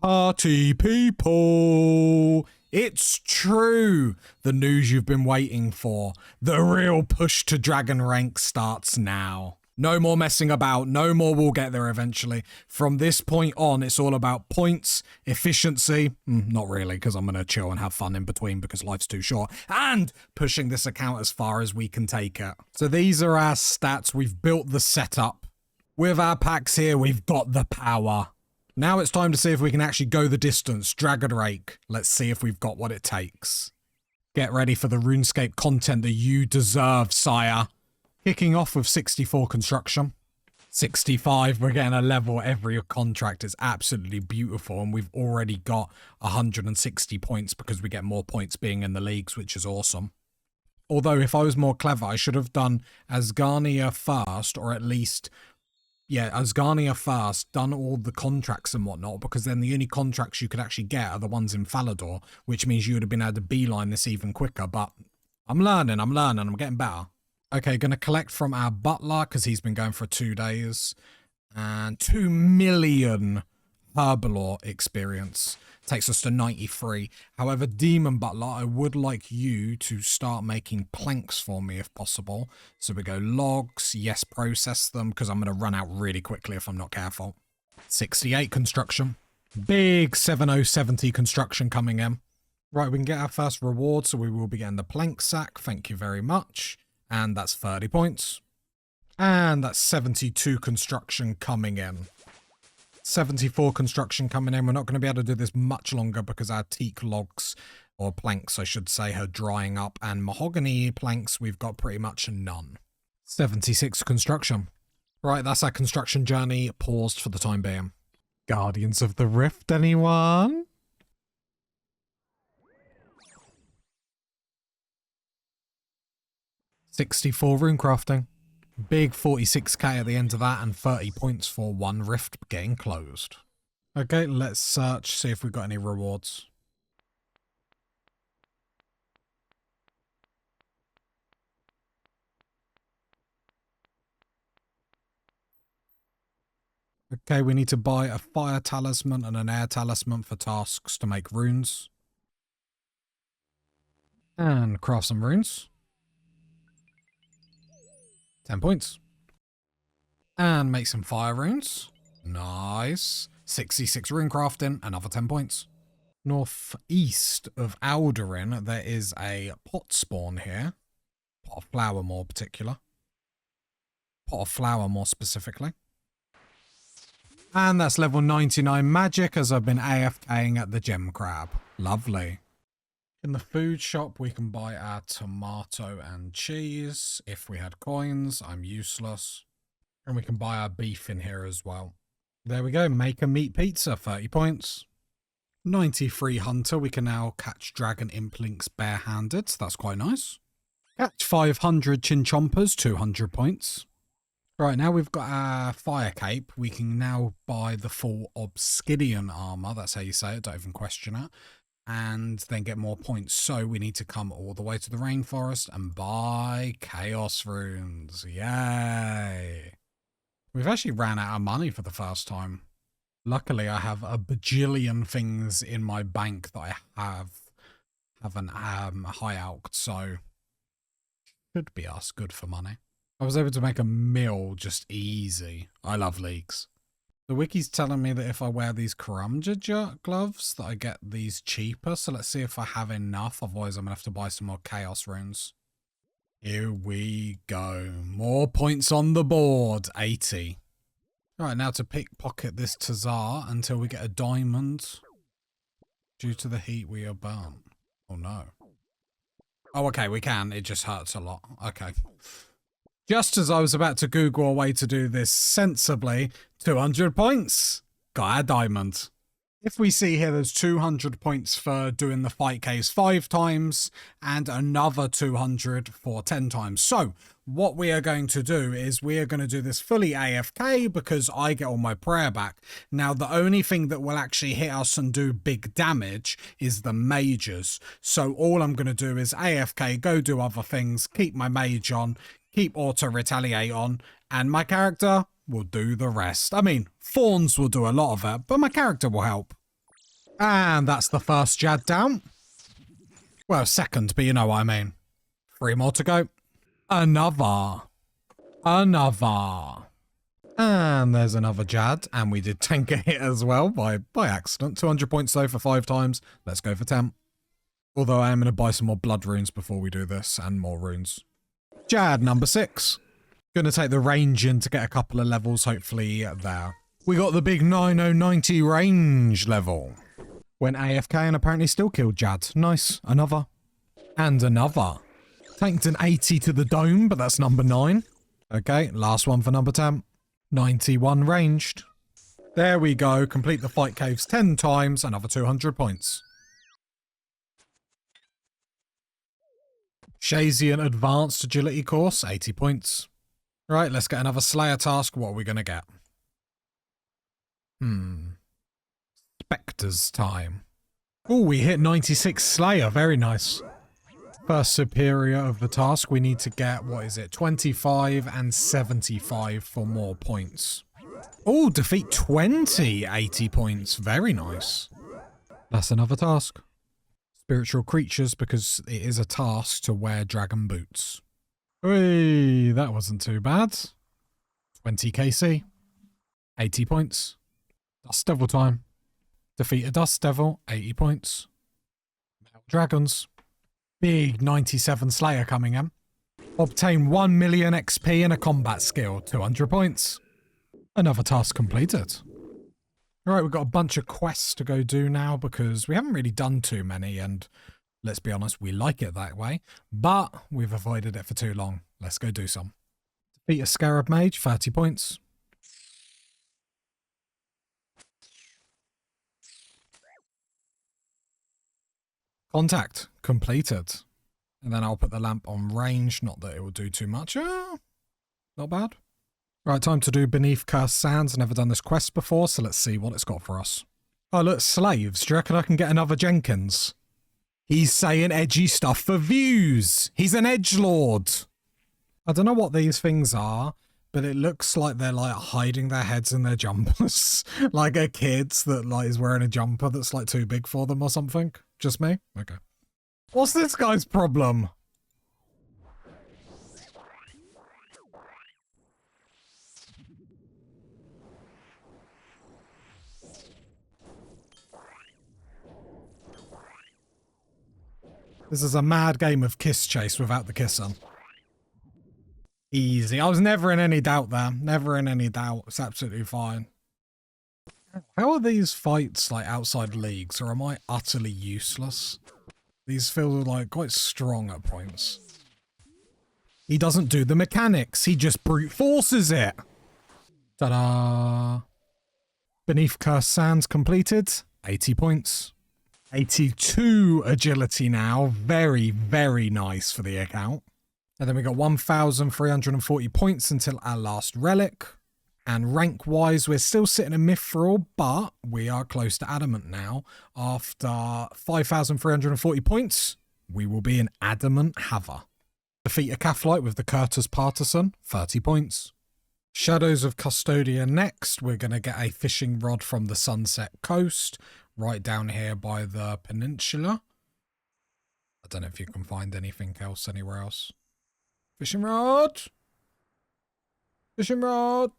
Party people! It's true! The news you've been waiting for. The real push to Dragon rank starts now. No more messing about. No more we'll get there eventually. From this point on, it's all about points, efficiency. Not really, because I'm going to chill and have fun in between because life's too short. And pushing this account as far as we can take it. So these are our stats. We've built the setup. With our packs here, we've got the power. Now it's time to see if we can actually go the distance. Dragon Rake. Let's see if we've got what it takes. Get ready for the RuneScape content that you deserve, sire. Kicking off with 64 construction. 65, we're getting a level every contract. Is absolutely beautiful, and we've already got 160 points because we get more points being in the leagues, which is awesome. Although, if I was more clever, I should have done Asgarnia first, or at least, yeah, Asgarnia first, done all the contracts and whatnot, because then the only contracts you could actually get are the ones in Falador, which means you would have been able to beeline this even quicker, but I'm learning, I'm getting better. Okay, going to collect from our butler because he's been going for 2 days. And 2 million Herbalore experience. Takes us to 93. However, Demon Butler, I would like you to start making planks for me if possible. So we go logs, yes, process them because I'm going to run out really quickly if I'm not careful. 68 construction. Big 7070 construction coming in. Right, we can get our first reward, so we will be getting the plank sack. Thank you very much. And that's 30 points. And that's 72 construction coming in. 74 construction coming in. We're not going to be able to do this much longer because our teak logs, or planks I should say, are drying up. And mahogany planks, we've got pretty much none. 76 construction. Right, that's our construction journey paused for the time being. Guardians of the Rift, anyone? $64 rune crafting. Big 46k at the end of that and 30 points for one rift getting closed. Okay, let's search, see if we've got any rewards. Okay, we need to buy a fire talisman and an air talisman for tasks to make runes. And craft some runes. 10 points. And make some fire runes. Nice. 66 rune crafting, another 10 points. Northeast of Alderin, there is a pot spawn here. Pot of flower more particular. Pot of flower more specifically. And that's level 99 magic as I've been AFKing at the gem crab. Lovely. In the food shop, we can buy our tomato and cheese. If we had coins, I'm useless. And we can buy our beef in here as well. There we go. Make a meat pizza, 30 points. 93 hunter. We can now catch dragon implinks barehanded. So that's quite nice. Catch 500 chinchompers, 200 points. Right, now we've got our fire cape. We can now buy the full obsidian armor. That's how you say it. Don't even question it. And then get more points. So we need to come all the way to the rainforest and buy chaos runes. Yay! We've actually ran out of money for the first time. Luckily, I have a bajillion things in my bank that I haven't high alked, so should be us good for money. I was able to make a mil just easy. I love leagues. The wiki's telling me that if I wear these Karamja gloves, that I get these cheaper. So let's see if I have enough. Otherwise, I'm going to have to buy some more chaos runes. Here we go. More points on the board. 80. All right, now to pickpocket this Tazar until we get a diamond. Due to the heat, we are burnt. Oh, no. Oh, okay, we can. It just hurts a lot. Okay. Just as I was about to Google a way to do this sensibly, 200 points. Got a diamond. If we see here, there's 200 points for doing the fight caves 5 times and another 200 for 10 times. So what we are going to do is we are going to do this fully AFK because I get all my prayer back. Now, the only thing that will actually hit us and do big damage is the mages. So all I'm going to do is AFK, go do other things, keep my mage on, keep auto retaliate on, and my character will do the rest. I mean, Thorns will do a lot of it, but my character will help. And that's the first Jad down. Well, second, but you know what I mean. 3 more to go. Another. And there's another Jad, and we did tank a hit as well by accident. 200 points though for 5 times. Let's go for 10. Although I am going to buy some more blood runes before we do this, and more runes. Jad number 6. Gonna take the range in to get a couple of levels, hopefully there. We got the big 9090 range level. Went AFK and apparently still killed Jad. Nice. Another. And another. Tanked an 80 to the dome, but that's number 9. Okay, last one for number 10. 91 ranged. There we go. Complete the fight caves 10 times. Another 200 points. Shazian Advanced Agility course, 80 points. Right, let's get another Slayer task. What are we going to get? Spectre's time. Oh, we hit 96 Slayer. Very nice. First superior of the task. We need to get, what is it, 25 and 75 for more points. Oh, defeat 20, 80 points. Very nice. That's another task. Spiritual creatures, because it is a task to wear dragon boots. Hey, that wasn't too bad. 20 KC. 80 points. Dust Devil time. Defeat a Dust Devil. 80 points. Dragons. Big 97 Slayer coming in. Obtain 1 million XP and a combat skill. 200 points. Another task completed. Alright, we've got a bunch of quests to go do now because we haven't really done too many, and let's be honest, we like it that way, but we've avoided it for too long. Let's go do some. Defeat a Scarab Mage, 30 points. Contact completed. And then I'll put the lamp on range, not that it will do too much. Not bad. Right, time to do Beneath Cursed Sands. Never done this quest before, so let's see what it's got for us. Oh, look, slaves. Do you reckon I can get another Jenkins? He's saying edgy stuff for views. He's an edgelord. I don't know what these things are, but it looks like they're like hiding their heads in their jumpers. Like a kid that like is wearing a jumper that's like too big for them or something. Just me? Okay. What's this guy's problem? This is a mad game of kiss chase without the kissing. Easy. I was never in any doubt there. Never in any doubt. It's absolutely fine. How are these fights like outside leagues, or am I utterly useless? These feel like quite strong at points. He doesn't do the mechanics. He just brute forces it. Ta-da. Beneath Cursed Sands completed. 80 points. 82 agility now. Very, very nice for the account. And then we got 1,340 points until our last relic. And rank-wise, we're still sitting in Mithril, but we are close to Adamant now. After 5,340 points, we will be an Adamant Haver. Defeat a Cathlite with the Curtis Partisan, 30 points. Shadows of Custodia next. We're going to get a fishing rod from the Sunset Coast, right down here by the peninsula. I don't know if you can find anything else anywhere else. Fishing rod! Fishing rod!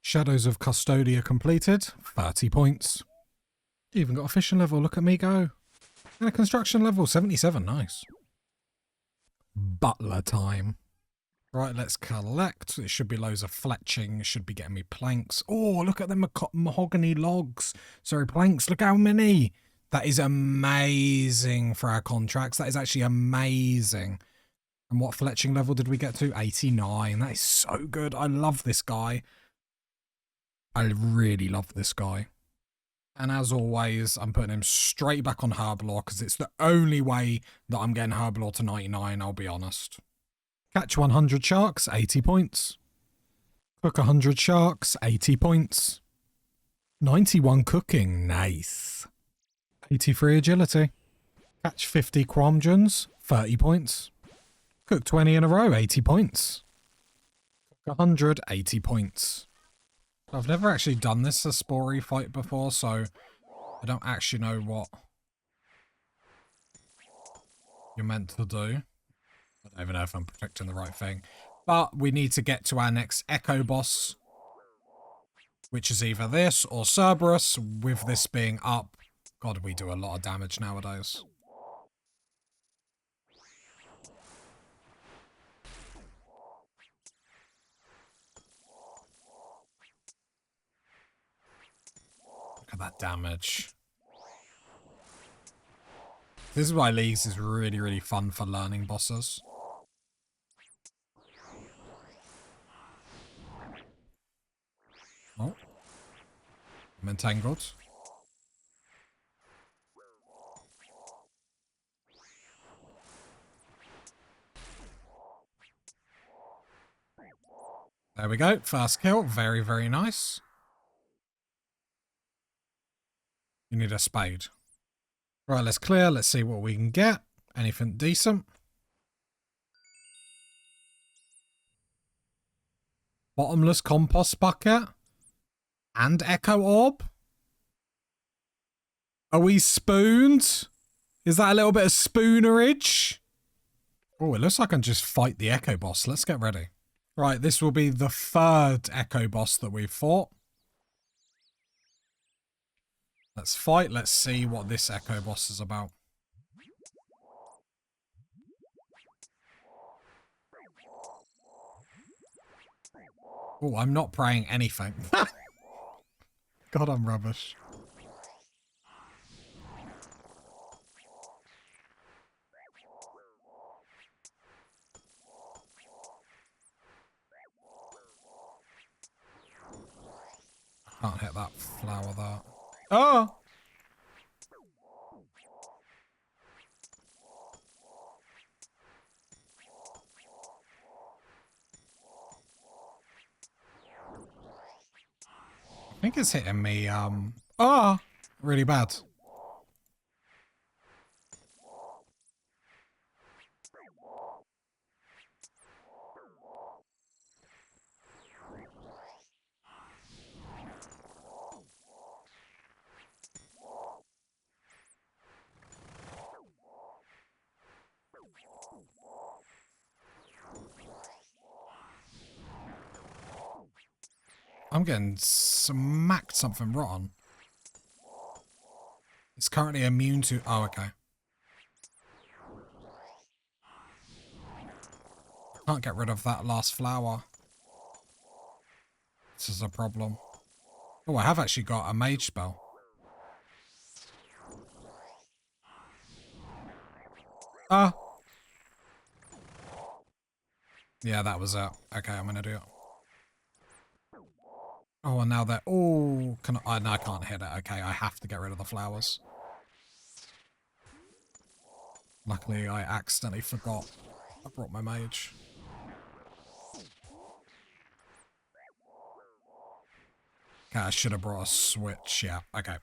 Shadows of Custodia completed. 30 points. Even got a fishing level. Look at me go. And a construction level. 77. Nice. Butler time. Right, let's collect. It should be loads of fletching. It should be getting me planks. Oh, look at them mahogany logs. Sorry, planks. Look how many. That is amazing for our contracts. That is actually amazing. And what fletching level did we get to? 89. That is so good. I love this guy. I really love this guy. And as always, I'm putting him straight back on Herblore because it's the only way that I'm getting Herblore to 99, I'll be honest. Catch 100 sharks, 80 points. Cook 100 sharks, 80 points. 91 cooking, nice. 83 agility. Catch 50 quamjons, 30 points. Cook 20 in a row, 80 points. Cook 100, 80 points. I've never actually done this a Spory fight before, so I don't actually know what you're meant to do. I don't even know if I'm protecting the right thing. But we need to get to our next Echo boss, which is either this or Cerberus, with this being up. God, we do a lot of damage nowadays. Look at that damage. This is why Leagues is really, really fun for learning bosses. Oh. I'm entangled. There we go. First kill. Very, very nice. You need a spade. Right, let's clear. Let's see what we can get. Anything decent. Bottomless compost bucket. And echo orb. Are we spooned? Is that a little bit of spoonerage? Oh, it looks like I can just fight the echo boss. Let's get ready. Right, this will be the third echo boss that we've fought. Let's fight. Let's see what this echo boss is about. Oh, I'm not praying anything. God, I'm rubbish. Can't hit that flower there. Oh! I think it's hitting me, really bad. I'm getting smacked something rotten. It's currently immune to... Oh, okay. Can't get rid of that last flower. This is a problem. Oh, I have actually got a mage spell. Ah! Yeah, that was it. Okay, I'm gonna do it. Oh, and now they're... Oh, can I... No, I can't hit it. Okay, I have to get rid of the flowers. Luckily, I accidentally forgot. I brought my mage. Okay, I should have brought a switch. Yeah, okay.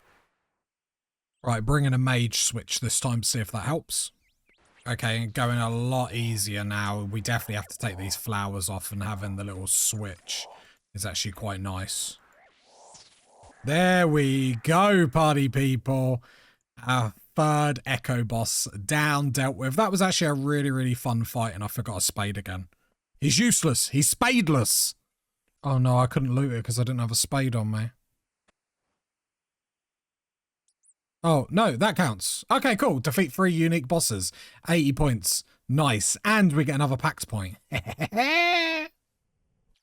Right, bring in a mage switch this time to see if that helps. Okay, going a lot easier now. We definitely have to take these flowers off, and having the little switch is actually quite nice. There we go, party people. Our third Echo boss down, dealt with. That was actually a really, really fun fight, and I forgot a spade again. He's useless. He's spadeless. Oh no, I couldn't loot it because I didn't have a spade on me. Oh, no, that counts. Okay, cool. Defeat 3 unique bosses. 80 points. Nice. And we get another Pact point.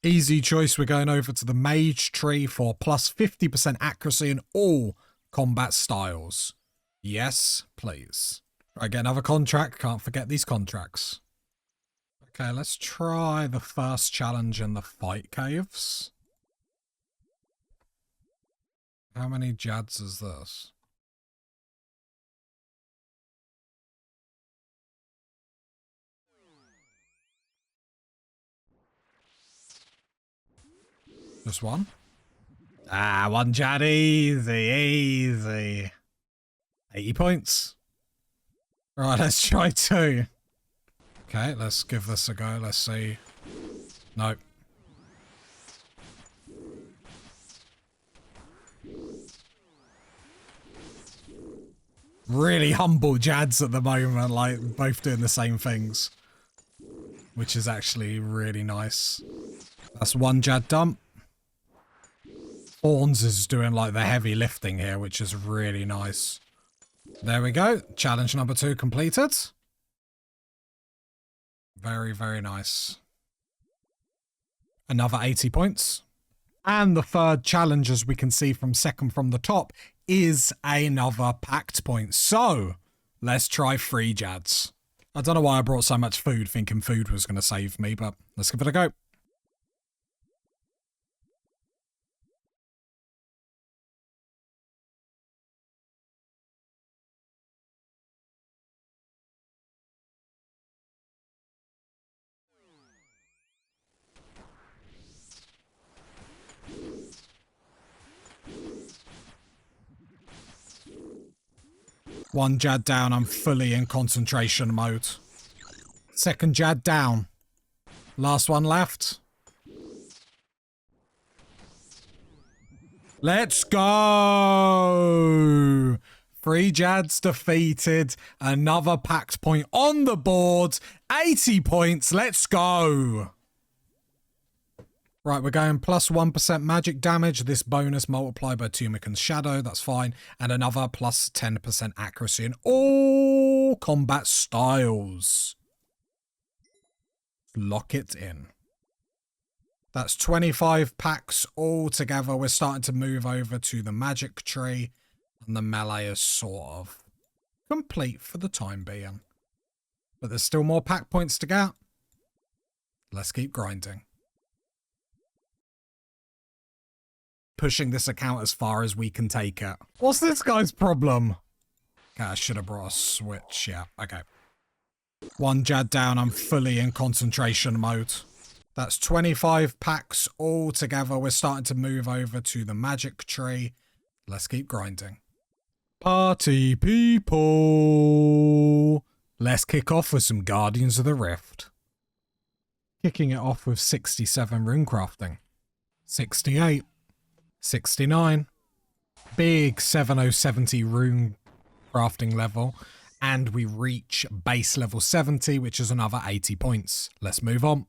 Easy choice. We're going over to the Mage tree for plus 50% accuracy in all combat styles. Yes, please. I get another contract. Can't forget these contracts. Okay, let's try the first challenge in the fight caves. How many Jads is this? Just one? Ah, one Jad, easy, easy. 80 points. Right, let's try 2. Okay, let's give this a go. Let's see. Nope. Really humble Jads at the moment, like both doing the same things. Which is actually really nice. That's one Jad dump. Thorns is doing like the heavy lifting here, which is really nice. There we go. Challenge number 2 completed. Very, very nice. Another 80 points. And the third challenge, as we can see from second from the top, is another Pact point. So, let's try 3 Jads. I don't know why I brought so much food, thinking food was going to save me, but let's give it a go. One Jad down, I'm fully in concentration mode. Second Jad down. Last one left. Let's go! 3 Jads defeated. Another Pact point on the board. 80 points, let's go! Right, we're going plus 1% magic damage. This bonus multiplied by Tumikan's Shadow. That's fine. And another plus 10% accuracy in all combat styles. Lock it in. That's 25 packs all together. We're starting to move over to the magic tree. And the melee is sort of complete for the time being. But there's still more pack points to get. Let's keep grinding. Pushing this account as far as we can take it. What's this guy's problem? Okay, I should have brought a switch. Yeah, okay. One Jad down, I'm fully in concentration mode. That's 25 packs all together. We're starting to move over to the magic tree. Let's keep grinding. Party people! Let's kick off with some Guardians of the Rift. Kicking it off with 67 rune crafting. 68. 69. Big 7070 rune crafting level. And we reach base level 70, which is another 80 points. Let's move on.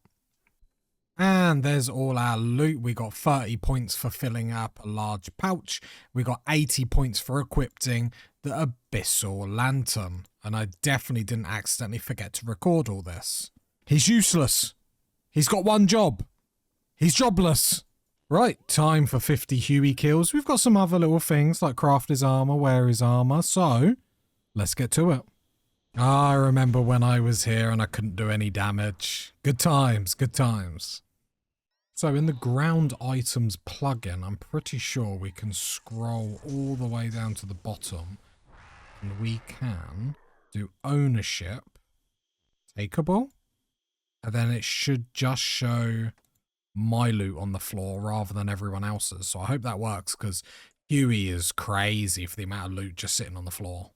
And there's all our loot. We got 30 points for filling up a large pouch. We got 80 points for equipping the Abyssal Lantern. And I definitely didn't accidentally forget to record all this. He's useless. He's got one job. He's jobless. Right, time for 50 Huey kills. We've got some other little things like craft his armor, wear his armor. So, let's get to it. I remember when I was here and I couldn't do any damage. Good times, good times. So in the ground items plugin, I'm pretty sure we can scroll all the way down to the bottom and we can do ownership, takeable, and then it should just show my loot on the floor rather than everyone else's. So I hope that works, because Huey is crazy for the amount of loot just sitting on the floor.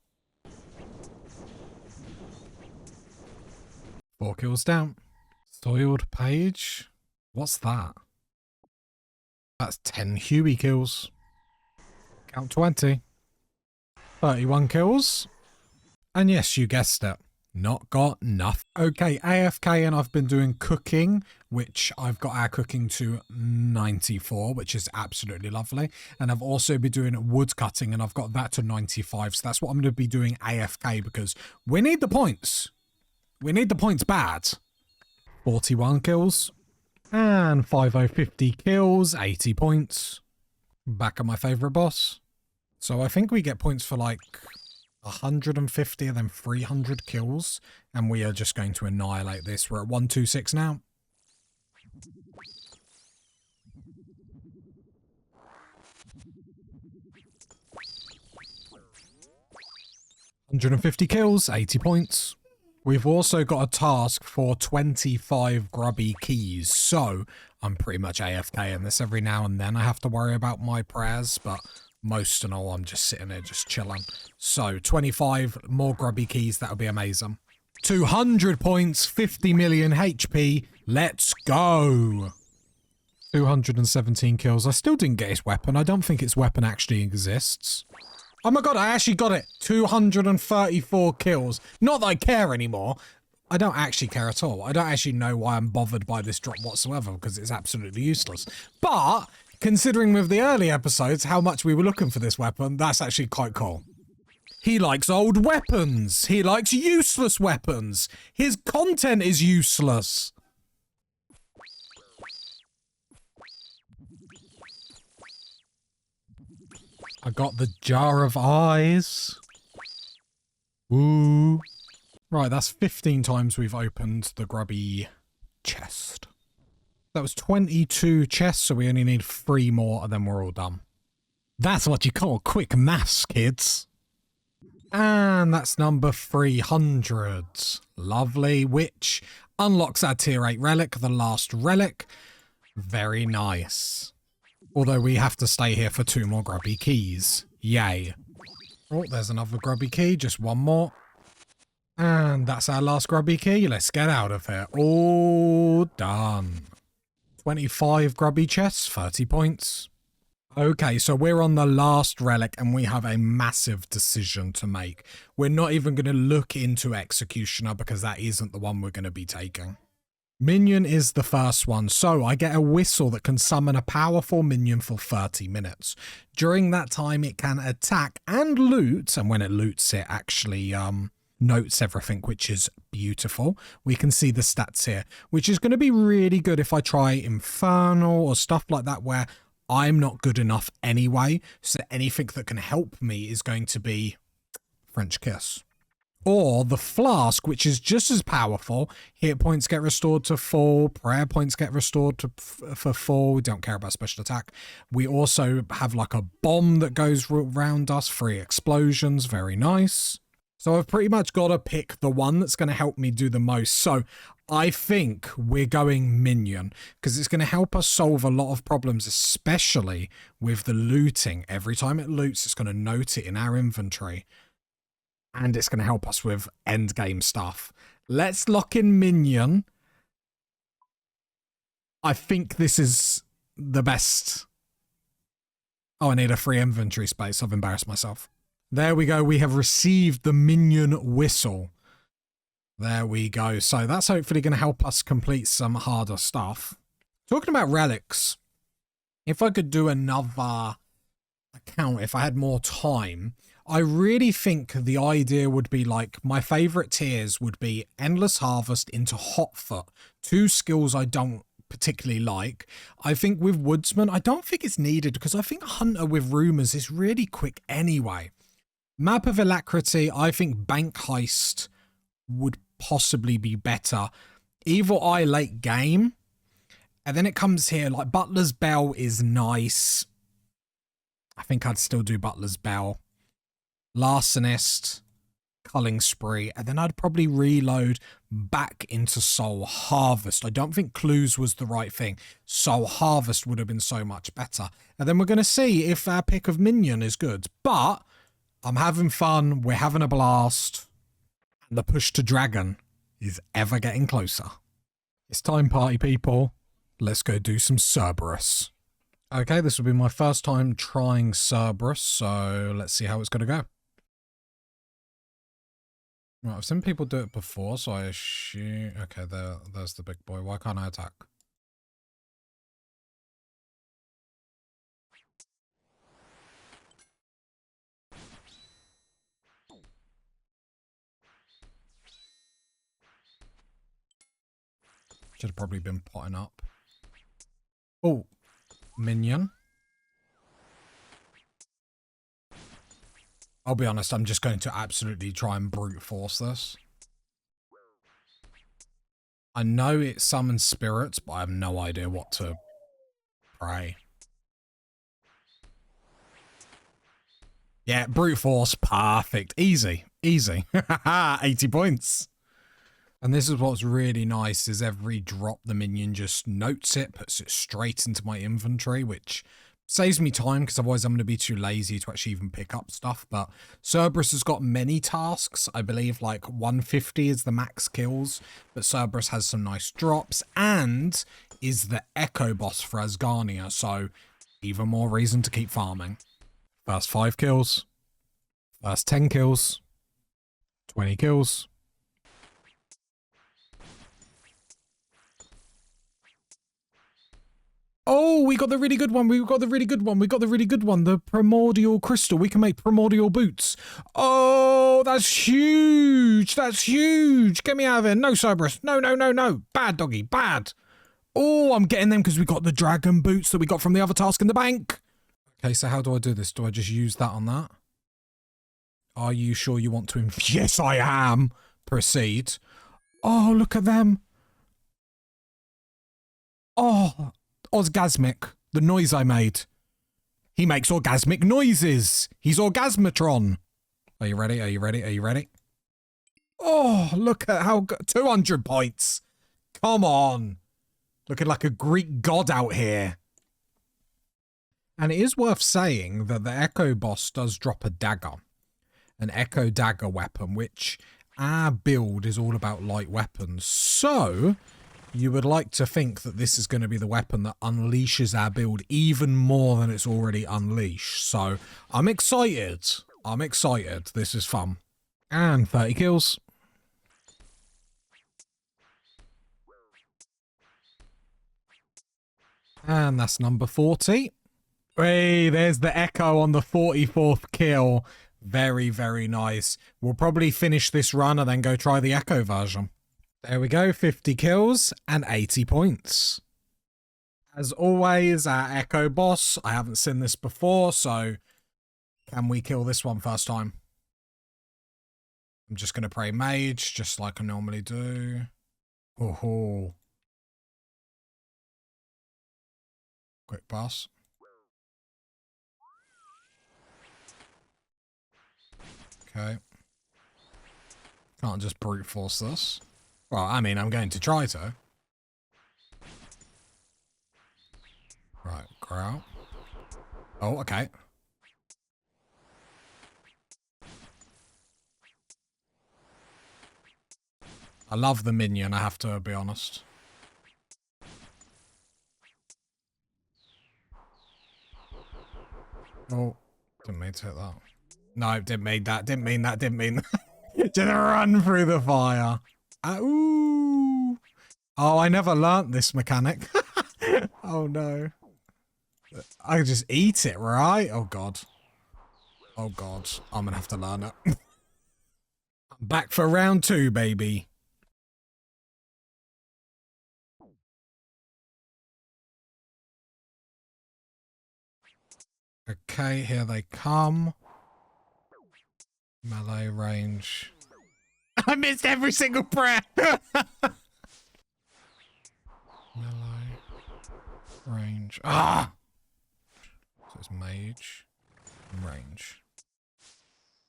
4 kills down. Soiled page. What's that? That's 10 Huey kills. Count 20. 31 kills. And yes, you guessed it. Not got nothing. Okay, AFK, and I've been doing cooking, which I've got our cooking to 94, which is absolutely lovely. And I've also been doing wood cutting, and I've got that to 95. So that's what I'm going to be doing AFK, because we need the points. We need the points bad. 41 kills. And 50 kills, 80 points. Back at my favourite boss. So I think we get points for like 150 and then 300 kills, and we are just going to annihilate this. We're at 126 now. $150 kills, 80 points. We've also got a task for 25 grubby keys, so I'm pretty much AFK in this. Every now and then I have to worry about my prayers, but most and all I'm just sitting there just chilling. So 25 more grubby keys, that would be amazing. 200 points, 50 million HP, let's go. 217 kills. I still didn't get his weapon. I don't think its weapon actually exists. Oh my god, I actually got it. 234 kills. Not that I care anymore. I don't actually care at all. I don't actually know why I'm bothered by this drop whatsoever, because it's absolutely useless. But considering with the early episodes how much we were looking for this weapon, that's actually quite cool. He likes old weapons. He likes useless weapons. His content is useless. I got the jar of eyes. Woo. Right, that's 15 times we've opened the grubby chest. That was 22 chests, so we only need 3 more and then we're all done. That's what you call quick maths, kids. And that's number 300. Lovely, which unlocks our tier 8 relic, the last relic. Very nice. Although we have to stay here for 2 more grubby keys. Yay. Oh, there's another grubby key, just 1 more. And that's our last grubby key. Let's get out of here. All done. 25 grubby chests, 30 points. Okay, so we're on the last relic and we have a massive decision to make. We're not even going to look into Executioner because that isn't the one we're going to be taking. Minion is the first one, so I get a whistle that can summon a powerful minion for 30 minutes. During that time, it can attack and loot, and when it loots, it actually notes everything, which is beautiful. We can see the stats here, which is going to be really good if I try Infernal or stuff like that, where I'm not good enough anyway, so anything that can help me is going to be French Kiss. Or the Flask, which is just as powerful. Hit points get restored to 4. Prayer points get restored to for 4. We don't care about special attack. We also have like a bomb that goes around us. 3 explosions. Very nice. So I've pretty much got to pick the one that's going to help me do the most. So I think we're going Minion, because it's going to help us solve a lot of problems, especially with the looting. Every time it loots, it's going to note it in our inventory. And it's going to help us with endgame stuff. Let's lock in Minion. I think this is the best. Oh, I need a free inventory space. I've embarrassed myself. There we go. We have received the Minion Whistle. There we go. So that's hopefully going to help us complete some harder stuff. Talking about relics, if I could do another account, if I had more time, I really think the idea would be like, my favorite tiers would be Endless Harvest into Hotfoot. 2 skills I don't particularly like. I think with Woodsman, I don't think it's needed because I think Hunter with Rumors is really quick anyway. Map of Alacrity, I think Bank Heist would possibly be better. Evil Eye late game. And then it comes here, like Butler's Bell is nice. I think I'd still do Butler's Bell. Larcenist, culling spree, and then I'd probably reload back into Soul Harvest. I don't think Clues was the right thing. Soul Harvest would have been so much better. And then we're going to see if our pick of minion is good. But I'm having fun. We're having a blast. And the push to dragon is ever getting closer. It's time, party people. Let's go do some Cerberus. Okay, this will be my first time trying Cerberus, so let's see how it's going to go. Right, I've seen people do it before, so I assume... Okay, there's the big boy. Why can't I attack? Should have probably been potting up. Oh, minion. I'll be honest, I'm just going to absolutely try and brute force this. I know it summons spirits, but I have no idea what to pray. Yeah, brute force, perfect. Easy, easy. 80 points. And this is what's really nice, is every drop the minion just notes it, puts it straight into my inventory, which saves me time, because otherwise I'm going to be too lazy to actually even pick up stuff. But Cerberus has got many tasks. I believe like 150 is the max kills, but Cerberus has some nice drops and is the Echo boss for Asgarnia, so even more reason to keep farming. First 5 kills, first 10 kills, 20 kills. Oh, we got the really good one. We got the really good one. We got the really good one. The primordial crystal. We can make primordial boots. Oh, that's huge. That's huge. Get me out of here. No, Cerberus. No, no, no, no. Bad, doggy. Bad. Oh, I'm getting them because we got the dragon boots that we got from the other task in the bank. Okay, so how do I do this? Do I just use that on that? Are you sure you want to? Yes, I am. Proceed. Oh, look at them. Oh, Orgasmic, the noise I made. He makes orgasmic noises. He's Orgasmatron. Are you ready? Are you ready? Are you ready? Oh, look at how good. 200 points. Come on. Looking like a Greek god out here. And it is worth saying that the Echo boss does drop a dagger. An Echo dagger weapon, which our build is all about light weapons. So you would like to think that this is going to be the weapon that unleashes our build even more than it's already unleashed. So I'm excited. I'm excited. This is fun. And 30 kills. And that's number 40. Hey, there's the Echo on the 44th kill. Very, very nice. We'll probably finish this run and then go try the Echo version. There we go, 50 kills and 80 points. As always, our Echo boss. I haven't seen this before, so can we kill this one first time? I'm just going to pray mage, just like I normally do. Oh, quick pass. Okay. Can't just brute force this. Well, I mean, I'm going to try to. Right, growl. Oh, okay. I love the minion, I have to be honest. Oh, didn't mean to hit that. No, didn't mean that, didn't mean that, didn't mean that. Just run through the fire. Ooh. Oh, I never learnt this mechanic. Oh no. I just eat it, right? Oh god. Oh god. I'm gonna have to learn it. I'm back for round 2, baby. Okay, here they come. Melee range. I missed every single prayer. Melee range. Ah! So it's mage and range.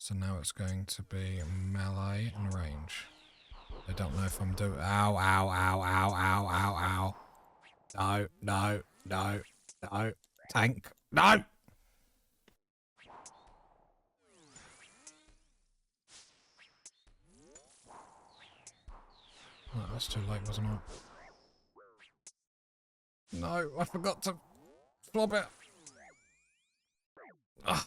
So now it's going to be melee and range. I don't know if I'm doing... Ow, ow, ow, ow, ow, ow, ow. No, no, no, no. Tank. No! Oh, that's too late, wasn't it? No, I forgot to flop it. Ugh.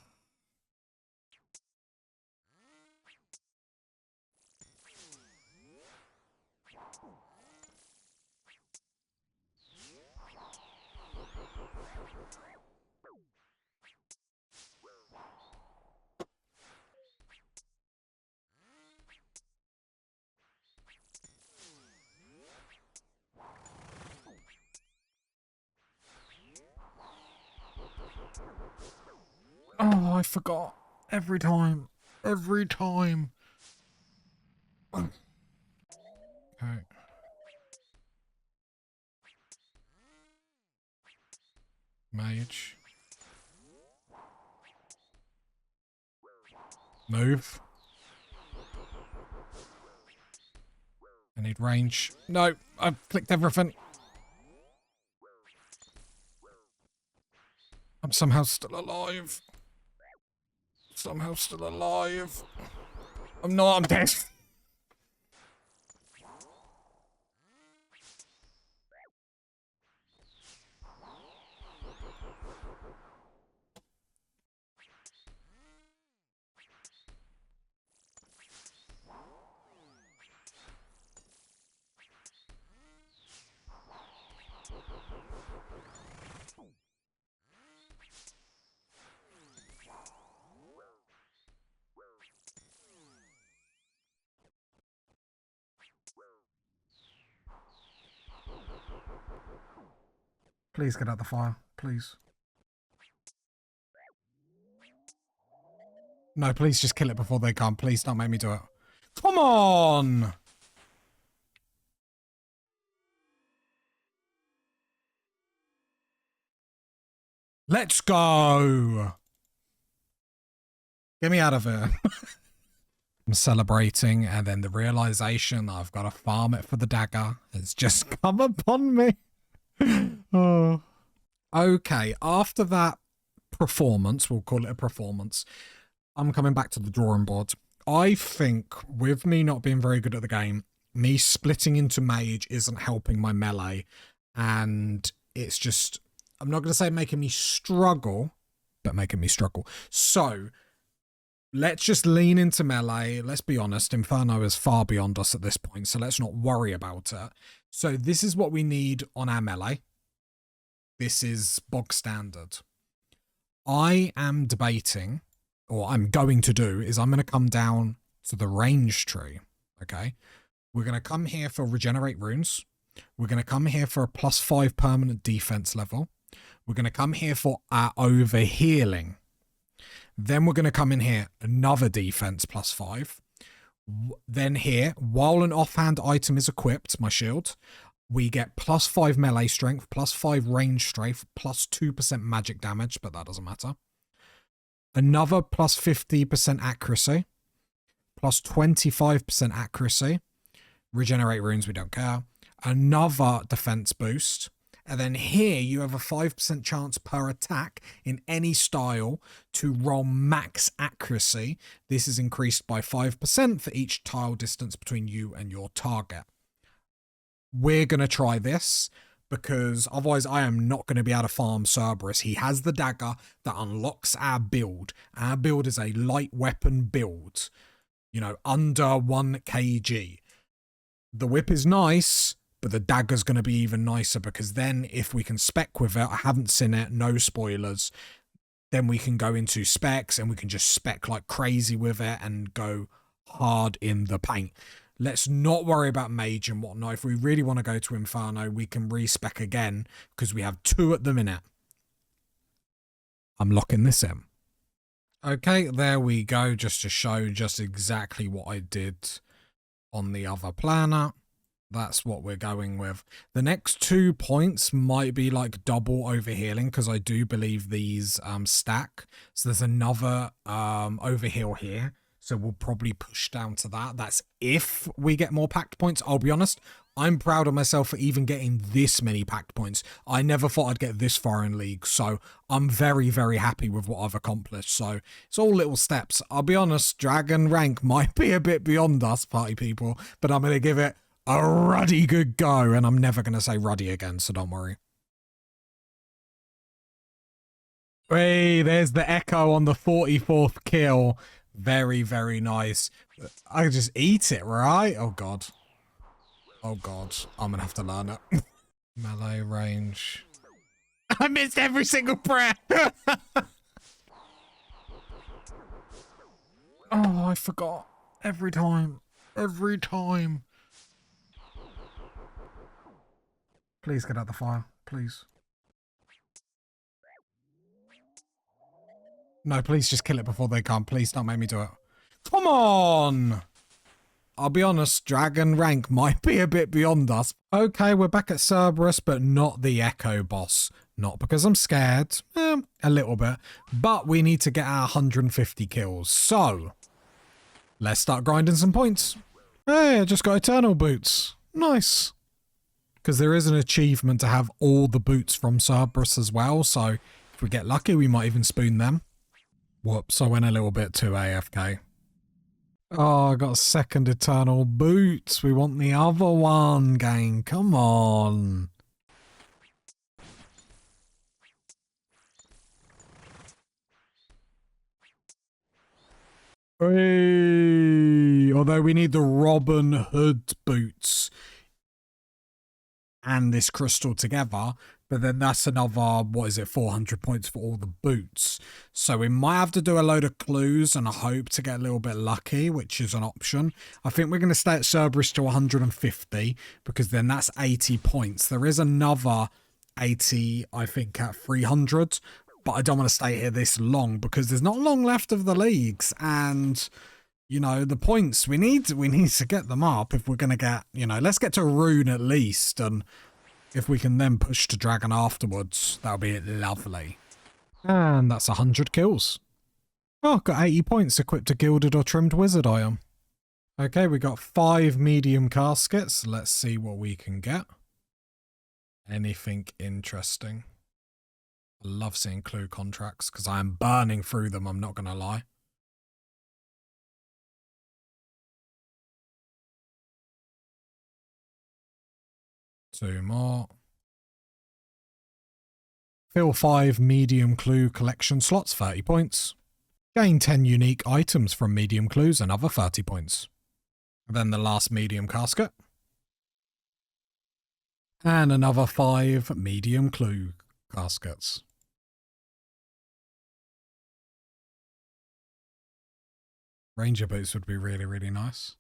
Oh, I forgot. Every time. Every time. Okay. Mage. Move. I need range. No, I've clicked everything. I'm somehow still alive. Somehow still alive. I'm not, I'm dead. Please get out the fire, please. No, please just kill it before they come. Please don't make me do it. Come on! Let's go! Get me out of here. I'm celebrating, and then the realization that I've got to farm it for the dagger has just come upon me. Oh. Okay, after that performance, we'll call it a performance, I'm coming back to the drawing board. I think with me not being very good at the game, me splitting into mage isn't helping my melee, and it's just, I'm not going to say making me struggle, but making me struggle. So let's just lean into melee. Let's be honest, Inferno is far beyond us at this point, so let's not worry about it. So this is what we need on our melee. This is bog standard. I am debating, or I'm going to do, is I'm going to come down to the range tree, okay? We're going to come here for regenerate runes. We're going to come here for a +5 permanent defense level. We're going to come here for our overhealing. Then we're going to come in here, another defense +5. Then here, while an offhand item is equipped, my shield, we get +5 melee strength, +5 range strength, +2% magic damage, but that doesn't matter. Another +50% accuracy, +25% accuracy. Regenerate runes, we don't care. Another defense boost. And then here you have a 5% chance per attack in any style to roll max accuracy. This is increased by 5% for each tile distance between you and your target. We're going to try this because otherwise I am not going to be able to farm Cerberus. He has the dagger that unlocks our build. Our build is a light weapon build, you know, under 1 kg. The whip is nice, but the dagger's going to be even nicer because then if we can spec with it, I haven't seen it, no spoilers, then we can go into specs and we can just spec like crazy with it and go hard in the paint. Let's not worry about mage and whatnot. If we really want to go to Inferno, we can respec again because we have 2 at the minute. I'm locking this in. Okay, there we go, just to show just exactly what I did on the other planner. That's what we're going with. The next 2 points might be like double overhealing because I do believe these stack. So there's another overheal here. So we'll probably push down to that. That's if we get more pact points. I'll be honest, I'm proud of myself for even getting this many pact points. I never thought I'd get this far in League, so I'm very, very happy with what I've accomplished. So it's all little steps. I'll be honest, Dragon rank might be a bit beyond us, party people, but I'm going to give it a ruddy good go, and I'm never going to say ruddy again, so don't worry. Hey, there's the echo on the 44th kill. Very, very nice. I just eat it, right? Oh, God. Oh, God. I'm going to have to learn it. Melee range. I missed every single prayer. Oh, I forgot. Every time. Every time. Please get out the fire. Please. No, please just kill it before they come. Please don't make me do it. Come on! I'll be honest, Dragon rank might be a bit beyond us. Okay, we're back at Cerberus, but not the Echo boss. Not because I'm scared. A little bit. But we need to get our 150 kills. So, let's start grinding some points. Hey, I just got Eternal Boots. Nice. Because there is an achievement to have all the boots from Cerberus as well. So, if we get lucky, we might even spoon them. Whoops, I went a little bit too AFK. Oh, I got a second Eternal Boots. We want the other one, gang. Come on. Hey, although we need the Robin Hood boots and this crystal together, but then that's another, 400 points for all the boots. So we might have to do a load of clues and I hope to get a little bit lucky, which is an option. I think we're going to stay at Cerberus to 150 because then that's 80 points. There is another 80, I think, at 300, but I don't want to stay here this long because there's not long left of the leagues and... You know, the points, we need to get them up if we're going to get, you know, let's get to Rune at least. And if we can then push to Dragon afterwards, that'll be lovely. And that's 100 kills. Oh, got 80 points equipped a gilded or trimmed wizard item. Okay, we got 5 medium caskets. Let's see what we can get. Anything interesting? I love seeing clue contracts because I am burning through them, I'm not going to lie. Two more. Fill 5 medium clue collection slots, 30 points. Gain 10 unique items from medium clues, another 30 points. Then the last medium casket. And another 5 medium clue caskets. Ranger boots would be really, really nice.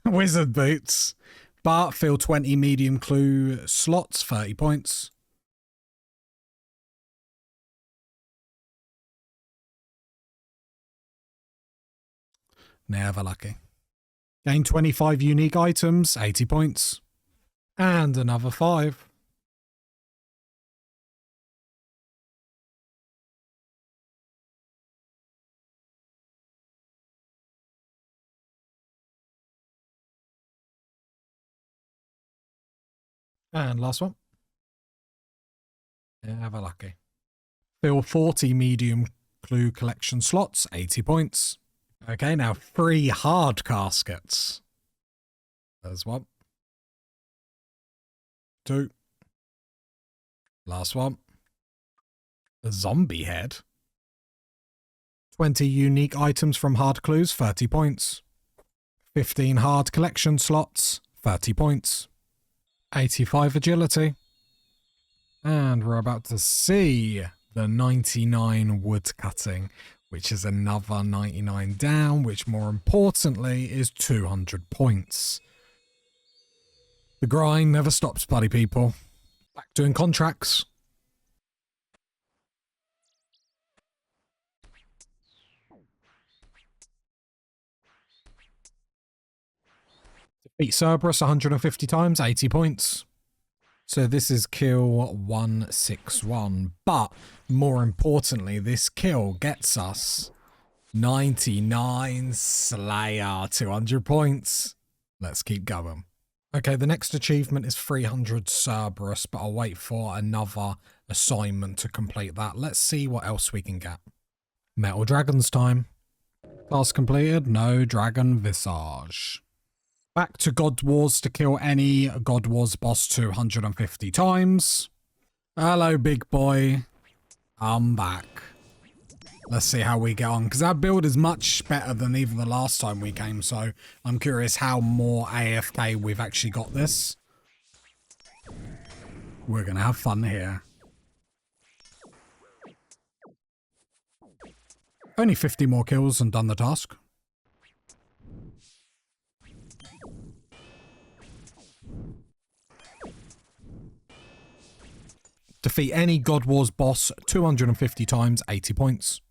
Wizard boots. But fill 20 medium clue slots, 30 points. Never lucky. Gain 25 unique items, 80 points. And another 5. And last one. Never lucky. Fill 40 medium clue collection slots, 80 points. Okay, now 3 hard caskets. There's 1. 2. Last one. A zombie head. 20 unique items from hard clues, 30 points. 15 hard collection slots, 30 points. 85 agility. And we're about to see the 99 wood cutting, which is another 99 down, which more importantly is 200 points. The grind never stops, buddy people. Back doing contracts. Defeat Cerberus 150 times, 80 points. So this is kill 161. But more importantly, this kill gets us 99 Slayer, 200 points. Let's keep going. Okay, the next achievement is 300 Cerberus, but I'll wait for another assignment to complete that. Let's see what else we can get. Metal Dragons time. Task completed, no dragon visage. Back to God Wars to kill any God Wars boss 250 times. Hello, big boy. I'm back. Let's see how we get on, because our build is much better than even the last time we came, so I'm curious how more AFK we've actually got this. We're going to have fun here. Only 50 more kills and done the task. Defeat any God Wars boss 250 times, 80 points.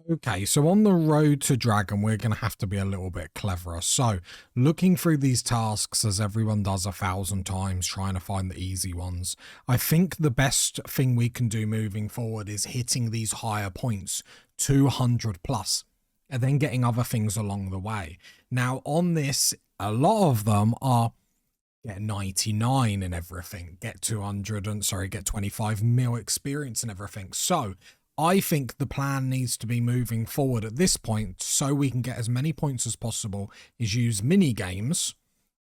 Okay, so on the road to Dragon, we're going to have to be a little bit cleverer. So, looking through these tasks as everyone does 1,000 times, trying to find the easy ones. I think the best thing we can do moving forward is hitting these higher points, 200 plus, and then getting other things along the way. Now, on this, a lot of them are get 99 and everything, get 25 mil experience and everything. So, I think the plan needs to be moving forward at this point so we can get as many points as possible is use mini games,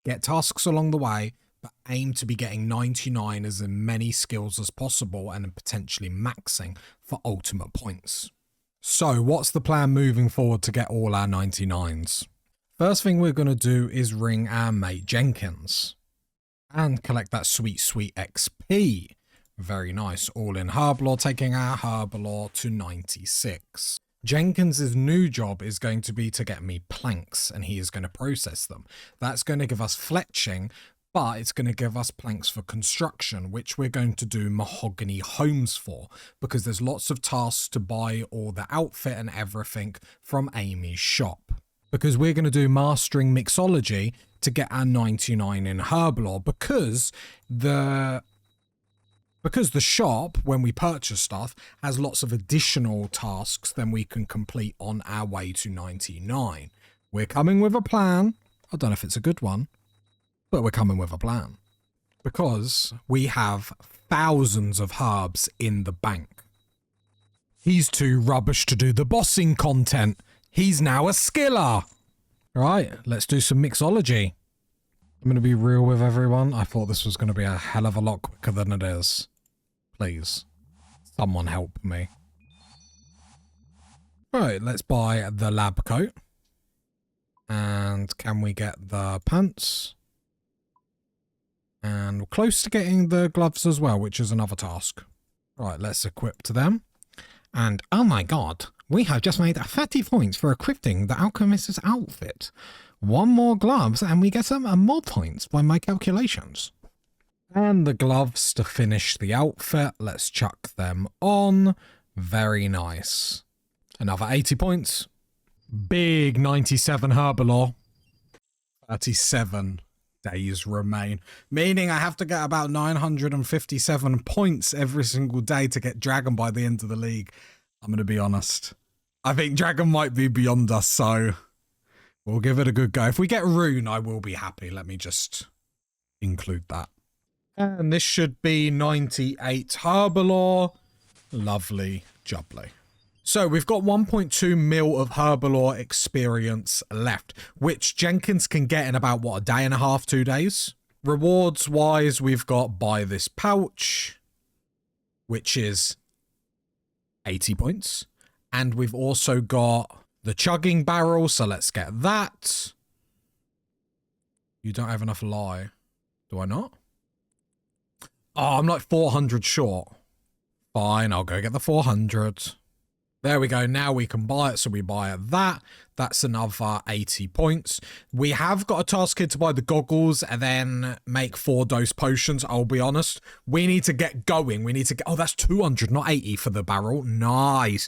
get tasks along the way, but aim to be getting 99 as many skills as possible and potentially maxing for ultimate points. So what's the plan moving forward to get all our 99s? First thing we're going to do is ring our mate Jenkins and collect that sweet, sweet XP. Very nice. All in Herblore, taking our Herblore to 96. Jenkins' new job is going to be to get me planks, and he is going to process them. That's going to give us fletching, but it's going to give us planks for construction, which we're going to do mahogany homes for, because there's lots of tasks to buy all the outfit and everything from Amy's shop. Because we're going to do mastering mixology to get our 99 in Herblore, because the shop, when we purchase stuff, has lots of additional tasks than we can complete on our way to 99. We're coming with a plan. I don't know if it's a good one, but we're coming with a plan. Because we have thousands of herbs in the bank. He's too rubbish to do the bossing content. He's now a skiller. Right, let's do some mixology. I'm going to be real with everyone. I thought this was going to be a hell of a lot quicker than it is. Please, someone help me. Right, let's buy the lab coat. And can we get the pants? And we're close to getting the gloves as well, which is another task. Right, let's equip to them. And oh my god, we have just made 30 points for equipping the alchemist's outfit. One more gloves and we get some more points by my calculations. And the gloves to finish the outfit. Let's chuck them on. Very nice. Another 80 points. Big 97 Herblore. 37 days remain. Meaning I have to get about 957 points every single day to get Dragon by the end of the league. I'm going to be honest. I think Dragon might be beyond us, so we'll give it a good go. If we get Rune, I will be happy. Let me just include that. And this should be 98 Herblore. Lovely jubbly. So we've got 1.2 mil of Herblore experience left, which Jenkins can get in about, what, a day and a half, 2 days? Rewards wise, we've got buy this pouch, which is 80 points. And we've also got the chugging barrel, so let's get that. You don't have enough lye. Do I not? Oh, I'm like 400 short. Fine, I'll go get the 400. There we go. Now we can buy it. So we buy that. That's another 80 points. We have got a task here to buy the goggles and then make 4 dose potions. I'll be honest. We need to get going. We need to get... Oh, that's 200, not 80 for the barrel. Nice.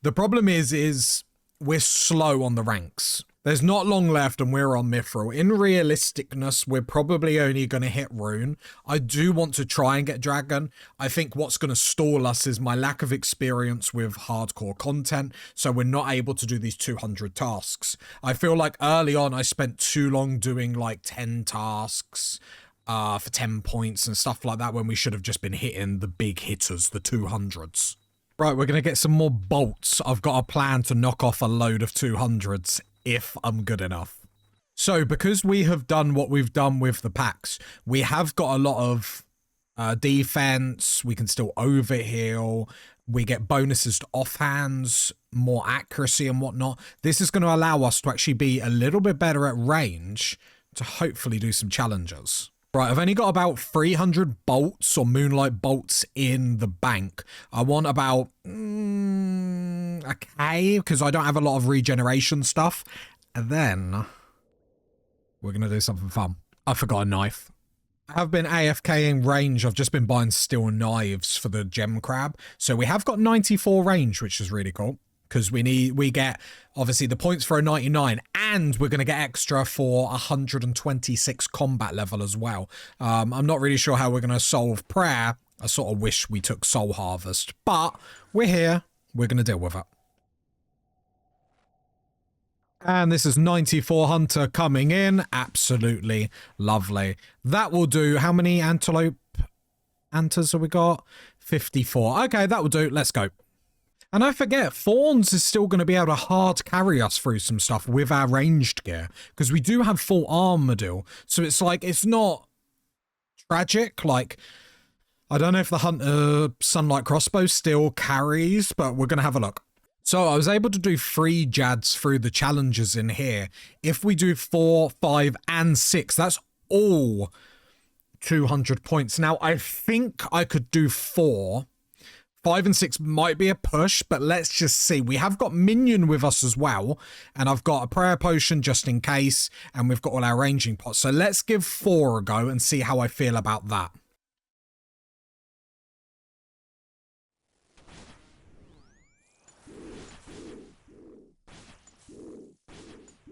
The problem is we're slow on the ranks. There's not long left and we're on Mithril. In realisticness, we're probably only going to hit Rune. I do want to try and get Dragon. I think what's going to stall us is my lack of experience with hardcore content, so we're not able to do these 200 tasks. I feel like early on I spent too long doing like 10 tasks for 10 points and stuff like that when we should have just been hitting the big hitters, the 200s. Right, we're going to get some more bolts. I've got a plan to knock off a load of 200s. If I'm good enough. So because we have done what we've done with the packs, we have got a lot of defense. We can still overheal. We get bonuses to offhands, more accuracy and whatnot. This is going to allow us to actually be a little bit better at range to hopefully do some challenges. Right, I've only got about 300 bolts or moonlight bolts in the bank. I want about okay, because I don't have a lot of regeneration stuff. And then we're going to do something fun. I forgot a knife. I have been AFKing range. I've just been buying steel knives for the gem crab. So we have got 94 range, which is really cool. Because we get, obviously, the points for a 99, and we're going to get extra for 126 combat level as well. I'm not really sure how we're going to solve prayer. I sort of wish we took soul harvest, but we're here. We're going to deal with it. And this is 94 hunter coming in. Absolutely lovely. That will do. How many antelope antlers have we got? 54. Okay, that will do. Let's go. And I forget, Fawns is still going to be able to hard carry us through some stuff with our ranged gear. Because we do have full armadil. So it's like, it's not tragic. Like, I don't know if the Hunter Sunlight Crossbow still carries, but we're going to have a look. So I was able to do 3 Jads through the challenges in here. If we do 4, 5, and 6, that's all 200 points. Now, I think I could do 4. 5 and 6 might be a push, but let's just see. We have got Minion with us as well, and I've got a prayer potion just in case, and we've got all our ranging pots. So let's give 4 a go and see how I feel about that.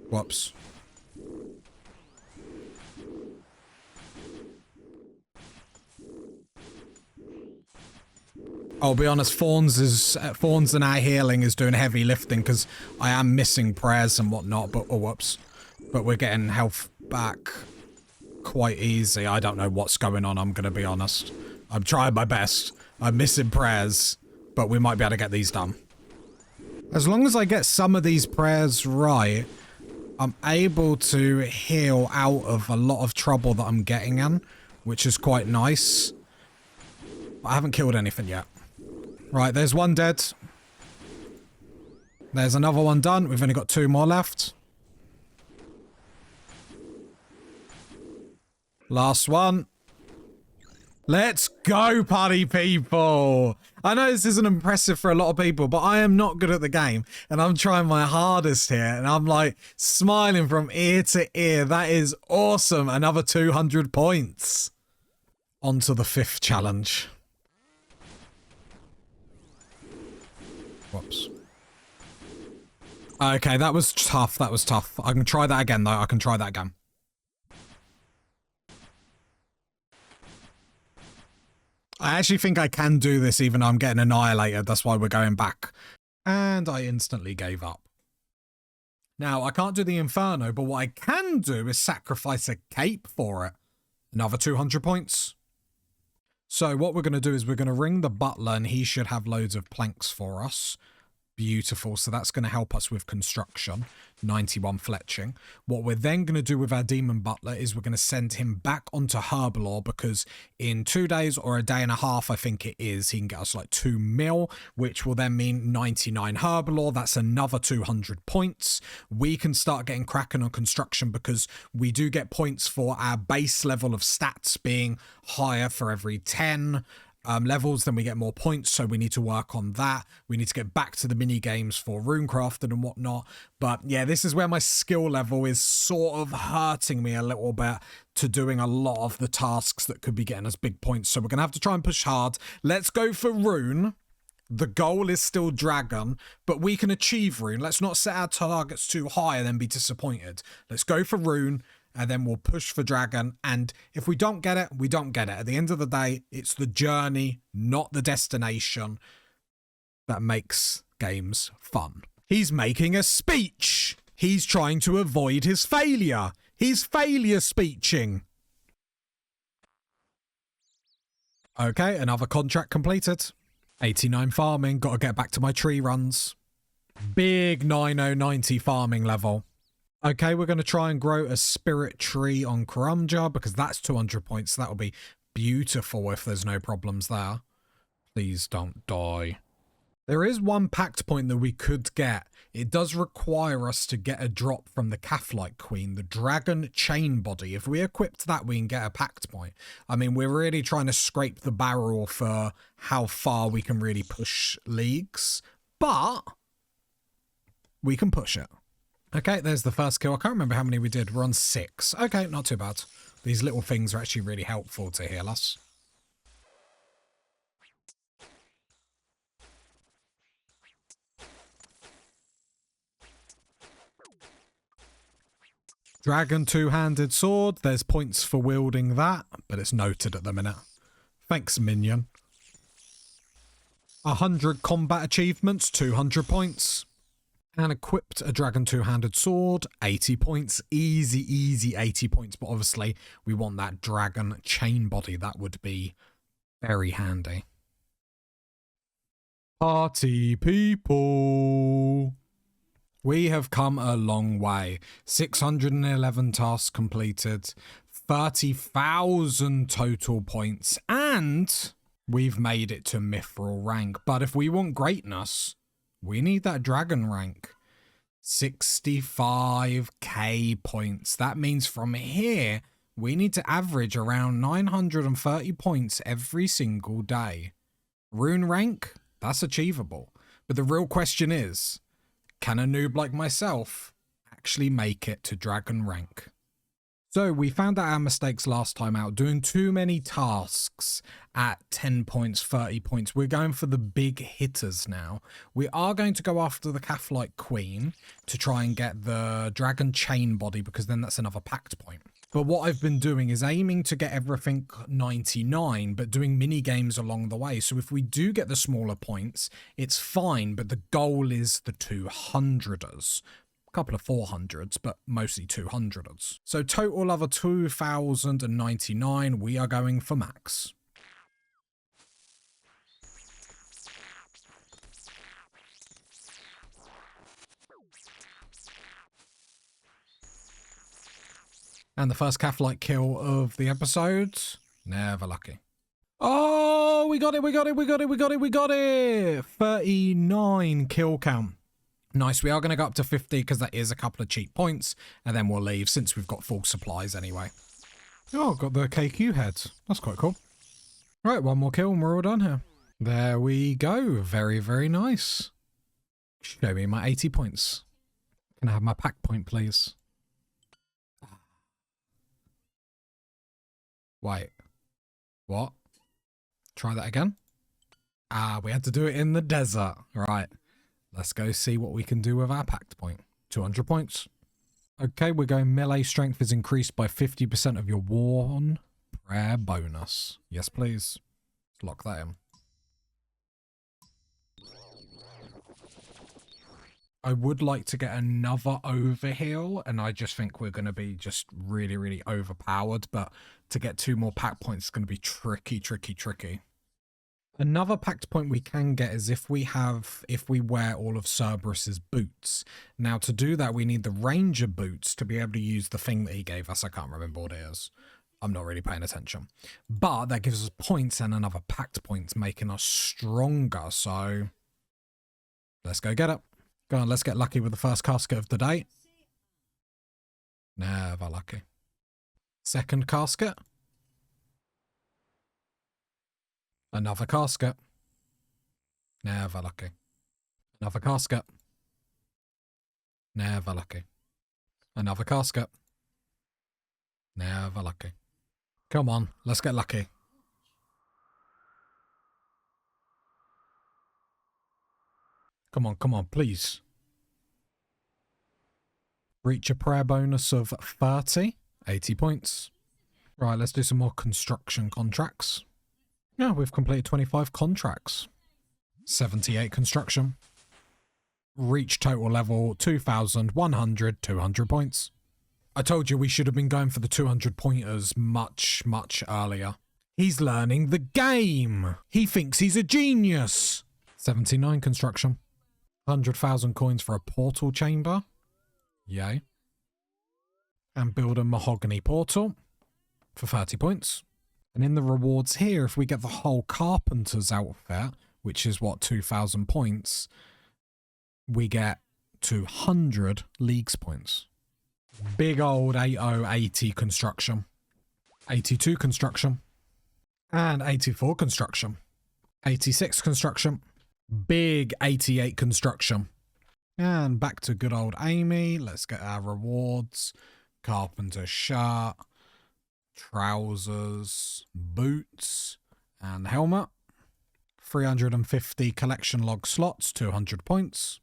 Whoops. I'll be honest, Fawns and our healing is doing heavy lifting because I am missing prayers and whatnot, but oh whoops. But we're getting health back quite easy. I don't know what's going on, I'm gonna be honest. I'm trying my best. I'm missing prayers, but we might be able to get these done. As long as I get some of these prayers right, I'm able to heal out of a lot of trouble that I'm getting in, which is quite nice. But I haven't killed anything yet. Right, there's one dead. There's another one done. We've only got 2 more left. Last one. Let's go, party people! I know this isn't impressive for a lot of people, but I am not good at the game, and I'm trying my hardest here, and I'm like smiling from ear to ear. That is awesome. Another 200 points. On to the 5th challenge. Whoops. Okay, that was tough. That was tough. I can try that again, though. I can try that again. I actually think I can do this even though I'm getting annihilated. That's why we're going back. And I instantly gave up. Now, I can't do the Inferno, but what I can do is sacrifice a cape for it. Another 200 points. So what we're going to do is we're going to ring the butler and he should have loads of planks for us. Beautiful. So that's going to help us with construction. 91 fletching. What we're then going to do with our demon butler is we're going to send him back onto Herbalore because in 2 days or a day and a half, I think it is, he can get us like 2 mil, which will then mean 99 Herbalore. That's another 200 points. We can start getting cracking on construction because we do get points for our base level of stats being higher for every 10 levels, then we get more points, so we need to work on that. We need to get back to the mini games for runecrafting and whatnot. But yeah, this is where my skill level is sort of hurting me a little bit to doing a lot of the tasks that could be getting us big points. So we're gonna have to try and push hard. Let's go for rune. The goal is still dragon, but we can achieve rune. Let's not set our targets too high and then be disappointed. Let's go for rune, and then we'll push for dragon. And if we don't get it, we don't get it. At the end of the day, it's the journey, not the destination, that makes games fun. He's making a speech. He's trying to avoid his failure. He's failure speeching. Okay, another contract completed. 89 farming, gotta get back to my tree runs. Big 9090 farming level. Okay, we're going to try and grow a spirit tree on Karumja because that's 200 points. So that'll be beautiful if there's no problems there. Please don't die. There is one pact point that we could get. It does require us to get a drop from the Cathlite Queen, the Dragon Chain Body. If we equipped that, we can get a pact point. I mean, we're really trying to scrape the barrel for how far we can really push leagues, but we can push it. Okay, there's the first kill. I can't remember how many we did. We're on 6. Okay, not too bad. These little things are actually really helpful to heal us. Dragon two-handed sword. There's points for wielding that, but it's noted at the minute. Thanks, minion. 100 combat achievements, 200 points. And equipped a dragon two-handed sword, 80 points. Easy, easy 80 points. But obviously, we want that dragon chain body. That would be very handy. Party people. We have come a long way. 611 tasks completed, 30,000 total points, and we've made it to mithril rank. But if we want greatness, we need that dragon rank. 65k points. That means from here, we need to average around 930 points every single day. Rune rank, that's achievable. But the real question is, can a noob like myself actually make it to dragon rank? So we found out our mistakes last time out, doing too many tasks at 10 points, 30 points. We're going for the big hitters now. We are going to go after the Cathlite Queen to try and get the dragon chain body, because then that's another pact point. But what I've been doing is aiming to get everything 99, but doing mini games along the way. So if we do get the smaller points, it's fine, but the goal is the 200ers. Couple of 400s, but mostly 200s. So total of a 2099, we are going for max. And the first Cathlite kill of the episode, never lucky. Oh, we got it, we got it, we got it, we got it, we got it! 39 kill count. Nice, we are going to go up to 50 because that is a couple of cheap points, and then we'll leave since we've got full supplies anyway. Oh, got the KQ head. That's quite cool. Right, one more kill and we're all done here. There we go. Very, very nice. Show me my 80 points. Can I have my pack point, please? Wait. What? Try that again? Ah, we had to do it in the desert. Right. Let's go see what we can do with our pact point. 200 points. Okay, we're going melee strength is increased by 50% of your worn prayer bonus. Yes, please. Let's lock that in. I would like to get another overheal, and I just think we're going to be just really, really overpowered, but to get 2 more pact points is going to be tricky, tricky, tricky. Another pact point we can get is if we wear all of Cerberus's boots. Now to do that, we need the ranger boots to be able to use the thing that he gave us. I can't remember what it is. I'm not really paying attention. But that gives us points and another pact points, making us stronger. So let's go get it. Go on, let's get lucky with the first casket of the day. Never lucky. Second casket. Another casket. Never lucky. Another casket. Never lucky. Another casket. Never lucky. Come on, let's get lucky. Come on, please. Reach a prayer bonus of 30. 80 points. Right, let's do some more construction contracts. Yeah, we've completed 25 contracts. 78 construction. Reach total level 2,100, 200 points. I told you we should have been going for the 200 pointers much earlier. He's learning the game. He thinks he's a genius. 79 construction. 100,000 coins for a portal chamber. Yay. And build a mahogany portal for 30 points. And in the rewards here, if we get the whole carpenter's outfit, which is what, 2,000 points, we get 200 leagues points. Big old 80 construction. 82 construction. And 84 construction. 86 construction. Big 88 construction. And back to good old Amy. Let's get our rewards. Carpenter shirt. Trousers. Boots. And helmet. 350 collection log slots. 200 points.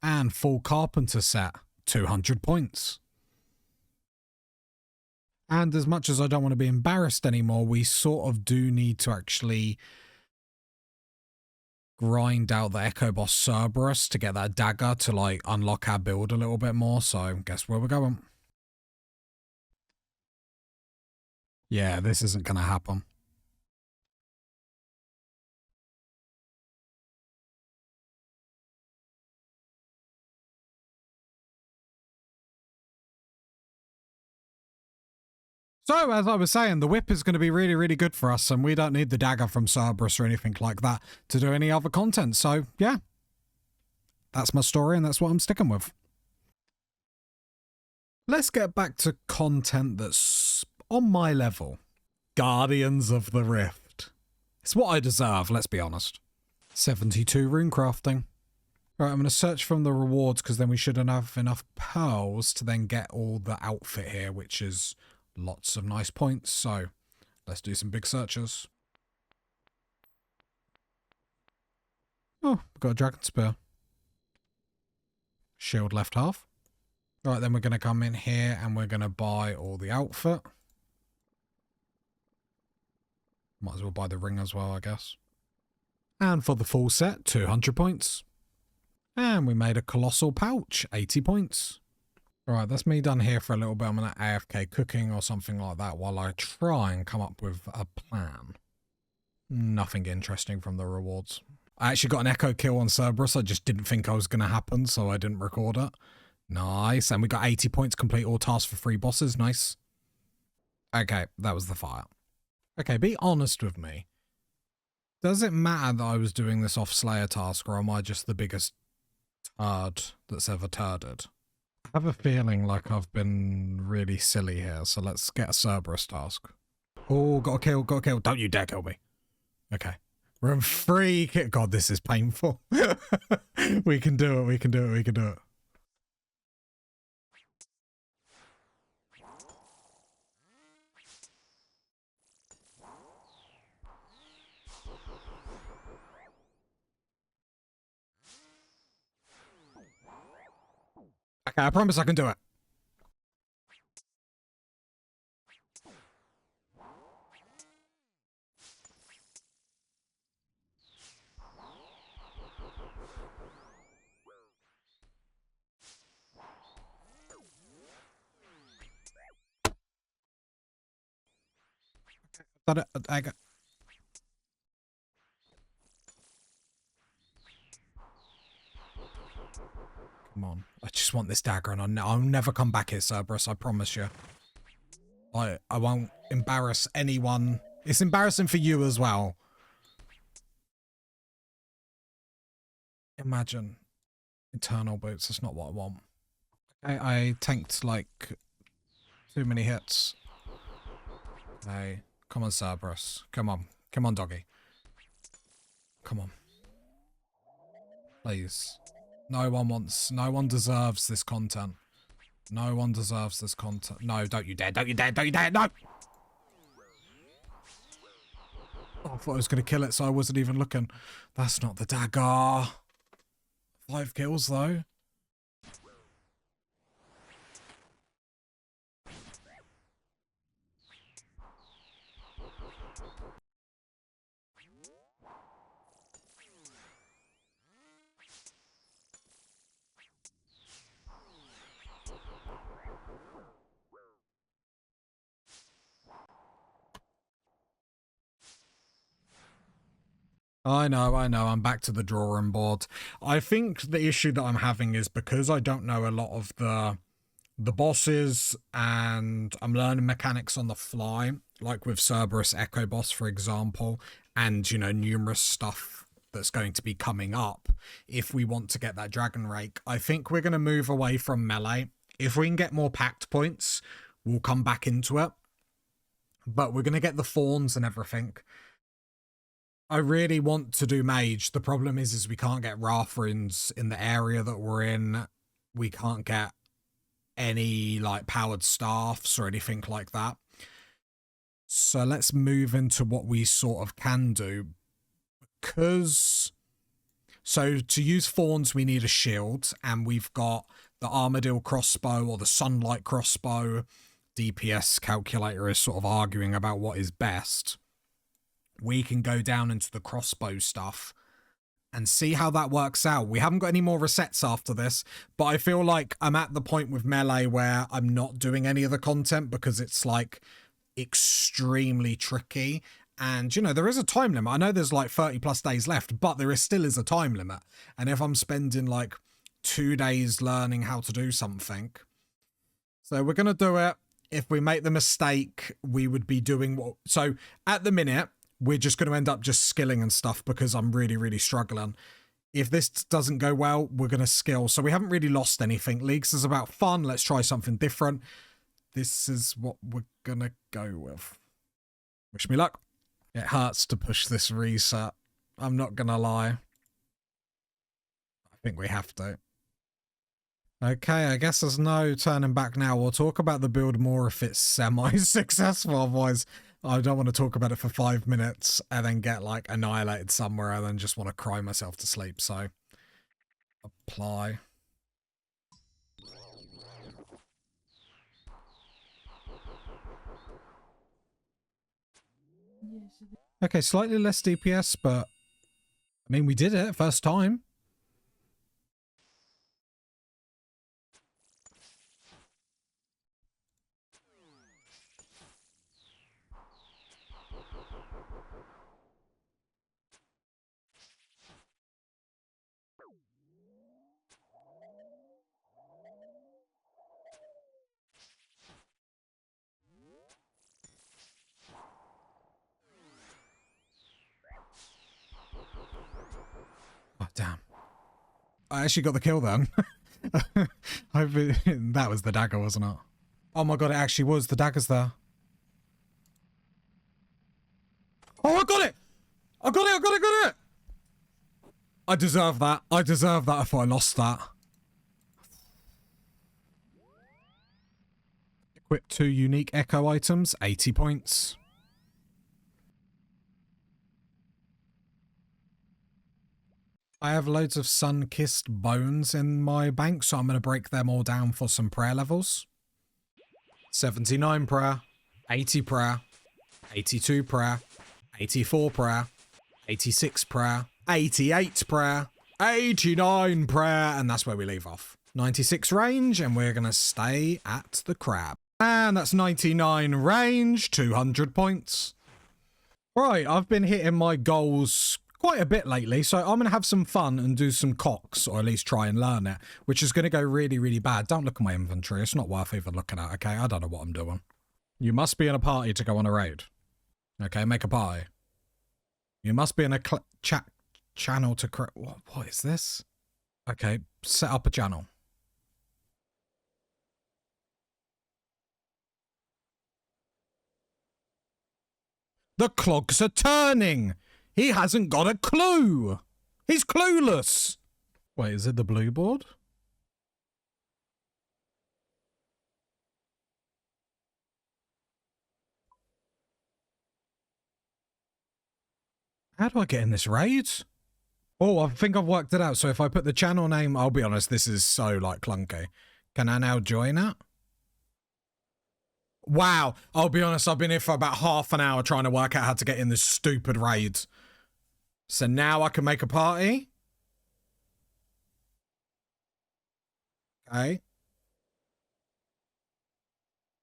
And full carpenter set. 200 points. And as much as I don't want to be embarrassed anymore, we sort of do need to actually grind out the Echo Boss Cerberus to get that dagger to like unlock our build a little bit more. So guess where we're going. Yeah, this isn't going to happen. So, as I was saying, the whip is going to be really good for us, and we don't need the dagger from Cerberus or anything like that to do any other content. So, yeah. That's my story, and that's what I'm sticking with. Let's get back to content that's on my level. Guardians of the Rift. It's what I deserve, let's be honest. 72 rune crafting. Right, I'm going to search from the rewards, because then we should have enough pearls to then get all the outfit here, which is lots of nice points. So let's do some big searches. Oh, we've got a dragon spear. Shield left half. Right, then we're going to come in here and we're going to buy all the outfit. Might as well buy the ring as well, I guess. And for the full set, 200 points. And we made a colossal pouch, 80 points. Alright, that's me done here for a little bit. I'm going to AFK cooking or something like that while I try and come up with a plan. Nothing interesting from the rewards. I actually got an echo kill on Cerberus. I just didn't think I was going to happen, so I didn't record it. Nice. And we got 80 points, complete all tasks for 3 bosses. Nice. Okay, that was the fire. Okay, be honest with me. Does it matter that I was doing this off Slayer task, or am I just the biggest turd that's ever turded? I have a feeling like I've been really silly here, so let's get a Cerberus task. Oh, got a kill, got a kill. Don't you dare kill me. Okay. We're in 3 God, this is painful. We can do it, we can do it, we can do it. Okay, I promise I can do it. I got... Come on. I just want this dagger and I'll never come back here, Cerberus. I promise you. I won't embarrass anyone. It's embarrassing for you as well. Imagine. Eternal boots. That's not what I want. I tanked like too many hits. Hey, come on, Cerberus. Come on. Come on, doggy. Come on. Please. No one deserves this content. No one deserves this content. No, don't you dare, don't you dare, don't you dare, no! Oh, I thought I was going to kill it, so I wasn't even looking. That's not the dagger. I thought 5 kills though. I know, I'm back to the drawing board. I think the issue that I'm having is because I don't know a lot of the bosses and I'm learning mechanics on the fly, like with Cerberus Echo Boss, for example, and, you know, numerous stuff that's going to be coming up if we want to get that Dragon Rake. I think we're going to move away from melee. If we can get more Pact points, we'll come back into it. But we're going to get the Fawns and everything. I really want to do mage. The problem is we can't get Wrath runes in the area that we're in. We can't get any like powered staffs or anything like that. So let's move into what we sort of can do. So to use Fawns, we need a shield, and we've got the Armadillo crossbow or the Sunlight crossbow. DPS calculator is sort of arguing about what is best. We can go down into the crossbow stuff and see how that works out. We haven't got any more resets after this, but I feel like I'm at the point with melee where I'm not doing any of the content because it's like extremely tricky. And, you know, there is a time limit. I know there's like 30 plus days left, but there still is a time limit. And if I'm spending like 2 days learning how to do something, so we're going to do it. If we make the mistake, we would be doing what... So at the minute, we're just going to end up just skilling and stuff because I'm really, really struggling. If this doesn't go well, we're going to skill. So we haven't really lost anything. Leagues is about fun. Let's try something different. This is what we're going to go with. Wish me luck. It hurts to push this reset. I'm not going to lie. I think we have to. Okay, I guess there's no turning back now. We'll talk about the build more if it's semi-successful. Otherwise, I don't want to talk about it for 5 minutes and then get like annihilated somewhere and then just want to cry myself to sleep. So, apply. Okay, slightly less DPS, but I mean, we did it first time. Oh, damn. I actually got the kill then. That was the dagger, wasn't it? Oh my god, it actually was. The dagger's there. Oh, I got it! I got it, I got it, got it! I deserve that. I deserve that if I lost that. Equip 2 unique echo items, 80 points. I have loads of sun-kissed bones in my bank, so I'm going to break them all down for some prayer levels. 79 prayer, 80 prayer, 82 prayer, 84 prayer, 86 prayer, 88 prayer, 89 prayer, and that's where we leave off. 96 range, and we're going to stay at the crab. And that's 99 range, 200 points. Right, I've been hitting my goals quite a bit lately, so I'm going to have some fun and do some cocks, or at least try and learn it, which is going to go really, really bad. Don't look at my inventory. It's not worth even looking at, okay? I don't know what I'm doing. You must be in a party to go on a raid. Okay, make a party. You must be in a chat channel to create... What is this? Okay, set up a channel. The clogs are turning! He hasn't got a clue! He's clueless! Wait, is it the blue board? How do I get in this raid? Oh, I think I've worked it out. So if I put the channel name, I'll be honest, this is so like clunky. Can I now join it? Wow. I'll be honest, I've been here for about half an hour trying to work out how to get in this stupid raid. So now I can make a party. Okay.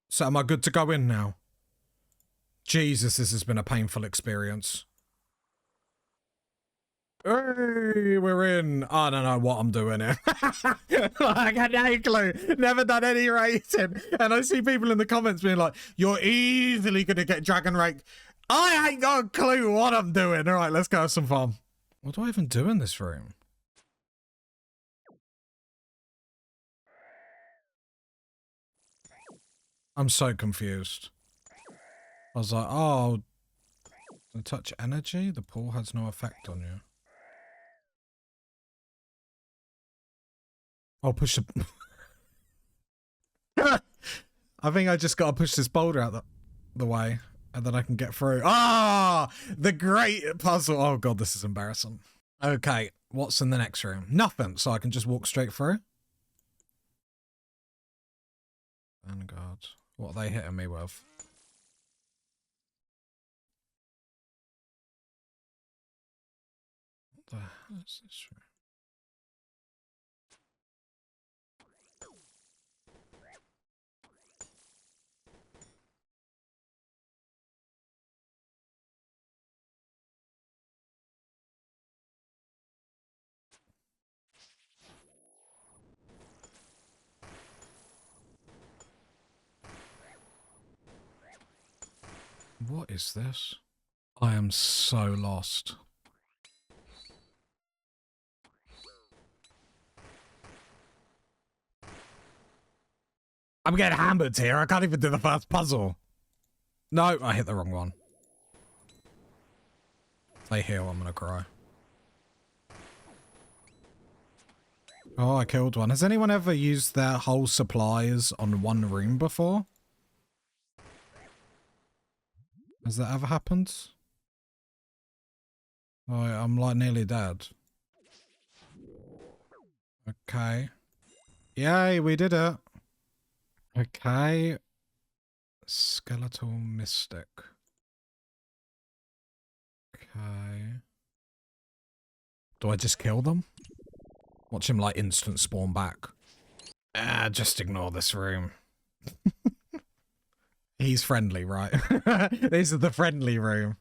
So am I good to go in now? Jesus, this has been a painful experience. Hey, we're in. I don't know what I'm doing here. I got no clue. Never done any rating. And I see people in the comments being like, you're easily going to get dragon rank. I ain't got a clue what I'm doing. All right, let's go have some fun. What do I even do in this room? I'm so confused. I was like, oh, touch energy? The pool has no effect on you. I'll push the... I think I just got to push this boulder out the way, and then I can get through. Ah, the great puzzle. Oh god, this is embarrassing. Okay, what's in the next room? Nothing, so I can just walk straight through. Vanguard. What are they hitting me with? What the hell is this room? What is this? I am so lost. I'm getting hammered here. I can't even do the first puzzle. No, I hit the wrong one. If they heal, I'm gonna cry. Oh, I killed one. Has anyone ever used their whole supplies on one room before? Has that ever happened? Oh, I'm like nearly dead. Okay. Yay, we did it. Okay. Skeletal Mystic. Okay. Do I just kill them? Watch him like instant spawn back. Ah, just ignore this room. He's friendly, right? This is the friendly room.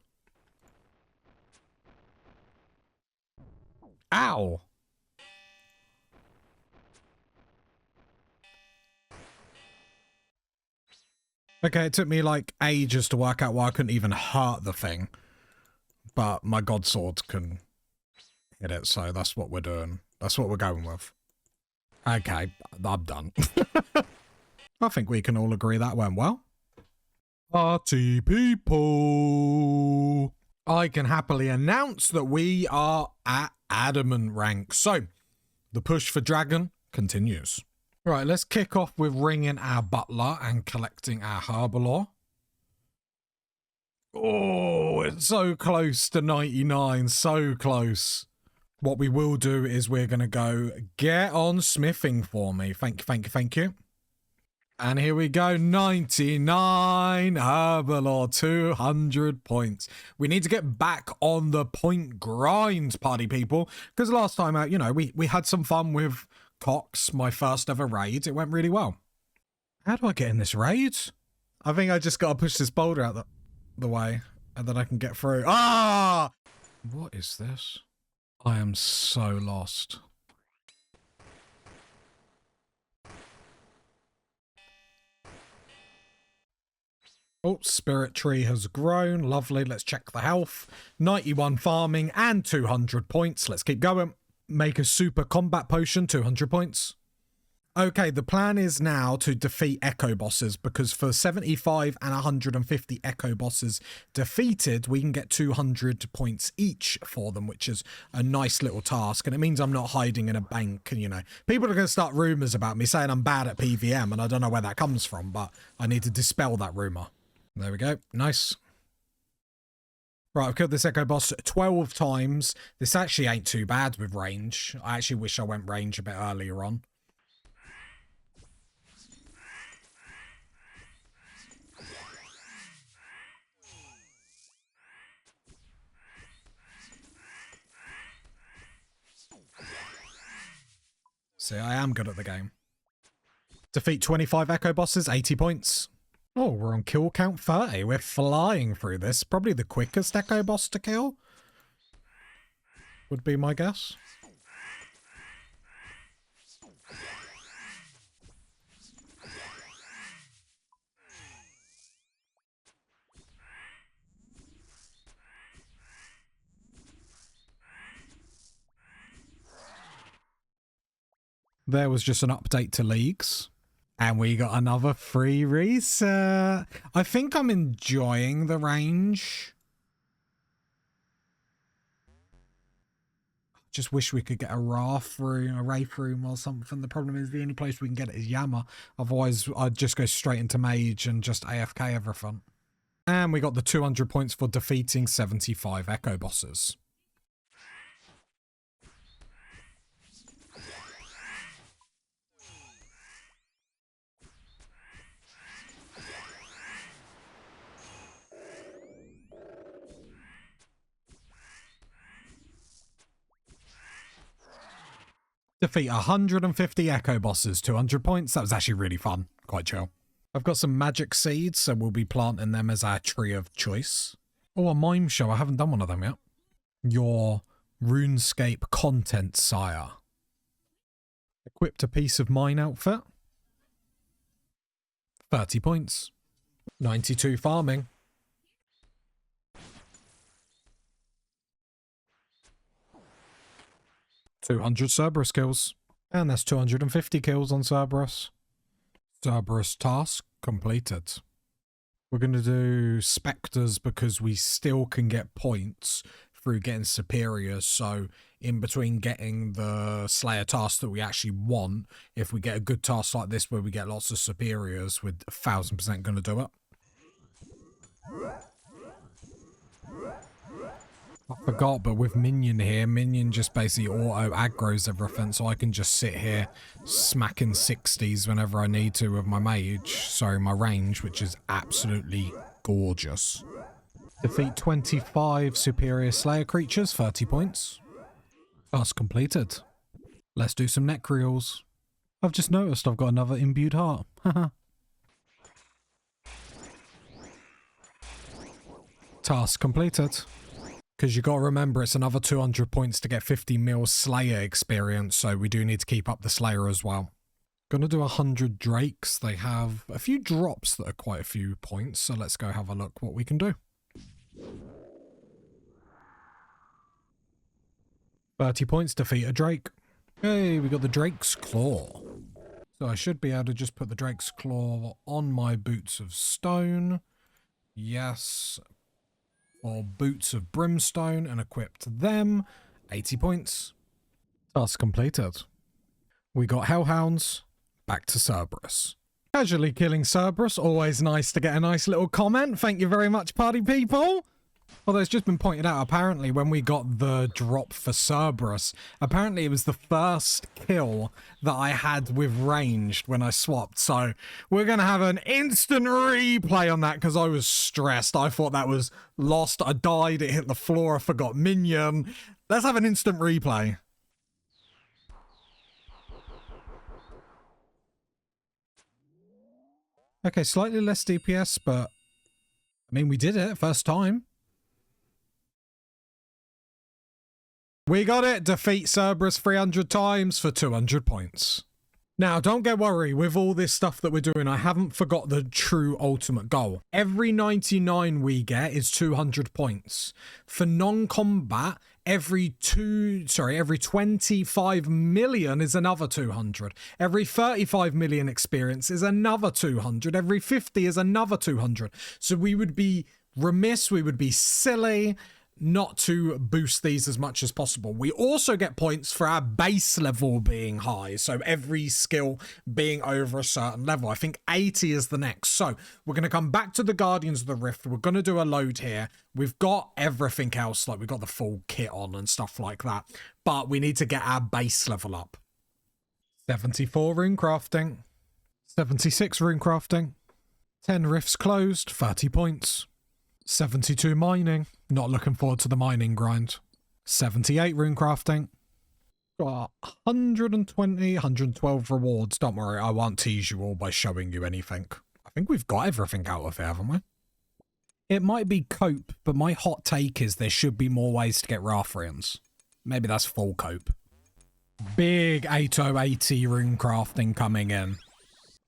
Ow! Okay, it took me like ages to work out why I couldn't even hurt the thing. But my god sword can hit it, so that's what we're doing. That's what we're going with. Okay, I'm done. I think we can all agree that went well. Party people! I can happily announce that we are at adamant rank. So, the push for dragon continues. Right, let's kick off with ringing our butler and collecting our herbalore. Oh, it's so close to 99, so close. What we will do is we're going to go get on smithing for me. Thank you, thank you, thank you. And here we go, 99 herbalore, 200 points. We need to get back on the point grind, party people. Because last time out, you know, we had some fun with Cox, my first ever raid. It went really well. How do I get in this raid? I think I just got to push this boulder out the way, and then I can get through. Ah! What is this? I am so lost. Oh, spirit tree has grown. Lovely. Let's check the health. 91 farming and 200 points. Let's keep going. Make a super combat potion, 200 points. Okay, the plan is now to defeat echo bosses, because for 75 and 150 echo bosses defeated, we can get 200 points each for them, which is a nice little task. And it means I'm not hiding in a bank. And, you know, people are going to start rumors about me saying I'm bad at PVM, and I don't know where that comes from, but I need to dispel that rumor. There we go. Nice. Right, I've killed this Echo Boss 12 times. This actually ain't too bad with range. I actually wish I went range a bit earlier on. See, I am good at the game. Defeat 25 Echo Bosses, 80 points. Oh, we're on kill count 30. We're flying through this. Probably the quickest Echo Boss to kill. Would be my guess. There was just an update to Leagues. And we got another free reset. I think I'm enjoying the range. Just wish we could get a Wraith room or something. The problem is the only place we can get it is Yama. Otherwise, I'd just go straight into Mage and just AFK everything. And we got the 200 points for defeating 75 Echo Bosses. Defeat 150 Echo Bosses, 200 points. That was actually really fun. Quite chill. I've got some magic seeds, so we'll be planting them as our tree of choice. Oh, a mime show. I haven't done one of them yet. Your RuneScape content, sire. Equipped a piece of mine outfit. 30 points. 92 farming. $200 Cerberus kills. And that's 250 kills on Cerberus. Cerberus task completed. We're going to do Spectres because we still can get points through getting Superiors. So in between getting the Slayer task that we actually want, if we get a good task like this where we get lots of Superiors, we're 1000% going to do it. I forgot, but with Minion here, Minion just basically auto-aggroes everything, so I can just sit here smacking 60s whenever I need to with my mage, sorry, my range, which is absolutely gorgeous. Defeat 25 superior Slayer creatures, 30 points. Task completed. Let's do some Necreals. I've just noticed I've got another imbued heart. Haha. Task completed. Because you got to remember it's another 200 points to get 50 mil Slayer experience, so we do need to keep up the Slayer as well. Gonna do 100 Drakes. They have a few drops that are quite a few points, so let's go have a look what we can do. 30 points, defeat a Drake. Hey, we got the Drake's Claw. So I should be able to just put the Drake's Claw on my Boots of Stone. Yes. Or Boots of Brimstone and equipped them. 80 points. Task completed. We got Hellhounds. Back to Cerberus. Casually killing Cerberus. Always nice to get a nice little comment. Thank you very much, party people. Although it's just been pointed out, apparently when we got the drop for Cerberus, apparently it was the first kill that I had with ranged when I swapped. So we're going to have an instant replay on that because I was stressed. I thought that was lost. I died. It hit the floor. I forgot minion. Let's have an instant replay. Okay, slightly less DPS, but I mean, we did it first time. We got it! Defeat Cerberus 300 times for 200 points. Now, don't get worried, with all this stuff that we're doing, I haven't forgot the true ultimate goal. Every 99 we get is 200 points. For non-combat, every 25 million is another 200. Every 35 million experience is another 200. Every 50 is another 200. So we would be remiss, we would be silly not to boost these as much as possible. We also get points for our base level being high, so every skill being over a certain level. I think 80 is the next. So we're going to come back to the Guardians of the Rift. We're going to do a load here. We've got everything else, like we've got the full kit on and stuff like that, but we need to get our base level up. 74 rune crafting, 76 rune crafting, 10 rifts closed, 30 points. 72 mining. Not looking forward to the mining grind. 78 rune crafting. Got 120, 112 rewards. Don't worry, I won't tease you all by showing you anything. I think we've got everything out of it, haven't we? It might be cope, but my hot take is there should be more ways to get Rathrians. Maybe that's full cope. Big 8080 rune crafting coming in.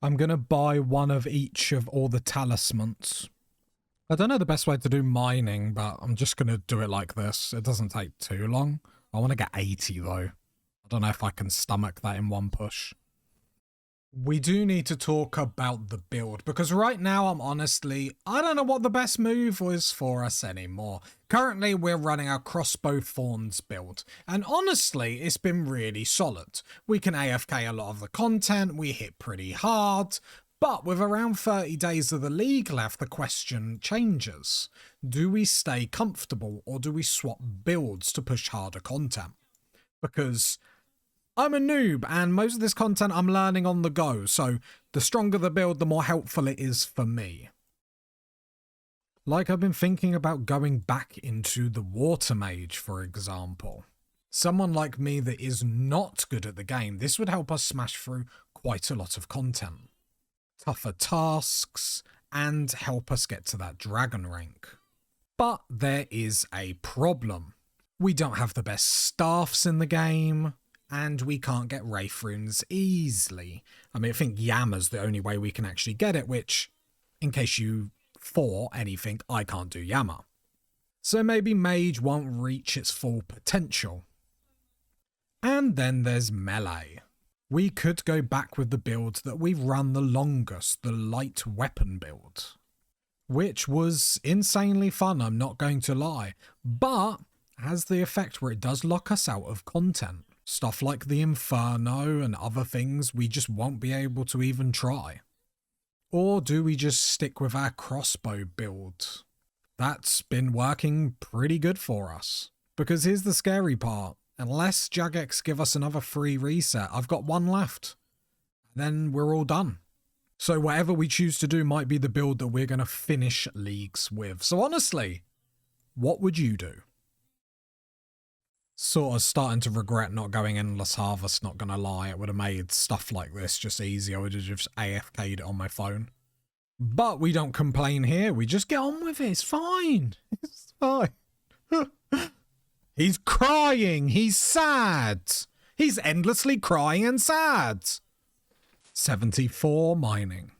I'm going to buy one of each of all the talismans. I don't know the best way to do mining, but I'm just going to do it like this. It doesn't take too long. I want to get 80 though. I don't know if I can stomach that in one push. We do need to talk about the build, because right now I don't know what the best move was for us anymore. Currently we're running our crossbow thorns build, and honestly it's been really solid. We can AFK a lot of the content, we hit pretty hard, but with around 30 days of the league left, the question changes. Do we stay comfortable or do we swap builds to push harder content? Because I'm a noob and most of this content I'm learning on the go, so the stronger the build, the more helpful it is for me. Like I've been thinking about going back into the water mage, for example. Someone like me that is not good at the game, this would help us smash through quite a lot of content. Tougher tasks, and help us get to that dragon rank. But there is a problem. We don't have the best staffs in the game, and we can't get Wraith runes easily. I mean, I think Yammer's the only way we can actually get it, which, in case you thought anything, I can't do Yammer. So maybe Mage won't reach its full potential. And then there's Melee. We could go back with the build that we've run the longest, the light weapon build. Which was insanely fun, I'm not going to lie, but has the effect where it does lock us out of content. Stuff like the Inferno and other things we just won't be able to even try. Or do we just stick with our crossbow build? That's been working pretty good for us. Because here's the scary part. Unless Jagex give us another free reset, I've got one left. Then we're all done. So whatever we choose to do might be the build that we're going to finish leagues with. So honestly, what would you do? Sort of starting to regret not going Endless Harvest, not gonna lie. It would have made stuff like this just easy. I would have just AFK'd it on my phone. But we don't complain here. We just get on with it. It's fine. It's fine. He's crying. He's sad. He's endlessly crying and sad. 74 mining.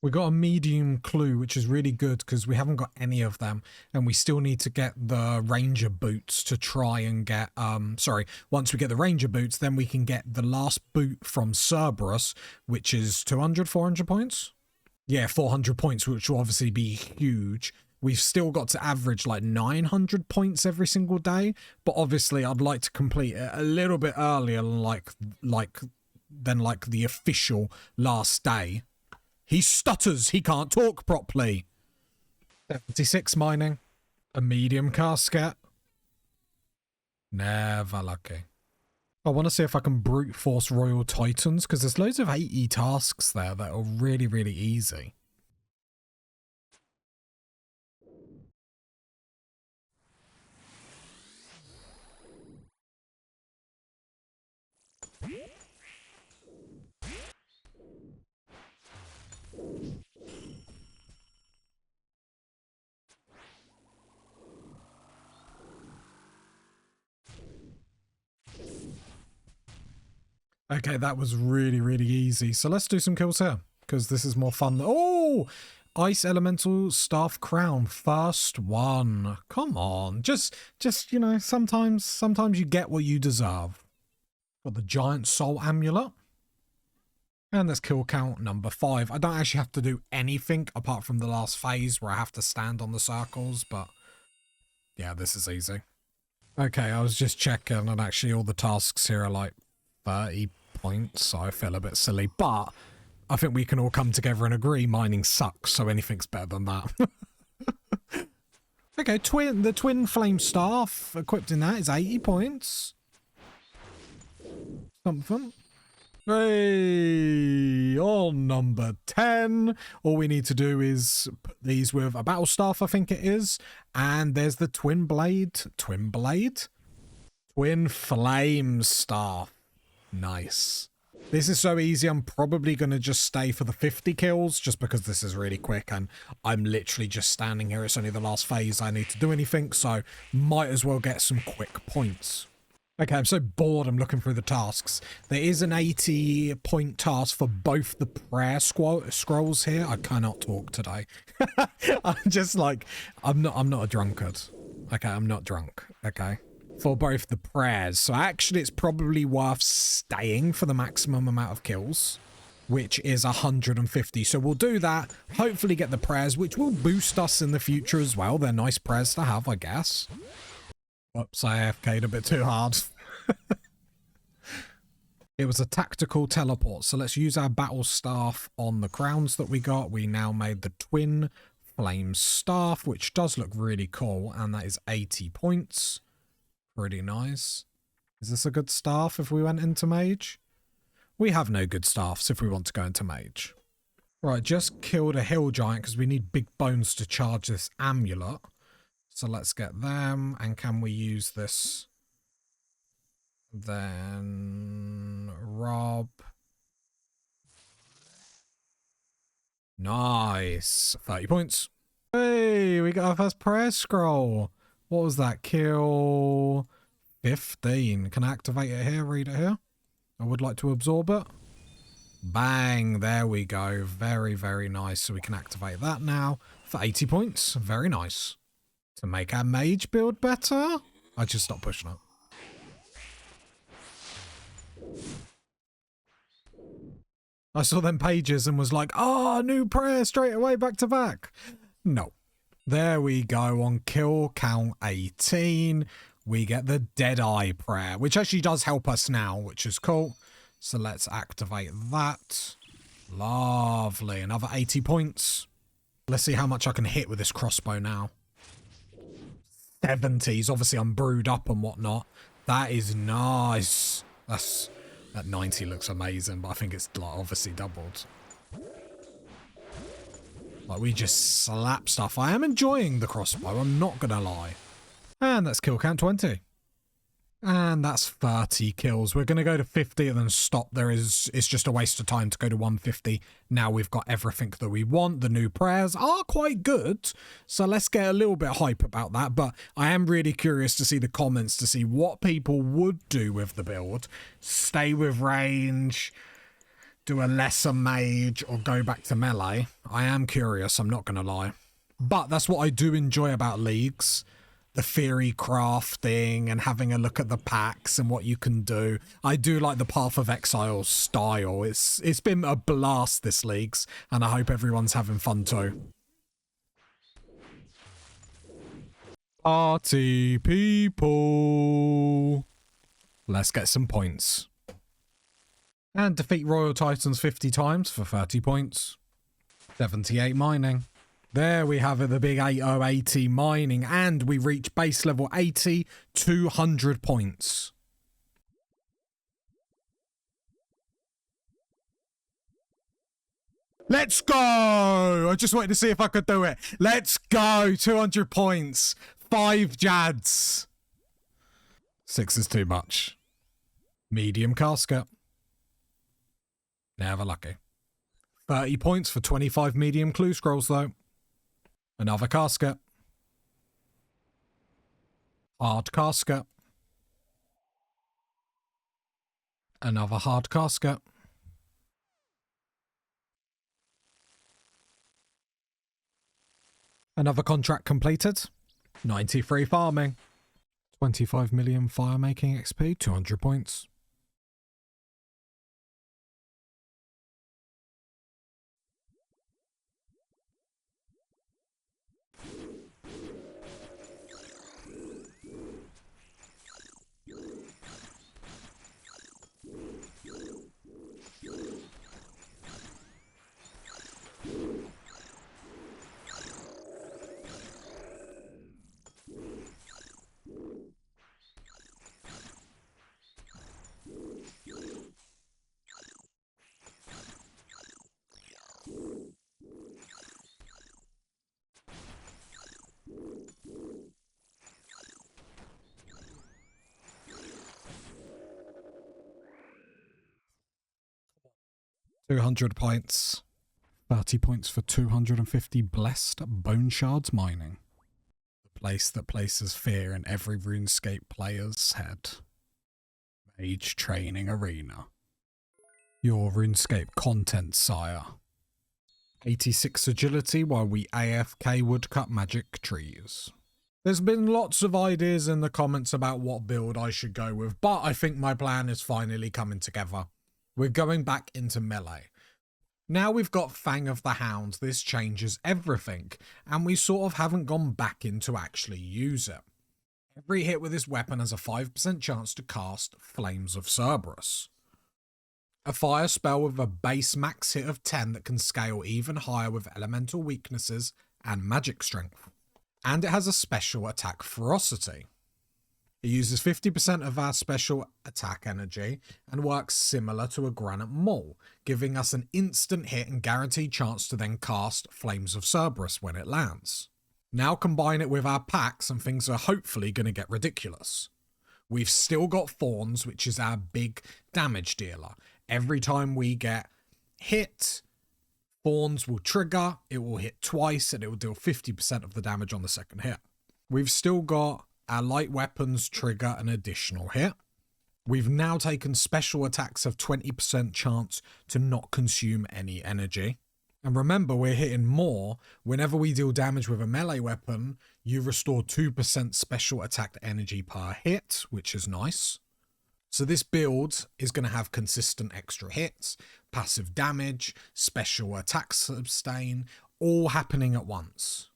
We got a medium clue, which is really good because we haven't got any of them. And we still need to get the ranger boots to try and get, once we get the ranger boots, then we can get the last boot from Cerberus, which is 200, 400 points? Yeah, 400 points, which will obviously be huge. We've still got to average like 900 points every single day, but obviously I'd like to complete it a little bit earlier than the official last day. He stutters, he can't talk properly. 76 mining. A medium casket. Never lucky. I want to see if I can brute force Royal Titans, because there's loads of 80 tasks there that are really, really easy. Okay, that was really, really easy. So let's do some kills here, because this is more fun. Oh! Ice Elemental Staff Crown. First one. Come on. Just you know, sometimes you get what you deserve. Got the Giant Soul Amulet. And there's kill count number 5. I don't actually have to do anything apart from the last phase where I have to stand on the circles, but Yeah, this is easy. Okay, I was just checking, and actually all the tasks here are like 30 points, so I feel a bit silly. But I think we can all come together and agree mining sucks, so anything's better than that. Okay, the twin flame staff equipped in that is 80 points. Something. Hey, on number 10, all we need to do is put these with a battle staff, I think it is, and there's the twin flame staff. Nice. This is so easy, I'm probably going to just stay for the 50 kills, just because this is really quick, and I'm literally just standing here. It's only the last phase I need to do anything, so might as well get some quick points. Okay, I'm so bored I'm looking through the tasks. There is an 80-point task for both the prayer scrolls here. I cannot talk today. I'm just like, I'm not a drunkard. Okay, I'm not drunk. Okay. For both the prayers. So actually it's probably worth staying for the maximum amount of kills, which is 150. So we'll do that, hopefully get the prayers, which will boost us in the future as well. They're nice prayers to have, I guess. Whoops, I AFK'd a bit too hard. It was a tactical teleport, so let's use our battle staff on the crowns that we got. We now made the twin flame staff, which does look really cool, and that is 80 points. Pretty nice. Is this a good staff if we went into mage? We have no good staffs if we want to go into mage. Right, just killed a hill giant because we need big bones to charge this amulet. So let's get them, and can we use this? Then Rob. Nice. 30 points. Hey, we got our first prayer scroll. What was that? Kill 15. Can I activate it here? Read it here. I would like to absorb it. Bang. There we go. Very, very nice. So we can activate that now for 80 points. Very nice. To make our mage build better? I just stopped pushing it. I saw them pages and was like, oh, new prayer straight away, back to back. No. There we go. On kill count 18, we get the Deadeye prayer, which actually does help us now, which is cool. So let's activate that. Lovely. Another 80 points. Let's see how much I can hit with this crossbow now. 70s. Obviously, I'm brewed up and whatnot. That is nice. That 90 looks amazing, but I think it's like obviously doubled. Like we just slap stuff. I am enjoying the crossbow, I'm not gonna lie. And that's kill count 20. And that's 30 kills. We're gonna go to 50 and then stop. It's just a waste of time to go to 150. Now we've got everything that we want. The new prayers are quite good, so let's get a little bit hype about that. But I am really curious to see the comments to see what people would do with the build. Stay with range, do a lesser mage, or go back to melee. I am curious, I'm not gonna lie. But that's what I do enjoy about Leagues. The theory crafting and having a look at the packs and what you can do. I do like the Path of Exile style. It's been a blast, this Leagues, and I hope everyone's having fun too. Party people. Let's get some points. And defeat Royal Titans 50 times for 30 points. 78 mining. There we have it, the big 8080 mining, and we reach base level 80, 200 points. Let's go! I just wanted to see if I could do it. Let's go! 200 points. 5 Jads. 6 is too much. Medium casket. Never lucky. 30 points for 25 medium clue scrolls though. Another casket. Hard casket. Another hard casket. Another contract completed. 93 farming. 25 million fire making XP, 200 points. 200 points. 30 points for 250 blessed bone shards mining. The place that places fear in every RuneScape player's head. Mage Training Arena. Your RuneScape content, sire. 86 agility while we AFK woodcut magic trees. There's been lots of ideas in the comments about what build I should go with, but I think my plan is finally coming together. We're going back into melee. Now we've got Fang of the Hound, this changes everything, and we sort of haven't gone back in to actually use it. Every hit with this weapon has a 5% chance to cast Flames of Cerberus. A fire spell with a base max hit of 10 that can scale even higher with elemental weaknesses and magic strength. And it has a special attack ferocity. It uses 50% of our special attack energy and works similar to a granite maul, giving us an instant hit and guaranteed chance to then cast Flames of Cerberus when it lands. Now combine it with our pacts and things are hopefully going to get ridiculous. We've still got Thorns, which is our big damage dealer. Every time we get hit, Thorns will trigger, it will hit twice, and it will deal 50% of the damage on the second hit. We've still got our light weapons trigger an additional hit. We've now taken special attacks of 20% chance to not consume any energy. And remember, we're hitting more. Whenever we deal damage with a melee weapon, you restore 2% special attack energy per hit, which is nice. So this build is going to have consistent extra hits, passive damage, special attack sustain, all happening at once.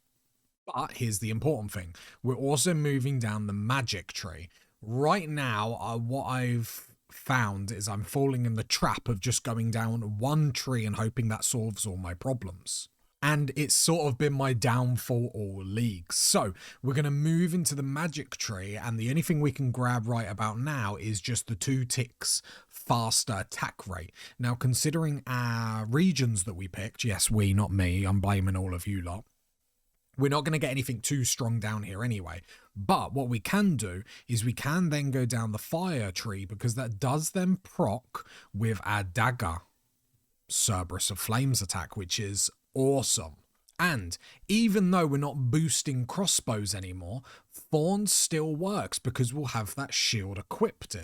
But here's the important thing. We're also moving down the magic tree. Right now, what I've found is I'm falling in the trap of just going down one tree and hoping that solves all my problems. And it's sort of been my downfall all leagues. So we're going to move into the magic tree, and the only thing we can grab right about now is just the 2 ticks faster attack rate. Now, considering our regions that we picked, yes, we, not me, I'm blaming all of you lot. We're not going to get anything too strong down here anyway. But what we can do is we can then go down the fire tree, because that does then proc with our dagger Cerberus of Flames attack, which is awesome. And even though we're not boosting crossbows anymore, Thorns still works because we'll have that shield equipped.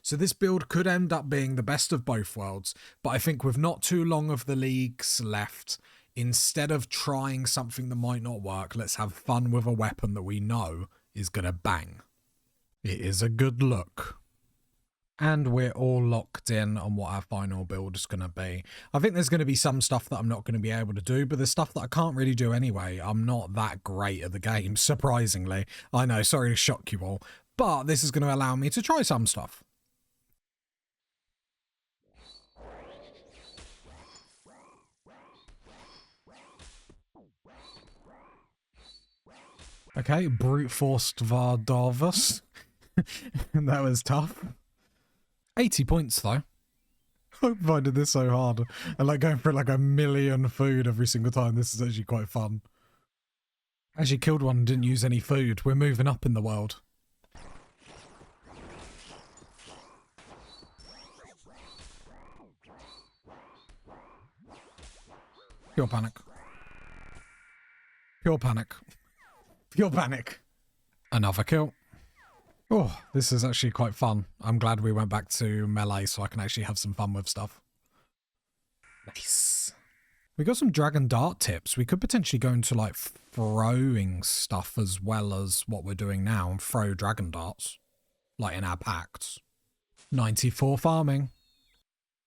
So this build could end up being the best of both worlds, but I think with not too long of the leagues left, instead of trying something that might not work, let's have fun with a weapon that we know is going to bang. It is a good look. And we're all locked in on what our final build is going to be. I think there's going to be some stuff that I'm not going to be able to do, but there's stuff that I can't really do anyway. I'm not that great at the game, surprisingly. I know, sorry to shock you all, but this is going to allow me to try some stuff. Okay, brute forced Vardavus. That was tough. 80 points though. I'm finding this so hard. And like going for like a million food every single time. This is actually quite fun. Actually killed one and didn't use any food. We're moving up in the world. Pure panic. Pure panic. Pure panic. Another kill. Oh, this is actually quite fun. I'm glad we went back to melee so I can actually have some fun with stuff. Nice. We got some dragon dart tips. We could potentially go into like throwing stuff as well as what we're doing now and throw dragon darts. Like in our pacts. 94 farming.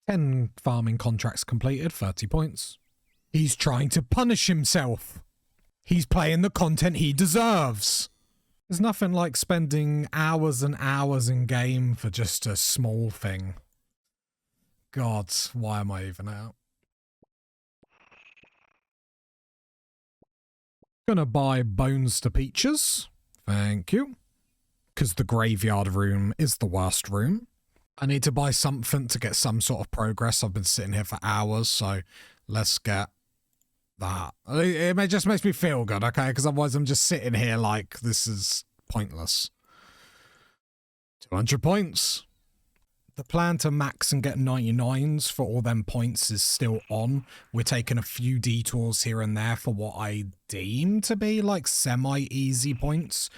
10 farming contracts completed, 30 points. He's trying to punish himself. He's playing the content he deserves. There's nothing like spending hours and hours in game for just a small thing. God, why am I even out? Gonna buy bones to peaches. Thank you. Because the graveyard room is the worst room. I need to buy something to get some sort of progress. I've been sitting here for hours, so let's get that. It just makes me feel good, okay? Because otherwise I'm just sitting here like this is pointless. 200 points. The plan to max and get 99s for all them points is still on. We're taking a few detours here and there for what I deem to be like semi-easy points.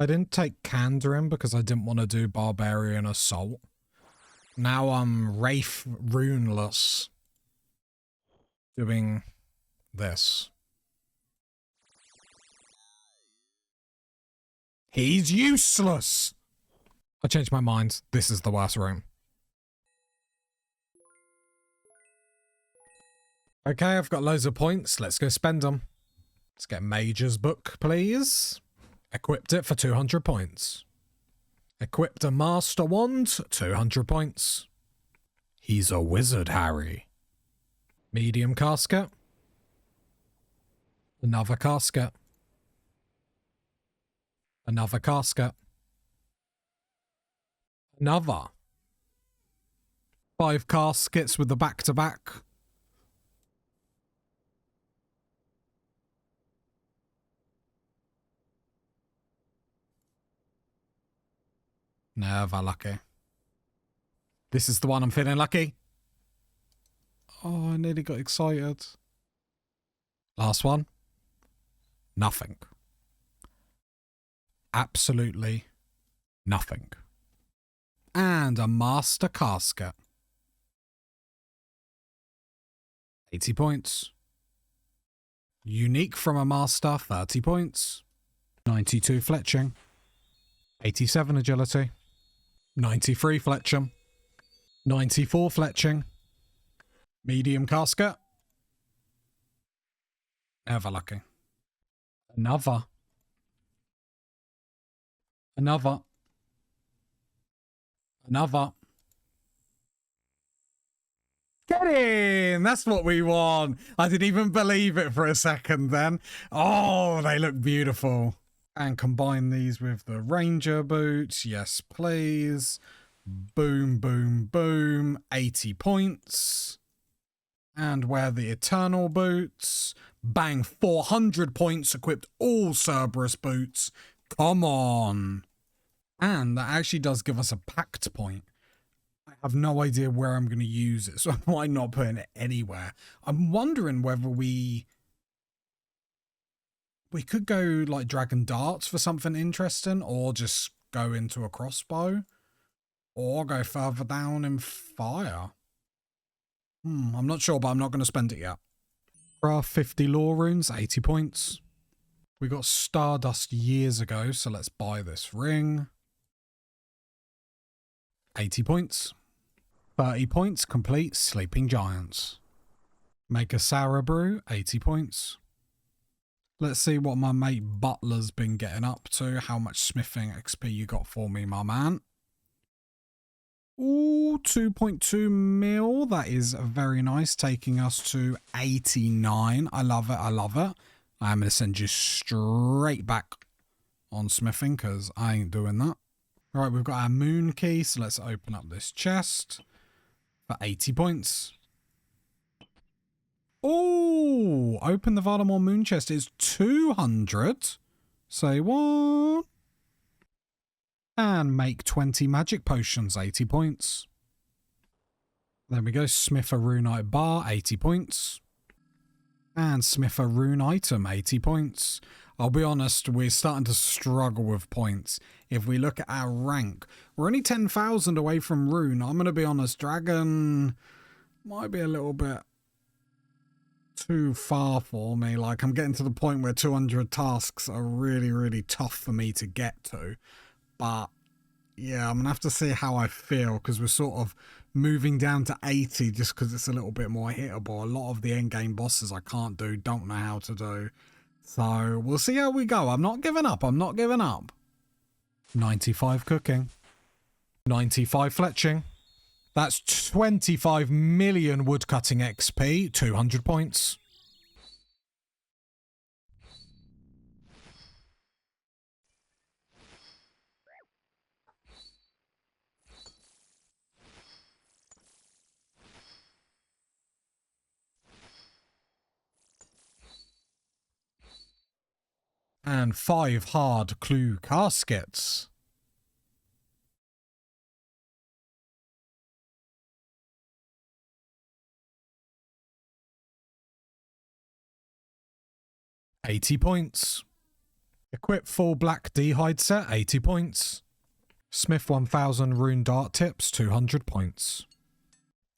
I didn't take Kandarin because I didn't want to do Barbarian Assault. Now I'm Wraith Runeless doing this. He's useless! I changed my mind. This is the worst room. Okay, I've got loads of points. Let's go spend them. Let's get Mage's Book, please. Equipped it for 200 points. Equipped a Master Wand, 200 points. He's a wizard, Harry. Medium casket. Another casket. Another casket. Another. 5 caskets with the back-to-back. Never lucky. This is the one I'm feeling lucky. Oh, I nearly got excited. Last one. Nothing. Absolutely nothing. And a master casket. 80 points. Unique from a master, 30 points. 92 fletching. 87 agility. 93 fletching. 94 fletching. Medium casket. Never lucky. Another. Another. Another. Get in! That's what we want. I didn't even believe it for a second then. Oh, they look beautiful. And combine these with the Ranger boots. Yes, please. Boom, boom, boom. 80 points. And wear the Eternal boots. Bang, 400 points. Equipped all Cerberus boots. Come on. And that actually does give us a Pact point. I have no idea where I'm going to use it, so I might not put it anywhere. I'm wondering whether we could go like Dragon Darts for something interesting, or just go into a crossbow, or go further down in fire. I'm not sure, but I'm not going to spend it yet. Craft 50 lore runes, 80 points. We got Stardust years ago, so let's buy this ring. 80 points. 30 points, complete Sleeping Giants. Make a sour brew, 80 points. Let's see what my mate Butler's been getting up to. How much smithing XP you got for me, my man? Ooh, 2.2 mil. That is very nice, taking us to 89. I love it, I love it. I'm going to send you straight back on smithing because I ain't doing that. All right, we've got our moon key, so let's open up this chest for 80 points. Oh, open the Vardamore moon chest is 200. Say what? And make 20 magic potions, 80 points. There we go, smith a runite bar, 80 points. And smith a rune item, 80 points. I'll be honest, we're starting to struggle with points. If we look at our rank, we're only 10,000 away from rune. I'm going to be honest, dragon might be a little bit too far for me. Like, I'm getting to the point where 200 tasks are really, really tough for me to get to. But yeah, I'm going to have to see how I feel, because we're sort of moving down to 80 just because it's a little bit more hittable. A lot of the endgame bosses I can't do, don't know how to do. So we'll see how we go. I'm not giving up. I'm not giving up. 95 cooking. 95 fletching. That's 25 million woodcutting XP. 200 points. And 5 hard clue caskets. £80 points. Equip full black D-hide set, 80 points. Smith 1000 rune dart tips, 200 points.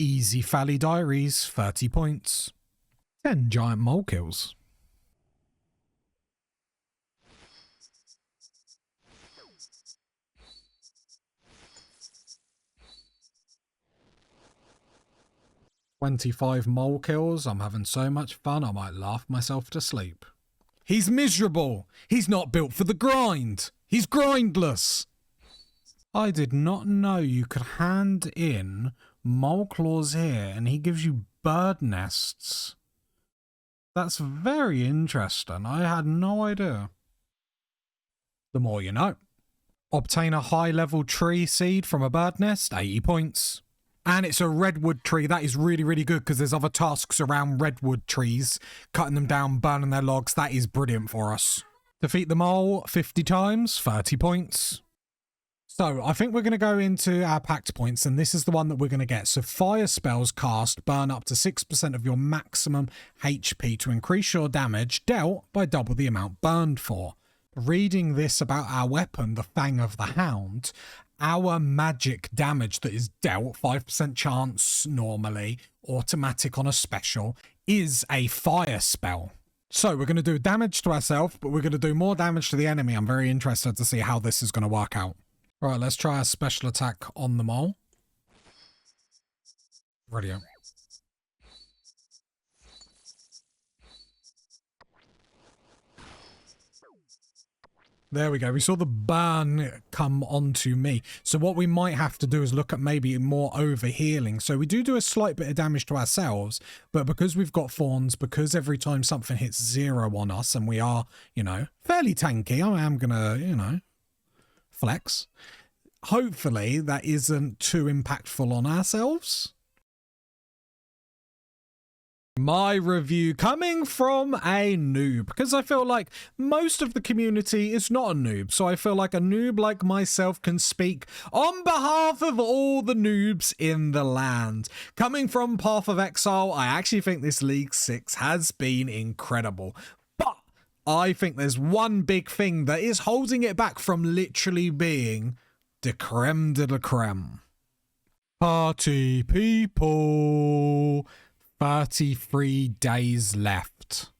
Easy Fally diaries, 30 points. 10 giant mole kills. $25 mole kills. I'm having so much fun I might laugh myself to sleep. He's miserable. He's not built for the grind. He's grindless. I did not know you could hand in mole claws here and he gives you bird nests. That's very interesting. I had no idea. The more you know. Obtain a high-level tree seed from a bird nest, 80 points. And it's a redwood tree. That is really, really good because there's other tasks around redwood trees. Cutting them down, burning their logs. That is brilliant for us. Defeat the mole 50 times, 30 points. So I think we're going to go into our pact points, and this is the one that we're going to get. So fire spells cast burn up to 6% of your maximum HP to increase your damage dealt by double the amount burned for. Reading this about our weapon, the Fang of the Hound, our magic damage that is dealt, 5% chance normally, automatic on a special, is a fire spell. So we're going to do damage to ourselves, but we're going to do more damage to the enemy. I'm very interested to see how this is going to work out. Right, let's try a special attack on the mole. Brilliant. There we go. We saw the burn come onto me. So what we might have to do is look at maybe more overhealing. So we do a slight bit of damage to ourselves, but because we've got thorns, because every time something hits 0 on us and we are, you know, fairly tanky, I am going to, you know, flex. Hopefully that isn't too impactful on ourselves. My review coming from a noob, because I feel like most of the community is not a noob, so I feel like a noob like myself can speak on behalf of all the noobs in the land. Coming from Path of Exile, I actually think this League 6 has been incredible, but I think there's one big thing that is holding it back from literally being the creme de la creme. Party people. 33 days left.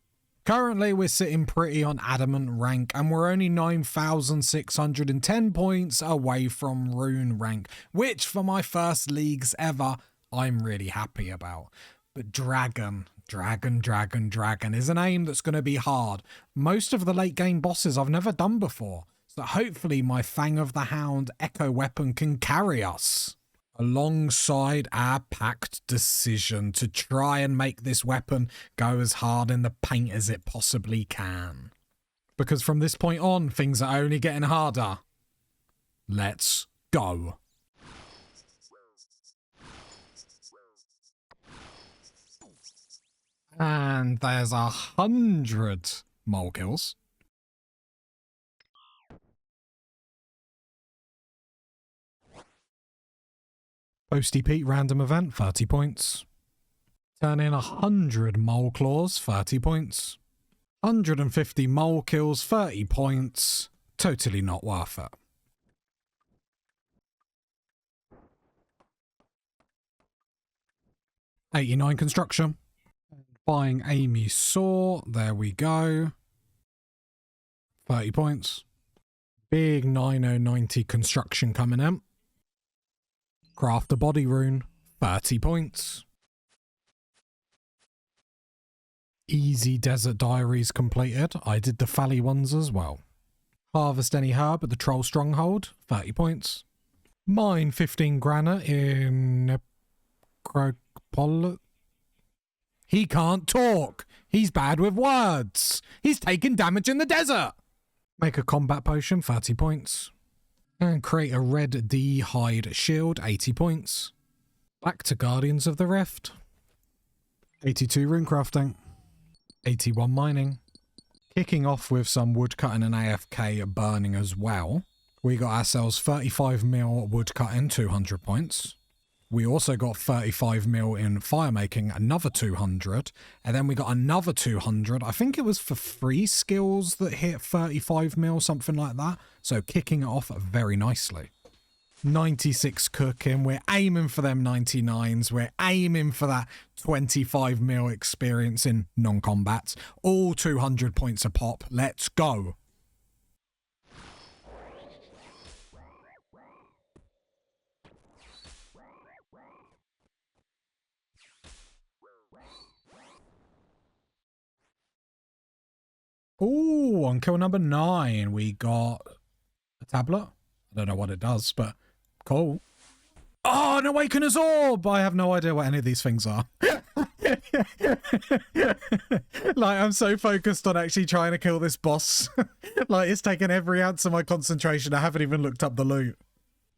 Currently we're sitting pretty on adamant rank and we're only 9,610 points away from rune rank, which for my first leagues ever I'm really happy about. But dragon is an aim that's going to be hard. Most of the late game bosses I've never done before, so hopefully my Fang of the Hound echo weapon can carry us. Alongside our pact decision to try and make this weapon go as hard in the paint as it possibly can. Because from this point on, things are only getting harder. Let's go. And there's 100 mole kills. Posty Pete random event, 30 points. Turn in 100 mole claws, 30 points. 150 mole kills, 30 points. Totally not worth it. $89 construction. Buying Amy Saw, there we go. 30 points. Big 9090 construction coming in. Craft a body rune, 30 points. Easy desert diaries completed. I did the Fally ones as well. Harvest any herb at the troll stronghold, 30 points. Mine 15 granite in Necropol. He can't talk. He's bad with words. He's taking damage in the desert. Make a combat potion, 30 points. And create a red D-hide shield, 80 points. Back to Guardians of the Rift. 82 rune crafting. 81 mining. Kicking off with some woodcutting and AFK burning as well. We got ourselves 35 mil woodcutting, 200 points. We also got 35 mil in firemaking, another 200. And then we got another 200. I think it was for 3 skills that hit 35 mil, something like that. So kicking it off very nicely. 96 cooking. We're aiming for them 99s. We're aiming for that 25 mil experience in non-combats. All 200 points a pop. Let's go. Ooh, on kill number 9, we got a tablet. I don't know what it does, but cool. Oh, an Awakener's Orb! I have no idea what any of these things are. Like, I'm so focused on actually trying to kill this boss. Like, it's taken every ounce of my concentration. I haven't even looked up the loot.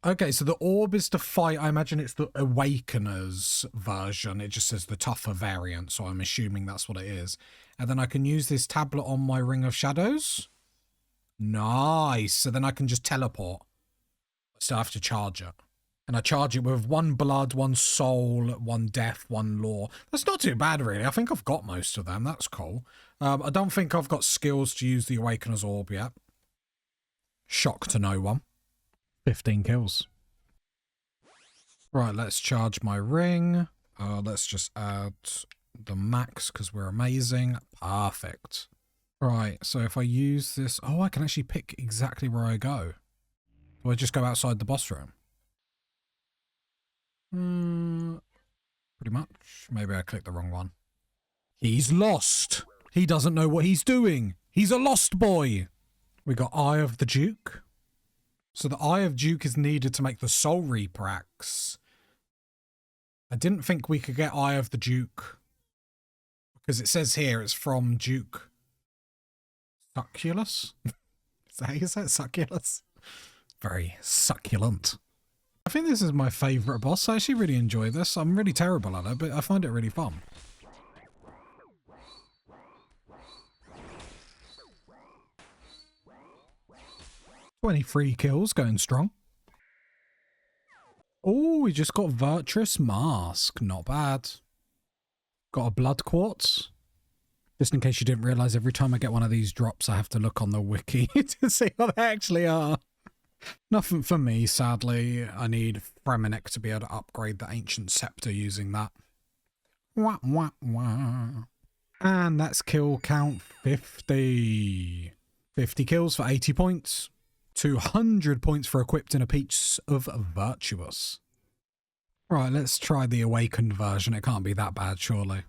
Okay, so the orb is to fight. I imagine it's the Awakener's version. It just says the tougher variant, so I'm assuming that's what it is. And then I can use this tablet on my Ring of Shadows. Nice. So then I can just teleport. Still have to charge it. And I charge it with 1 blood, 1 soul, 1 death, 1 lore. That's not too bad, really. I think I've got most of them. That's cool. I don't think I've got skills to use the Awakener's Orb yet. Shock to no one. 15 kills. Right, let's charge my ring. Let's just add the max because we're amazing. Perfect. Right, so if I use this... Oh, I can actually pick exactly where I go. Do I just go outside the boss room? Pretty much. Maybe I clicked the wrong one. He's lost. He doesn't know what he's doing. He's a lost boy. We got Eye of the Duke. So the Eye of Duke is needed to make the Soul Reaper axe. I didn't think we could get Eye of the Duke. Because it says here it's from Duke Succulus? Is that how you say it? Succulus? Very succulent. I think this is my favourite boss. I actually really enjoy this. I'm really terrible at it, but I find it really fun. 23 kills, going strong. Oh, we just got Virtuous Mask. Not bad. Got a Blood Quartz. Just in case you didn't realise, every time I get one of these drops, I have to look on the wiki to see what they actually are. Nothing for me, sadly. I need Fremennik to be able to upgrade the Ancient Scepter using that. Wah, wah, wah. And that's kill count 50. 50 kills for 80 points. 200 points for equipped in a piece of Virtuous. Right, let's try the Awakened version. It can't be that bad, surely.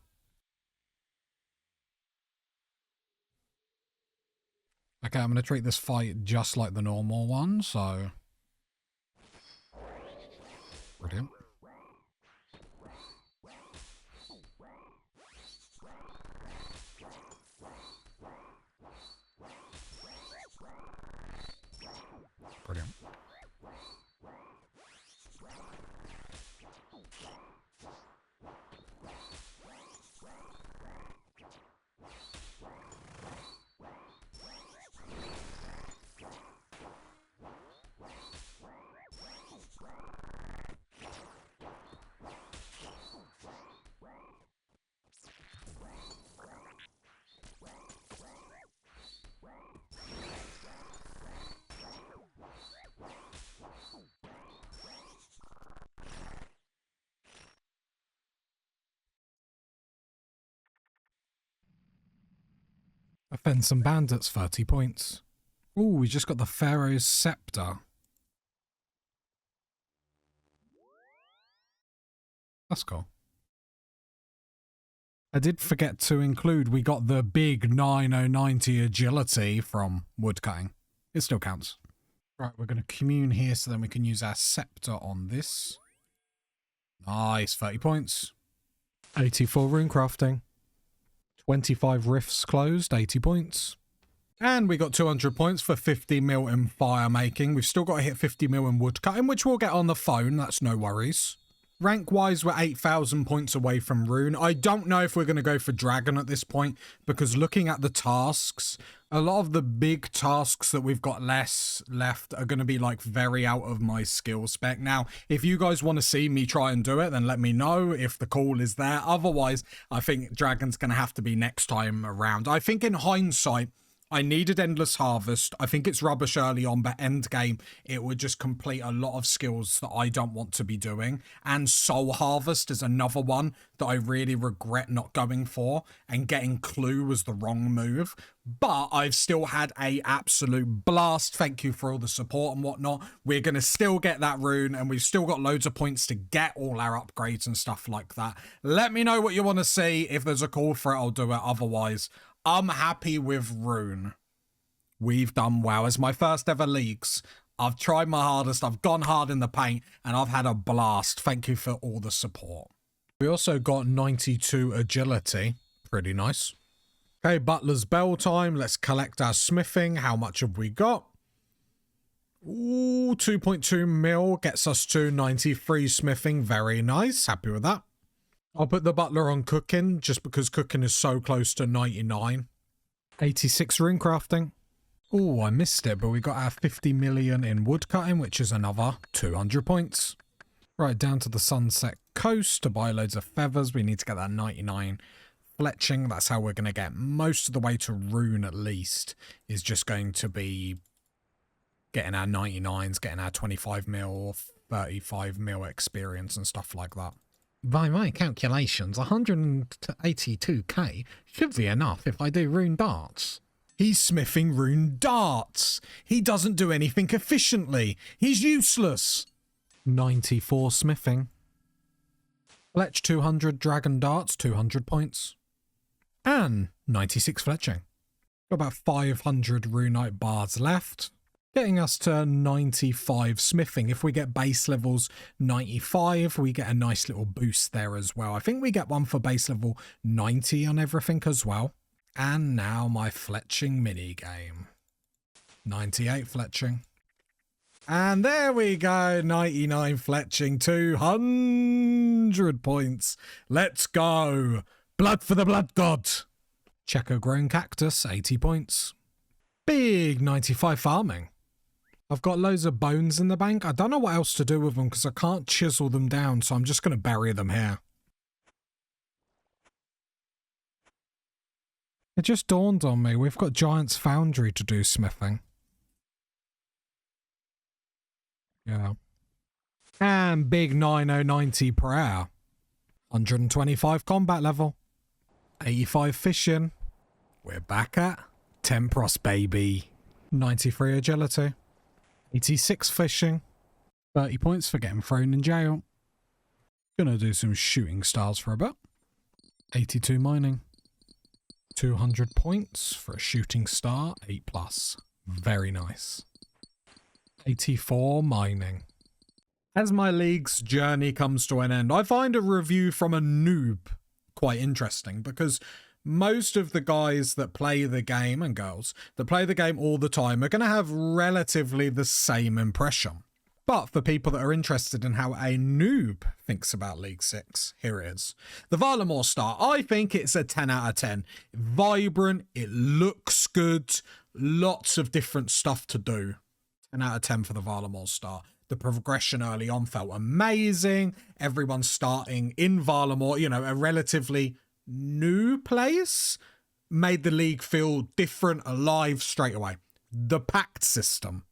Okay, I'm going to treat this fight just like the normal one, so... Brilliant. Brilliant. Offend some bandits, 30 points. Ooh, we just got the Pharaoh's Scepter. That's cool. I did forget to include, we got the big 9090 agility from woodcutting. It still counts. Right, we're going to commune here so then we can use our scepter on this. Nice, 30 points. 84 rune crafting. 25 rifts closed, 80 points. And we got 200 points for 50 mil in fire making. We've still got to hit 50 mil in wood cutting, which we'll get on the phone. That's no worries. Rank-wise, we're 8,000 points away from Rune. I don't know if we're going to go for Dragon at this point, because looking at the tasks, a lot of the big tasks that we've got left are going to be like very out of my skill spec. Now, if you guys want to see me try and do it, then let me know if the call is there. Otherwise, I think Dragon's going to have to be next time around. I think in hindsight, I needed Endless Harvest. I think it's rubbish early on, but end game, it would just complete a lot of skills that I don't want to be doing. And Soul Harvest is another one that I really regret not going for. And getting Clue was the wrong move. But I've still had a absolute blast. Thank you for all the support and whatnot. We're going to still get that rune, and we've still got loads of points to get all our upgrades and stuff like that. Let me know what you want to see. If there's a call for it, I'll do it. Otherwise, I'm happy with Rune. We've done well. It's my first ever leagues. I've tried my hardest. I've gone hard in the paint, and I've had a blast. Thank you for all the support. We also got 92 agility. Pretty nice. Okay, Butler's Bell time. Let's collect our smithing. How much have we got? Ooh, 2.2 mil gets us to 93 smithing. Very nice. Happy with that. I'll put the Butler on cooking just because cooking is so close to 99. 86 rune crafting. Oh, I missed it, but we got our 50 million in wood cutting, which is another 200 points. Right down to the Sunset Coast to buy loads of feathers. We need to get that 99 fletching. That's how we're going to get most of the way to rune, at least, is just going to be getting our 99s, getting our 25 mil, 35 mil experience and stuff like that. By my calculations, 182k should be enough if I do rune darts. He's smithing rune darts. He doesn't do anything efficiently. He's useless. 94 smithing. Fletch 200 dragon darts, 200 points. And 96 fletching. Got about 500 runite bars left. Getting us to 95 smithing. If we get base levels 95, we get a nice little boost there as well. I think we get one for base level 90 on everything as well. And now my fletching mini game. 98 fletching. And there we go, 99 fletching, 200 points. Let's go. Blood for the blood god. Checker grown cactus, 80 points. Big 95 farming. I've got loads of bones in the bank. I don't know what else to do with them because I can't chisel them down, so I'm just going to bury them here. It just dawned on me, we've got Giant's Foundry to do smithing. Yeah. And big 9090 per hour. 125 combat level. 85 fishing. We're back at 10 pros, baby. 93 agility. 86 fishing. 30 points for getting thrown in jail. Gonna do some shooting stars for a bit. 82 mining. 200 points for a shooting star. 8 plus. Very nice. 84 mining. As my league's journey comes to an end, I find a review from a noob quite interesting because most of the guys that play the game, and girls, that play the game all the time are going to have relatively the same impression. But for people that are interested in how a noob thinks about League 6, here it is. The Varlamore Star, I think it's a 10 out of 10. Vibrant, it looks good, lots of different stuff to do. 10 out of 10 for the Varlamore Star. The progression early on felt amazing. Everyone starting in Varlamore, you know, a relatively new place, made the league feel different, alive straight away. The Pact system.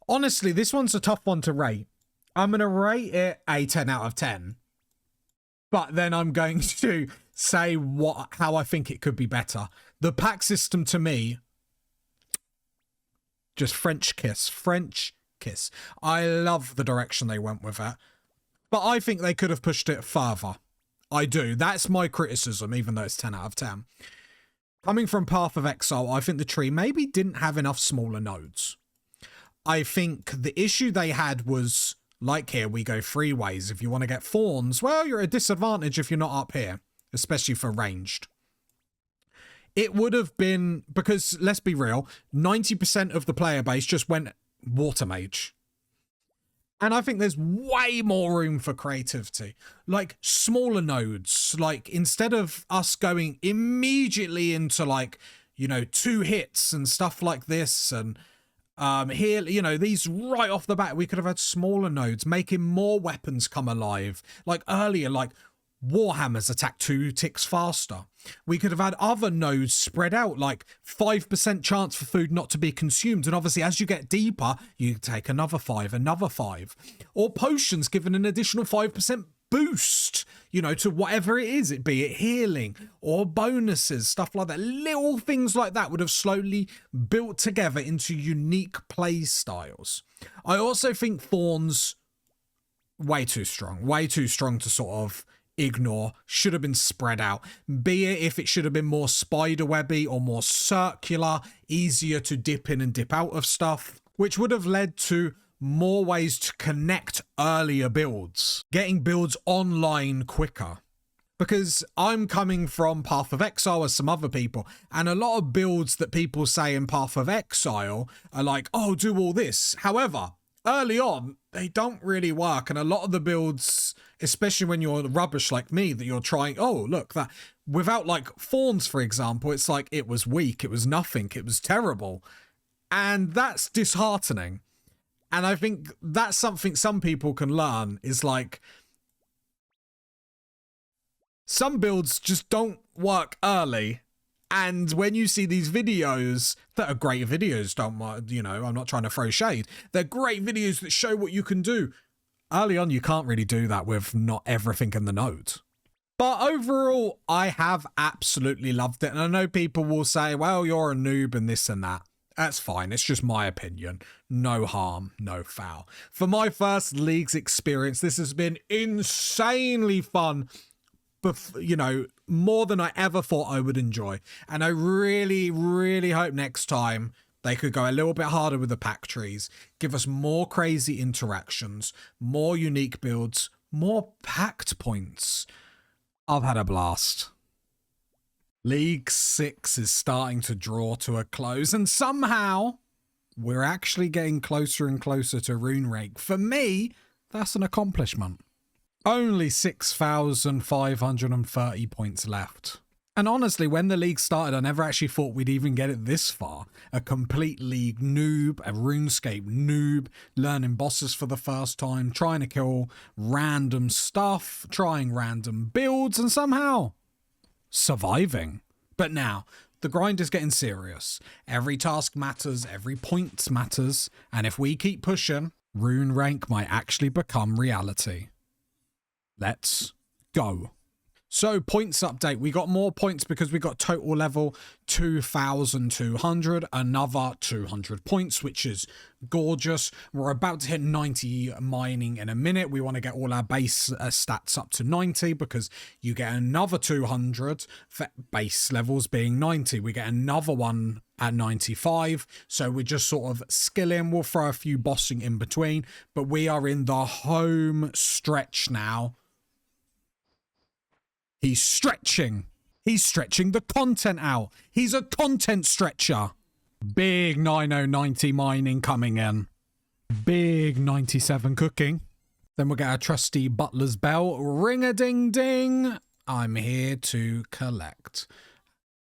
Honestly, this one's a tough one to rate. I'm going to rate it a 10 out of 10. But then I'm going to say how I think it could be better. The Pact system to me, just French kiss. French kiss. I love the direction they went with it. But I think they could have pushed it further. I do. That's my criticism, even though it's 10 out of 10. Coming from Path of Exile, I think the tree maybe didn't have enough smaller nodes. I think the issue they had was, like here, we go 3 ways. If you want to get thorns, well, you're at a disadvantage if you're not up here, especially for ranged. It would have been, because let's be real, 90% of the player base just went Water Mage. And I think there's way more room for creativity. Like smaller nodes, like instead of us going immediately into like, you know, 2 hits and stuff like this, and here, you know, these right off the bat, we could have had smaller nodes making more weapons come alive. Like earlier, like Warhammers attack 2 ticks faster. We could have had other nodes spread out, like 5% chance for food not to be consumed. And obviously, as you get deeper, you take another 5, another 5. Or potions given an additional 5% boost, you know, to whatever it is, it be it healing or bonuses, stuff like that. Little things like that would have slowly built together into unique play styles. I also think Thorns, way too strong to sort of ignore, should have been spread out, be it if it should have been more spiderwebby or more circular, easier to dip in and dip out of stuff, which would have led to more ways to connect earlier builds, getting builds online quicker. Because I'm coming from Path of Exile as some other people, and a lot of builds that people say in Path of Exile are like, oh, do all this. However, early on, they don't really work, and a lot of the builds, especially when you're rubbish like me, that you're trying, oh, look, that without like Thorns, for example, it's like it was weak, it was nothing, it was terrible. And that's disheartening. And I think that's something some people can learn, is like, some builds just don't work early. And when you see these videos that are great videos, you know, I'm not trying to throw shade. They're great videos that show what you can do. Early on, you can't really do that with not everything in the node. But overall, I have absolutely loved it. And I know people will say, well, you're a noob and this and that. That's fine. It's just my opinion. No harm, no foul. For my first Leagues experience, this has been insanely fun. You know, more than I ever thought I would enjoy. And I really, really hope next time they could go a little bit harder with the pack trees, give us more crazy interactions, more unique builds, more pact points. I've had a blast. League 6 is starting to draw to a close, and somehow we're actually getting closer and closer to rune rank. For me, that's an accomplishment. Only 6,530 points left. And honestly, when the league started, I never actually thought we'd even get it this far. A complete league noob, a RuneScape noob, learning bosses for the first time, trying to kill random stuff, trying random builds, and somehow surviving. But now, the grind is getting serious. Every task matters, every point matters, and if we keep pushing, rune rank might actually become reality. Let's go. So points update. We got more points because we got total level 2,200, another 200 points, which is gorgeous. We're about to hit 90 mining in a minute. We want to get all our base stats up to 90 because you get another 200 for base levels being 90. We get another one at 95. So we're just sort of skilling. We'll throw a few bossing in between, but we are in the home stretch now. He's stretching. He's stretching the content out. He's a content stretcher. Big 9090 mining coming in. Big 97 cooking. Then we'll get our trusty butler's bell. Ring-a-ding-ding. I'm here to collect.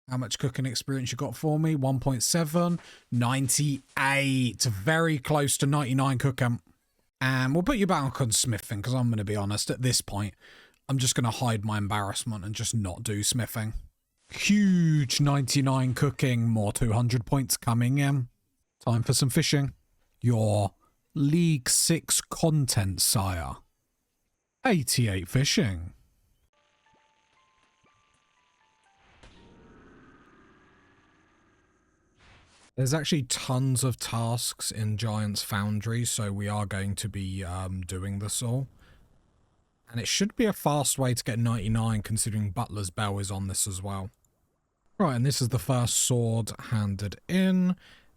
How much cooking experience you got for me? 1.7. 98. Very close to 99 cooking. And we'll put you back on smithing because I'm going to be honest, at this point, I'm just going to hide my embarrassment and just not do smithing. Huge 99 cooking, more 200 points coming in. Time for some fishing. Your League 6 content, sire. 88 fishing. There's actually tons of tasks in Giant's Foundry, so we are going to be doing this all. And it should be a fast way to get 99, considering Butler's Bell is on this as well. Right, and this is the first sword handed in.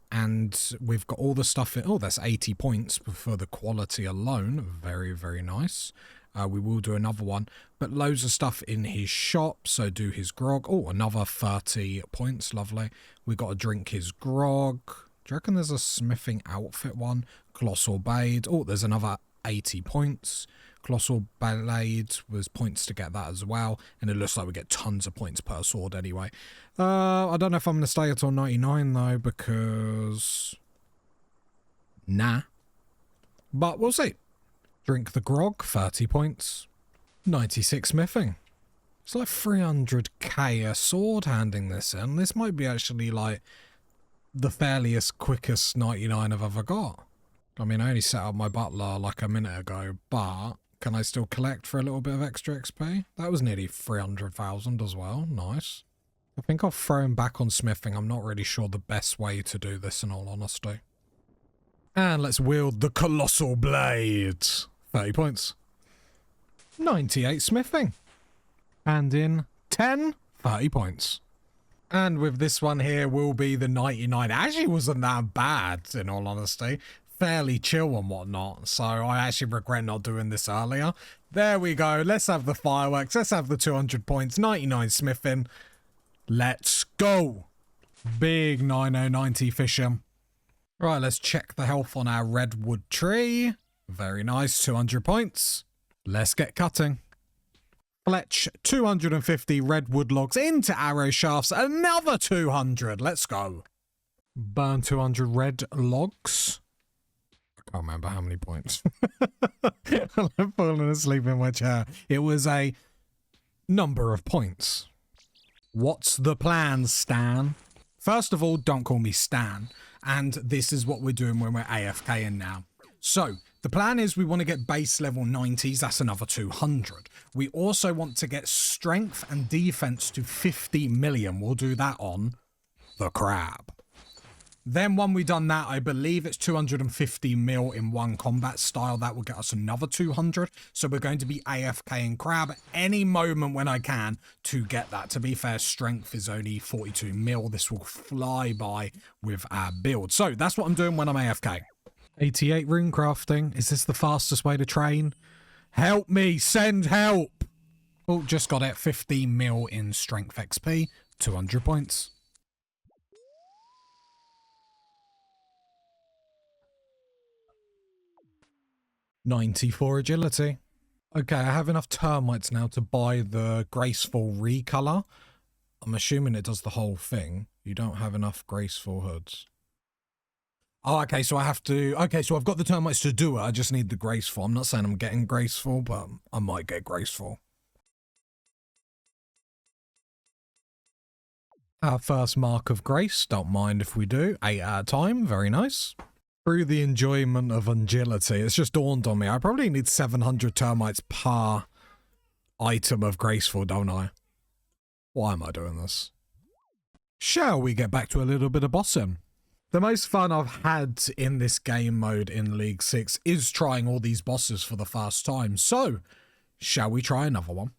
And we've got all the stuff in. Oh, that's 80 points for the quality alone. Very, very nice. We will do another one. But loads of stuff in his shop, so do his grog. Oh, another 30 points. Lovely. We got to drink his grog. Do you reckon there's a smithing outfit one? Colossal Bade. Oh, there's another 80 points. Colossal Blade was points to get that as well. And it looks like we get tons of points per sword anyway. I don't know if I'm going to stay until 99 though, because... Nah. But we'll see. Drink the grog, 30 points. 96 smithing. It's like 300k a sword handing this in. This might be actually like the fairliest, quickest 99 I've ever got. I mean, I only set up my butler like a minute ago, but can I still collect for a little bit of extra XP? That was nearly 300,000 as well. Nice. I think I'll throw him back on smithing. I'm not really sure the best way to do this in all honesty. And let's wield the Colossal Blade. 30 points. 98 smithing. And in 10, 30 points. And with this one here will be the 99. It actually wasn't that bad, in all honesty. Fairly chill and whatnot. So I actually regret not doing this earlier. There we go. Let's have the fireworks. Let's have the 200 points. 99 smithing. Let's go. Big 9090 fishing. Right, let's check the health on our redwood tree. Very nice, 200 points. Let's get cutting. Fletch 250 redwood logs into arrow shafts. Another 200. Let's go. Burn 200 red logs. I can't remember how many points. I'm falling asleep in my chair. It was a number of points. What's the plan, Stan? First of all, don't call me Stan. And this is what we're doing when we're AFKing now. So, the plan is we want to get base level 90s, that's another 200. We also want to get strength and defense to 50 million. We'll do that on the crab. Then when we've done that, I believe it's 250 mil in one combat style. That will get us another 200. So we're going to be AFKing crab any moment when I can to get that. To be fair, strength is only 42 mil. This will fly by with our build. So that's what I'm doing when I'm AFK. 88 rune crafting. Is this the fastest way to train? Help me, send help. Oh, just got it. 15 mil in strength XP, 200 points. $94 agility. Okay, I have enough termites now to buy the graceful recolor. I'm assuming it does the whole thing. You don't have enough graceful hoods. Oh, okay, so I have to... Okay, so I've got the termites to do it. I just need the graceful. I'm not saying I'm getting graceful, but I might get graceful. Our first mark of grace. Don't mind if we do. 8 at a time. Very nice. Through the enjoyment of agility, it's just dawned on me. I probably need 700 termites per item of graceful, don't I? Why am I doing this? Shall we get back to a little bit of bossing? The most fun I've had in this game mode in League 6 is trying all these bosses for the first time. So, shall we try another one?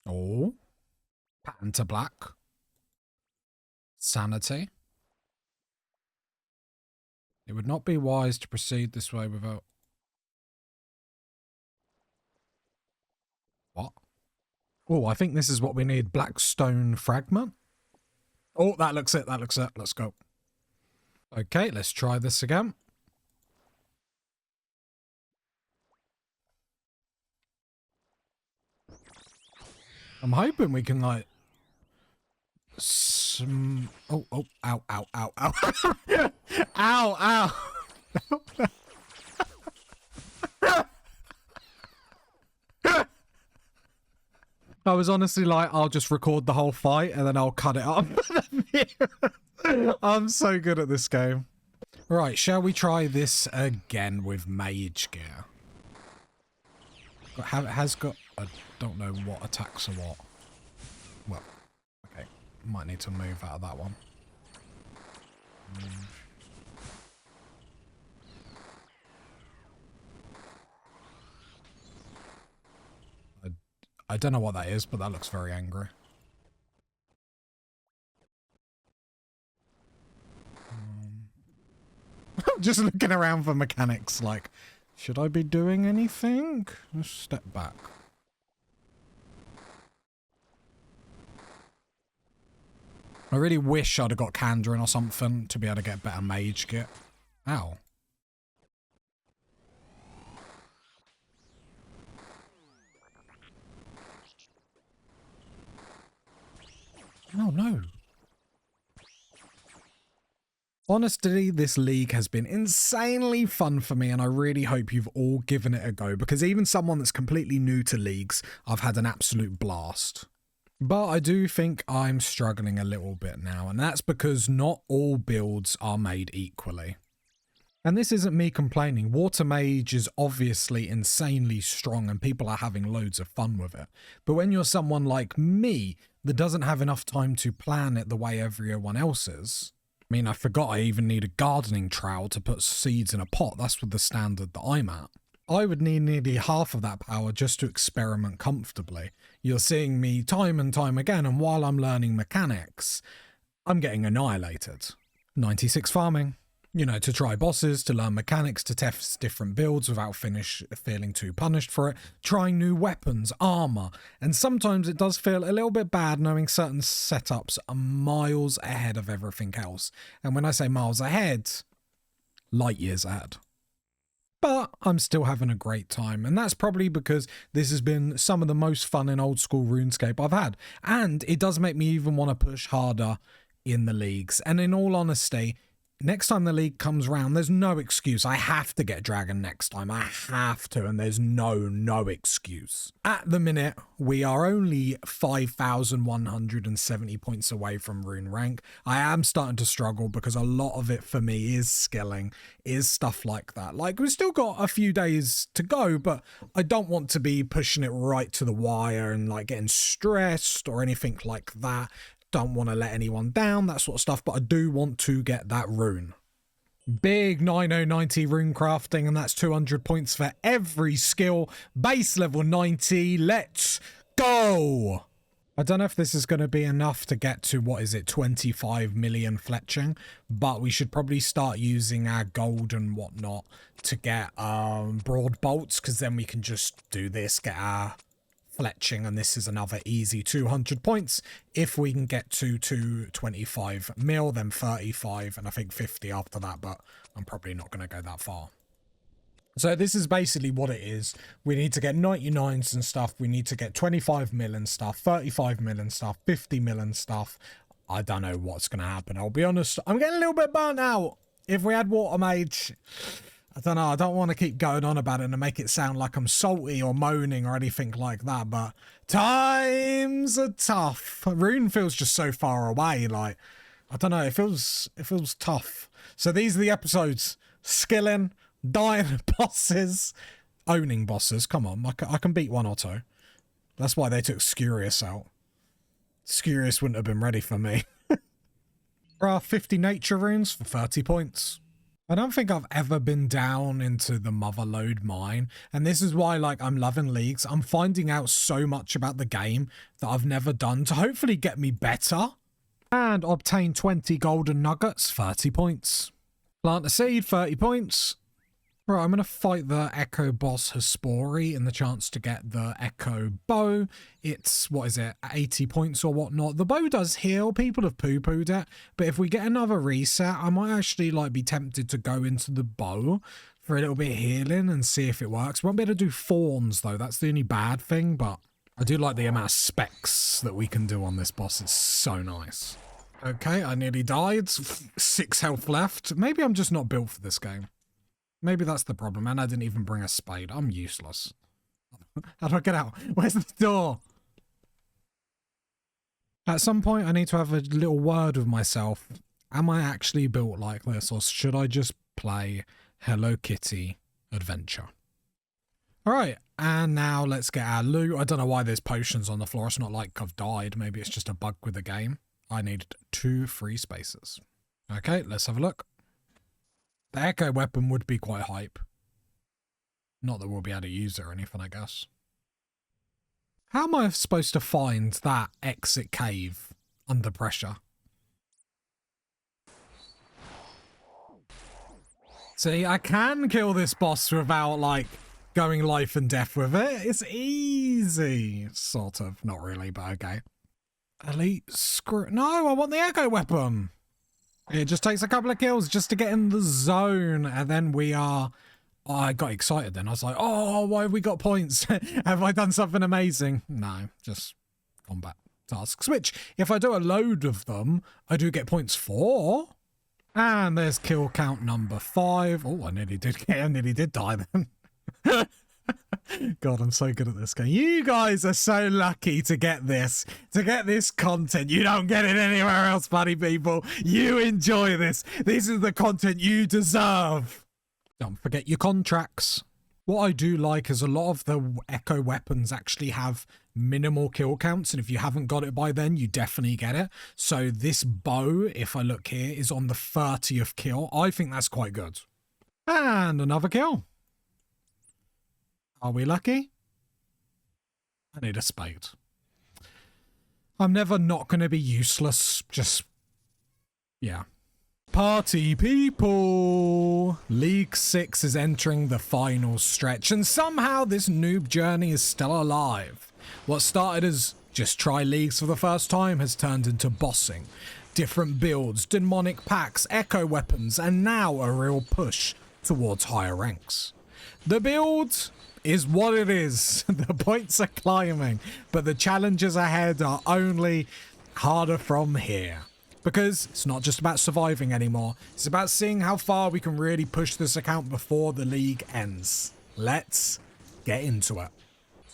Oh. Pattern to black. Sanity. It would not be wise to proceed this way without... What? Oh, I think this is what we need. Blackstone fragment. Oh, that looks it. That looks it. Let's go. Okay, let's try this again. I'm hoping we can, like... Oh, ow, ow, ow, ow. Ow, ow. I was honestly like, I'll just record the whole fight and then I'll cut it up. I'm so good at this game. Right, shall we try this again with mage gear? It has got... I don't know what attacks are what. Well, okay. Might need to move out of that one. I don't know what that is, but that looks very angry. Just looking around for mechanics, like, should I be doing anything? Let's step back. I really wish I'd have got Kandrin or something to be able to get better mage gear. Ow. Oh, no. Honestly, this league has been insanely fun for me, and I really hope you've all given it a go, because even someone that's completely new to leagues, I've had an absolute blast. But I do think I'm struggling a little bit now, and that's because not all builds are made equally. And this isn't me complaining. Water Mage is obviously insanely strong and people are having loads of fun with it. But when you're someone like me that doesn't have enough time to plan it the way everyone else is, I mean, I forgot I even need a gardening trowel to put seeds in a pot. That's with the standard that I'm at. I would need nearly half of that power just to experiment comfortably. You're seeing me time and time again, and while I'm learning mechanics, I'm getting annihilated. 96 farming. You know, to try bosses, to learn mechanics, to test different builds without feeling too punished for it, trying new weapons, armor, and sometimes it does feel a little bit bad knowing certain setups are miles ahead of everything else. And when I say miles ahead, light years ahead. But I'm still having a great time, and that's probably because this has been some of the most fun in old school RuneScape I've had. And it does make me even want to push harder in the leagues. And in all honesty, next time the league comes round, there's no excuse. I have to get Dragon next time. I have to, and there's no excuse. At the minute, we are only 5,170 points away from Rune rank. I am starting to struggle because a lot of it for me is skilling, is stuff like that. Like, we've still got a few days to go, but I don't want to be pushing it right to the wire and like getting stressed or anything like that. Don't want to let anyone down, that sort of stuff, but I do want to get that rune. Big 9090 rune crafting, and that's 200 points for every skill. Base level 90, let's go! I don't know if this is going to be enough to get to, 25 million fletching, but we should probably start using our gold and whatnot to get broad bolts, because then we can just do this, get our fletching, and this is another easy 200 points. If we can get to 225 mil, then 35, and I think 50 after that, but I'm probably not going to go that far. So this is basically what it is. We need to get 99s and stuff. We need to get 25 mil and stuff, 35 mil and stuff, 50 mil and stuff. I don't know what's going to happen. I'll be honest, I'm getting a little bit burnt out. If we had Water Mage, I don't know, I don't want to keep going on about it and make it sound like I'm salty or moaning or anything like that, but times are tough. Rune feels just so far away, like, I don't know, it feels tough. So these are the episodes: skilling, dying bosses, owning bosses. Come on, I can beat one or two. That's why they took Scurious out. Scurious wouldn't have been ready for me. There are 50 nature runes for 30 points. I don't think I've ever been down into the Motherlode mine, and this is why, like, I'm loving leagues. I'm finding out so much about the game that I've never done to hopefully get me better. And obtain 20 golden nuggets, 30 points. Plant a seed, 30 points. Right, I'm going to fight the Echo boss Hespori in the chance to get the Echo bow. It's, 80 points or whatnot. The bow does heal. People have poo-pooed it. But if we get another reset, I might actually like be tempted to go into the bow for a little bit of healing and see if it works. Won't be able to do thorns though. That's the only bad thing, but I do like the amount of specs that we can do on this boss. It's so nice. Okay, I nearly died. 6 health left. Maybe I'm just not built for this game. Maybe that's the problem, and I didn't even bring a spade. I'm useless. How do I get out? Where's the door? At some point, I need to have a little word with myself. Am I actually built like this, or should I just play Hello Kitty Adventure? Alright, and now let's get our loot. I don't know why there's potions on the floor. It's not like I've died. Maybe it's just a bug with the game. I needed 2 free spaces. Okay, let's have a look. The Echo weapon would be quite hype. Not that we'll be able to use it or anything, I guess. How am I supposed to find that exit cave under pressure? See, I can kill this boss without, like, going life and death with it. It's easy. Sort of. Not really, but okay. Elite screw. No, I want the Echo weapon. It just takes a couple of kills just to get in the zone, and then we are... Oh, I got excited then. I was like, oh, why have we got points? Have I done something amazing? No, just combat. tasks, which if I do a load of them, I do get points for. And there's kill count number 5. Oh, I nearly did die then. God, I'm so good at this game. You guys are so lucky to get this content. You don't get it anywhere else, buddy people. You enjoy this. This is the content you deserve. Don't forget your contracts. What I do like is a lot of the echo weapons actually have minimal kill counts, and if you haven't got it by then, you definitely get it. So this bow, if I look here, is on the 30th kill. I think that's quite good. And another kill. Are we lucky? I need a spade. I'm never not going to be useless. Just, yeah. Party people! League 6 is entering the final stretch, and somehow this noob journey is still alive. What started as just try leagues for the first time has turned into bossing. Different builds, demonic packs, echo weapons, and now a real push towards higher ranks. The build is what it is. The points are climbing, but the challenges ahead are only harder from here. Because it's not just about surviving anymore, it's about seeing how far we can really push this account before the league ends. Let's get into it.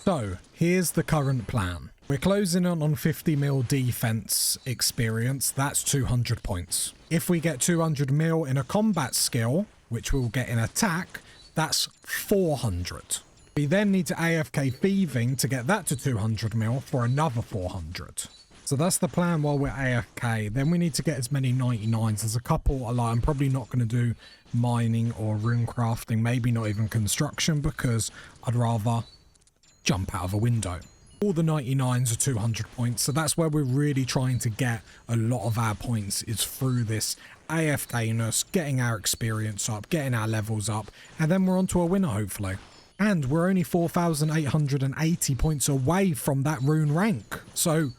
So, here's the current plan. We're closing in on 50 mil defense experience, that's 200 points. If we get 200 mil in a combat skill, which we'll get in attack, that's 400. We then need to AFK thieving to get that to 200 mil for another 400. So that's the plan while we're AFK. Then we need to get as many 99s. There's a couple, I'm probably not going to do mining or rune crafting, maybe not even construction, because I'd rather jump out of a window. All the 99s are 200 points, so that's where we're really trying to get a lot of our points, is through this AFK-ness, getting our experience up, getting our levels up, and then we're on to a winner, hopefully. And we're only 4,880 points away from that rune rank, so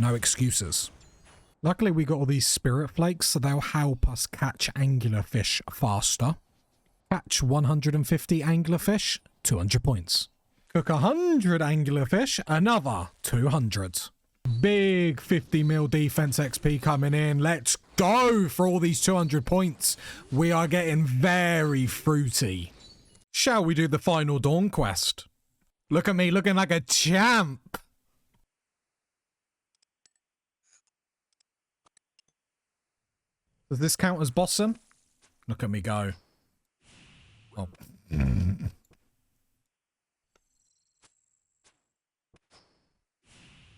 no excuses. Luckily, we got all these spirit flakes, so they'll help us catch anglerfish faster. Catch 150 anglerfish, 200 points. Cook 100 anglerfish, another 200. Big 50 mil defense XP coming in. Let's go for all these 200 points. We are getting very fruity. Shall we do the final dawn quest? Look at me looking like a champ. Does this count as bossing? Look at me go. Oh.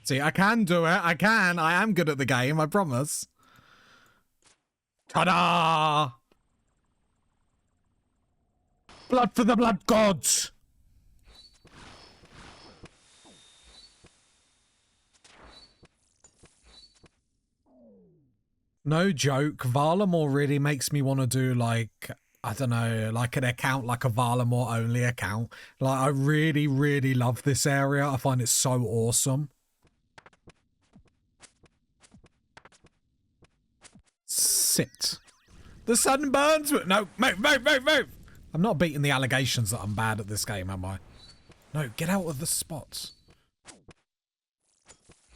See, I can do it. I can. I am good at the game, I promise. Ta-da! Blood for the blood gods! No joke, Varlamore really makes me want to do, like, I don't know, like an account, like a Varlamore only account. Like, I really, really love this area. I find it so awesome. Sit. The sun burns. No, move, move, move, move. I'm not beating the allegations that I'm bad at this game, am I? No, get out of the spots.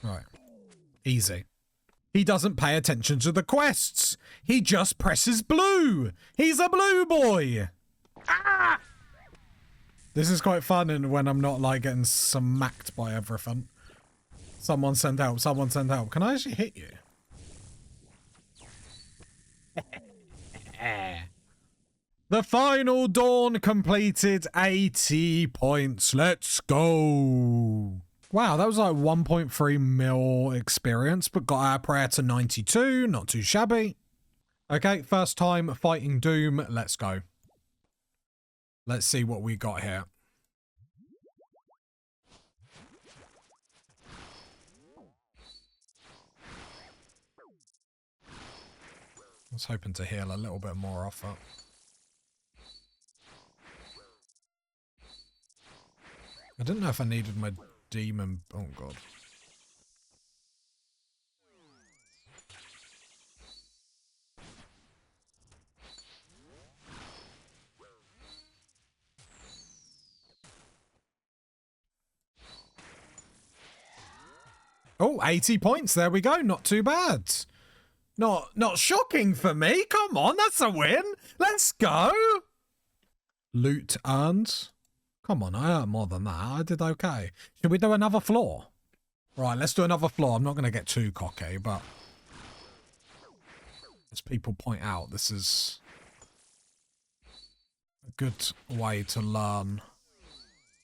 Right. Easy. He doesn't pay attention to the quests. He just presses blue. He's a blue boy. Ah! This is quite fun, and when I'm not like getting smacked by everything. Someone send help. Someone send help. Can I actually hit you? The final dawn completed, 80 points. Let's go. Wow, that was like 1.3 mil experience, but got our prayer to 92. Not too shabby. Okay, first time fighting Doom. Let's go. Let's see what we got here. I was hoping to heal a little bit more off it. I didn't know if I needed my demon. Oh god. Oh, 80 points. There we go. Not too bad. Not shocking for me. Come on, that's a win. Let's go. Loot earned. Come on, I earned more than that. I did okay. Should we do another floor? Right, let's do another floor. I'm not going to get too cocky, but as people point out, this is a good way to learn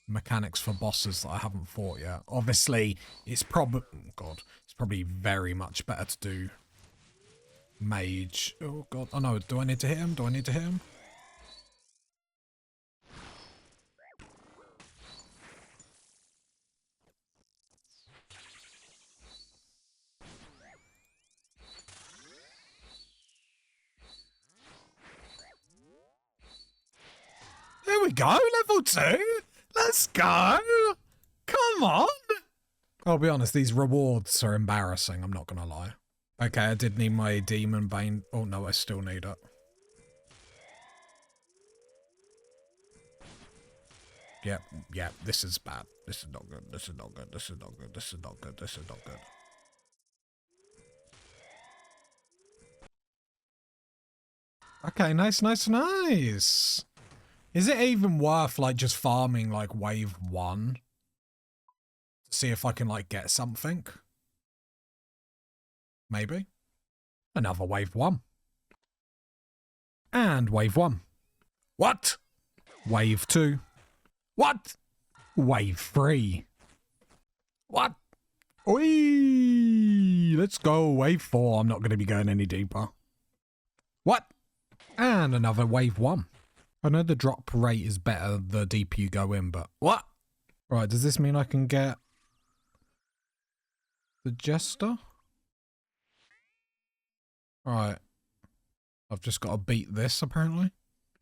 mechanics for bosses that I haven't fought yet. Obviously, it's probably... God, it's probably very much better to do mage. Oh, God. Oh, no. Do I need to hit him? Do I need to hit him? There we go, level 2. Let's go. Come on. I'll be honest, these rewards are embarrassing. I'm not going to lie. Okay, I did need my demon bane. Oh, no, I still need it. Yep, this is bad. This is not good. This is not good. This is not good. This is not good. This is not good. Okay, nice. Is it even worth, like, just farming, like, wave 1? To see if I can, like, get something? Maybe. Another wave 1. And wave 1. What? Wave 2. What? Wave 3. What? Oi! Let's go. Wave 4. I'm not going to be going any deeper. What? And another wave 1. I know the drop rate is better the deeper you go in, but what? Right, does this mean I can get the Jester? Right. I've just got to beat this, apparently.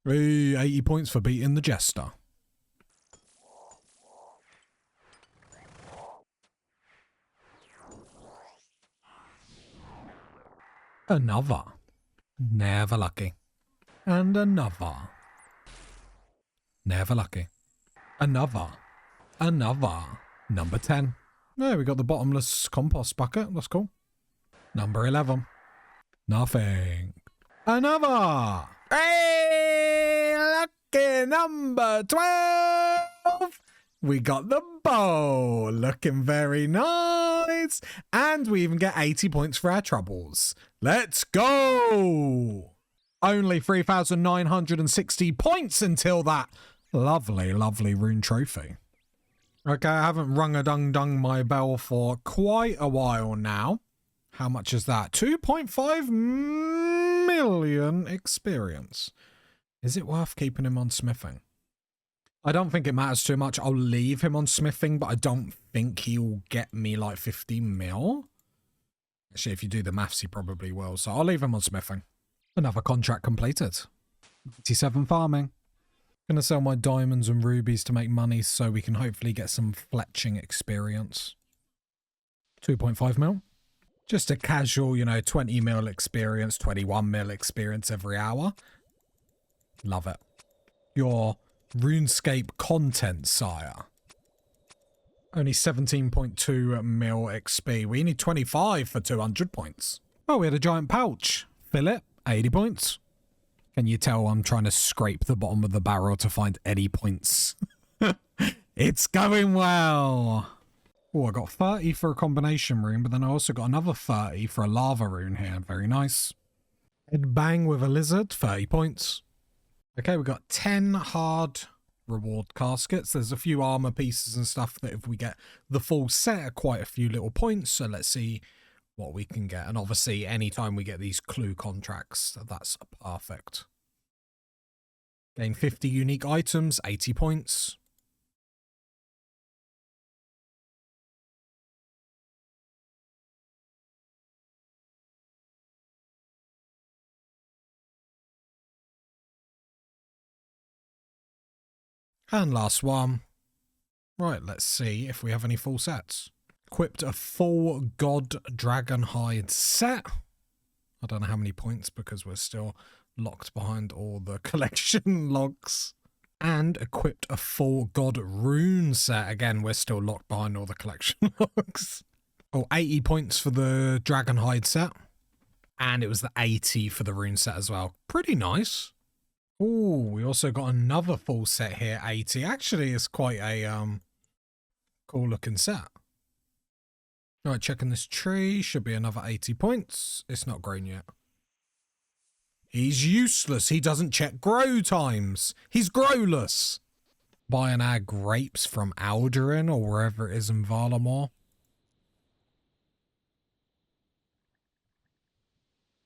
Hey, 80 points for beating the Jester. Another. Never lucky. And another. Never lucky. Another. Number 10. There we got the bottomless compost bucket. That's cool. Number 11. Nothing. Another. Hey, lucky number 12. We got the bow. Looking very nice. And we even get 80 points for our troubles. Let's go. Only 3,960 points until that lovely rune trophy. Okay, I haven't rung-a-dung-dung my bell for quite a while now. How much is that? 2.5 million experience. Is it worth keeping him on smithing? I don't think it matters too much. I'll leave him on smithing, but I don't think he'll get me like 50 mil. Actually, if you do the maths, he probably will. So I'll leave him on smithing. Another contract completed. 87 farming. Gonna sell my diamonds and rubies to make money so we can hopefully get some fletching experience. 2.5 mil. Just a casual, 20 mil experience, 21 mil experience every hour. Love it. Your RuneScape content, sire. Only 17.2 mil XP. We need 25 for 200 points. Oh, we had a giant pouch. Fill it. 80 points. Can you tell I'm trying to scrape the bottom of the barrel to find any points? It's going well. Oh, I got 30 for a combination rune, but then I also got another 30 for a lava rune here. Very nice. Head bang with a lizard. 30 points. Okay, we got 10 hard reward caskets. There's a few armor pieces and stuff that if we get the full set are quite a few little points. So let's see what we can get. And obviously, anytime we get these clue contracts, that's perfect. Gain 50 unique items, 80 points. And last one. Right, let's see if we have any full sets. Equipped a full God Dragon Hide set. I don't know how many points because we're still locked behind all the collection logs. And equipped a full God Rune set. Again, we're still locked behind all the collection logs. Oh, 80 points for the Dragonhide set. And it was the 80 for the rune set as well. Pretty nice. Oh, we also got another full set here, 80. Actually, it's quite a cool looking set. All right, checking this tree. Should be another 80 points. It's not grown yet. He's useless. He doesn't check grow times. He's growless. Buying our grapes from Aldurin or wherever it is in Valamor.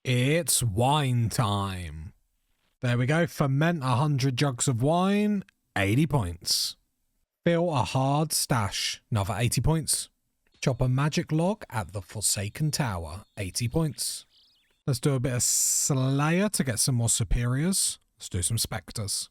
It's wine time. There we go. Ferment 100 jugs of wine. 80 points. Fill a hard stash. Another 80 points. Chop a magic log at the Forsaken Tower. 80 points. Let's do a bit of Slayer to get some more superiors. Let's do some Spectres.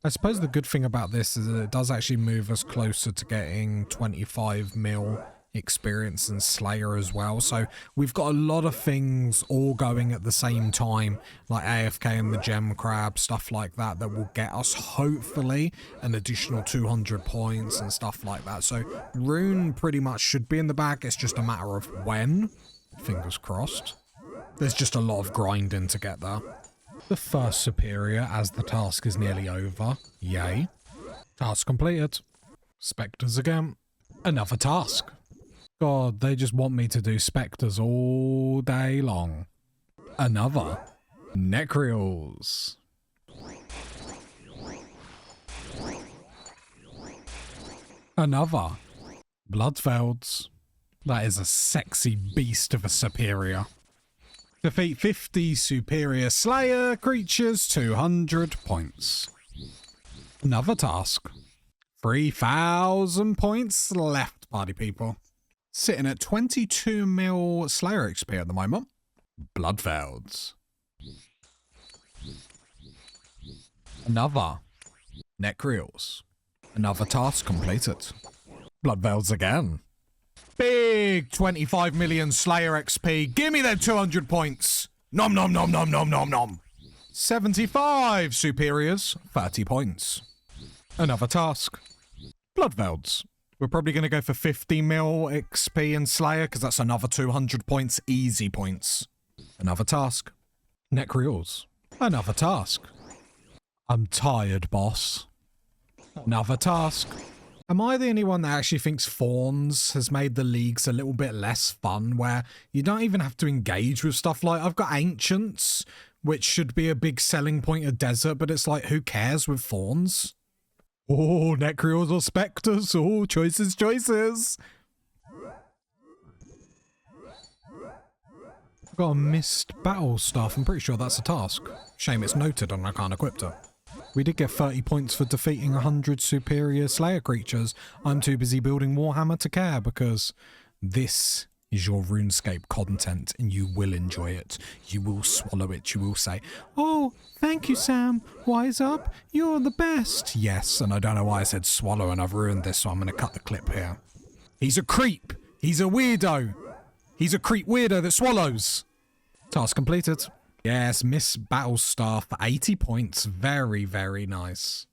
I suppose the good thing about this is that it does actually move us closer to getting 25 mil experience and Slayer as well. So we've got a lot of things all going at the same time, like AFK and the Gem Crab, stuff like that, that will get us hopefully an additional 200 points and stuff like that. So Rune pretty much should be in the bag. It's just a matter of when. Fingers crossed. There's just a lot of grinding to get there. The first superior as the task is nearly over. Yay. Task completed. Spectres again. Another task. God, they just want me to do Spectres all day long. Another. Necrials. Another. Bloodfelds. That is a sexy beast of a superior. Defeat 50 superior Slayer creatures, 200 points. Another task. 3,000 points left, party people. Sitting at 22 mil Slayer XP at the moment. Bloodfelds. Another. Necrials. Another task completed. Bloodvelds again. Big 25 million Slayer XP. Give me them 200 points. Nom nom nom nom nom nom nom. 75 superiors. 30 points. Another task. Bloodvelds. We're probably going to go for 50 mil XP and Slayer because that's another 200 points. Easy points. Another task. Necrials. Another task. I'm tired, boss. Another task. Am I the only one that actually thinks Fawns has made the leagues a little bit less fun, where you don't even have to engage with stuff like, I've got Ancients, which should be a big selling point of Desert, but it's like, who cares with Fawns? Oh, Necrials or Spectres. Oh, choices, choices. I've got a missed battle staff. I'm pretty sure that's a task. Shame it's noted and I can't equip it. We did get 30 points for defeating 100 superior Slayer creatures. I'm too busy building Warhammer to care because this is your RuneScape content and you will enjoy it. You will swallow it. You will say, oh, thank you, Sam. Wise up. You're the best. Yes, and I don't know why I said swallow and I've ruined this, so I'm going to cut the clip here. He's a creep. He's a weirdo. He's a creep weirdo that swallows. Task completed. Yes, Miss Battlestaff for 80 points. Very, very nice.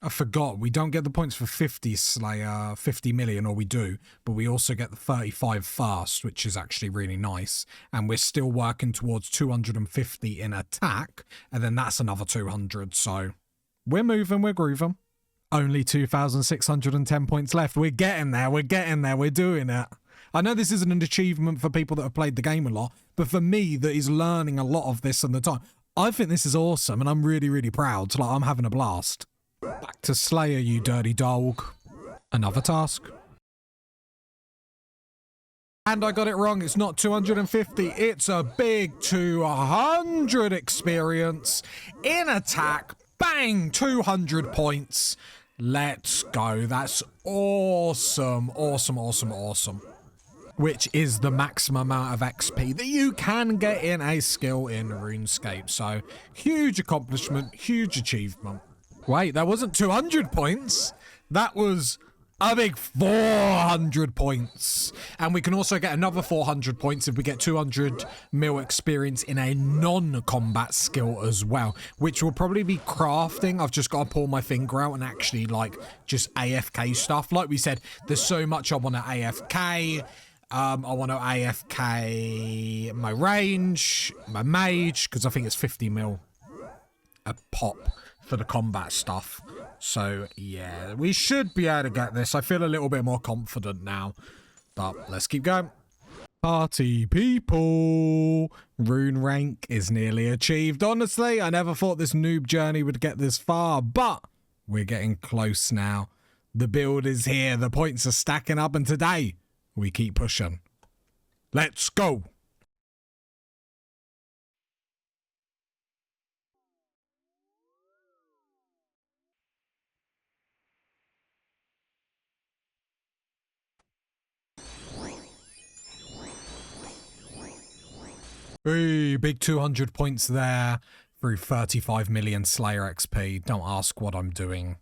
I forgot, we don't get the points for 50 Slayer, 50 million, or we do, but we also get the 35 fast, which is actually really nice. And we're still working towards 250 in attack, and then that's another 200, so we're moving, we're grooving. Only 2,610 points left. We're getting there, we're getting there, we're doing it. I know this isn't an achievement for people that have played the game a lot, but for me that is learning a lot of this in the time, I think this is awesome, and I'm really, really proud. Like, I'm having a blast. Back to Slayer, you dirty dog. Another task. And I got it wrong. It's not 250. It's a big 200 experience. In attack. Bang! 200 points. Let's go. That's awesome. Awesome, awesome, awesome. Which is the maximum amount of XP that you can get in a skill in RuneScape. So, huge accomplishment. Huge achievement. Wait, that wasn't 200 points. That was a big 400 points. And we can also get another 400 points if we get 200 mil experience in a non-combat skill as well, which will probably be crafting. I've just got to pull my finger out and actually, like, just AFK stuff. Like we said, there's so much I want to AFK. I want to AFK my range, my mage, because I think it's 50 mil a pop for the combat stuff. So, yeah, we should be able to get this. I feel a little bit more confident now. But let's keep going. Party people. Rune rank is nearly achieved. Honestly, I never thought this noob journey would get this far, but we're getting close now. The build is here. The points are stacking up, and today we keep pushing. Let's go. Hey, big 200 points there through 35 million Slayer XP. Don't ask what I'm doing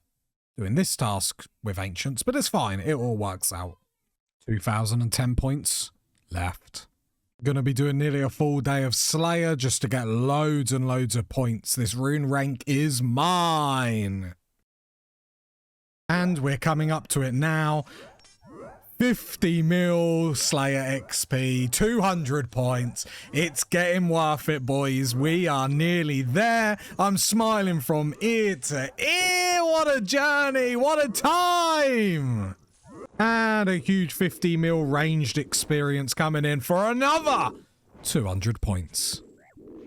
this task with Ancients, but it's fine. It all works out. 2010 points left. Gonna be doing nearly a full day of Slayer just to get loads and loads of points. This rune rank is mine. And we're coming up to it now. 50 mil Slayer XP, 200 points. It's getting worth it, boys. We are nearly there. I'm smiling from ear to ear. What a journey. What a time. And a huge 50 mil ranged experience coming in for another 200 points.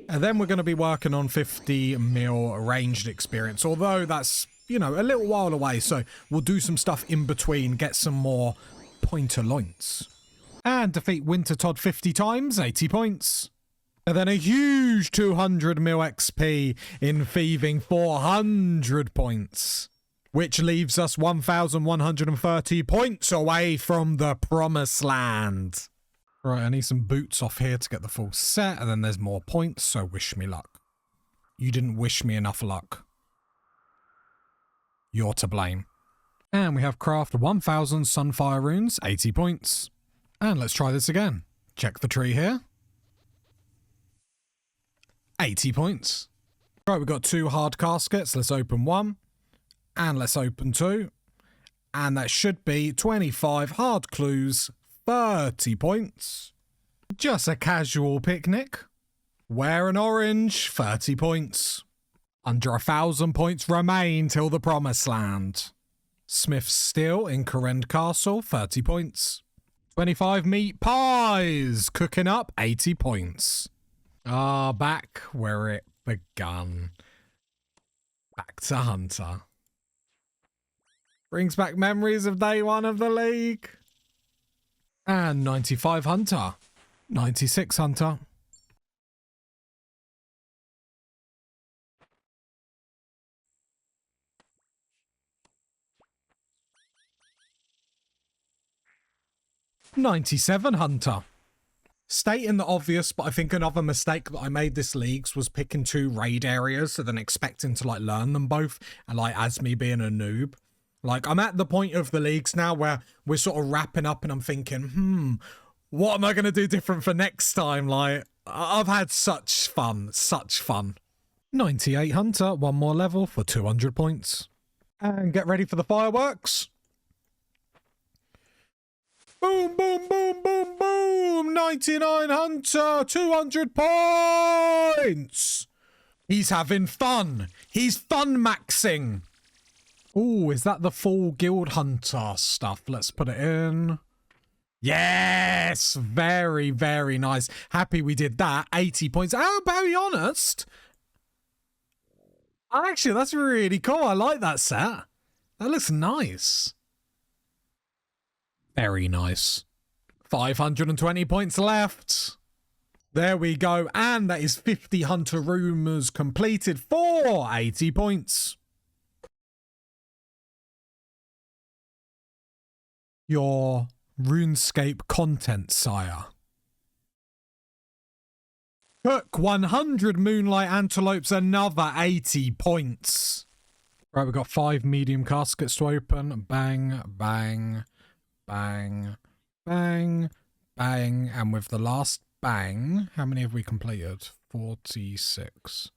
And then we're going to be working on 50 mil ranged experience, although that's, you know, a little while away. So we'll do some stuff in between, get some more pointer loins. And defeat Winter Todd 50 times, 80 points. And then a huge 200 mil XP in thieving, 400 points. Which leaves us 1,130 points away from the promised land. Right, I need some boots off here to get the full set, and then there's more points, so wish me luck. You didn't wish me enough luck. You're to blame. And we have craft 1,000 Sunfire runes, 80 points. And let's try this again. Check the tree here. 80 points. Right, we've got 2 hard caskets. Let's open 1. And let's open 2. And that should be 25 hard clues, 30 points. Just a casual picnic. Wear an orange, 30 points. Under 1,000 points remain till the promised land. Smith's Steel in Corrend Castle, 30 points. 25 meat pies, cooking up, 80 points. Back where it begun. Back to Hunter. Brings back memories of day 1 of the league. And 95 Hunter. 96 Hunter. $97 Hunter. Stating the obvious, but I think another mistake that I made this leagues was picking 2 raid areas and then expecting to like learn them both, and like as me being a noob. Like I'm at the point of the leagues now where we're sort of wrapping up and I'm thinking, what am I going to do different for next time? Like I've had such fun, such fun. 98 Hunter, 1 more level for 200 points. And get ready for the fireworks. Boom, boom, boom, boom, boom. 99 Hunter, 200 points. He's having fun. He's fun maxing. Ooh, is that the full Guild Hunter stuff? Let's put it in. Yes, very, very nice. Happy we did that. 80 points. Oh, very honest. Actually, that's really cool. I like that set. That looks nice. Very nice. 520 points left. There we go. And that is 50 Hunter Rumors completed for 80 points. Your RuneScape content, sire. Cook 100 Moonlight Antelopes, another 80 points. Right, we've got 5 medium caskets to open. Bang, bang, bang, bang, bang. And with the last bang, how many have we completed? 46.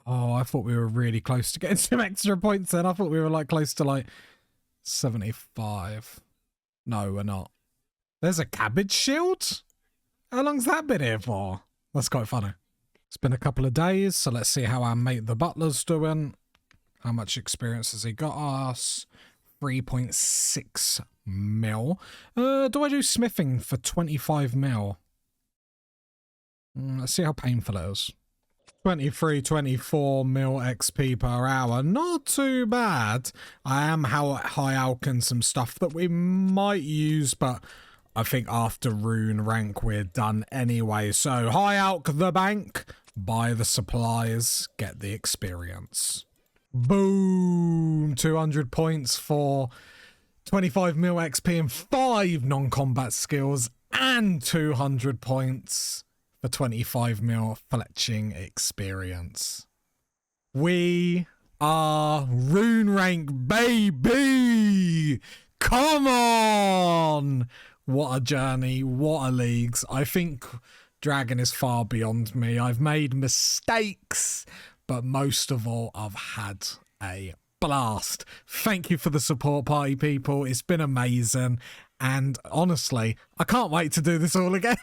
Oh, I thought we were really close to getting some extra points then. I thought we were like close to like 75. No, we're not. There's a cabbage shield? How long's that been here for? That's quite funny. It's been a couple of days, so let's see how our mate the butler's doing. How much experience has he got us? 3.6 mil. Do I do smithing for 25 mil? Let's see how painful it is. 24 mil XP per hour. Not too bad. I am high alching some stuff that we might use, but I think after rune rank we're done anyway. So high alch the bank, buy the supplies, get the experience. Boom! 200 points for 25 mil XP and 5 non-combat skills, and 200 points for 25 mil fletching experience. We are rune rank, baby! Come on! What a journey, what a leagues. I think Dragon is far beyond me. I've made mistakes, but most of all, I've had a blast. Thank you for the support, party people. It's been amazing. And honestly, I can't wait to do this all again.